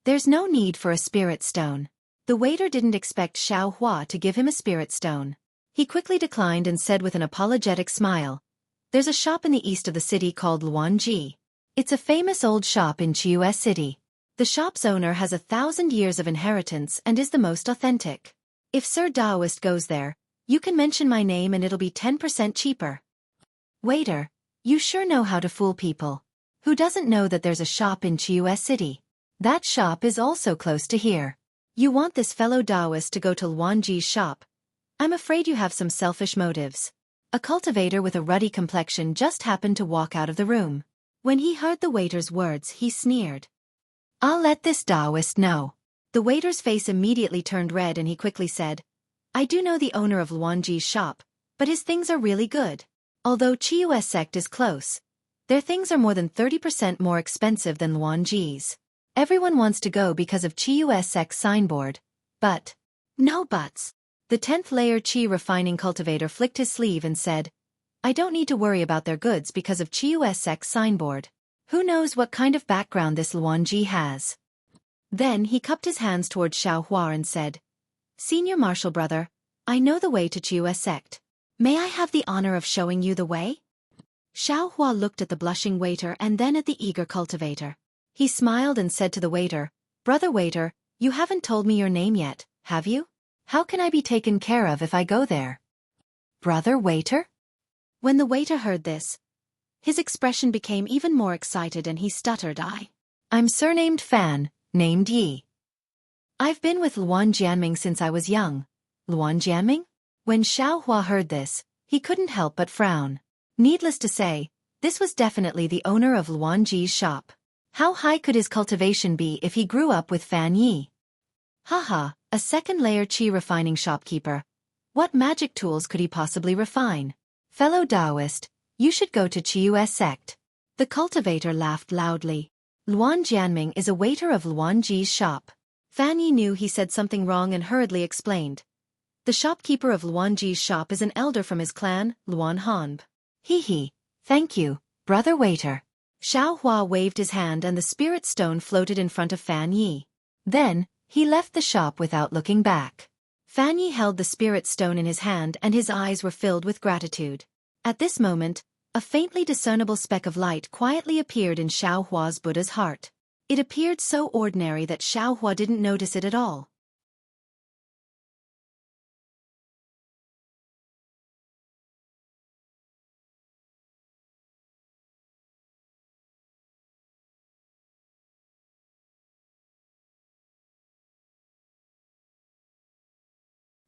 "There's no need for a spirit stone." The waiter didn't expect Xiao Hua to give him a spirit stone. He quickly declined and said with an apologetic smile, "There's a shop in the east of the city called Luanji. It's a famous old shop in Chiu's city. The shop's owner has 1,000 years of inheritance and is the most authentic. If Sir Daoist goes there, you can mention my name and it'll be 10% cheaper." "Waiter, you sure know how to fool people. Who doesn't know that there's a shop in Chiu's city? That shop is also close to here. You want this fellow Daoist to go to Luanji's shop. I'm afraid you have some selfish motives." A cultivator with a ruddy complexion just happened to walk out of the room. When he heard the waiter's words, he sneered. "I'll let this Daoist know." The waiter's face immediately turned red and he quickly said, "I do know the owner of Luanji's shop, but his things are really good. Although Chiu's sect is close, their things are more than 30% more expensive than Luanji's. Everyone wants to go because of Chiu's sect's signboard, but..." "No buts." The 10th layer Qi refining cultivator flicked his sleeve and said, "I don't need to worry about their goods because of Chiu's sect's signboard. Who knows what kind of background this Luanji has?" Then he cupped his hands toward Xiao Hua and said, "Senior Marshal Brother, I know the way to Chiu's sect. May I have the honor of showing you the way?" Xiao Hua looked at the blushing waiter and then at the eager cultivator. He smiled and said to the waiter, "Brother waiter, you haven't told me your name yet, have you? How can I be taken care of if I go there?" "Brother waiter?" When the waiter heard this, his expression became even more excited and he stuttered, I'm surnamed Fan, named Yi. I've been with Luan Jianming since I was young." "Luan Jianming?" When Xiao Hua heard this, he couldn't help but frown. Needless to say, this was definitely the owner of Luanji's shop. How high could his cultivation be if he grew up with Fan Yi? Haha, a second-layer Qi refining shopkeeper. What magic tools could he possibly refine? Fellow Daoist, you should go to Chiu's sect. The cultivator laughed loudly. Luan Jianming is a waiter of Luanji's shop. Fan Yi knew he said something wrong and hurriedly explained. The shopkeeper of Luanji's shop is an elder from his clan, Luan Hanb. Hee, thank you, brother waiter. Xiao Hua waved his hand and the spirit stone floated in front of Fan Yi. Then, he left the shop without looking back. Fan Yi held the spirit stone in his hand and his eyes were filled with gratitude. At this moment, a faintly discernible speck of light quietly appeared in Xiao Hua's Buddha's heart. It appeared so ordinary that Xiao Hua didn't notice it at all.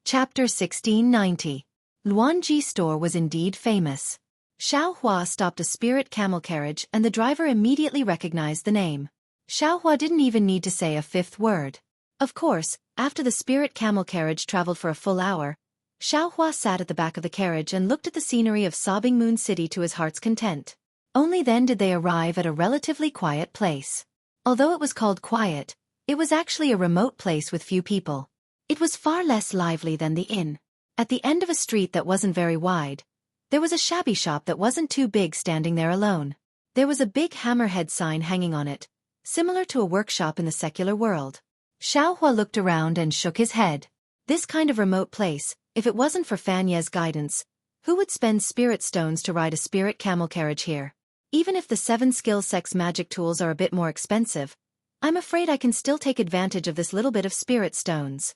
Chapter 1690. Luanji store was indeed famous. Xiao Hua stopped a spirit camel carriage and the driver immediately recognized the name. Xiao Hua didn't even need to say a fifth word. Of course, after the spirit camel carriage traveled for a full hour, Xiao Hua sat at the back of the carriage and looked at the scenery of Sobbing Moon City to his heart's content. Only then did they arrive at a relatively quiet place. Although it was called quiet, it was actually a remote place with few people. It was far less lively than the inn. At the end of a street that wasn't very wide, there was a shabby shop that wasn't too big standing there alone. There was a big hammerhead sign hanging on it, similar to a workshop in the secular world. Xiao Hua looked around and shook his head. This kind of remote place, if it wasn't for Fan Ye's guidance, who would spend spirit stones to ride a spirit camel carriage here? Even if the 7 skill sex magic tools are a bit more expensive, I'm afraid I can still take advantage of this little bit of spirit stones.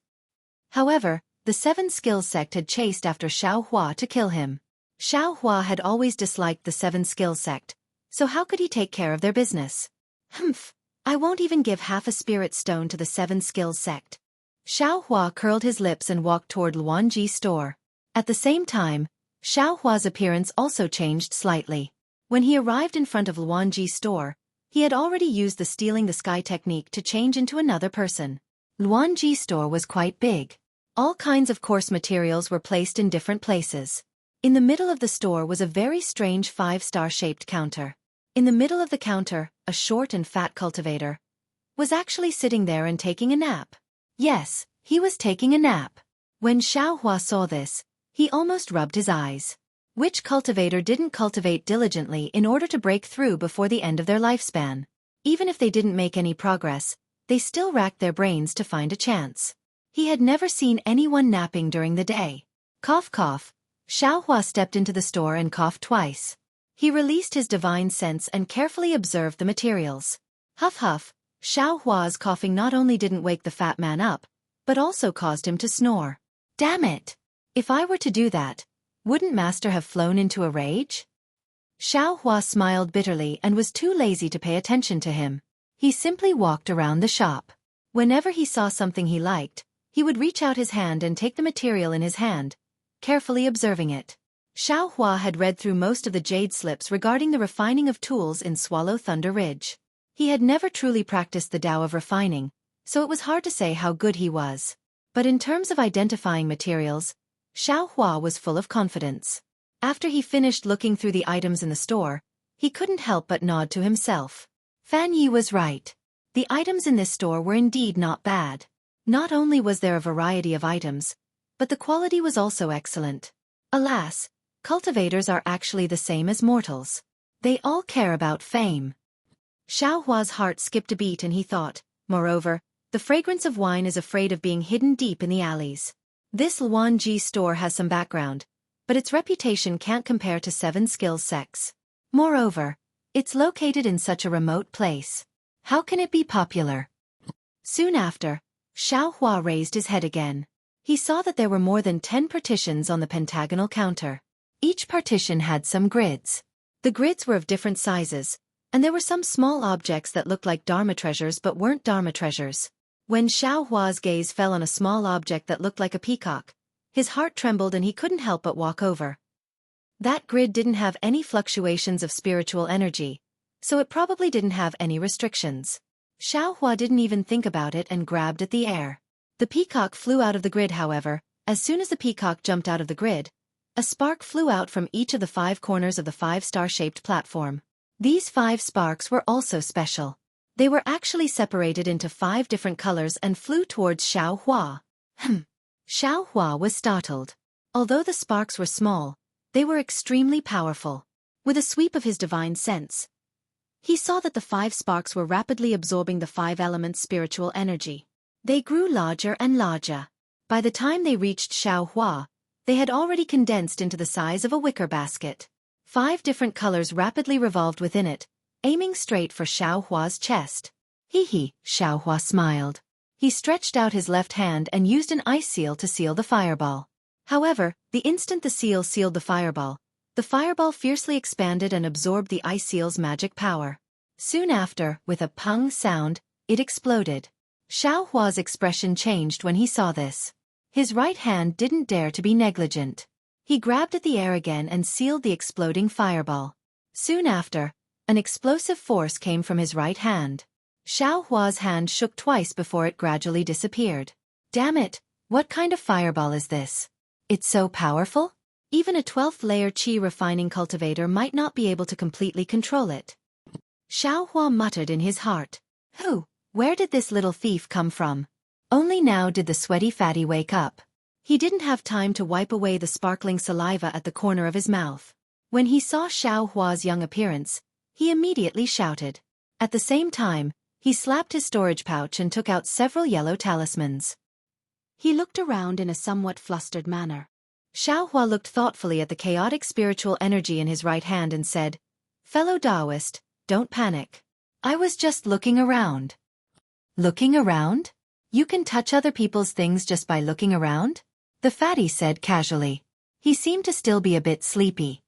However, The Seven Skills sect had chased after Xueqi to kill him. Xueqi had always disliked the Seven Skills sect, so how could he take care of their business? Humph, I won't even give half a spirit stone to the Seven Skills sect. Xueqi curled his lips and walked toward Luanji's store. At the same time, Xueqi's appearance also changed slightly. When he arrived in front of Luanji's store, he had already used the stealing the sky technique to change into another person. Luanji's store was quite big. All kinds of coarse materials were placed in different places. In the middle of the store was a very strange 5-star-shaped counter. In the middle of the counter, a short and fat cultivator was actually sitting there and taking a nap. Yes, he was taking a nap. When Xueqi saw this, he almost rubbed his eyes. Which cultivator didn't cultivate diligently in order to break through before the end of their lifespan? Even if they didn't make any progress, they still racked their brains to find a chance. He had never seen anyone napping during the day. Cough cough. Xueqi stepped into the store and coughed twice. He released his divine sense and carefully observed the materials. Huff huff. Xueqi's coughing not only didn't wake the fat man up, but also caused him to snore. Damn it! If I were to do that, wouldn't Master have flown into a rage? Xueqi smiled bitterly and was too lazy to pay attention to him. He simply walked around the shop. Whenever he saw something he liked, he would reach out his hand and take the material in his hand, carefully observing it. Xueqi had read through most of the jade slips regarding the refining of tools in Swallow Thunder Ridge. He had never truly practiced the Tao of refining, so it was hard to say how good he was. But in terms of identifying materials, Xueqi was full of confidence. After he finished looking through the items in the store, he couldn't help but nod to himself. Fan Yi was right. The items in this store were indeed not bad. Not only was there a variety of items, but the quality was also excellent. Alas, cultivators are actually the same as mortals. They all care about fame. Xueqi's heart skipped a beat and he thought, moreover, the fragrance of wine is afraid of being hidden deep in the alleys. This Luanji store has some background, but its reputation can't compare to Seven Skills sects. Moreover, it's located in such a remote place. How can it be popular? Soon after, Xueqi raised his head again. He saw that there were more than 10 partitions on the pentagonal counter. Each partition had some grids. The grids were of different sizes, and there were some small objects that looked like Dharma treasures but weren't Dharma treasures. When Xueqi's gaze fell on a small object that looked like a peacock, his heart trembled and he couldn't help but walk over. That grid didn't have any fluctuations of spiritual energy, so it probably didn't have any restrictions. Xueqi didn't even think about it and grabbed at the air. The peacock flew out of the grid, however. As soon as the peacock jumped out of the grid, a spark flew out from each of the 5 corners of the 5-star-shaped platform. These 5 sparks were also special. They were actually separated into 5 different colors and flew towards Xueqi. Xueqi was startled. Although the sparks were small, they were extremely powerful. With a sweep of his divine sense, he saw that the 5 sparks were rapidly absorbing the 5 elements' spiritual energy. They grew larger and larger. By the time they reached Xueqi, they had already condensed into the size of a wicker basket. 5 different colors rapidly revolved within it, aiming straight for Xueqi's chest. Hee, Xueqi smiled. He stretched out his left hand and used an ice seal to seal the fireball. However, the instant the seal sealed the fireball fiercely expanded and absorbed the ice seal's magic power. Soon after, with a pung sound, it exploded. Xueqi's expression changed when he saw this. His right hand didn't dare to be negligent. He grabbed at the air again and sealed the exploding fireball. Soon after, an explosive force came from his right hand. Xueqi's hand shook twice before it gradually disappeared. Damn it, what kind of fireball is this? It's so powerful? Even a 12th layer qi refining cultivator might not be able to completely control it. Xueqi muttered in his heart. Where did this little thief come from? Only now did the sweaty fatty wake up. He didn't have time to wipe away the sparkling saliva at the corner of his mouth. When he saw Xueqi's young appearance, he immediately shouted. At the same time, he slapped his storage pouch and took out several yellow talismans. He looked around in a somewhat flustered manner. Xueqi looked thoughtfully at the chaotic spiritual energy in his right hand and said, "Fellow Taoist, don't panic. I was just looking around." Looking around? You can touch other people's things just by looking around? the fatty said casually. He seemed to still be a bit sleepy.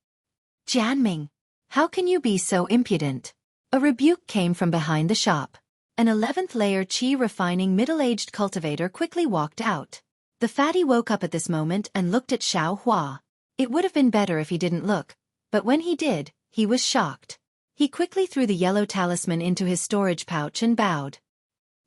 Jianming, how can you be so impudent? A rebuke came from behind the shop. An 11th layer qi refining middle-aged cultivator quickly walked out. The fatty woke up at this moment and looked at Xiao Hua. It would have been better if he didn't look, but when he did, he was shocked. He quickly threw the yellow talisman into his storage pouch and bowed.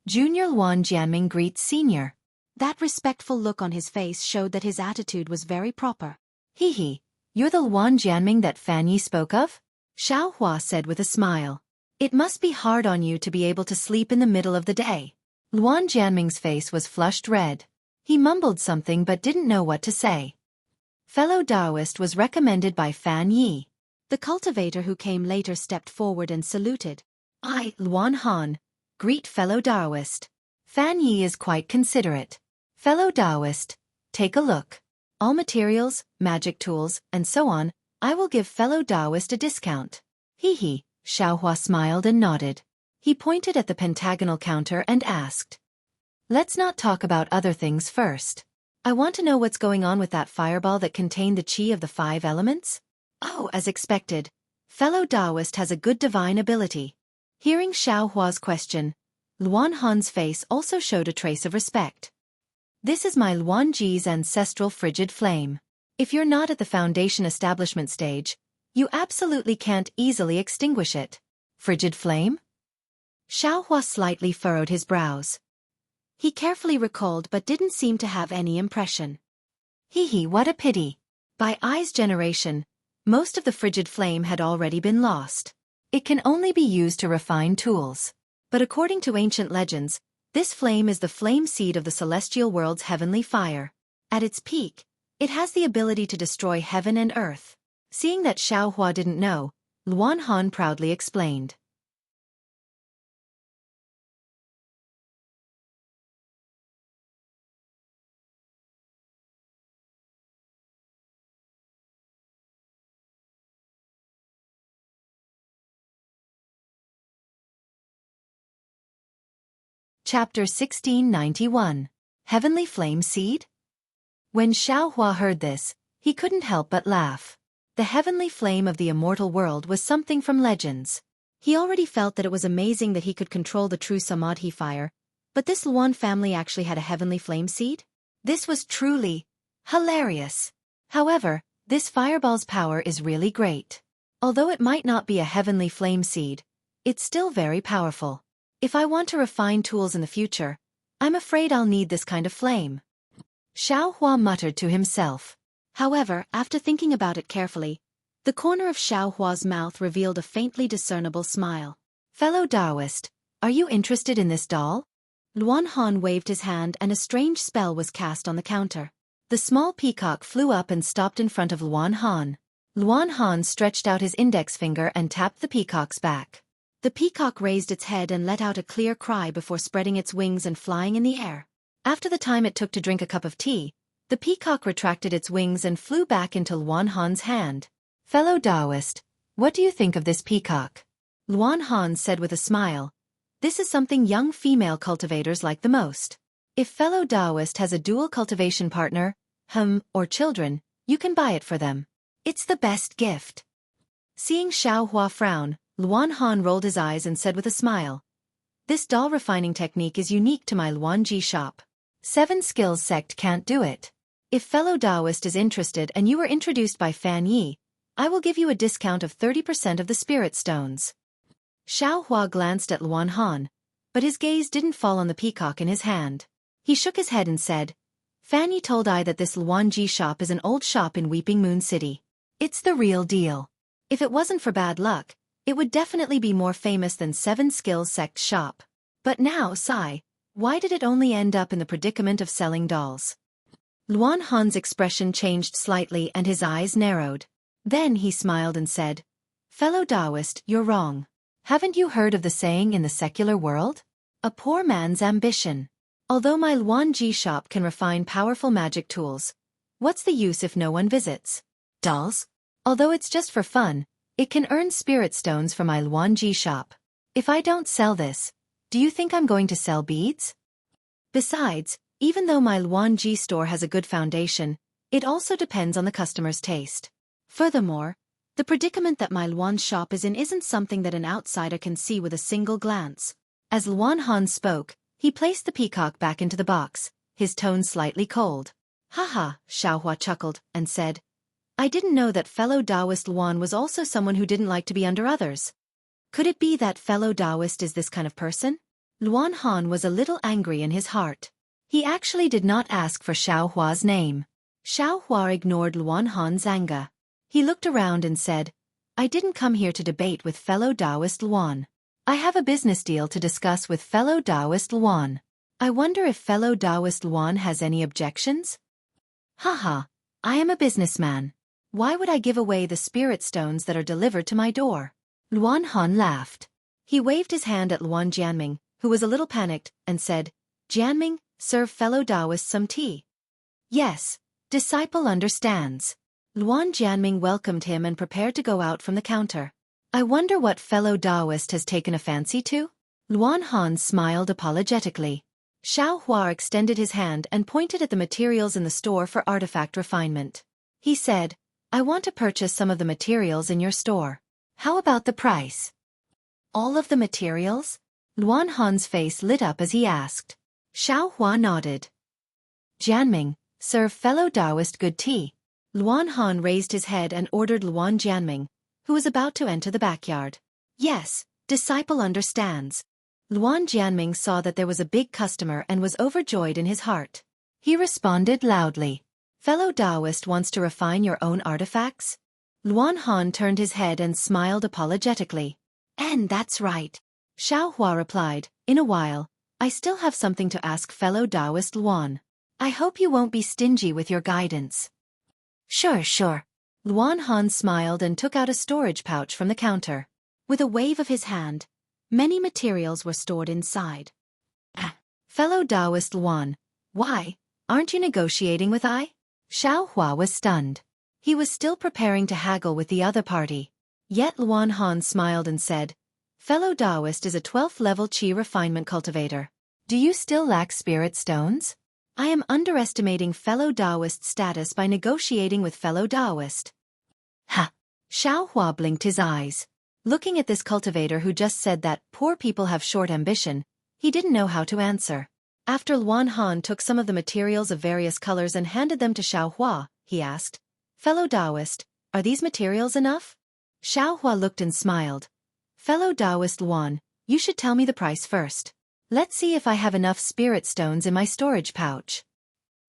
Junior Luan Jianming greets Senior. That respectful look on his face showed that his attitude was very proper. Hee, you're the Luan Jianming that Fan Yi spoke of? Xiao Hua said with a smile. It must be hard on you to be able to sleep in the middle of the day. Luan Jianming's face was flushed red. He mumbled something but didn't know what to say. Fellow Taoist was recommended by Fan Yi. The cultivator who came later stepped forward and saluted. I, Luan Han, greet fellow Taoist. Fan Yi is quite considerate. Fellow Taoist, take a look. All materials, magic tools, and so on, I will give fellow Taoist a discount. Hee, Xiao Hua smiled and nodded. He pointed at the pentagonal counter and asked. Let's not talk about other things first. I want to know what's going on with that fireball that contained the qi of the 5 elements? Oh, as expected. Fellow Taoist has a good divine ability. Hearing Xiao Hua's question, Luan Han's face also showed a trace of respect. This is my Luan Ji's ancestral frigid flame. If you're not at the foundation establishment stage, you absolutely can't easily extinguish it. Frigid flame? Xiao Hua slightly furrowed his brows. He carefully recalled but didn't seem to have any impression. What a pity. By Ai's generation, most of the frigid flame had already been lost. It can only be used to refine tools. But according to ancient legends, this flame is the flame seed of the celestial world's heavenly fire. At its peak, it has the ability to destroy heaven and earth. Seeing that Xiao Hua didn't know, Luan Han proudly explained. Chapter 1691. Heavenly Flame Seed? When Xiao Hua heard this, he couldn't help but laugh. The heavenly flame of the immortal world was something from legends. He already felt that it was amazing that he could control the true Samadhi fire, but this Luan family actually had a heavenly flame seed? This was truly hilarious. However, this fireball's power is really great. Although it might not be a heavenly flame seed, it's still very powerful. If I want to refine tools in the future, I'm afraid I'll need this kind of flame. Xiao Hua muttered to himself. However, after thinking about it carefully, the corner of Xiao Hua's mouth revealed a faintly discernible smile. Fellow Taoist, are you interested in this doll? Luan Han waved his hand and a strange spell was cast on the counter. The small peacock flew up and stopped in front of Luan Han. Luan Han stretched out his index finger and tapped the peacock's back. The peacock raised its head and let out a clear cry before spreading its wings and flying in the air. After the time it took to drink a cup of tea, the peacock retracted its wings and flew back into Luan Han's hand. Fellow Taoist, what do you think of this peacock? Luan Han said with a smile. This is something young female cultivators like the most. If fellow Taoist has a dual cultivation partner, or children, you can buy it for them. It's the best gift. Seeing Xiao Hua frown, Luan Han rolled his eyes and said with a smile. This doll refining technique is unique to my Luan Ji shop. 7 Skills sect can't do it. If fellow Taoist is interested and you were introduced by Fan Yi, I will give you a discount of 30% of the spirit stones. Xiao Hua glanced at Luan Han, but his gaze didn't fall on the peacock in his hand. He shook his head and said, Fan Yi told I that this Luan Ji shop is an old shop in Weeping Moon City. It's the real deal. If it wasn't for bad luck, it would definitely be more famous than 7 Skills sect shop. But now, Sai, why did it only end up in the predicament of selling dolls? Luan Han's expression changed slightly and his eyes narrowed. Then he smiled and said, Fellow Taoist, you're wrong. Haven't you heard of the saying in the secular world? A poor man's ambition. Although my Luan Ji shop can refine powerful magic tools, what's the use if no one visits? Dolls? Although it's just for fun, it can earn spirit stones for my Luan Ji shop. If I don't sell this, do you think I'm going to sell beads? Besides, Even though my Luanji store has a good foundation, it also depends on the customer's taste. Furthermore, the predicament that my Luan shop is in isn't something that an outsider can see with a single glance. As Luan Han spoke, he placed the peacock back into the box, his tone slightly cold. Haha, Xiaohua chuckled and said, I didn't know that fellow Taoist Luan was also someone who didn't like to be under others. Could it be that fellow Taoist is this kind of person? Luan Han was a little angry in his heart. He actually did not ask for Xiaohua's name. Xiaohua ignored Luan Han's anger. He looked around and said, I didn't come here to debate with fellow Taoist Luan. I have a business deal to discuss with fellow Taoist Luan. I wonder if fellow Taoist Luan has any objections? Haha, I am a businessman. Why would I give away the spirit stones that are delivered to my door? Luan Han laughed. He waved his hand at Luan Jianming, who was a little panicked, and said, Jianming, serve fellow Taoists some tea. Yes, disciple understands. Luan Jianming welcomed him and prepared to go out from the counter. I wonder what fellow Taoist has taken a fancy to? Luan Han smiled apologetically. Xiaohua extended his hand and pointed at the materials in the store for artifact refinement. He said, I want to purchase some of the materials in your store. How about the price? All of the materials? Luan Han's face lit up as he asked. Xiaohua nodded. Jianming, serve fellow Taoist good tea. Luan Han raised his head and ordered Luan Jianming, who was about to enter the backyard. Yes, disciple understands. Luan Jianming saw that there was a big customer and was overjoyed in his heart. He responded loudly. Fellow Taoist wants to refine your own artifacts? Luan Han turned his head and smiled apologetically. And that's right. Xiaohua replied, in a while, I still have something to ask fellow Taoist Luan. I hope you won't be stingy with your guidance. Sure. Luan Han smiled and took out a storage pouch from the counter. With a wave of his hand, many materials were stored inside. Fellow Taoist Luan, why, aren't you negotiating with I? Xiaohua was stunned. He was still preparing to haggle with the other party. Yet Luan Han smiled and said, Fellow Taoist is a 12th level Qi refinement cultivator. Do you still lack spirit stones? I am underestimating fellow Taoist status by negotiating with fellow Taoist. Ha! Xiaohua blinked his eyes. Looking at this cultivator who just said that poor people have short ambition, he didn't know how to answer. After Luan Han took some of the materials of various colors and handed them to Xiaohua, he asked, Fellow Taoist, are these materials enough? Xiaohua looked and smiled. Fellow Taoist Luan, you should tell me the price first. Let's see if I have enough spirit stones in my storage pouch.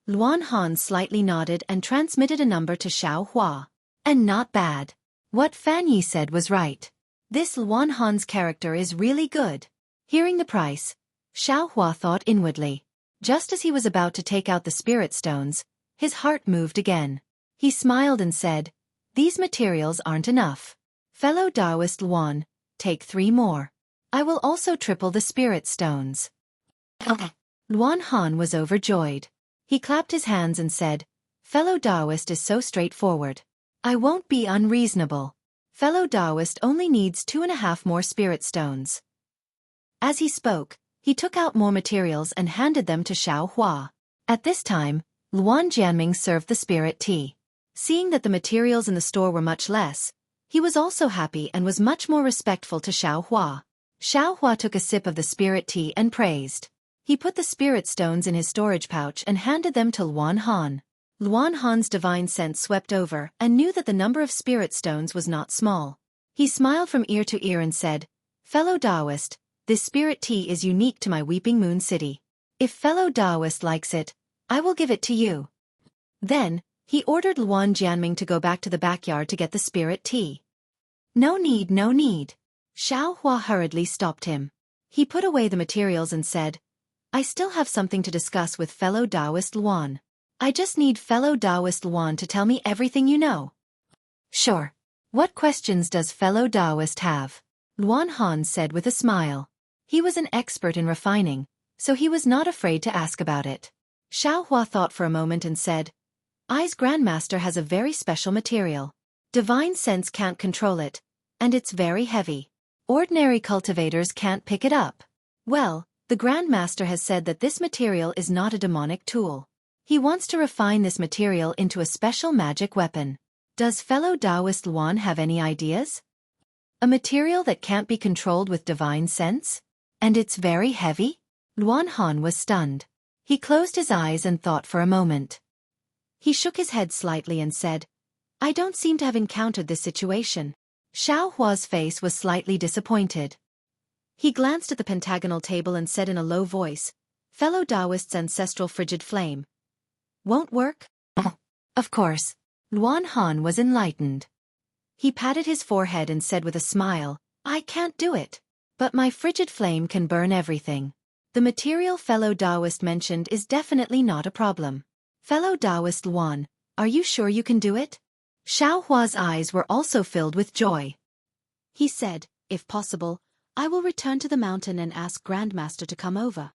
Luan Han slightly nodded and transmitted a number to Xiaohua. And not bad. What Fan Yi said was right. This Luan Han's character is really good. Hearing the price, Xiaohua thought inwardly. Just as he was about to take out the spirit stones, his heart moved again. He smiled and said, These materials aren't enough. Fellow Taoist Luan, take 3 more. I will also triple the spirit stones. Okay. Luan Han was overjoyed. He clapped his hands and said, Fellow Taoist is so straightforward. I won't be unreasonable. Fellow Taoist only needs 2.5 more spirit stones. As he spoke, he took out more materials and handed them to Xiaohua. At this time, Luan Jianming served the spirit tea. Seeing that the materials in the store were much less, he was also happy and was much more respectful to Xiaohua. Xiaohua took a sip of the spirit tea and praised. He put the spirit stones in his storage pouch and handed them to Luan Han. Luan Han's divine sense swept over and knew that the number of spirit stones was not small. He smiled from ear to ear and said, Fellow Taoist, this spirit tea is unique to my Weeping Moon City. If fellow Taoist likes it, I will give it to you. Then, he ordered Luan Jianming to go back to the backyard to get the spirit tea. No need. Xiaohua hurriedly stopped him. He put away the materials and said, I still have something to discuss with fellow Taoist Luan. I just need fellow Taoist Luan to tell me everything you know. Sure. What questions does fellow Taoist have? Luan Han said with a smile. He was an expert in refining, so he was not afraid to ask about it. Xiaohua thought for a moment and said, I's Grandmaster has a very special material. Divine sense can't control it, and it's very heavy. Ordinary cultivators can't pick it up. Well, The Grand Master has said that this material is not a demonic tool. He wants to refine this material into a special magic weapon. Does fellow Taoist Luan have any ideas? A material that can't be controlled with divine sense? And it's very heavy? Luan Han was stunned. He closed his eyes and thought for a moment. He shook his head slightly and said, I don't seem to have encountered this situation. Xiao Hua's face was slightly disappointed. He glanced at the pentagonal table and said in a low voice, Fellow Taoist's ancestral frigid flame. Won't work? Of course. Luan Han was enlightened. He patted his forehead and said with a smile, I can't do it. But my frigid flame can burn everything. The material fellow Taoist mentioned is definitely not a problem. Fellow Taoist Luan, are you sure you can do it? Xiao Hua's eyes were also filled with joy. He said, if possible, I will return to the mountain and ask Grandmaster to come over.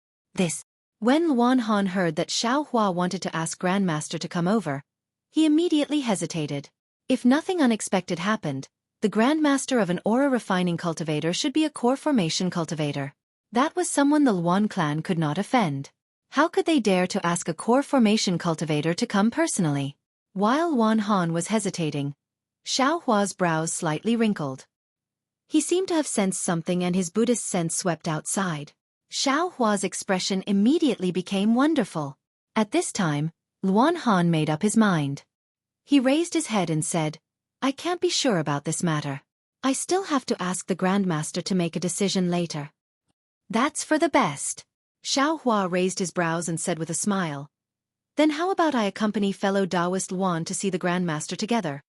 When Luan Han heard that Xiao Hua wanted to ask Grandmaster to come over, he immediately hesitated. If nothing unexpected happened, the Grandmaster of an aura refining cultivator should be a core formation cultivator. That was someone the Luan clan could not offend. How could they dare to ask a core formation cultivator to come personally? While Luan Han was hesitating, Xiao Hua's brows slightly wrinkled. He seemed to have sensed something and his Buddhist sense swept outside. Xiao Hua's expression immediately became wonderful. At this time, Luan Han made up his mind. He raised his head and said, I can't be sure about this matter. I still have to ask the Grandmaster to make a decision later. That's for the best. Xiao Hua raised his brows and said with a smile. Then how about I accompany fellow Taoist Luan to see the Grandmaster together?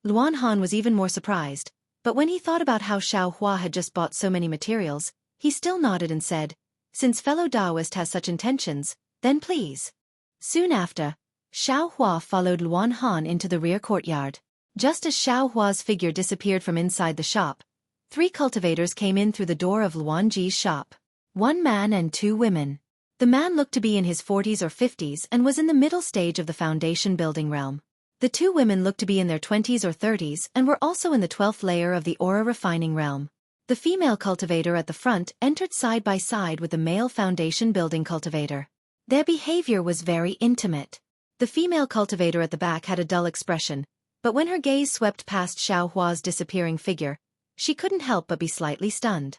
Luan Han was even more surprised, but when he thought about how Xiao Hua had just bought so many materials, he still nodded and said, since fellow Taoist has such intentions, then please. Soon after, Xiao Hua followed Luan Han into the rear courtyard. Just as Xiao Hua's figure disappeared from inside the shop, 3 cultivators came in through the door of Luan Ji's shop. 1 man and 2 women. The man looked to be in his 40s or 50s and was in the middle stage of the foundation building realm. The 2 women looked to be in their 20s or 30s and were also in the 12th layer of the aura refining realm. The female cultivator at the front entered side by side with the male foundation building cultivator. Their behavior was very intimate. The female cultivator at the back had a dull expression, but when her gaze swept past Xiao Hua's disappearing figure, she couldn't help but be slightly stunned.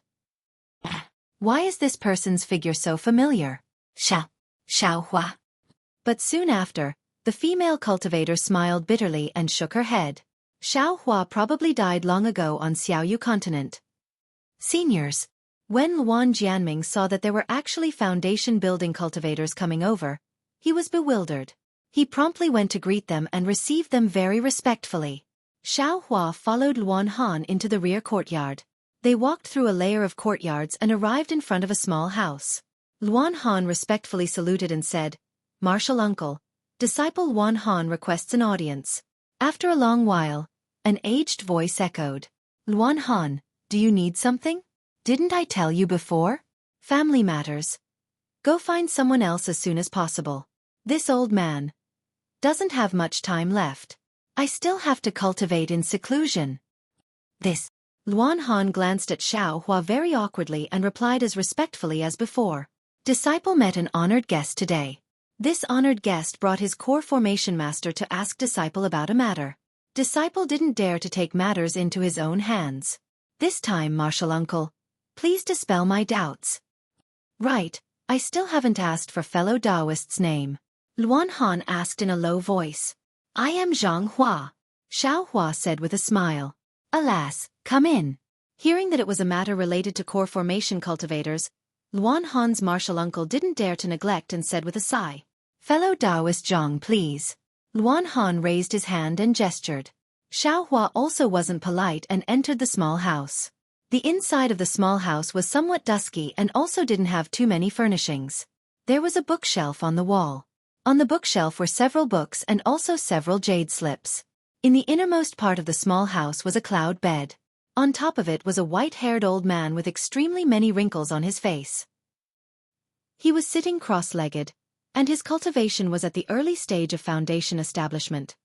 Why is this person's figure so familiar? Xiao Hua. But soon after, the female cultivator smiled bitterly and shook her head. Xiao Hua probably died long ago on Xiaoyu continent. Seniors. When Luan Jianming saw that there were actually foundation building cultivators coming over, he was bewildered. He promptly went to greet them and received them very respectfully. Xiao Hua followed Luan Han into the rear courtyard. They walked through a layer of courtyards and arrived in front of a small house. Luan Han respectfully saluted and said, Martial Uncle, disciple Luan Han requests an audience. After a long while, an aged voice echoed. Luan Han, do you need something? Didn't I tell you before? Family matters. Go find someone else as soon as possible. This old man doesn't have much time left. I still have to cultivate in seclusion. Luan Han glanced at Xiao Hua very awkwardly and replied as respectfully as before. Disciple met an honored guest today. This honored guest brought his core formation master to ask Disciple about a matter. Disciple didn't dare to take matters into his own hands. This time, Martial Uncle, please dispel my doubts. Right, I still haven't asked for fellow Taoist's name. Luan Han asked in a low voice. I am Zhang Hua. Xiao Hua said with a smile. Alas, come in. Hearing that it was a matter related to core formation cultivators, Luan Han's martial uncle didn't dare to neglect and said with a sigh. Fellow Taoist Zhang, please. Luan Han raised his hand and gestured. Xiao Hua also wasn't polite and entered the small house. The inside of the small house was somewhat dusky and also didn't have too many furnishings. There was a bookshelf on the wall. On the bookshelf were several books and also several jade slips. In the innermost part of the small house was a cloud bed. On top of it was a white-haired old man with extremely many wrinkles on his face. He was sitting cross-legged, and his cultivation was at the early stage of foundation establishment.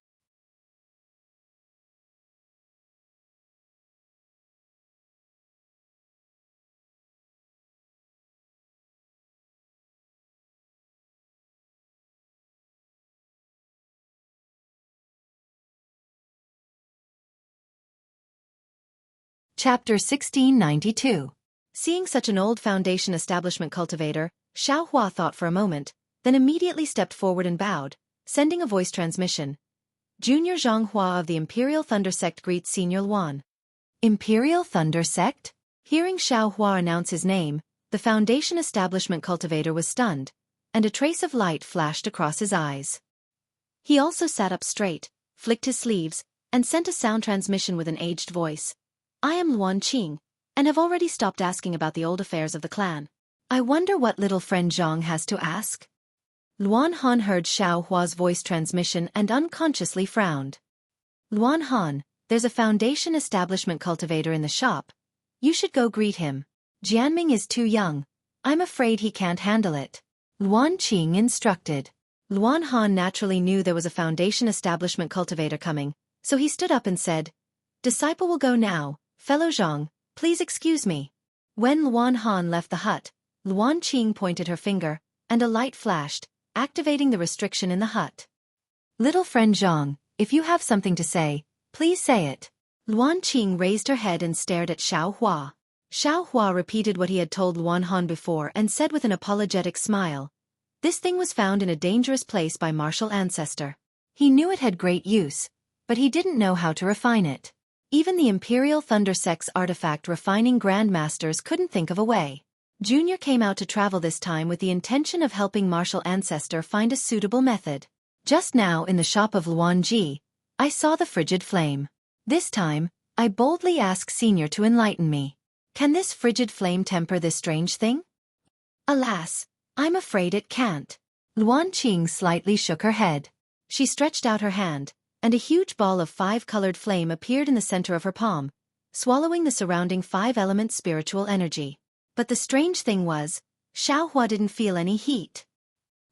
Chapter 1692. Seeing such an old foundation establishment cultivator, Xiaohua thought for a moment, then immediately stepped forward and bowed, sending a voice transmission. Junior Zhanghua of the Imperial Thunder Sect greets Senior Luan. Imperial Thunder Sect? Hearing Xiaohua announce his name, the foundation establishment cultivator was stunned, and a trace of light flashed across his eyes. He also sat up straight, flicked his sleeves, and sent a sound transmission with an aged voice. I am Luan Qing, and have already stopped asking about the old affairs of the clan. I wonder what little friend Zhang has to ask? Luan Han heard Xiaohua's voice transmission and unconsciously frowned. Luan Han, there's a foundation establishment cultivator in the shop. You should go greet him. Jianming is too young. I'm afraid he can't handle it. Luan Qing instructed. Luan Han naturally knew there was a foundation establishment cultivator coming, so he stood up and said, Disciple will go now. Fellow Zhang, please excuse me. When Luan Han left the hut, Luan Qing pointed her finger, and a light flashed, activating the restriction in the hut. Little friend Zhang, if you have something to say, please say it. Luan Qing raised her head and stared at Xiaohua. Xiaohua repeated what he had told Luan Han before and said with an apologetic smile. This thing was found in a dangerous place by martial ancestor. He knew it had great use, but he didn't know how to refine it. Even the Imperial Thunder Sect's artifact refining grandmasters couldn't think of a way. Junior came out to travel this time with the intention of helping martial ancestor find a suitable method. Just now in the shop of Luan Ji, I saw the frigid flame. This time, I boldly ask Senior to enlighten me. Can this frigid flame temper this strange thing? Alas, I'm afraid it can't. Luan Qing slightly shook her head. She stretched out her hand, and a huge ball of 5-colored flame appeared in the center of her palm, swallowing the surrounding 5-element spiritual energy. But the strange thing was, Xiaohua didn't feel any heat.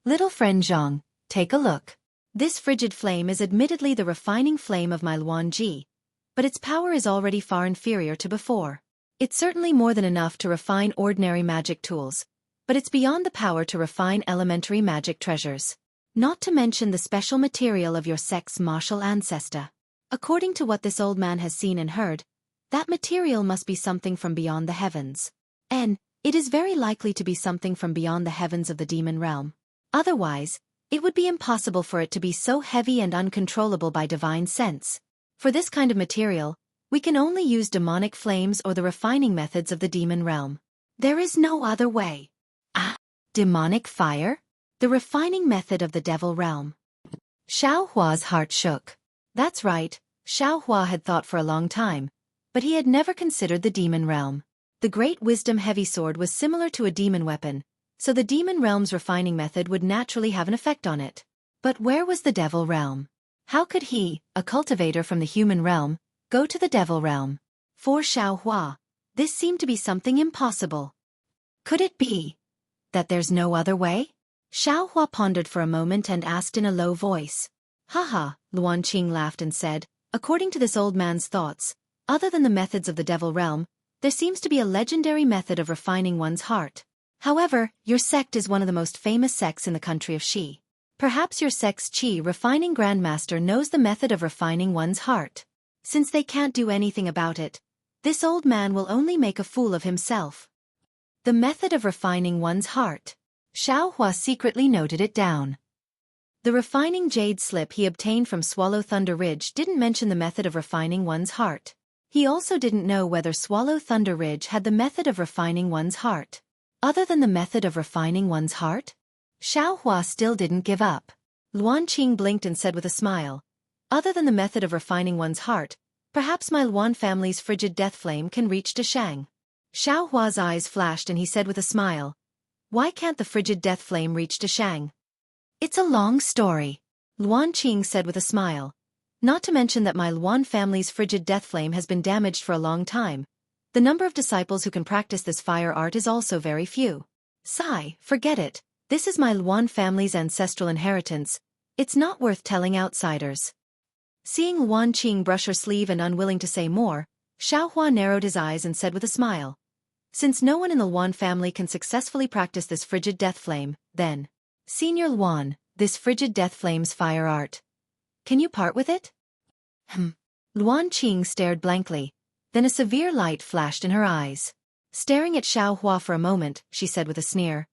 Little friend Zhang, take a look. This frigid flame is admittedly the refining flame of my Luan Ji, but its power is already far inferior to before. It's certainly more than enough to refine ordinary magic tools, but it's beyond the power to refine elementary magic treasures. Not to mention the special material of your sect's martial ancestor. According to what this old man has seen and heard, that material must be something from beyond the heavens. And it is very likely to be something from beyond the heavens of the demon realm. Otherwise, it would be impossible for it to be so heavy and uncontrollable by divine sense. For this kind of material, we can only use demonic flames or the refining methods of the demon realm. There is no other way. Ah, demonic fire? The refining method of the devil realm. Xiaohua's heart shook. That's right, Xiaohua had thought for a long time, but he had never considered the demon realm. The great wisdom heavy sword was similar to a demon weapon, so the demon realm's refining method would naturally have an effect on it. But where was the devil realm? How could he, a cultivator from the human realm, go to the devil realm? For Xiaohua, this seemed to be something impossible. Could it be that there's no other way? Xiaohua pondered for a moment and asked in a low voice. Haha, Luan Qing laughed and said, according to this old man's thoughts, other than the methods of the devil realm, there seems to be a legendary method of refining one's heart. However, your sect is one of the most famous sects in the country of Xi. Perhaps your sect's Qi refining grandmaster knows the method of refining one's heart. Since they can't do anything about it, this old man will only make a fool of himself. The method of refining one's heart. Xiaohua secretly noted it down. The refining jade slip he obtained from Swallow Thunder Ridge didn't mention the method of refining one's heart. He also didn't know whether Swallow Thunder Ridge had the method of refining one's heart. Other than the method of refining one's heart? Xiaohua still didn't give up. Luan Qing blinked and said with a smile, other than the method of refining one's heart, perhaps my Luan family's frigid death flame can reach Dashang. Xiaohua's eyes flashed and he said with a smile, why can't the frigid death flame reach Dashang? It's a long story. Luan Qing said with a smile. Not to mention that my Luan family's frigid death flame has been damaged for a long time. The number of disciples who can practice this fire art is also very few. Sigh, forget it. This is my Luan family's ancestral inheritance. It's not worth telling outsiders. Seeing Luan Qing brush her sleeve and unwilling to say more, Xiaohua narrowed his eyes and said with a smile. Since no one in the Luan family can successfully practice this frigid death flame, then, Senior Luan, this frigid death flame's fire art. Can you part with it? Luan Qing stared blankly. Then a severe light flashed in her eyes. Staring at Xiaohua for a moment, she said with a sneer,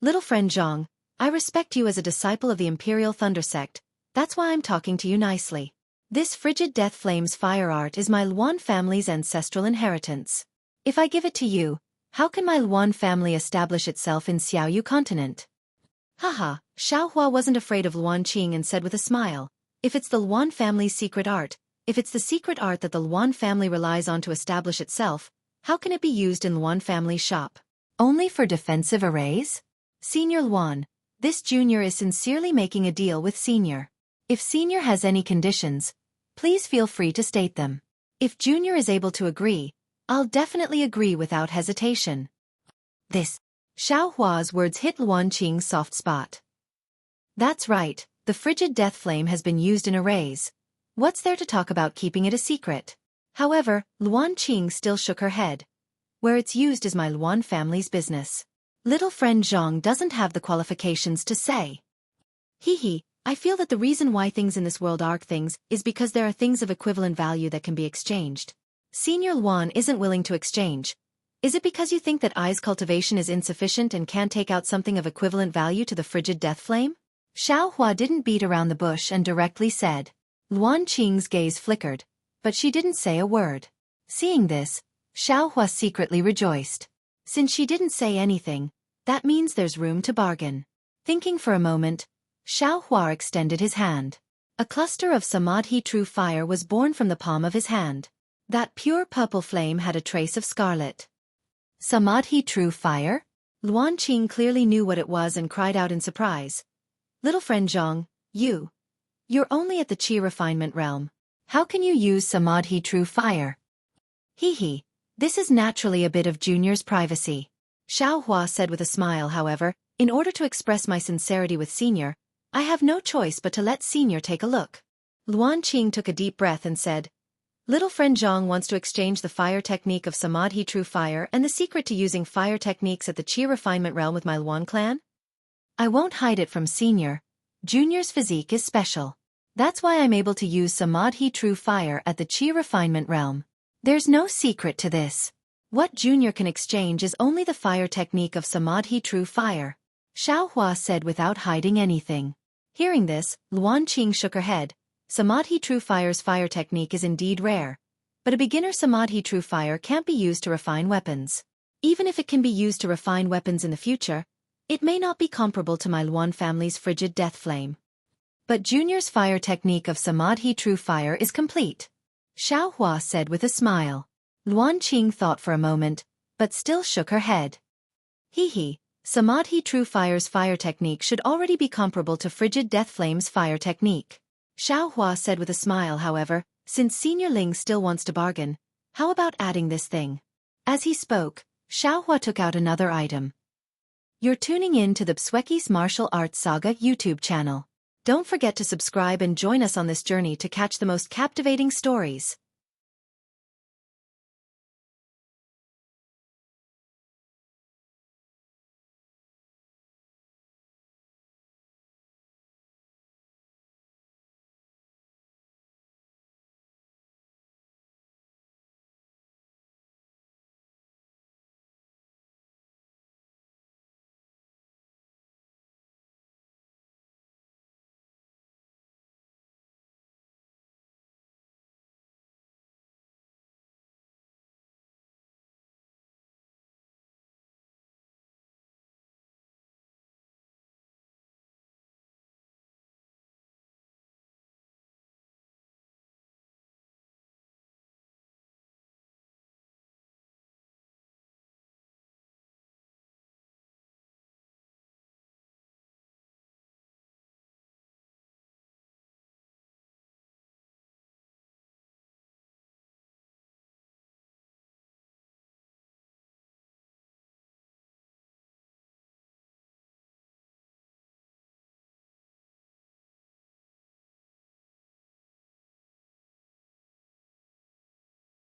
"Little friend Zhang, I respect you as a disciple of the Imperial Thunder Sect, that's why I'm talking to you nicely. This frigid death flame's fire art is my Luan family's ancestral inheritance. If I give it to you, how can my Luan family establish itself in Xiaoyu continent?" Haha, Xiaohua wasn't afraid of Luan Qing and said with a smile, "If it's the Luan family's secret art, if it's the secret art that the Luan family relies on to establish itself, how can it be used in Luan family's shop? Only for defensive arrays? Senior Luan, this junior is sincerely making a deal with Senior. If Senior has any conditions, please feel free to state them. If Junior is able to agree, I'll definitely agree without hesitation." This. Xiaohua's words hit Luan Qing's soft spot. That's right, the frigid death flame has been used in arrays. What's there to talk about keeping it a secret? However, Luan Qing still shook her head. Where it's used is my Luan family's business. Little friend Zhang doesn't have the qualifications to say. Hee, I feel that the reason why things in this world are things is because there are things of equivalent value that can be exchanged. Senior Luan isn't willing to exchange. Is it because you think that I's cultivation is insufficient and can't take out something of equivalent value to the frigid death flame? Xiaohua didn't beat around the bush and directly said. Luan Qing's gaze flickered, but she didn't say a word. Seeing this, Xiaohua secretly rejoiced. Since she didn't say anything, that means there's room to bargain. Thinking for a moment, Xiaohua extended his hand. A cluster of samadhi true fire was born from the palm of his hand. That pure purple flame had a trace of scarlet. Samadhi true fire? Luan Qing clearly knew what it was and cried out in surprise. Little friend Zhang, you're only at the Qi refinement realm. How can you use Samadhi true fire? Hee, this is naturally a bit of Junior's privacy. Xiaohua said with a smile. However, in order to express my sincerity with Senior, I have no choice but to let Senior take a look. Luan Qing took a deep breath and said, Little friend Zhang wants to exchange the fire technique of Samadhi true fire and the secret to using fire techniques at the Qi refinement realm with my Luan clan? I won't hide it from Senior. Junior's physique is special. That's why I'm able to use Samadhi true fire at the Qi refinement realm. There's no secret to this. What Junior can exchange is only the fire technique of Samadhi true fire. Xiaohua said without hiding anything. Hearing this, Luan Qing shook her head. Samadhi true fire's fire technique is indeed rare. But a beginner Samadhi true fire can't be used to refine weapons. Even if it can be used to refine weapons in the future, it may not be comparable to my Luan family's frigid death flame. But Junior's fire technique of Samadhi true fire is complete. Xiaohua said with a smile. Luan Qing thought for a moment, but still shook her head. Hee, Samadhi true fire's fire technique should already be comparable to frigid death flame's fire technique. Xiaohua said with a smile. However, since Senior Ling still wants to bargain, how about adding this thing? As he spoke, Xiaohua took out another item. You're tuning in to the Xueqi's Martial Arts Saga YouTube channel. Don't forget to subscribe and join us on this journey to catch the most captivating stories.